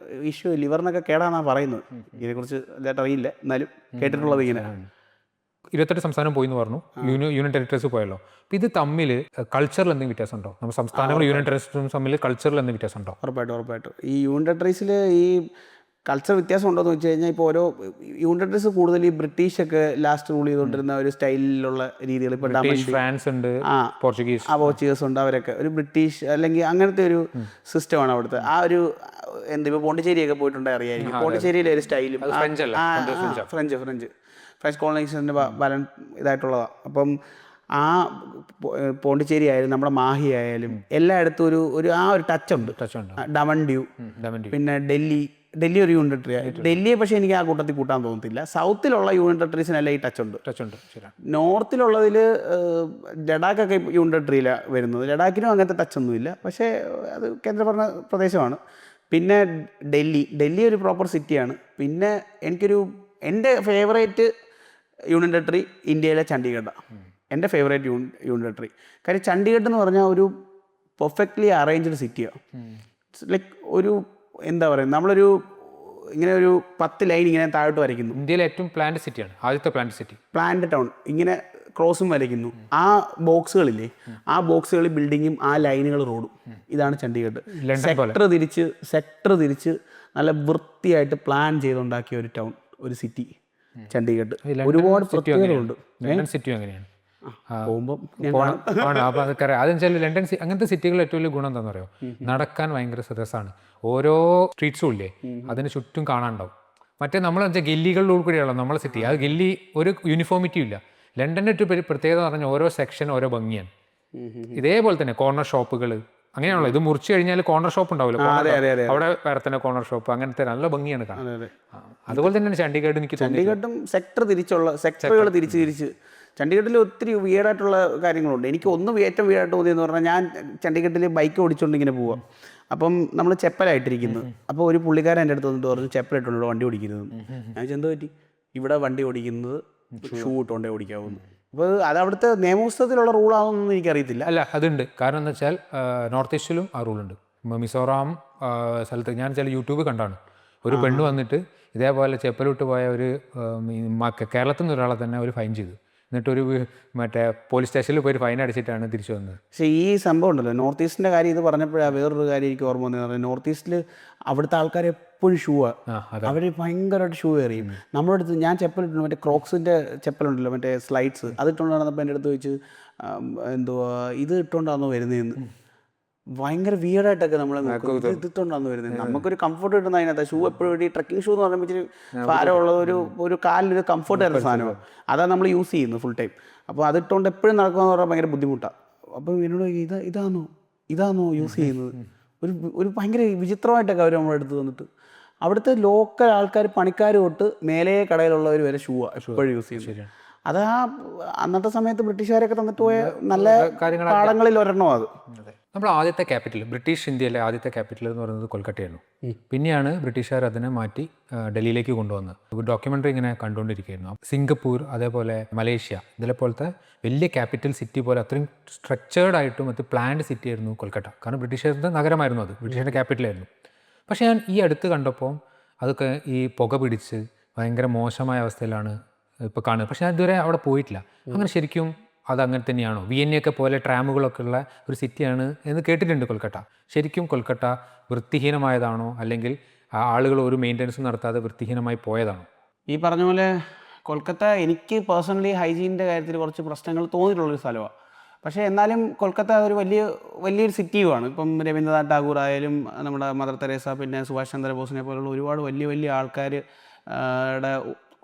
ഇഷ്യൂ, ലിവറിനൊക്കെ കേടാന്നാണ് പറയുന്നത്. ഇതിനെക്കുറിച്ച് ഇതായിട്ട് അറിയില്ല, എന്നാലും കേട്ടിട്ടുള്ളത് ഇങ്ങനെ. 28 സംസ്ഥാനം പോയി എന്ന് പറഞ്ഞു, യൂണിയൻ ടെറിട്ടറീസ് പോയല്ലോ. അപ്പോൾ ഇത് തമ്മിൽ കൾച്ചറിൽ എന്തെങ്കിലും വ്യത്യാസം ഉണ്ടോ? നമ്മുടെ സംസ്ഥാനങ്ങളും യൂണിയൻ ടെറിട്ടറീസും തമ്മിൽ കൾച്ചറിൽ എന്തെങ്കിലും വ്യത്യാസം ഉണ്ടോ? ഉറപ്പായിട്ടും. ഈ യൂണിയൻ ടെറിട്ടറീസിൽ ഈ കൾച്ചർ വ്യത്യാസം ഉണ്ടോ എന്ന് വെച്ച് കഴിഞ്ഞാൽ, ഇപ്പോൾ ഓരോ യൂണിയൻ ടെറിട്ടറീസ് കൂടുതൽ ഈ ബ്രിട്ടീഷൊക്കെ ലാസ്റ്റ് റൂൾ ചെയ്തുകൊണ്ടിരുന്ന ഒരു സ്റ്റൈലിലുള്ള രീതികൾ. ഇപ്പോൾ ഫ്രാൻസ് ഉണ്ട്, പോർച്ചുഗീസ് ഉണ്ട്, അവരൊക്കെ ഒരു ബ്രിട്ടീഷ് അല്ലെങ്കിൽ അങ്ങനത്തെ ഒരു സിസ്റ്റമാണ് അവിടുത്തെ. ആ ഒരു ഇപ്പോൾ പോണ്ടിച്ചേരിയൊക്കെ പോയിട്ടുണ്ടെങ്കിൽ അറിയായിരിക്കും, പോണ്ടിച്ചേരിയിലെ ഒരു സ്റ്റൈലും ഫ്രഞ്ച് കോളനൈസേഷൻ്റെ ഇതായിട്ടുള്ളതാണ്. അപ്പം ആ പോണ്ടിച്ചേരി ആയാലും നമ്മുടെ മാഹി ആയാലും എല്ലായിടത്തും ഒരു ആ ഒരു ടച്ചുണ്ട്. ഡമൻ ഡ്യൂ, പിന്നെ ഡൽഹി ഒരു യൂണിയൻ ടെറിട്ടറി. ഡൽഹിയെ പക്ഷേ എനിക്ക് ആ കൂട്ടത്തിൽ കൂട്ടാൻ തോന്നത്തില്ല. സൗത്തിലുള്ള യൂണിയൻ ടെറിട്ടറീസിനെല്ലാം ഈ ടച്ചുണ്ട്. നോർത്തിലുള്ളതിൽ ലഡാക്കൊക്കെ യൂണിയൻ ടെറിട്ടറിയിലാണ് വരുന്നത്. ലഡാക്കിനും അങ്ങനത്തെ ടച്ചൊന്നുമില്ല, പക്ഷേ അത് കേന്ദ്രഭരണ പ്രദേശമാണ്. പിന്നെ ഡൽഹി ഒരു പ്രോപ്പർ സിറ്റിയാണ്. പിന്നെ എൻ്റെ ഫേവറേറ്റ് യൂണിയൻ ടെറിട്ടറി ഇന്ത്യയിലെ ചണ്ഡീഗഡാണ്. എൻ്റെ ഫേവറേറ്റ് യൂണിയൻ ടെറിട്ടറി. കാര്യം ചണ്ഡീഗഡ് എന്ന് പറഞ്ഞാൽ ഒരു പെർഫെക്റ്റ്ലി അറേഞ്ച്ഡ് സിറ്റിയാണ്. ലൈക്ക് ഒരു എന്താ പറയുക, നമ്മളൊരു ഇങ്ങനെ ഒരു 10 ലൈൻ ഇങ്ങനെ താഴോട്ട് വരയ്ക്കുന്നു. ഇന്ത്യയിലെ ഏറ്റവും പ്ലാന്റ് സിറ്റിയാണ്, ആദ്യത്തെ പ്ലാന്റ് ടൗൺ. ഇങ്ങനെ ക്രോസും വരയ്ക്കുന്നു. ആ ബോക്സുകളില്ലേ, ആ ബോക്സുകളിൽ ബിൽഡിങ്ങും ആ ലൈനുകൾ റോഡും. ഇതാണ് ചണ്ഡീഗഡ്. സെക്ടർ തിരിച്ച് നല്ല വൃത്തിയായിട്ട് പ്ലാൻ ചെയ്തുണ്ടാക്കിയ ഒരു ടൗൺ, ഒരു സിറ്റി ചണ്ഡീഗഡ്. ഒരുപാട് പ്രത്യേകതകളുണ്ട്. സിറ്റി അങ്ങനെയാണ് അപ്പോൾ അതൊക്കെ അതെന്ന് വെച്ചാൽ ലണ്ടൻ അങ്ങനത്തെ സിറ്റികളിൽ ഏറ്റവും വലിയ ഗുണം എന്താണെന്ന് പറയുമോ? നടക്കാൻ ഭയങ്കര രസമാണ്. ഓരോ സ്ട്രീറ്റ്സും ഇല്ലേ, അതിന് ചുറ്റും കാണാനുണ്ടാവും. മറ്റേ നമ്മളെന്ന് വെച്ചാൽ ഗല്ലികളിലൂടെ കൂടിയാണല്ലോ നമ്മളെ സിറ്റി. അത് ഗല്ലി ഒരു യൂണിഫോമിറ്റി ഇല്ല. ലണ്ടൻ്റെ ഒരു പ്രത്യേകത എന്ന് പറഞ്ഞാൽ ഓരോ സെക്ഷൻ ഓരോ ഭംഗിയാണ്. ഇതേപോലെ തന്നെ കോർണർ ഷോപ്പുകൾ അങ്ങനെയാണല്ലോ. ഇത് മുറിച്ച് കഴിഞ്ഞാൽ കോർണർ ഷോപ്പ് ഉണ്ടാവില്ല, അവിടെ വേറെ തന്നെ കോർണർ ഷോപ്പ്, അങ്ങനത്തെ നല്ല ഭംഗിയാണ് കാണാൻ. അതുപോലെ തന്നെയാണ് ചണ്ഡീഗഡ്. ചണ്ഡീഗഡും സെക്ടറുകൾ തിരിച്ച് ചണ്ഡീഗഡിൽ ഒത്തിരി വിയേഡായിട്ടുള്ള കാര്യങ്ങളുണ്ട്. എനിക്ക് ഏറ്റവും വിയേഡായിട്ട് തോന്നിയെന്ന് പറഞ്ഞാൽ, ഞാൻ ചണ്ഡീഗഡിൽ ബൈക്ക് ഓടിച്ചുകൊണ്ട് ഇങ്ങനെ പോവാം. അപ്പം നമ്മൾ ചെപ്പലായിട്ടിരിക്കുന്നു. അപ്പോൾ ഒരു പുള്ളിക്കാരൻ എൻ്റെ അടുത്ത് വന്നിട്ട് പറഞ്ഞു, ചെപ്പലിട്ടുണ്ടോ വണ്ടി ഓടിക്കരുത്. ഞാൻ എന്താ പറ്റി? ഇവിടെ വണ്ടി ഓടിക്കുന്നത് ഷൂ ഇട്ടുകൊണ്ടേ ഓടിക്കാവുന്നു. അപ്പോൾ അത് അവിടുത്തെ നിയമപുസ്തകത്തിലുള്ള റൂളാണെന്നൊന്നും എനിക്കറിയത്തില്ല. അല്ല, അതുണ്ട്. കാരണം എന്താ വെച്ചാൽ നോർത്ത് ഈസ്റ്റിലും ആ റൂളുണ്ട്. മിസോറാം സ്ഥലത്ത് ഞാൻ ചില യൂട്യൂബ് കണ്ടാണ്, ഒരു പെണ്ണ് വന്നിട്ട് ഇതേപോലെ ചെപ്പലിട്ട് പോയ ഒരു കേരളത്തിൽ നിന്ന് ഒരാളെ തന്നെ ഒരു ഫൈൻ ചെയ്തു. എന്നിട്ടൊരു മറ്റേ പോലീസ് സ്റ്റേഷനിൽ പോയി ഫൈൻ അടിച്ചിട്ടാണ് തിരിച്ചു വന്നത്. പക്ഷേ ഈ സംഭവം ഉണ്ടല്ലോ, നോർത്ത് ഈസ്റ്റിൻ്റെ കാര്യം ഇത് പറഞ്ഞപ്പോഴാണ് വേറൊരു കാര്യം എനിക്ക് ഓർമ്മ വന്നതെന്ന് പറഞ്ഞാൽ, നോർത്ത് ഈസ്റ്റിൽ അവിടുത്തെ ആൾക്കാർ എപ്പോഴും ഷൂവാണ്. അവർ ഭയങ്കരമായിട്ട് ഷൂ എറിയും. നമ്മുടെ അടുത്ത് ഞാൻ ചെപ്പലിട്ടുണ്ട്, മറ്റേ ക്രോക്സിൻ്റെ ചെപ്പലുണ്ടല്ലോ, മറ്റേ സ്ലൈഡ്സ്, അതിട്ടുകൊണ്ട് നടന്നപ്പോൾ എൻ്റെ അടുത്ത് ചോദിച്ച് എന്തുവാ ഇത് ഇട്ടുകൊണ്ടാണോ വരുന്നതെന്ന്. ഭയങ്കര വിയർഡായിട്ടൊക്കെ നമ്മൾ ഇതിട്ടുകൊണ്ടാന്ന് വരുന്നത്. നമുക്കൊരു കംഫർട്ട് കിട്ടുന്ന അതിനകത്ത്. ഷൂ എപ്പോഴും ഈ ട്രക്കിംഗ് ഷൂ എന്ന് പറയുമ്പോൾ ഇച്ചിരി ഭാരമുള്ള ഒരു കാലിനൊരു കംഫർട്ട് ആയിരുന്ന സാധനമാണ്. അതാണ് നമ്മൾ യൂസ് ചെയ്യുന്നത് ഫുൾ ടൈം. അപ്പോൾ അതിട്ടുകൊണ്ട് എപ്പോഴും നടക്കുക എന്ന് പറഞ്ഞാൽ ഭയങ്കര ബുദ്ധിമുട്ടാണ്. അപ്പോൾ എന്നോട് ഇതാണോ യൂസ് ചെയ്യുന്നത്? ഒരു ഭയങ്കര വിചിത്രമായിട്ടൊക്കെ അവർ നമ്മളെ എടുത്ത് തന്നിട്ട്, അവിടുത്തെ ലോക്കൽ ആൾക്കാർ, പണിക്കാർ തൊട്ട് മേലെ കടയിലുള്ളവർ വരെ എപ്പോഴും യൂസ് ചെയ്യുന്നത്. അത് അന്നത്തെ സമയത്ത് ബ്രിട്ടീഷുകാരൊക്കെ തന്നിട്ട് പോയ നല്ല പാഠങ്ങളിൽ ഒരെണ്ണം അത്. നമ്മൾ ആദ്യത്തെ ക്യാപിറ്റൽ, ബ്രിട്ടീഷ് ഇന്ത്യയിലെ ആദ്യത്തെ ക്യാപിറ്റൽ എന്ന് പറയുന്നത് കൊൽക്കത്തയായിരുന്നു. പിന്നെയാണ് ബ്രിട്ടീഷുകാർ അതിനെ മാറ്റി ഡൽഹിയിലേക്ക് കൊണ്ടുവന്നത്. ഒരു ഡോക്യുമെൻ്ററി ഇങ്ങനെ കണ്ടുകൊണ്ടിരിക്കുകയായിരുന്നു. സിംഗപ്പൂർ, അതേപോലെ മലേഷ്യ, ഇതിലെപ്പോലത്തെ വലിയ ക്യാപിറ്റൽ സിറ്റി പോലെ അത്രയും സ്ട്രക്ചേർഡ് ആയിട്ടും അത് പ്ലാൻഡ് സിറ്റി ആയിരുന്നു കൊൽക്കത്ത. കാരണം ബ്രിട്ടീഷുകാരുടെ നഗരമായിരുന്നു അത്, ബ്രിട്ടീഷിൻ്റെ ക്യാപിറ്റലായിരുന്നു. പക്ഷേ ഞാൻ ഈ അടുത്ത് കണ്ടപ്പോൾ അതൊക്കെ ഈ പുക പിടിച്ച് ഭയങ്കര മോശമായ അവസ്ഥയിലാണ് ഇപ്പോൾ കാണുന്നത്. പക്ഷേ ഞാൻ ഇതുവരെ അവിടെ പോയിട്ടില്ല. അങ്ങനെ ശരിക്കും അതങ്ങനെ തന്നെയാണോ? വിയന്നയൊക്കെ പോലെ ട്രാമുകളൊക്കെ ഉള്ള ഒരു സിറ്റിയാണ് എന്ന് കേട്ടിട്ടുണ്ട് കൊൽക്കത്ത. ശരിക്കും കൊൽക്കത്ത വൃത്തിഹീനമായതാണോ, അല്ലെങ്കിൽ ആളുകൾ ഒരു മെയിൻ്റനൻസും നടത്താതെ വൃത്തിഹീനമായി പോയതാണോ? ഈ പറഞ്ഞ പോലെ കൊൽക്കത്ത എനിക്ക് പേഴ്സണലി ഹൈജീനിൻ്റെ കാര്യത്തിൽ കുറച്ച് പ്രശ്നങ്ങൾ തോന്നിയിട്ടുള്ളൊരു സ്ഥലമാണ്. പക്ഷേ എന്നാലും കൊൽക്കത്ത ഒരു വലിയൊരു സിറ്റിയുമാണ്. ഇപ്പം രവീന്ദ്രനാഥ് ടാഗോർ ആയാലും നമ്മുടെ മദർ തെരേസ, പിന്നെ സുഭാഷ് ചന്ദ്രബോസിനെ പോലുള്ള ഒരുപാട് വലിയ ആൾക്കാർ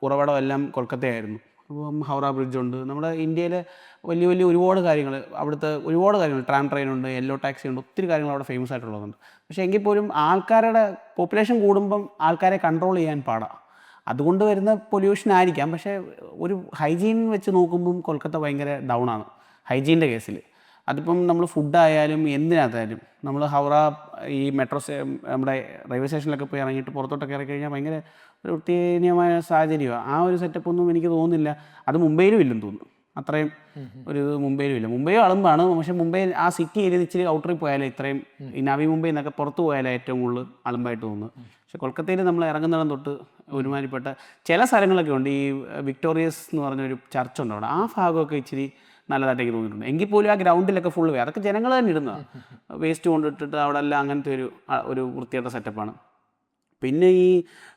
ഉറവിടം എല്ലാം കൊൽക്കത്തയായിരുന്നു. ഇപ്പം ഹൗറ ബ്രിഡ്ജുണ്ട്, നമ്മുടെ ഇന്ത്യയിലെ വലിയ ഒരുപാട് കാര്യങ്ങൾ, അവിടുത്തെ ഒരുപാട് കാര്യങ്ങൾ, ട്രാം ട്രെയിനുണ്ട്, യെല്ലോ ടാക്സി ഉണ്ട്, ഒത്തിരി കാര്യങ്ങൾ അവിടെ ഫേമസ് ആയിട്ടുള്ളതുണ്ട്. പക്ഷേ എങ്കിൽ പോലും ആൾക്കാരുടെ പോപ്പുലേഷൻ കൂടുമ്പം ആൾക്കാരെ കൺട്രോൾ ചെയ്യാൻ പാടാണ്. അതുകൊണ്ട് വരുന്ന പൊല്യൂഷൻ ആയിരിക്കാം. പക്ഷേ ഒരു ഹൈജീൻ വെച്ച് നോക്കുമ്പം കൊൽക്കത്ത ഭയങ്കര ഡൗൺ ആണ് ഹൈജീൻ്റെ കേസിൽ. അതിപ്പം നമ്മൾ ഫുഡായാലും എന്തിനകത്തായാലും, നമ്മൾ ഹൗറ ഈ നമ്മുടെ റെയിൽവേ സ്റ്റേഷനിലൊക്കെ പോയി ഇറങ്ങിയിട്ട് പുറത്തോട്ടൊക്കെ ഇറങ്ങി കഴിഞ്ഞാൽ ഭയങ്കര ഒരു വൃത്തിഹീനമായ സാഹചര്യമാണ്. ആ ഒരു സെറ്റപ്പൊന്നും എനിക്ക് തോന്നുന്നില്ല. അത് മുംബൈയിലും ഇല്ലെന്ന് തോന്നുന്നു. അത്രയും ഒരു ഇത് മുംബൈയിലും ഇല്ല. മുംബൈ അളമ്പാണ്. പക്ഷേ മുംബൈ ആ സിറ്റി ഏരിയ ഇച്ചിരി ഔട്ടറിൽ പോയാലേ ഇത്രയും ഈ നവി മുംബൈ എന്നൊക്കെ പുറത്ത് പോയാലേ ഏറ്റവും കൂടുതൽ അളമ്പായിട്ട് തോന്നുന്നു. പക്ഷേ കൊൽക്കത്തയിൽ നമ്മൾ ഇറങ്ങുന്നിടം തൊട്ട് ഒരുമാതിരിപ്പെട്ട ചില സ്ഥലങ്ങളൊക്കെ ഉണ്ട്. ഈ വിക്ടോറിയസ് എന്ന് പറഞ്ഞൊരു ചർച്ചുണ്ട് അവിടെ. ആ ഭാഗമൊക്കെ ഇച്ചിരി നല്ലതായിട്ട് എനിക്ക് തോന്നിയിട്ടുണ്ട്. എങ്കിൽ പോലും ആ ഗ്രൗണ്ടിലൊക്കെ ഫുള്ള് അതൊക്കെ ജനങ്ങൾ തന്നെ ഇടുന്നതാണ്. വേസ്റ്റ് കൊണ്ടിട്ടിട്ട് അവിടെ എല്ലാം അങ്ങനത്തെ ഒരു വൃത്തിയായിട്ട സെറ്റപ്പാണ്. പിന്നെ ഈ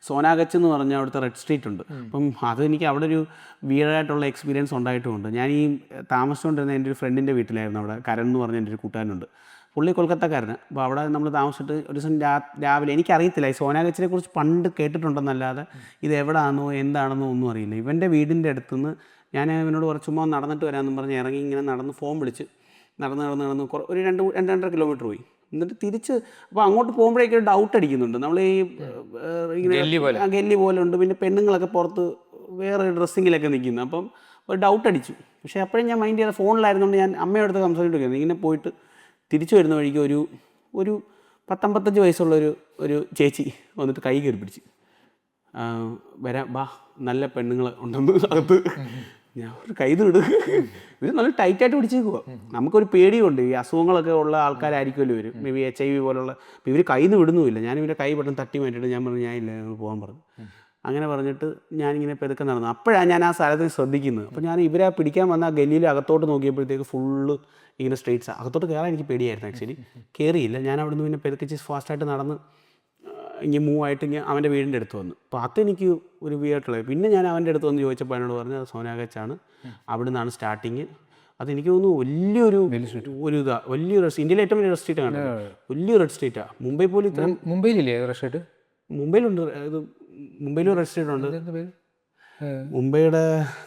സോനാഗച്ച് എന്ന് പറഞ്ഞാൽ അവിടുത്തെ റെഡ് സ്ട്രീറ്റ് ഉണ്ട്. അപ്പം അതെനിക്ക് അവിടെ ഒരു വീടായിട്ടുള്ള എക്സ്പീരിയൻസ് ഉണ്ടായിട്ടുമുണ്ട്. ഞാൻ ഈ താമസിച്ചുകൊണ്ടിരുന്ന എൻ്റെ ഒരു ഫ്രണ്ടിൻ്റെ വീട്ടിലായിരുന്നു അവിടെ. കരൺ എന്ന് പറഞ്ഞ എൻ്റെ ഒരു കൂട്ടുകാരനുണ്ട്. പുള്ളി കൊൽക്കത്തക്കാരന്. അപ്പോൾ അവിടെ നമ്മൾ താമസിച്ചിട്ട് ഒരു ദിവസം രാവിലെ, എനിക്കറിയത്തില്ല ഈ സോനാഗച്ചിനെ കുറിച്ച് പണ്ട് കേട്ടിട്ടുണ്ടെന്നല്ലാതെ ഇത് എവിടെയാണെന്നോ എന്താണെന്നോ ഒന്നും അറിയില്ല. ഇവൻ്റെ വീടിൻ്റെ അടുത്തുനിന്ന് ഞാൻ ഇവനോട് ചുമ്മാ നടന്നിട്ട് വരാമെന്ന് പറഞ്ഞ് ഇറങ്ങി ഇങ്ങനെ നടന്ന് ഫോൺ വിളിച്ച് നടന്ന് ഒരു 2-2.5 കിലോമീറ്റർ പോയി. എന്നിട്ട് തിരിച്ച് അപ്പോൾ അങ്ങോട്ട് പോകുമ്പോഴേക്കും ഡൗട്ട് അടിക്കുന്നുണ്ട്. നമ്മൾ ഈ ഇങ്ങനെ ഗല്ലി പോലെ ഉണ്ട്. പിന്നെ പെണ്ണുങ്ങളൊക്കെ പുറത്ത് വേറെ ഡ്രസ്സിങ്ങിലൊക്കെ നിൽക്കുന്നു. അപ്പം ഒരു ഡൗട്ട് അടിച്ചു. പക്ഷേ അപ്പോഴും ഞാൻ മൈൻഡ് ചെയ്ത ഫോണിലായിരുന്നുകൊണ്ട് ഞാൻ അമ്മയുടെ അടുത്ത് സംസാരിച്ചിട്ട് ഇങ്ങനെ പോയിട്ട് തിരിച്ചു വരുന്ന വഴിക്ക് ഒരു 10-55 വയസ്സുള്ള ഒരു ചേച്ചി വന്നിട്ട് കൈ കയറി പിടിച്ച്, വരാം വാ, നല്ല പെണ്ണുങ്ങൾ ഉണ്ടെന്ന് അകത്ത്. ഞാൻ ഒരു കൈ വിടുക, ഇത് നല്ല ടൈറ്റായിട്ട് പിടിച്ചേക്കുക. നമുക്കൊരു പേടിയുണ്ട്. ഈ അസുഖങ്ങളൊക്കെ ഉള്ള ആൾക്കാരായിരിക്കുമല്ലോ ഇവർ, മേ ബി HIV പോലുള്ള. അപ്പോൾ ഇവർ കൈ വിടുന്നുമില്ല. ഞാൻ ഇവരെ കൈ പെട്ടെന്ന് തട്ടി മാറ്റിയിട്ട് ഞാൻ പറഞ്ഞു ഞാനില്ല, ഞങ്ങൾ പോകാൻ പറഞ്ഞു. അങ്ങനെ പറഞ്ഞിട്ട് ഞാനിങ്ങനെ പെതുക്കെ നടന്നു. അപ്പോഴാണ് ഞാൻ ആ സ്ഥലത്ത് ശ്രദ്ധിക്കുന്നത്. അപ്പോൾ ഞാൻ ഇവരെ പിടിക്കാൻ വന്ന ആ ഗല്ലിയിൽ അകത്തോട്ട് നോക്കിയപ്പോഴത്തേക്ക് ഫുള്ള് ഇങ്ങനെ സ്ട്രീറ്റ്സാണ്. അകത്തോട്ട് കയറാൻ എനിക്ക് പേടിയായിരുന്നു ആക്ച്വലി. കയറിയില്ല. ഞാൻ അവിടെ നിന്ന് പിന്നെ പെതുക്കിച്ച് ഫാസ്റ്റായിട്ട് നടന്ന് ഇങ്ങനെ മൂവ് ആയിട്ട് ഇങ്ങനെ അവൻ്റെ വീടിൻ്റെ അടുത്ത് വന്നു. അപ്പോൾ അതെനിക്ക് ഒരു വീട്ടിലുള്ളത്. പിന്നെ ഞാൻ അവൻ്റെ അടുത്ത് വന്ന് ചോദിച്ചപ്പോൾ എന്നോട് പറഞ്ഞു അത് സോനാഗച്ചാണ്, അവിടെ നിന്നാണ് സ്റ്റാർട്ടിങ്. അതെനിക്ക് തോന്നുന്നു വലിയൊരു ഇന്ത്യയിലെ ഏറ്റവും വലിയ റെഡ് സ്ട്രീറ്റാണ്. വലിയ റെഡ് സ്ട്രീറ്റാണ്. മുംബൈ പോലും ഇത്ര മുംബൈയിലില്ലേ റെഡ് സ്ട്രീറ്റ്? മുംബൈയിലുണ്ട്. ഇത് മുംബൈയിലും റെഡ് സ്ട്രീറ്റ് ഉണ്ട്. മുംബൈയുടെ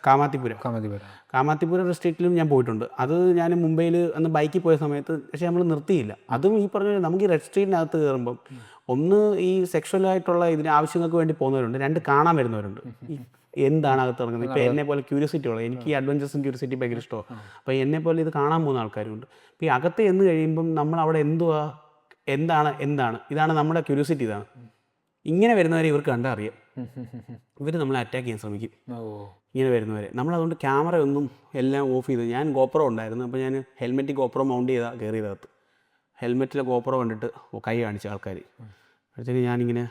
കാമാത്തിപുര റെഡ് സ്ട്രീറ്റിലും ഞാൻ പോയിട്ടുണ്ട്. അത് ഞാൻ മുംബൈയിൽ അന്ന് ബൈക്കിൽ പോയ സമയത്ത്, പക്ഷേ നമ്മൾ നിർത്തിയില്ല. അതും ഈ പറഞ്ഞ നമുക്ക് ഈ റെഡ് സ്ട്രീറ്റിനകത്ത് കയറുമ്പം ഒന്ന് ഈ സെക്ഷുവലായിട്ടുള്ള ഇതിന് ആവശ്യങ്ങൾക്ക് വേണ്ടി പോകുന്നവരുണ്ട്, 2 കാണാൻ വരുന്നവരുണ്ട്. ഈ എന്താണ് അകത്ത് ഇറങ്ങുന്നത്. ഇപ്പോൾ എന്നെ പോലെ ക്യൂരിയോസിറ്റി ഉള്ളത്, എനിക്ക് ഈ അഡ്വഞ്ചേഴ്സും ക്യൂരിയോസിറ്റി ഭയങ്കര ഇഷ്ടമാണ്. അപ്പോൾ എന്നെ പോലെ ഇത് കാണാൻ പോകുന്ന ആൾക്കാരുണ്ട്. അപ്പോൾ ഈ അകത്ത് എന്ന് കഴിയുമ്പം നമ്മൾ അവിടെ എന്താണ് ഇതാണ് നമ്മുടെ ക്യൂരിയോസിറ്റി. ഇതാണ് ഇങ്ങനെ വരുന്നവരെ ഇവർക്ക് കണ്ടാൽ അറിയാം. ഇവർ നമ്മളെ അറ്റാക്ക് ചെയ്യാൻ ശ്രമിക്കും ഇങ്ങനെ വരുന്നവരെ. നമ്മളതുകൊണ്ട് ക്യാമറ ഒന്നും എല്ലാം ഓഫ് ചെയ്ത്, ഞാൻ ഗോപ്രോ ഉണ്ടായിരുന്നു. അപ്പോൾ ഞാൻ ഹെൽമെറ്റിൽ ഗോപ്രോ മൗണ്ട് ചെയ്താൽ കയറിയതകത്ത്. ഹെൽമെറ്റിലെ ഗോപ്രോ കണ്ടിട്ട് കൈ കാണിച്ച ആൾക്കാർ. അപ്പോഴത്തേക്ക് ഞാനിങ്ങനെ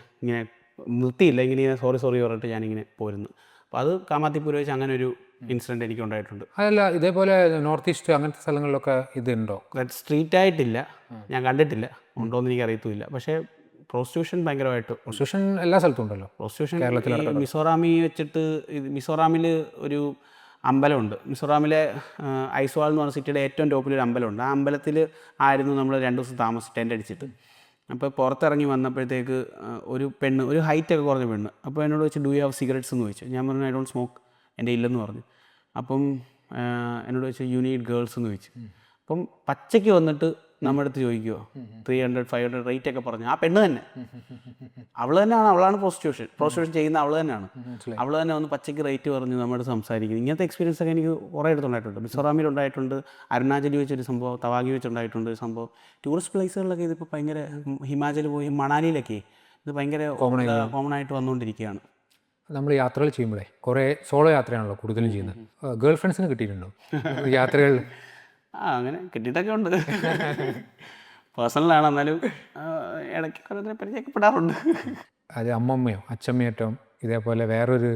നിർത്തിയില്ല, ഇങ്ങനെ സോറി പറഞ്ഞിട്ട് ഞാനിങ്ങനെ പോരുന്നു. അപ്പോൾ അത് കാമാത്തിപുര വെച്ച് അങ്ങനെ ഒരു ഇൻസിഡൻറ്റ് എനിക്ക് ഉണ്ടായിട്ടുണ്ട്. അതല്ല, ഇതേപോലെ നോർത്ത് ഈസ്റ്റ് അങ്ങനത്തെ സ്ഥലങ്ങളിലൊക്കെ ഇതുണ്ടോ? റെഡ് സ്ട്രീറ്റ് ആയിട്ടില്ല, ഞാൻ കണ്ടിട്ടില്ല. ഉണ്ടോയെന്ന് എനിക്ക് അറിയത്തുമില്ല. പക്ഷേ പ്രോസ്റ്റിറ്റ്യൂഷൻ ഭയങ്കരമായിട്ട്, പ്രോസ്റ്റിറ്റ്യൂഷൻ എല്ലാ സ്ഥലത്തും ഉണ്ടല്ലോ. പ്രോസ്റ്റിറ്റ്യൂഷൻ മിസോറാമിൽ ഒരു അമ്പലമുണ്ട്. മിസോറാമിലെ ഐസ്വാൾ എന്ന് പറഞ്ഞ സിറ്റിയുടെ ഏറ്റവും ടോപ്പിലൊരു അമ്പലമുണ്ട്. ആ അമ്പലത്തിൽ ആയിരുന്നു നമ്മൾ 2 ദിവസം താമസിച്ച് ടെൻ്റ് അടിച്ചിട്ട്. അപ്പോൾ പുറത്തിറങ്ങി വന്നപ്പോഴത്തേക്ക് ഒരു പെണ്ണ്, ഒരു ഹൈറ്റൊക്കെ കുറഞ്ഞ പെണ്ണ്, അപ്പോൾ എന്നോട് ചോദിച്ചു ഡു യു ഹാവ് സിഗരറ്റ്സ് എന്ന് ചോദിച്ചു. ഞാൻ പറഞ്ഞു ഐ ഡോണ്ട് സ്മോക്ക്, എൻ്റെ ഇല്ലെന്ന് പറഞ്ഞു. അപ്പം എന്നോട് ചോദിച്ചു യു നീഡ് ഗേൾസ് എന്ന് ചോദിച്ചു. അപ്പം പച്ചയ്ക്ക് വന്നിട്ട് നമ്മുടെ അടുത്ത് ചോദിക്കുമോ 300 500 റേറ്റ് ഒക്കെ പറഞ്ഞു. ആ പെണ്ണ് തന്നെ, അവളാണ് പ്രോസ്റ്റിറ്റ്യൂഷൻ ചെയ്യുന്ന അവൾ തന്നെയാണ്. അവൾ തന്നെ വന്ന് പച്ചയ്ക്ക് റേറ്റ് പറഞ്ഞ് നമ്മുടെ സംസാരിക്കുന്നത്. ഇങ്ങനത്തെ എക്സ്പീരിയൻസ് ഒക്കെ എനിക്ക് കുറേ ഇടത്തുണ്ടായിട്ടുണ്ട്. മിസോറാമിൽ ഉണ്ടായിട്ടുണ്ട്, അരുണാചലിൽ വെച്ചൊരു സംഭവം, തവാഗി വെച്ചുണ്ടായിട്ടുണ്ട് ഒരു സംഭവം. ടൂറിസ്റ്റ് പ്ലേസുകളിലൊക്കെ ഇതിപ്പോൾ ഭയങ്കര, ഹിമാചൽ പോയി മണാലിയിലൊക്കെ ഇത് ഭയങ്കര കോമൺ ആയിട്ട് വന്നുകൊണ്ടിരിക്കുകയാണ്. നമ്മൾ യാത്രകൾ ചെയ്യുമ്പോഴേ കുറേ സോളോ യാത്രയാണല്ലോ കൂടുതലും ചെയ്യുന്നത്. ഗേൾ ഫ്രണ്ട്സിന് കിട്ടിയിട്ടുണ്ടോ യാത്രകൾ? അങ്ങനെ കിട്ടിയിട്ടൊക്കെ ഉണ്ട്. പേഴ്സണലാണ്, എന്നാലും ഇടയ്ക്ക് കുറേ പരിചയപ്പെടാറുണ്ട്. അത് അമ്മമ്മയോ അച്ഛമ്മയേറ്റവും ഇതേപോലെ വേറൊരു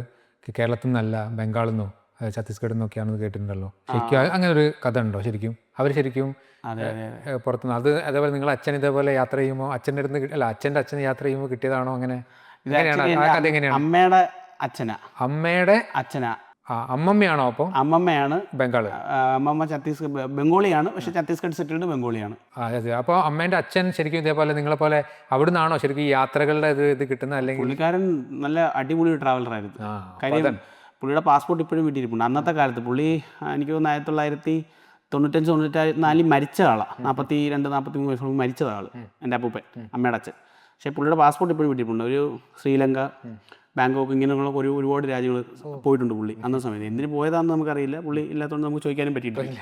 കേരളത്തിൽ നിന്നല്ല ബംഗാളിൽ നിന്നോ ഛത്തീസ്ഗഡിൽ നിന്നൊക്കെയാണെന്ന് കേട്ടിട്ടുണ്ടല്ലോ. ശരിക്കും അങ്ങനെ ഒരു കഥ ഉണ്ടോ? ശരിക്കും അവർ ശരിക്കും പുറത്തുനിന്ന് അത് അതേപോലെ നിങ്ങൾ അച്ഛൻ ഇതേപോലെ യാത്ര ചെയ്യുമ്പോൾ അച്ഛൻ്റെ അടുത്ത് അല്ല അച്ഛൻ്റെ അച്ഛൻ യാത്ര ചെയ്യുമ്പോൾ കിട്ടിയതാണോ? അങ്ങനെ കഥ എങ്ങനെയാണ്? അമ്മയുടെ അച്ഛനാ. അമ്മയുടെ അച്ഛനാ. അമ്മമ്മയാണോ? അപ്പോൾ അമ്മമ്മയാണ് ബംഗാൾ. അമ്മമ്മ ഛത്തീസ്ഗഡ് ബംഗാളിയാണ്, പക്ഷെ ഛത്തീസ്ഗഡ് സെറ്റിൽഡ് ബംഗാളിയാണ്. അതെ. അപ്പോൾ അമ്മേൻ്റെ അച്ഛൻ ശരിക്കും ഇതേപോലെ നിങ്ങളെ പോലെ അവിടെ നിന്നാണോ ശരിക്കും ഈ യാത്രകളുടെ ഇത് കിട്ടുന്നത്? അല്ലെങ്കിൽ പുള്ളിക്കാരൻ നല്ല അടിപൊളി ട്രാവലറായിരുന്നു. കാര്യം പുള്ളിയുടെ പാസ്പോർട്ട് ഇപ്പോഴും വീട്ടിലിരിപ്പുണ്ട്. അന്നത്തെ കാലത്ത് പുള്ളി എനിക്ക് തോന്നുന്നു 1995-94 മരിച്ച ആളാണ്. 42-43 വയസ്സ് മരിച്ചത് ആൾ, എൻ്റെ അപ്പൂപ്പൻ, അമ്മയുടെ അച്ഛൻ. പക്ഷേ പുള്ളിയുടെ പാസ്പോർട്ട് ഇപ്പോഴും വീട്ടിലിരിപ്പുണ്ട്. ഒരു ശ്രീലങ്ക, ബാങ്കോക്ക് ഇങ്ങനെയുള്ള ഒരുപാട് രാജ്യങ്ങൾ പോയിട്ടുണ്ട് പുള്ളി അന്ന സമയത്ത്. എന്തിന് പോയതാണെന്ന് നമുക്കറിയില്ല, പുള്ളി ഇല്ലാത്തതുകൊണ്ട് നമുക്ക് ചോദിക്കാനും പറ്റിയിട്ടില്ല.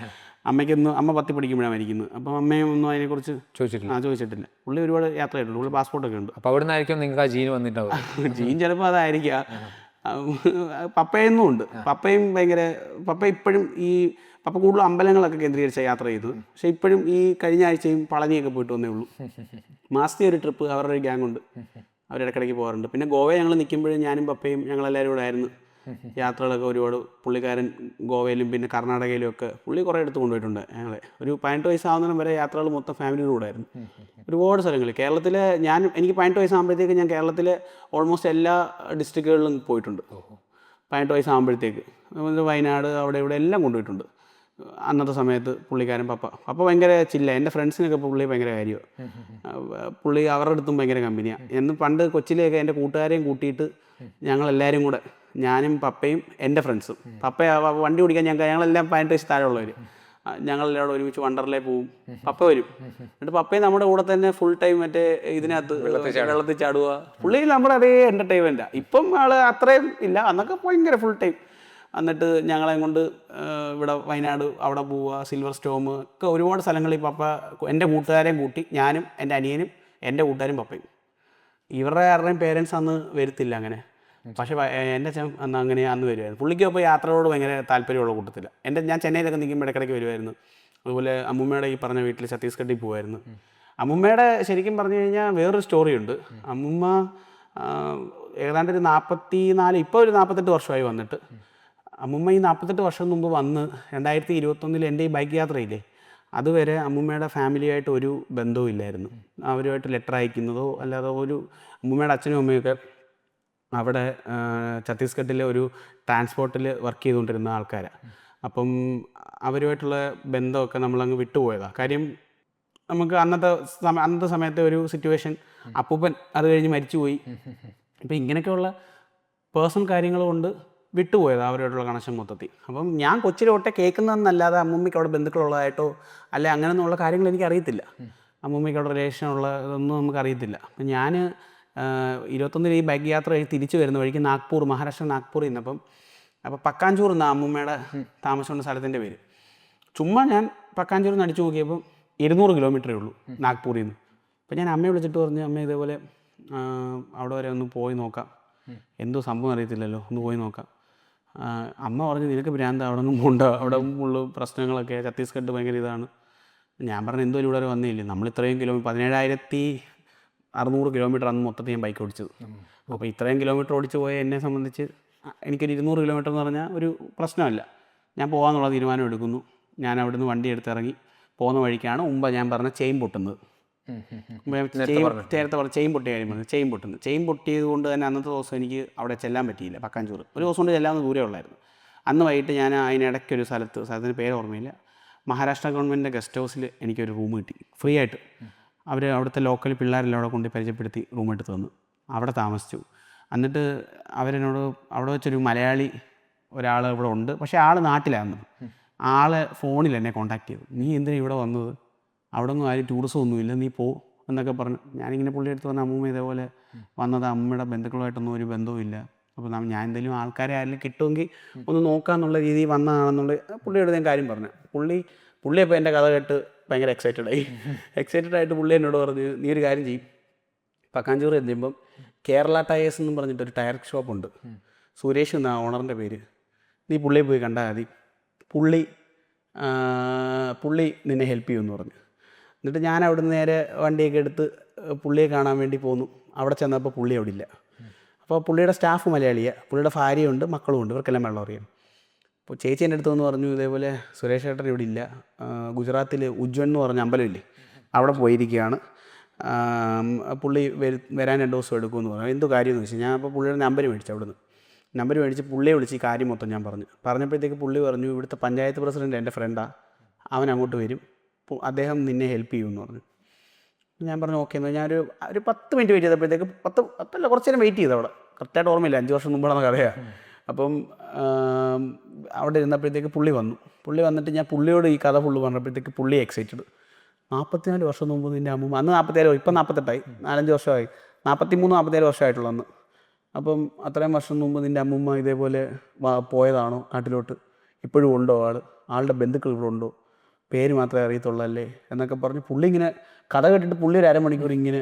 അമ്മ 10 പഠിക്കുമ്പോഴാണ് മരിക്കുന്നത്. അപ്പം അമ്മയും ഒന്നും അതിനെക്കുറിച്ച് ചോദിച്ചിട്ടില്ല. പുള്ളി ഒരുപാട് യാത്ര ചെയ്തിട്ടുണ്ട്. പുള്ളി പാസ്പോർട്ടൊക്കെ ഉണ്ട്. അപ്പോൾ അവിടെ നിന്നായിരിക്കും നിങ്ങൾക്ക് ആ ജീൻ വന്നിട്ടുണ്ടാവും. ജീൻ ചിലപ്പോൾ അതായിരിക്കാം. പപ്പയൊന്നും ഉണ്ട്. പപ്പ ഇപ്പോഴും പപ്പ കൂടുതലും അമ്പലങ്ങളൊക്കെ കേന്ദ്രീകരിച്ച യാത്ര ചെയ്തത്. പക്ഷെ ഇപ്പോഴും ഈ കഴിഞ്ഞ ആഴ്ചയും പളനിയൊക്കെ പോയിട്ട് വന്നേ ഉള്ളൂ. മാസത്തെ ഒരു ട്രിപ്പ് അവരുടെ ഒരു ഗ്യാങ് ഉണ്ട്, അവരിടയ്ക്കിടയ്ക്ക് പോകാറുണ്ട്. പിന്നെ ഗോവയിൽ ഞങ്ങൾ നിൽക്കുമ്പോഴും ഞാനും പപ്പയും ഞങ്ങളെല്ലാവരും കൂടെ ആയിരുന്നു യാത്രകളൊക്കെ. ഒരുപാട് പുള്ളിക്കാരൻ ഗോവയിലും പിന്നെ കർണാടകയിലും ഒക്കെ പുള്ളി കുറേ എടുത്ത് കൊണ്ടുപോയിട്ടുണ്ട് ഞങ്ങളെ. ഒരു 18 വയസ്സാവുന്നതിനും വരെ യാത്രകൾ മൊത്തം ഫാമിലിയുടെ കൂടെ ആയിരുന്നു. ഒരുപാട് സ്ഥലങ്ങളിൽ കേരളത്തിൽ എനിക്ക് 18 വയസ്സാകുമ്പോഴത്തേക്ക് ഞാൻ കേരളത്തിലെ ഓൾമോസ്റ്റ് എല്ലാ ഡിസ്ട്രിക്റ്റുകളിലും പോയിട്ടുണ്ട്. 18 വയസ്സാകുമ്പോഴത്തേക്ക് വയനാട് അവിടെ ഇവിടെ എല്ലാം കൊണ്ടുപോയിട്ടുണ്ട്. അന്നത്തെ സമയത്ത് പുള്ളിക്കാരൻ പപ്പ ഭയങ്കര ചില്ല. എൻ്റെ ഫ്രണ്ട്സിനൊക്കെ പുള്ളി ഭയങ്കര കാര്യമാണ്. പുള്ളി അവരുടെ അടുത്തും ഭയങ്കര കമ്പനിയാണ്. എന്ന് പണ്ട് കൊച്ചിലെയൊക്കെ എൻ്റെ കൂട്ടുകാരെയും കൂട്ടിയിട്ട് ഞങ്ങളെല്ലാവരും കൂടെ, ഞാനും പപ്പയും എൻ്റെ ഫ്രണ്ട്സും, വണ്ടി ഓടിക്കാൻ ഞങ്ങളെല്ലാം 18 വയസ്സ് താഴെയുള്ളവർ, ഞങ്ങളെല്ലാവരും ഒരുമിച്ച് വണ്ടർലേ പോവും. പപ്പ വരും. എന്നിട്ട് പപ്പയും നമ്മുടെ കൂടെ തന്നെ ഫുൾ ടൈം മറ്റേ ഇതിനകത്ത് വെള്ളത്തിൽ ചാടുക. പുള്ളി നമ്മുടെ അതേ എൻ്റർടൈൻമെൻറ്റാണ്. ഇപ്പം ആൾ അത്രയും ഇല്ല, അന്നൊക്കെ ഭയങ്കര ഫുൾ ടൈം. എന്നിട്ട് ഞങ്ങളെ കൊണ്ട് ഇവിടെ വയനാട് അവിടെ പോവുക, സിൽവർ സ്റ്റോം ഒക്കെ ഒരുപാട് സ്ഥലങ്ങളിൽ പപ്പ എൻ്റെ കൂട്ടുകാരെയും കൂട്ടി, ഞാനും എൻ്റെ അനിയനും എൻ്റെ കൂട്ടുകാരും പപ്പയും. ഇവരുടെ ആരുടെയും പേരൻസ് അന്ന് വരുത്തില്ല അങ്ങനെ. പക്ഷേ എൻ്റെ അച്ഛൻ അങ്ങനെ അന്ന് വരുമായിരുന്നു. പുള്ളിക്ക് അപ്പോൾ യാത്രയോട് ഭയങ്കര താല്പര്യമുള്ള കൂട്ടത്തില്ല. ഞാൻ ചെന്നൈയിലൊക്കെ നിൽക്കുമ്പോൾ ഇടയ്ക്കിടയ്ക്ക് വരുമായിരുന്നു. അതുപോലെ അമ്മൂമ്മയുടെ ഈ പറഞ്ഞ വീട്ടിൽ ഛത്തീസ്ഗഡിൽ പോകുമായിരുന്നു. അമ്മൂമ്മയുടെ ശരിക്കും പറഞ്ഞു കഴിഞ്ഞാൽ വേറൊരു സ്റ്റോറിയുണ്ട്. അമ്മൂമ്മ ഏതാണ്ട് ഒരു 44, ഇപ്പോൾ ഒരു 48 വർഷമായി വന്നിട്ട്. അമ്മൂമ്മ ഈ 48 വർഷം മുമ്പ് വന്ന് 2021 എൻ്റെ ഈ ബൈക്ക് യാത്രയില്ലേ, അതുവരെ അമ്മൂമ്മയുടെ ഫാമിലിയായിട്ട് ഒരു ബന്ധവും ഇല്ലായിരുന്നു. അവരുമായിട്ട് ലെറ്റർ അയക്കുന്നതോ അല്ലാതെ അമ്മൂമ്മയുടെ അച്ഛനും അമ്മയൊക്കെ അവിടെ ഛത്തീസ്ഗഡിലെ ഒരു ട്രാൻസ്പോർട്ടിൽ വർക്ക് ചെയ്തുകൊണ്ടിരുന്ന ആൾക്കാരാണ്. അപ്പം അവരുമായിട്ടുള്ള ബന്ധമൊക്കെ നമ്മളങ്ങ് വിട്ടുപോയതാണ്. കാര്യം നമുക്ക് അന്നത്തെ സമയത്തെ ഒരു സിറ്റുവേഷൻ, അപ്പൂപ്പൻ അത് കഴിഞ്ഞ് മരിച്ചുപോയി. അപ്പം ഇങ്ങനെയൊക്കെയുള്ള പേഴ്സണൽ കാര്യങ്ങൾ കൊണ്ട് വിട്ടുപോയത് അവരുമായിട്ടുള്ള കണക്ഷൻ മൊത്തത്തിൽ. അപ്പം ഞാൻ കൊച്ചിലോട്ടെ കേൾക്കുന്നതെന്നല്ലാതെ അമ്മൂമ്മയ്ക്ക് അവിടെ ബന്ധുക്കളുള്ളതായിട്ടോ അല്ലെ അങ്ങനെയൊന്നുള്ള കാര്യങ്ങൾ എനിക്കറിയത്തില്ല. അമ്മൂമ്മയ്ക്ക് അവിടെ റിലേഷനുള്ള ഇതൊന്നും നമുക്കറിയത്തില്ല. അപ്പം ഞാൻ 21 ഈ ബൈക്ക് യാത്ര കഴിഞ്ഞ് തിരിച്ചു വരുന്ന വഴിക്ക് മഹാരാഷ്ട്ര നാഗ്പൂർ ഇന്നപ്പം അപ്പോൾ പക്കാഞ്ചൂർ എന്നാണ് അമ്മൂമ്മയുടെ താമസിക്കുന്ന സ്ഥലത്തിൻ്റെ പേര്. ചുമ്മാ ഞാൻ പക്കാഞ്ചൂർ നിന്ന് അടിച്ചു നോക്കിയപ്പം 200 കിലോമീറ്ററേ ഉള്ളൂ നാഗ്പൂരിൽ നിന്ന്. അപ്പം ഞാൻ അമ്മയെ വിളിച്ചിട്ട് പറഞ്ഞു, അമ്മ ഇതേപോലെ അവിടെ വരെ ഒന്ന് പോയി നോക്കാം, എന്തോ സംഭവം അറിയത്തില്ലല്ലോ, ഒന്ന് പോയി നോക്കാം. അമ്മ പറഞ്ഞു, നിനക്ക് ഭ്രാന്ത്, അവിടെ ഒന്നും പോകണ്ട, അവിടെ ഉള്ള പ്രശ്നങ്ങളൊക്കെ, ഛത്തീസ്ഗഡ് ഭയങ്കര ഇതാണ്. ഞാൻ പറഞ്ഞു, എന്തോ ഇവിടെ വരെ വന്നില്ലേ, നമ്മൾ ഇത്രയും 17,600 കിലോമീറ്റർ അന്ന് മൊത്തത്തിൽ ഞാൻ ബൈക്ക് ഓടിച്ചത്. അപ്പോൾ ഇത്രയും കിലോമീറ്റർ ഓടിച്ച് പോയ എന്നെ സംബന്ധിച്ച് എനിക്കൊരു 200 കിലോമീറ്റർ എന്ന് പറഞ്ഞാൽ ഒരു പ്രശ്നമല്ല. ഞാൻ പോകാമെന്നുള്ള തീരുമാനം എടുക്കുന്നു. ഞാൻ അവിടെ നിന്ന് വണ്ടി എടുത്തിറങ്ങി പോകുന്ന വഴിക്കാണ് മുമ്പ് ഞാൻ പറഞ്ഞ ചെയിൻ പൊട്ടുന്നത്. നേരത്തെ പറഞ്ഞ ചെയിൻ പൊട്ടിയ കാര്യം പറഞ്ഞു. ചെയിൻ പൊട്ടിയത് കൊണ്ട് തന്നെ അന്നത്തെ ദിവസം എനിക്ക് അവിടെ ചെല്ലാൻ പറ്റിയില്ല. പക്കാഞ്ചൂർ ഒരു ദിവസം കൊണ്ട് ചെല്ലാവുന്ന ദൂരേ ഉള്ളായിരുന്നു. അന്ന് വൈകിട്ട് ഞാൻ അതിനിടയ്ക്കൊരു സ്ഥലത്തിന് പേര് ഓർമ്മയില്ല, മഹാരാഷ്ട്ര ഗവൺമെൻറ്റിൻ്റെ ഗസ്റ്റ് ഹൗസിൽ എനിക്കൊരു റൂം കിട്ടി ഫ്രീ ആയിട്ട്. അവർ അവിടുത്തെ ലോക്കൽ പിള്ളേരെല്ലാം അവിടെ കൊണ്ട് പരിചയപ്പെടുത്തി റൂം എടുത്ത് തന്നു. അവിടെ താമസിച്ചു. എന്നിട്ട് അവരെന്നോട് അവിടെ വെച്ചൊരു മലയാളി ഒരാൾ ഇവിടെ ഉണ്ട്, പക്ഷേ ആൾ നാട്ടിലായിരുന്നു. ആളെ ഫോണിൽ എന്നെ കോൺടാക്ട് ചെയ്തു. നീ എന്തിനാ ഇവിടെ വന്നത്, അവിടെ ഒന്നും ആരും ടൂറിസം ഒന്നുമില്ല, നീ പോ എന്നൊക്കെ പറഞ്ഞു. ഞാനിങ്ങനെ പുള്ളിയുടെ അടുത്ത് പറഞ്ഞ അമ്മൂമ്മ ഇതേപോലെ വന്നത്, അമ്മയുടെ ബന്ധുക്കളുമായിട്ടൊന്നും ഒരു ബന്ധവുമില്ല, അപ്പോൾ ഞാൻ എന്തെങ്കിലും ആൾക്കാരെ ആരെങ്കിലും കിട്ടുമെങ്കിൽ ഒന്ന് നോക്കാമെന്നുള്ള രീതിയിൽ വന്നതാണെന്നുള്ള പുള്ളിയോട് ഞാൻ കാര്യം പറഞ്ഞു. പുള്ളി അപ്പോൾ എൻ്റെ കഥ കേട്ട് ഭയങ്കര എക്സൈറ്റഡ് ആയിട്ട് പുള്ളി എന്നോട് പറഞ്ഞു, നീ ഒരു കാര്യം ചെയ്യും, പക്കാഞ്ചൂർ എത്തുമ്പം കേരള ടയേഴ്സ് എന്നും പറഞ്ഞിട്ടൊരു ടയർ ഷോപ്പുണ്ട്, സുരേഷ് എന്നാ ഓണറിൻ്റെ പേര്, നീ പുള്ളിയെ പോയി കണ്ടാൽ മതി, പുള്ളി നിന്നെ ഹെൽപ്പ് ചെയ്യുമെന്ന് പറഞ്ഞു. എന്നിട്ട് ഞാൻ അവിടുന്ന് നേരെ വണ്ടിയൊക്കെ എടുത്ത് പുള്ളിയെ കാണാൻ വേണ്ടി പോന്നു. അവിടെ ചെന്നപ്പോൾ പുള്ളി അവിടെ ഇല്ല. അപ്പോൾ പുള്ളിയുടെ സ്റ്റാഫ് മലയാളിയാണ്, പുള്ളിയുടെ ഭാര്യയുണ്ട്, മക്കളുമുണ്ട്, ഇവർക്കെല്ലാം വെള്ളം അറിയാം. അപ്പോൾ ചേച്ചി എൻ്റെ അടുത്ത് വന്ന് പറഞ്ഞു, ഇതേപോലെ സുരേഷ് ഏട്ടൻ ഇവിടെ ഇല്ല, ഗുജറാത്തിൽ ഉജ്ജൻ എന്ന് പറഞ്ഞ അമ്പലമില്ലേ അവിടെ പോയിരിക്കുകയാണ്, പുള്ളി വരാൻ 2 ദിവസം എടുക്കുമെന്ന് പറഞ്ഞു. എന്തോ കാര്യമെന്ന് വെച്ചാൽ ഞാൻ അപ്പോൾ പുള്ളിയുടെ നമ്പർ മേടിച്ചു, അവിടുന്ന് നമ്പർ മേടിച്ച് പുള്ളിയെ വിളിച്ച് ഈ കാര്യം മൊത്തം ഞാൻ പറഞ്ഞപ്പോഴത്തേക്ക് പുള്ളി പറഞ്ഞു, ഇവിടുത്തെ പഞ്ചായത്ത് പ്രസിഡൻറ്റ് എൻ്റെ ഫ്രണ്ടാണ്, അവൻ അങ്ങോട്ട് വരും, അദ്ദേഹം നിന്നെ ഹെൽപ്പ് ചെയ്യുമെന്ന് പറഞ്ഞു. ഞാൻ പറഞ്ഞു ഓക്കെ എന്നാൽ. ഞാനൊരു 10 മിനിറ്റ് വെയിറ്റ് ചെയ്തപ്പോഴത്തേക്ക്, 10 കുറച്ച് നേരം വെയിറ്റ് ചെയ്തു അവിടെ, കറക്റ്റായിട്ട് ഓർമ്മയില്ല, 5 വർഷം മുമ്പാണെന്ന് കഥയാണ്. അപ്പം അവിടെ ഇരുന്നപ്പോഴത്തേക്ക് പുള്ളി വന്നിട്ട് ഞാൻ പുള്ളിയോട് ഈ കഥ ഫുള്ള് പറഞ്ഞപ്പോഴത്തേക്ക് പുള്ളി എക്സൈറ്റഡ്. 44 വർഷം മുമ്പ് നിൻ്റെ അമ്മൂമ്മ, അന്ന് 47, ഇപ്പം 48ആയി, 4-5 വർഷമായി, 43-47 വർഷമായിട്ടുള്ളൂ അന്ന്. അപ്പം അത്രയും വർഷം മുമ്പ് നിൻ്റെ അമ്മൂമ്മ ഇതേപോലെ പോയതാണോ നാട്ടിലോട്ട്, ഇപ്പോഴും ഉണ്ടോ ആളുടെ ബന്ധുക്കൾ ഇവിടെ ഉണ്ടോ, പേര് മാത്രമേ അറിയത്തുള്ളല്ലേ എന്നൊക്കെ പറഞ്ഞ് പുള്ളി ഇങ്ങനെ കഥ കേട്ടിട്ട് പുള്ളി ഒരു അരമണിക്കൂർ ഇങ്ങനെ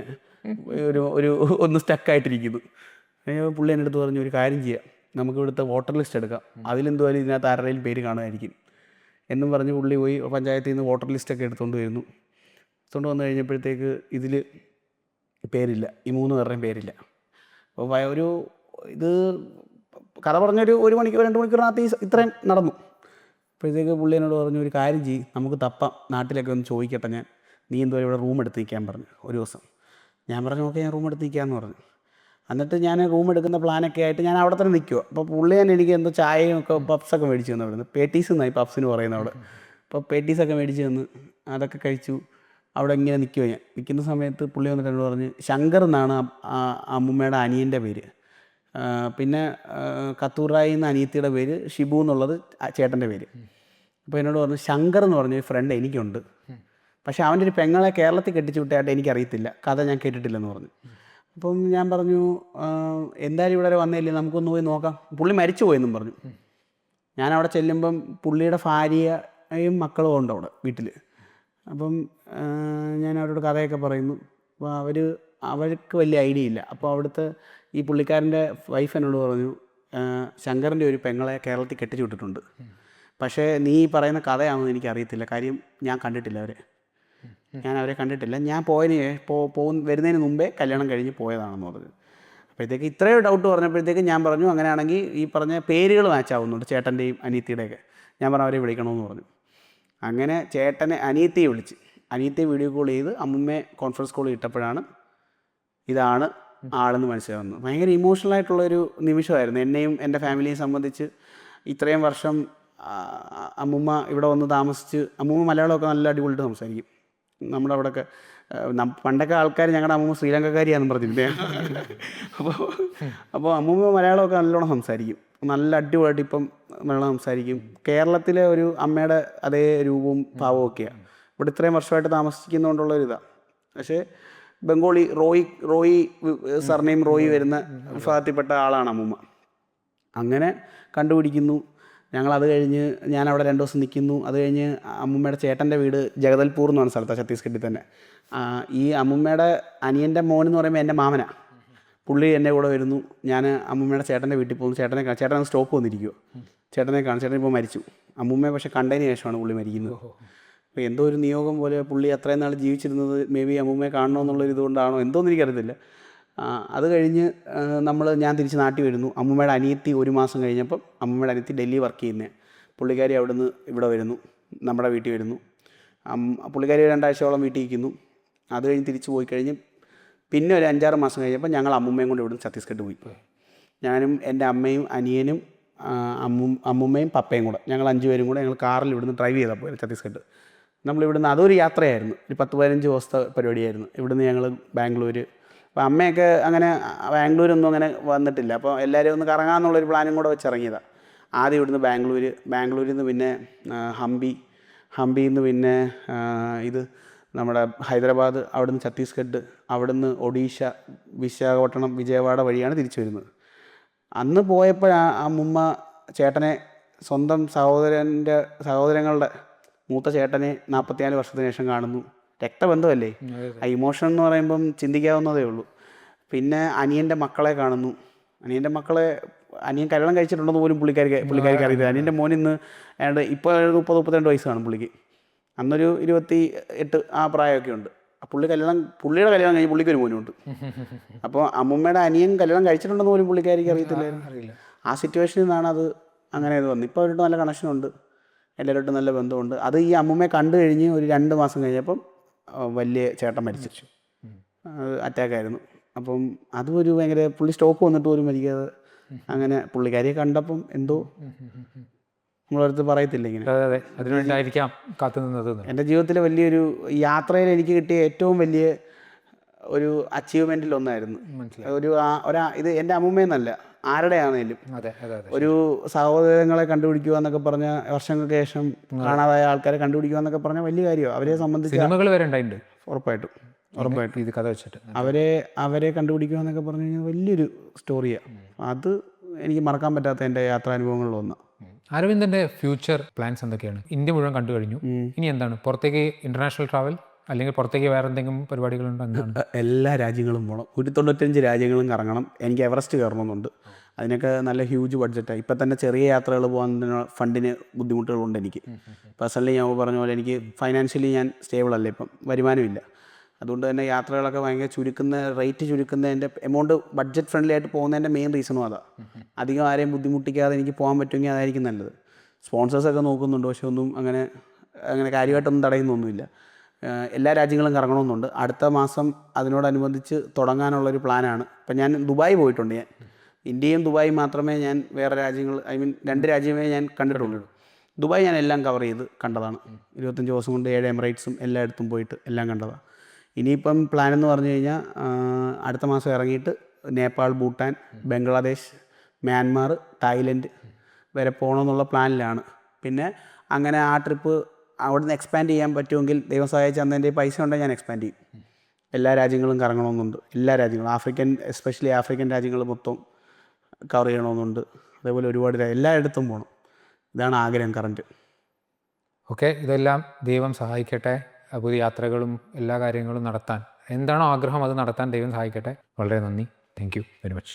ഒന്ന് സ്റ്റക്കായിട്ടിരിക്കുന്നു. പുള്ളി എൻ്റെ അടുത്ത് പറഞ്ഞു, ഒരു കാര്യം ചെയ്യാം, നമുക്ക് ഇവിടുത്തെ വോട്ടർ ലിസ്റ്റ് എടുക്കാം, അതിലെന്തുവായാലും ഇതിനകത്ത് ആരുടെയും പേര് കാണുമായിരിക്കും എന്നും പറഞ്ഞ് പുള്ളി പോയി പഞ്ചായത്തിൽ നിന്ന് വോട്ടർ ലിസ്റ്റൊക്കെ എടുത്തുകൊണ്ട് വന്നു കഴിഞ്ഞപ്പോഴത്തേക്ക് ഇതിൽ പേരില്ല, ഈ 3 പേരുടെയും പേരില്ല. അപ്പോൾ ഇത് കഥ പറഞ്ഞൊരു 1 മണിക്കൂർ 2 മണിക്കൂറിനകത്ത് ഇത്രയും നടന്നു. അപ്പോഴത്തേക്ക് പുള്ളി എന്നോട് പറഞ്ഞു, ഒരു കാര്യം ചെയ്യും, നമുക്ക് തപ്പാം, നാട്ടിലൊക്കെ ഒന്ന് ചോദിക്കട്ടെ ഞാൻ, നീ എന്തോ ഇവിടെ റൂം എടുത്ത് നിൽക്കാൻ പറഞ്ഞു ഒരു ദിവസം. ഞാൻ പറഞ്ഞു ഓക്കെ, ഞാൻ റൂം എടുത്ത് നിൽക്കാമെന്ന് പറഞ്ഞു. എന്നിട്ട് ഞാൻ റൂം എടുക്കുന്ന പ്ലാനൊക്കെ ആയിട്ട് ഞാൻ അവിടെ തന്നെ നിൽക്കുക. അപ്പോൾ പുള്ളി തന്നെ എനിക്ക് എന്തോ ചായയും ഒക്കെ പപ്സൊക്കെ മേടിച്ച് തന്നു, അവിടെ നിന്ന് പേട്ടീസ് എന്നായി പപ്സിന് പറയുന്നത് അവിടെ. അപ്പോൾ പേട്ടീസൊക്കെ മേടിച്ച് തന്നു, അതൊക്കെ കഴിച്ചു. അവിടെ ഇങ്ങനെ നിൽക്കുക. ഞാൻ നിൽക്കുന്ന സമയത്ത് പുള്ളി വന്നിട്ട് എന്നോട് പറഞ്ഞ്, ശങ്കർ എന്നാണ് അമ്മൂമ്മയുടെ അനിയൻ്റെ പേര്, പിന്നെ കത്തൂറായി എന്ന അനിയത്തിയുടെ പേര്, ഷിബു എന്നുള്ളത് ചേട്ടൻ്റെ പേര്. അപ്പോൾ എന്നോട് പറഞ്ഞു, ശങ്കർ എന്ന് പറഞ്ഞൊരു ഫ്രണ്ട് എനിക്കുണ്ട്, പക്ഷേ അവൻ്റെ ഒരു പെങ്ങളെ കേരളത്തിൽ കെട്ടിച്ചു വിട്ടായിട്ട് എനിക്കറിയത്തില്ല, കഥ ഞാൻ കേട്ടിട്ടില്ലെന്ന് പറഞ്ഞു. അപ്പം ഞാൻ പറഞ്ഞു, എന്തായാലും ഇവിടെ വരെ വന്നില്ലേ, നമുക്കൊന്ന് പോയി നോക്കാം. പുള്ളി മരിച്ചു പോയെന്നും പറഞ്ഞു. ഞാൻ അവിടെ ചെല്ലുമ്പം പുള്ളിയുടെ ഭാര്യയും മക്കളും ഉണ്ട് അവിടെ വീട്ടിൽ. അപ്പം ഞാൻ അവരോട് കഥയൊക്കെ പറയുന്നു. അപ്പോൾ അവർക്ക് വലിയ ഐഡിയ ഇല്ല. അപ്പോൾ അവിടുത്തെ ഈ പുള്ളിക്കാരൻ്റെ വൈഫ് എന്നോട് പറഞ്ഞു, ശങ്കറിൻ്റെ ഒരു പെങ്ങളെ കേരളത്തിൽ കെട്ടിച്ചു വിട്ടിട്ടുണ്ട്, പക്ഷേ നീ പറയുന്ന കഥയാണെന്ന് എനിക്കറിയത്തില്ല, കാര്യം ഞാൻ കണ്ടിട്ടില്ല ഞാൻ അവരെ കണ്ടിട്ടില്ല, ഞാൻ വരുന്നതിന് മുമ്പേ കല്യാണം കഴിഞ്ഞ് പോയതാണെന്ന് പറഞ്ഞു. അപ്പോഴത്തേക്ക് ഇത്രയും ഡൗട്ട് പറഞ്ഞപ്പോഴത്തേക്ക് ഞാൻ പറഞ്ഞു, അങ്ങനെയാണെങ്കിൽ ഈ പറഞ്ഞ പേരുകൾ മാച്ച് ആവുന്നുണ്ട് ചേട്ടൻ്റെയും അനിയത്തിയുടെയൊക്കെ. ഞാൻ പറഞ്ഞു അവരെ വിളിക്കണമെന്ന് പറഞ്ഞു. അങ്ങനെ അനിയത്തിയെ വിളിച്ച്, അനിയത്തിയെ വീഡിയോ കോൾ ചെയ്ത് അമ്മൂമ്മയെ കോൺഫറൻസ് കോൾ ഇട്ടപ്പോഴാണ് ഇതാണ് ആളെന്ന് മനസ്സിലാവുന്നത്. ഭയങ്കര ഇമോഷണലായിട്ടുള്ളൊരു നിമിഷമായിരുന്നു എന്നെയും എൻ്റെ ഫാമിലിയെ സംബന്ധിച്ച്. ഇത്രയും വർഷം അമ്മൂമ്മ ഇവിടെ വന്ന് താമസിച്ച്, അമ്മൂമ്മ മലയാളമൊക്കെ നല്ല അടിപൊളിയിട്ട് സംസാരിക്കും. നമ്മുടെ അവിടെയൊക്കെ പണ്ടൊക്കെ ആൾക്കാർ ഞങ്ങളുടെ അമ്മൂമ്മ ശ്രീലങ്കക്കാരിയാണെന്ന് പറഞ്ഞിരുന്നേ. അപ്പോൾ അമ്മൂമ്മ മലയാളമൊക്കെ നല്ലോണം സംസാരിക്കും, നല്ല അടിപൊളിയായിട്ട് ഇപ്പം മലയാളം സംസാരിക്കും. കേരളത്തിലെ ഒരു അമ്മയുടെ അതേ രൂപവും ഭാവവും ഒക്കെയാണ്. ഇവിടെ ഇത്രയും വർഷമായിട്ട് താമസിക്കുന്നതുകൊണ്ടുള്ളൊരിതാണ്. പക്ഷേ ബംഗാളി റോയി സർനെയിം റോയി വരുന്ന വിഭാഗത്തിൽപ്പെട്ട ആളാണ് അമ്മൂമ്മ. അങ്ങനെ കണ്ടുപിടിക്കുന്നു. ഞങ്ങളത് കഴിഞ്ഞ് ഞാനവിടെ 2 ദിവസം നിൽക്കുന്നു. അത് കഴിഞ്ഞ് അമ്മൂമ്മയുടെ ചേട്ടൻ്റെ വീട് ജഗദൽപൂർ എന്ന് പറഞ്ഞ സ്ഥലത്താണ്, ഛത്തീസ്ഗഡിൽ തന്നെ. ഈ അമ്മൂമ്മയുടെ അനിയൻ്റെ മോൻ എന്ന് പറയുമ്പോൾ എൻ്റെ മാമനാണ്. പുള്ളി എൻ്റെ കൂടെ വരുന്നു. ഞാൻ അമ്മൂമ്മയുടെ ചേട്ടൻ്റെ വീട്ടിൽ പോകുന്നു. ചേട്ടൻ സ്റ്റോപ്പ് വന്നിരിക്കുമോ, ചേട്ടൻ ഇപ്പോൾ മരിച്ചു. അമ്മൂമ്മയെ പക്ഷേ കണ്ടതിന് ശേഷമാണ് പുള്ളി മരിക്കുന്നത്. അപ്പോൾ എന്തോ ഒരു നിയോഗം പോലെ പുള്ളി അത്രയും നാൾ ജീവിച്ചിരുന്നത് മേ ബി അമ്മൂമ്മയെ കാണണമെന്നുള്ളൊരു ഇതുകൊണ്ടാണോ എന്തോന്ന് എനിക്കറിയത്തില്ല. അത് കഴിഞ്ഞ് ഞാൻ തിരിച്ച് നാട്ടിൽ വരുന്നു. അമ്മൂമ്മയുടെ അനിയത്തി 1 മാസം കഴിഞ്ഞപ്പം അമ്മൂമ്മയുടെ അനിയത്തി ഡൽഹി വർക്ക് ചെയ്യുന്നത്, പുള്ളിക്കാരി അവിടുന്ന് ഇവിടെ വരുന്നു, നമ്മുടെ വീട്ടിൽ വരുന്നു. പുള്ളിക്കാരി 2 ആഴ്ചയോളം വീട്ടിൽ ഇരിക്കുന്നു. അത് കഴിഞ്ഞ് തിരിച്ച് പോയി കഴിഞ്ഞ് പിന്നെ ഒരു 5-6 മാസം കഴിഞ്ഞപ്പോൾ ഞങ്ങൾ അമ്മൂമ്മയും കൊണ്ട് ഇവിടുന്ന് ഛത്തീസ്ഗഡ് പോയി. ഞാനും എൻ്റെ അമ്മയും അനിയനും അമ്മൂമ്മയും പപ്പയും കൂടെ, ഞങ്ങൾ 5 പേരും കൂടെ ഞങ്ങൾ കാറിൽ ഇവിടുന്ന് ഡ്രൈവ് ചെയ്താൽ പോയത് ഛത്തീസ്ഗഡ്. നമ്മളിവിടുന്ന് അതൊരു യാത്രയായിരുന്നു, ഒരു 10-15 ദിവസത്തെ പരിപാടിയായിരുന്നു. ഇവിടുന്ന് ഞങ്ങൾ ബാംഗ്ലൂർ. അപ്പോൾ അമ്മയൊക്കെ അങ്ങനെ ബാംഗ്ലൂരൊന്നും അങ്ങനെ വന്നിട്ടില്ല. അപ്പോൾ എല്ലാവരും ഒന്ന് കറങ്ങാമെന്നുള്ളൊരു പ്ലാനും കൂടെ വെച്ചിറങ്ങിയതാണ്. ആദ്യം ഇവിടുന്ന് ബാംഗ്ലൂരിൽ നിന്ന് പിന്നെ ഹംപിയിൽ നിന്ന് പിന്നെ ഇത് നമ്മുടെ ഹൈദരാബാദ്, അവിടുന്ന് ഛത്തീസ്ഗഡ്, അവിടുന്ന് ഒഡീഷ, വിശാഖപട്ടണം, വിജയവാഡ വഴിയാണ് തിരിച്ചു വരുന്നത്. അന്ന് പോയപ്പോൾ അമ്മുമ്മ ചേട്ടനെ, സ്വന്തം സഹോദരങ്ങളുടെ മൂത്ത ചേട്ടനെ 44 വർഷത്തിന് ശേഷം കാണുന്നു. രക്തബന്ധമല്ലേ, ആ ഇമോഷൻ എന്ന് പറയുമ്പം ചിന്തിക്കാവുന്നതേ ഉള്ളൂ. പിന്നെ അനിയൻ്റെ മക്കളെ കാണുന്നു. അനിയൻ കല്യാണം കഴിച്ചിട്ടുണ്ടെന്ന് പോലും പുള്ളിക്കാരിക്ക് അറിയില്ല. അനിയൻ്റെ മോൻ ഇന്ന് ഏതാണ്ട് ഇപ്പോൾ 30-32 വയസ്സ് കാണും പുള്ളിക്ക്. അന്നൊരു 28 ആ പ്രായമൊക്കെ ഉണ്ട്. പുള്ളിയുടെ കല്യാണം കഴിഞ്ഞ് പുള്ളിക്കൊരു മോനുണ്ട്. അപ്പോൾ അമ്മുമ്മയുടെ അനിയൻ കല്യാണം കഴിച്ചിട്ടുണ്ടെന്ന് പോലും പുള്ളിക്കാരിക്ക് അറിയത്തില്ലായിരുന്നു. ആ സിറ്റുവേഷനിൽ നിന്നാണ് അത് അങ്ങനെ ഇത് വന്നത്. ഇപ്പോൾ അവരുടെ നല്ല കണക്ഷനുണ്ട്, എല്ലാവരോട്ടും നല്ല ബന്ധമുണ്ട്. അത് ഈ അമ്മുമ്മയെ കണ്ടു കഴിഞ്ഞ് ഒരു 2 മാസം കഴിഞ്ഞപ്പം വലിയ ചേട്ടൻ മരിച്ചു. അറ്റാക്കായിരുന്നു. അപ്പം അതും ഒരു ഭയങ്കര, പുള്ളി സ്റ്റോക്ക് വന്നിട്ട് പോലും മരിക്കാതെ അങ്ങനെ പുള്ളിക്കാരിയെ കണ്ടപ്പം എന്തോ നമ്മളടുത്ത് പറയത്തില്ല ഇങ്ങനെ. അതെ, അതിനുവേണ്ടിയായിരിക്കാം കാത്തു നിന്നത്. എൻ്റെ ജീവിതത്തിലെ വലിയൊരു യാത്രയിൽ എനിക്ക് കിട്ടിയ ഏറ്റവും വലിയ ഒരു അച്ചീവ്മെൻറ്റിൽ ഒന്നായിരുന്നു. ഇത് എൻ്റെ അമ്മുമ്മയെന്നല്ല, ആരുടെ ആണെങ്കിലും ഒരു സഹോദരങ്ങളെ കണ്ടുപിടിക്കുക എന്നൊക്കെ പറഞ്ഞ, വർഷങ്ങൾക്ക് ശേഷം കാണാതായ ആൾക്കാരെ കണ്ടുപിടിക്കുക എന്നൊക്കെ പറഞ്ഞാൽ വലിയ കാര്യമാണ്. അവരെ സംബന്ധിച്ച് സിനിമകൾ വരെ ഉണ്ടായിട്ടുണ്ട്. ഉറപ്പായിട്ടും ഇത് കഥ വെച്ചിട്ട് അവരെ കണ്ടുപിടിക്കുക എന്നൊക്കെ പറഞ്ഞു കഴിഞ്ഞാൽ വലിയൊരു സ്റ്റോറിയാണ്. അത് എനിക്ക് മറക്കാൻ പറ്റാത്ത എൻ്റെ യാത്രാനുഭവങ്ങളിലൊന്നാണ്. അരവിന്ദൻ്റെ ഫ്യൂച്ചർ പ്ലാൻസ് എന്തൊക്കെയാണ്? ഇന്ത്യ മുഴുവൻ കണ്ടു കഴിഞ്ഞു, ഇനി എന്താണ്? പുറത്തേക്ക് ഇന്റർനാഷണൽ ട്രാവൽ, അല്ലെങ്കിൽ പുറത്തേക്ക് വേറെ എന്തെങ്കിലും പരിപാടികളുണ്ടോ? എന്താണ്? എല്ലാ രാജ്യങ്ങളും പോകണം. 195 രാജ്യങ്ങളും കറങ്ങണം. എനിക്ക് എവറസ്റ്റ് കയറണമെന്നുണ്ട്. അതിനൊക്കെ നല്ല ഹ്യൂജ് ബഡ്ജറ്റാണ്. ഇപ്പം തന്നെ ചെറിയ യാത്രകൾ പോകാൻ ഫണ്ടിന് ബുദ്ധിമുട്ടുകളുണ്ട് എനിക്ക്. പേഴ്സണലി ഞാൻ പറഞ്ഞ പോലെ എനിക്ക് ഫൈനാൻഷ്യലി ഞാൻ സ്റ്റേബിൾ അല്ല, ഇപ്പം വരുമാനമില്ല. അതുകൊണ്ട് തന്നെ യാത്രകളൊക്കെ ഭയങ്കര റേറ്റ് ചുരുക്കുന്നതിൻ്റെ എമൗണ്ട് ബഡ്ജറ്റ് ഫ്രണ്ട്ലി ആയിട്ട് പോകുന്നതിൻ്റെ മെയിൻ റീസണും അതാണ്. അധികം ആരെയും ബുദ്ധിമുട്ടിക്കാതെ എനിക്ക് പോകാൻ പറ്റുമെങ്കിൽ അതായിരിക്കും നല്ലത്. സ്പോൺസേഴ്സൊക്കെ നോക്കുന്നുണ്ട്, പക്ഷെ ഒന്നും അങ്ങനെ കാര്യമായിട്ടൊന്നും തടയുന്നൊന്നുമില്ല. എല്ലാ രാജ്യങ്ങളും കറങ്ങണമെന്നുണ്ട്. അടുത്ത മാസം അതിനോടനുബന്ധിച്ച് തുടങ്ങാനുള്ളൊരു പ്ലാനാണ്. ഇപ്പം ഞാൻ ദുബായ് പോയിട്ടുണ്ട്. ഇന്ത്യയും ദുബായും മാത്രമേ ഞാൻ വേറെ രാജ്യങ്ങൾ, 2 രാജ്യമേ ഞാൻ കണ്ടിട്ടുള്ളൂ. ദുബായ് ഞാൻ എല്ലാം കവർ ചെയ്ത് കണ്ടതാണ്. 25 ദിവസം കൊണ്ട് 7 എമിറേറ്റ്സും എല്ലായിടത്തും പോയിട്ട് എല്ലാം കണ്ടതാണ്. ഇനിയിപ്പം പ്ലാൻ എന്ന് പറഞ്ഞു കഴിഞ്ഞാൽ അടുത്ത മാസം ഇറങ്ങിയിട്ട് നേപ്പാൾ, ഭൂട്ടാൻ, ബംഗ്ലാദേശ്, മ്യാൻമാർ, തായ്ലൻഡ് വരെ പോകണമെന്നുള്ള പ്ലാനിലാണ്. പിന്നെ അങ്ങനെ ആ ട്രിപ്പ് അവിടുന്ന് എക്സ്പാൻഡ് ചെയ്യാൻ പറ്റുമെങ്കിൽ, ദൈവം സഹായിച്ച് അന്ന് എൻ്റെ പൈസ ഉണ്ടെങ്കിൽ ഞാൻ എക്സ്പാൻഡ് ചെയ്യും. എല്ലാ രാജ്യങ്ങളും കറങ്ങണമെന്നുണ്ട്. എല്ലാ രാജ്യങ്ങളും, എസ്പെഷ്യലി ആഫ്രിക്കൻ രാജ്യങ്ങൾ മൊത്തം കവർ ചെയ്യണമെന്നുണ്ട്. അതേപോലെ ഒരുപാട് എല്ലായിടത്തും പോകണം. ഇതാണ് ആഗ്രഹം കറൻറ്റ്. ഓക്കെ, ഇതെല്ലാം ദൈവം സഹായിക്കട്ടെ. പുതിയ യാത്രകളും എല്ലാ കാര്യങ്ങളും നടത്താൻ, എന്താണോ ആഗ്രഹം അത് നടത്താൻ ദൈവം സഹായിക്കട്ടെ. വളരെ നന്ദി. Thank you very much.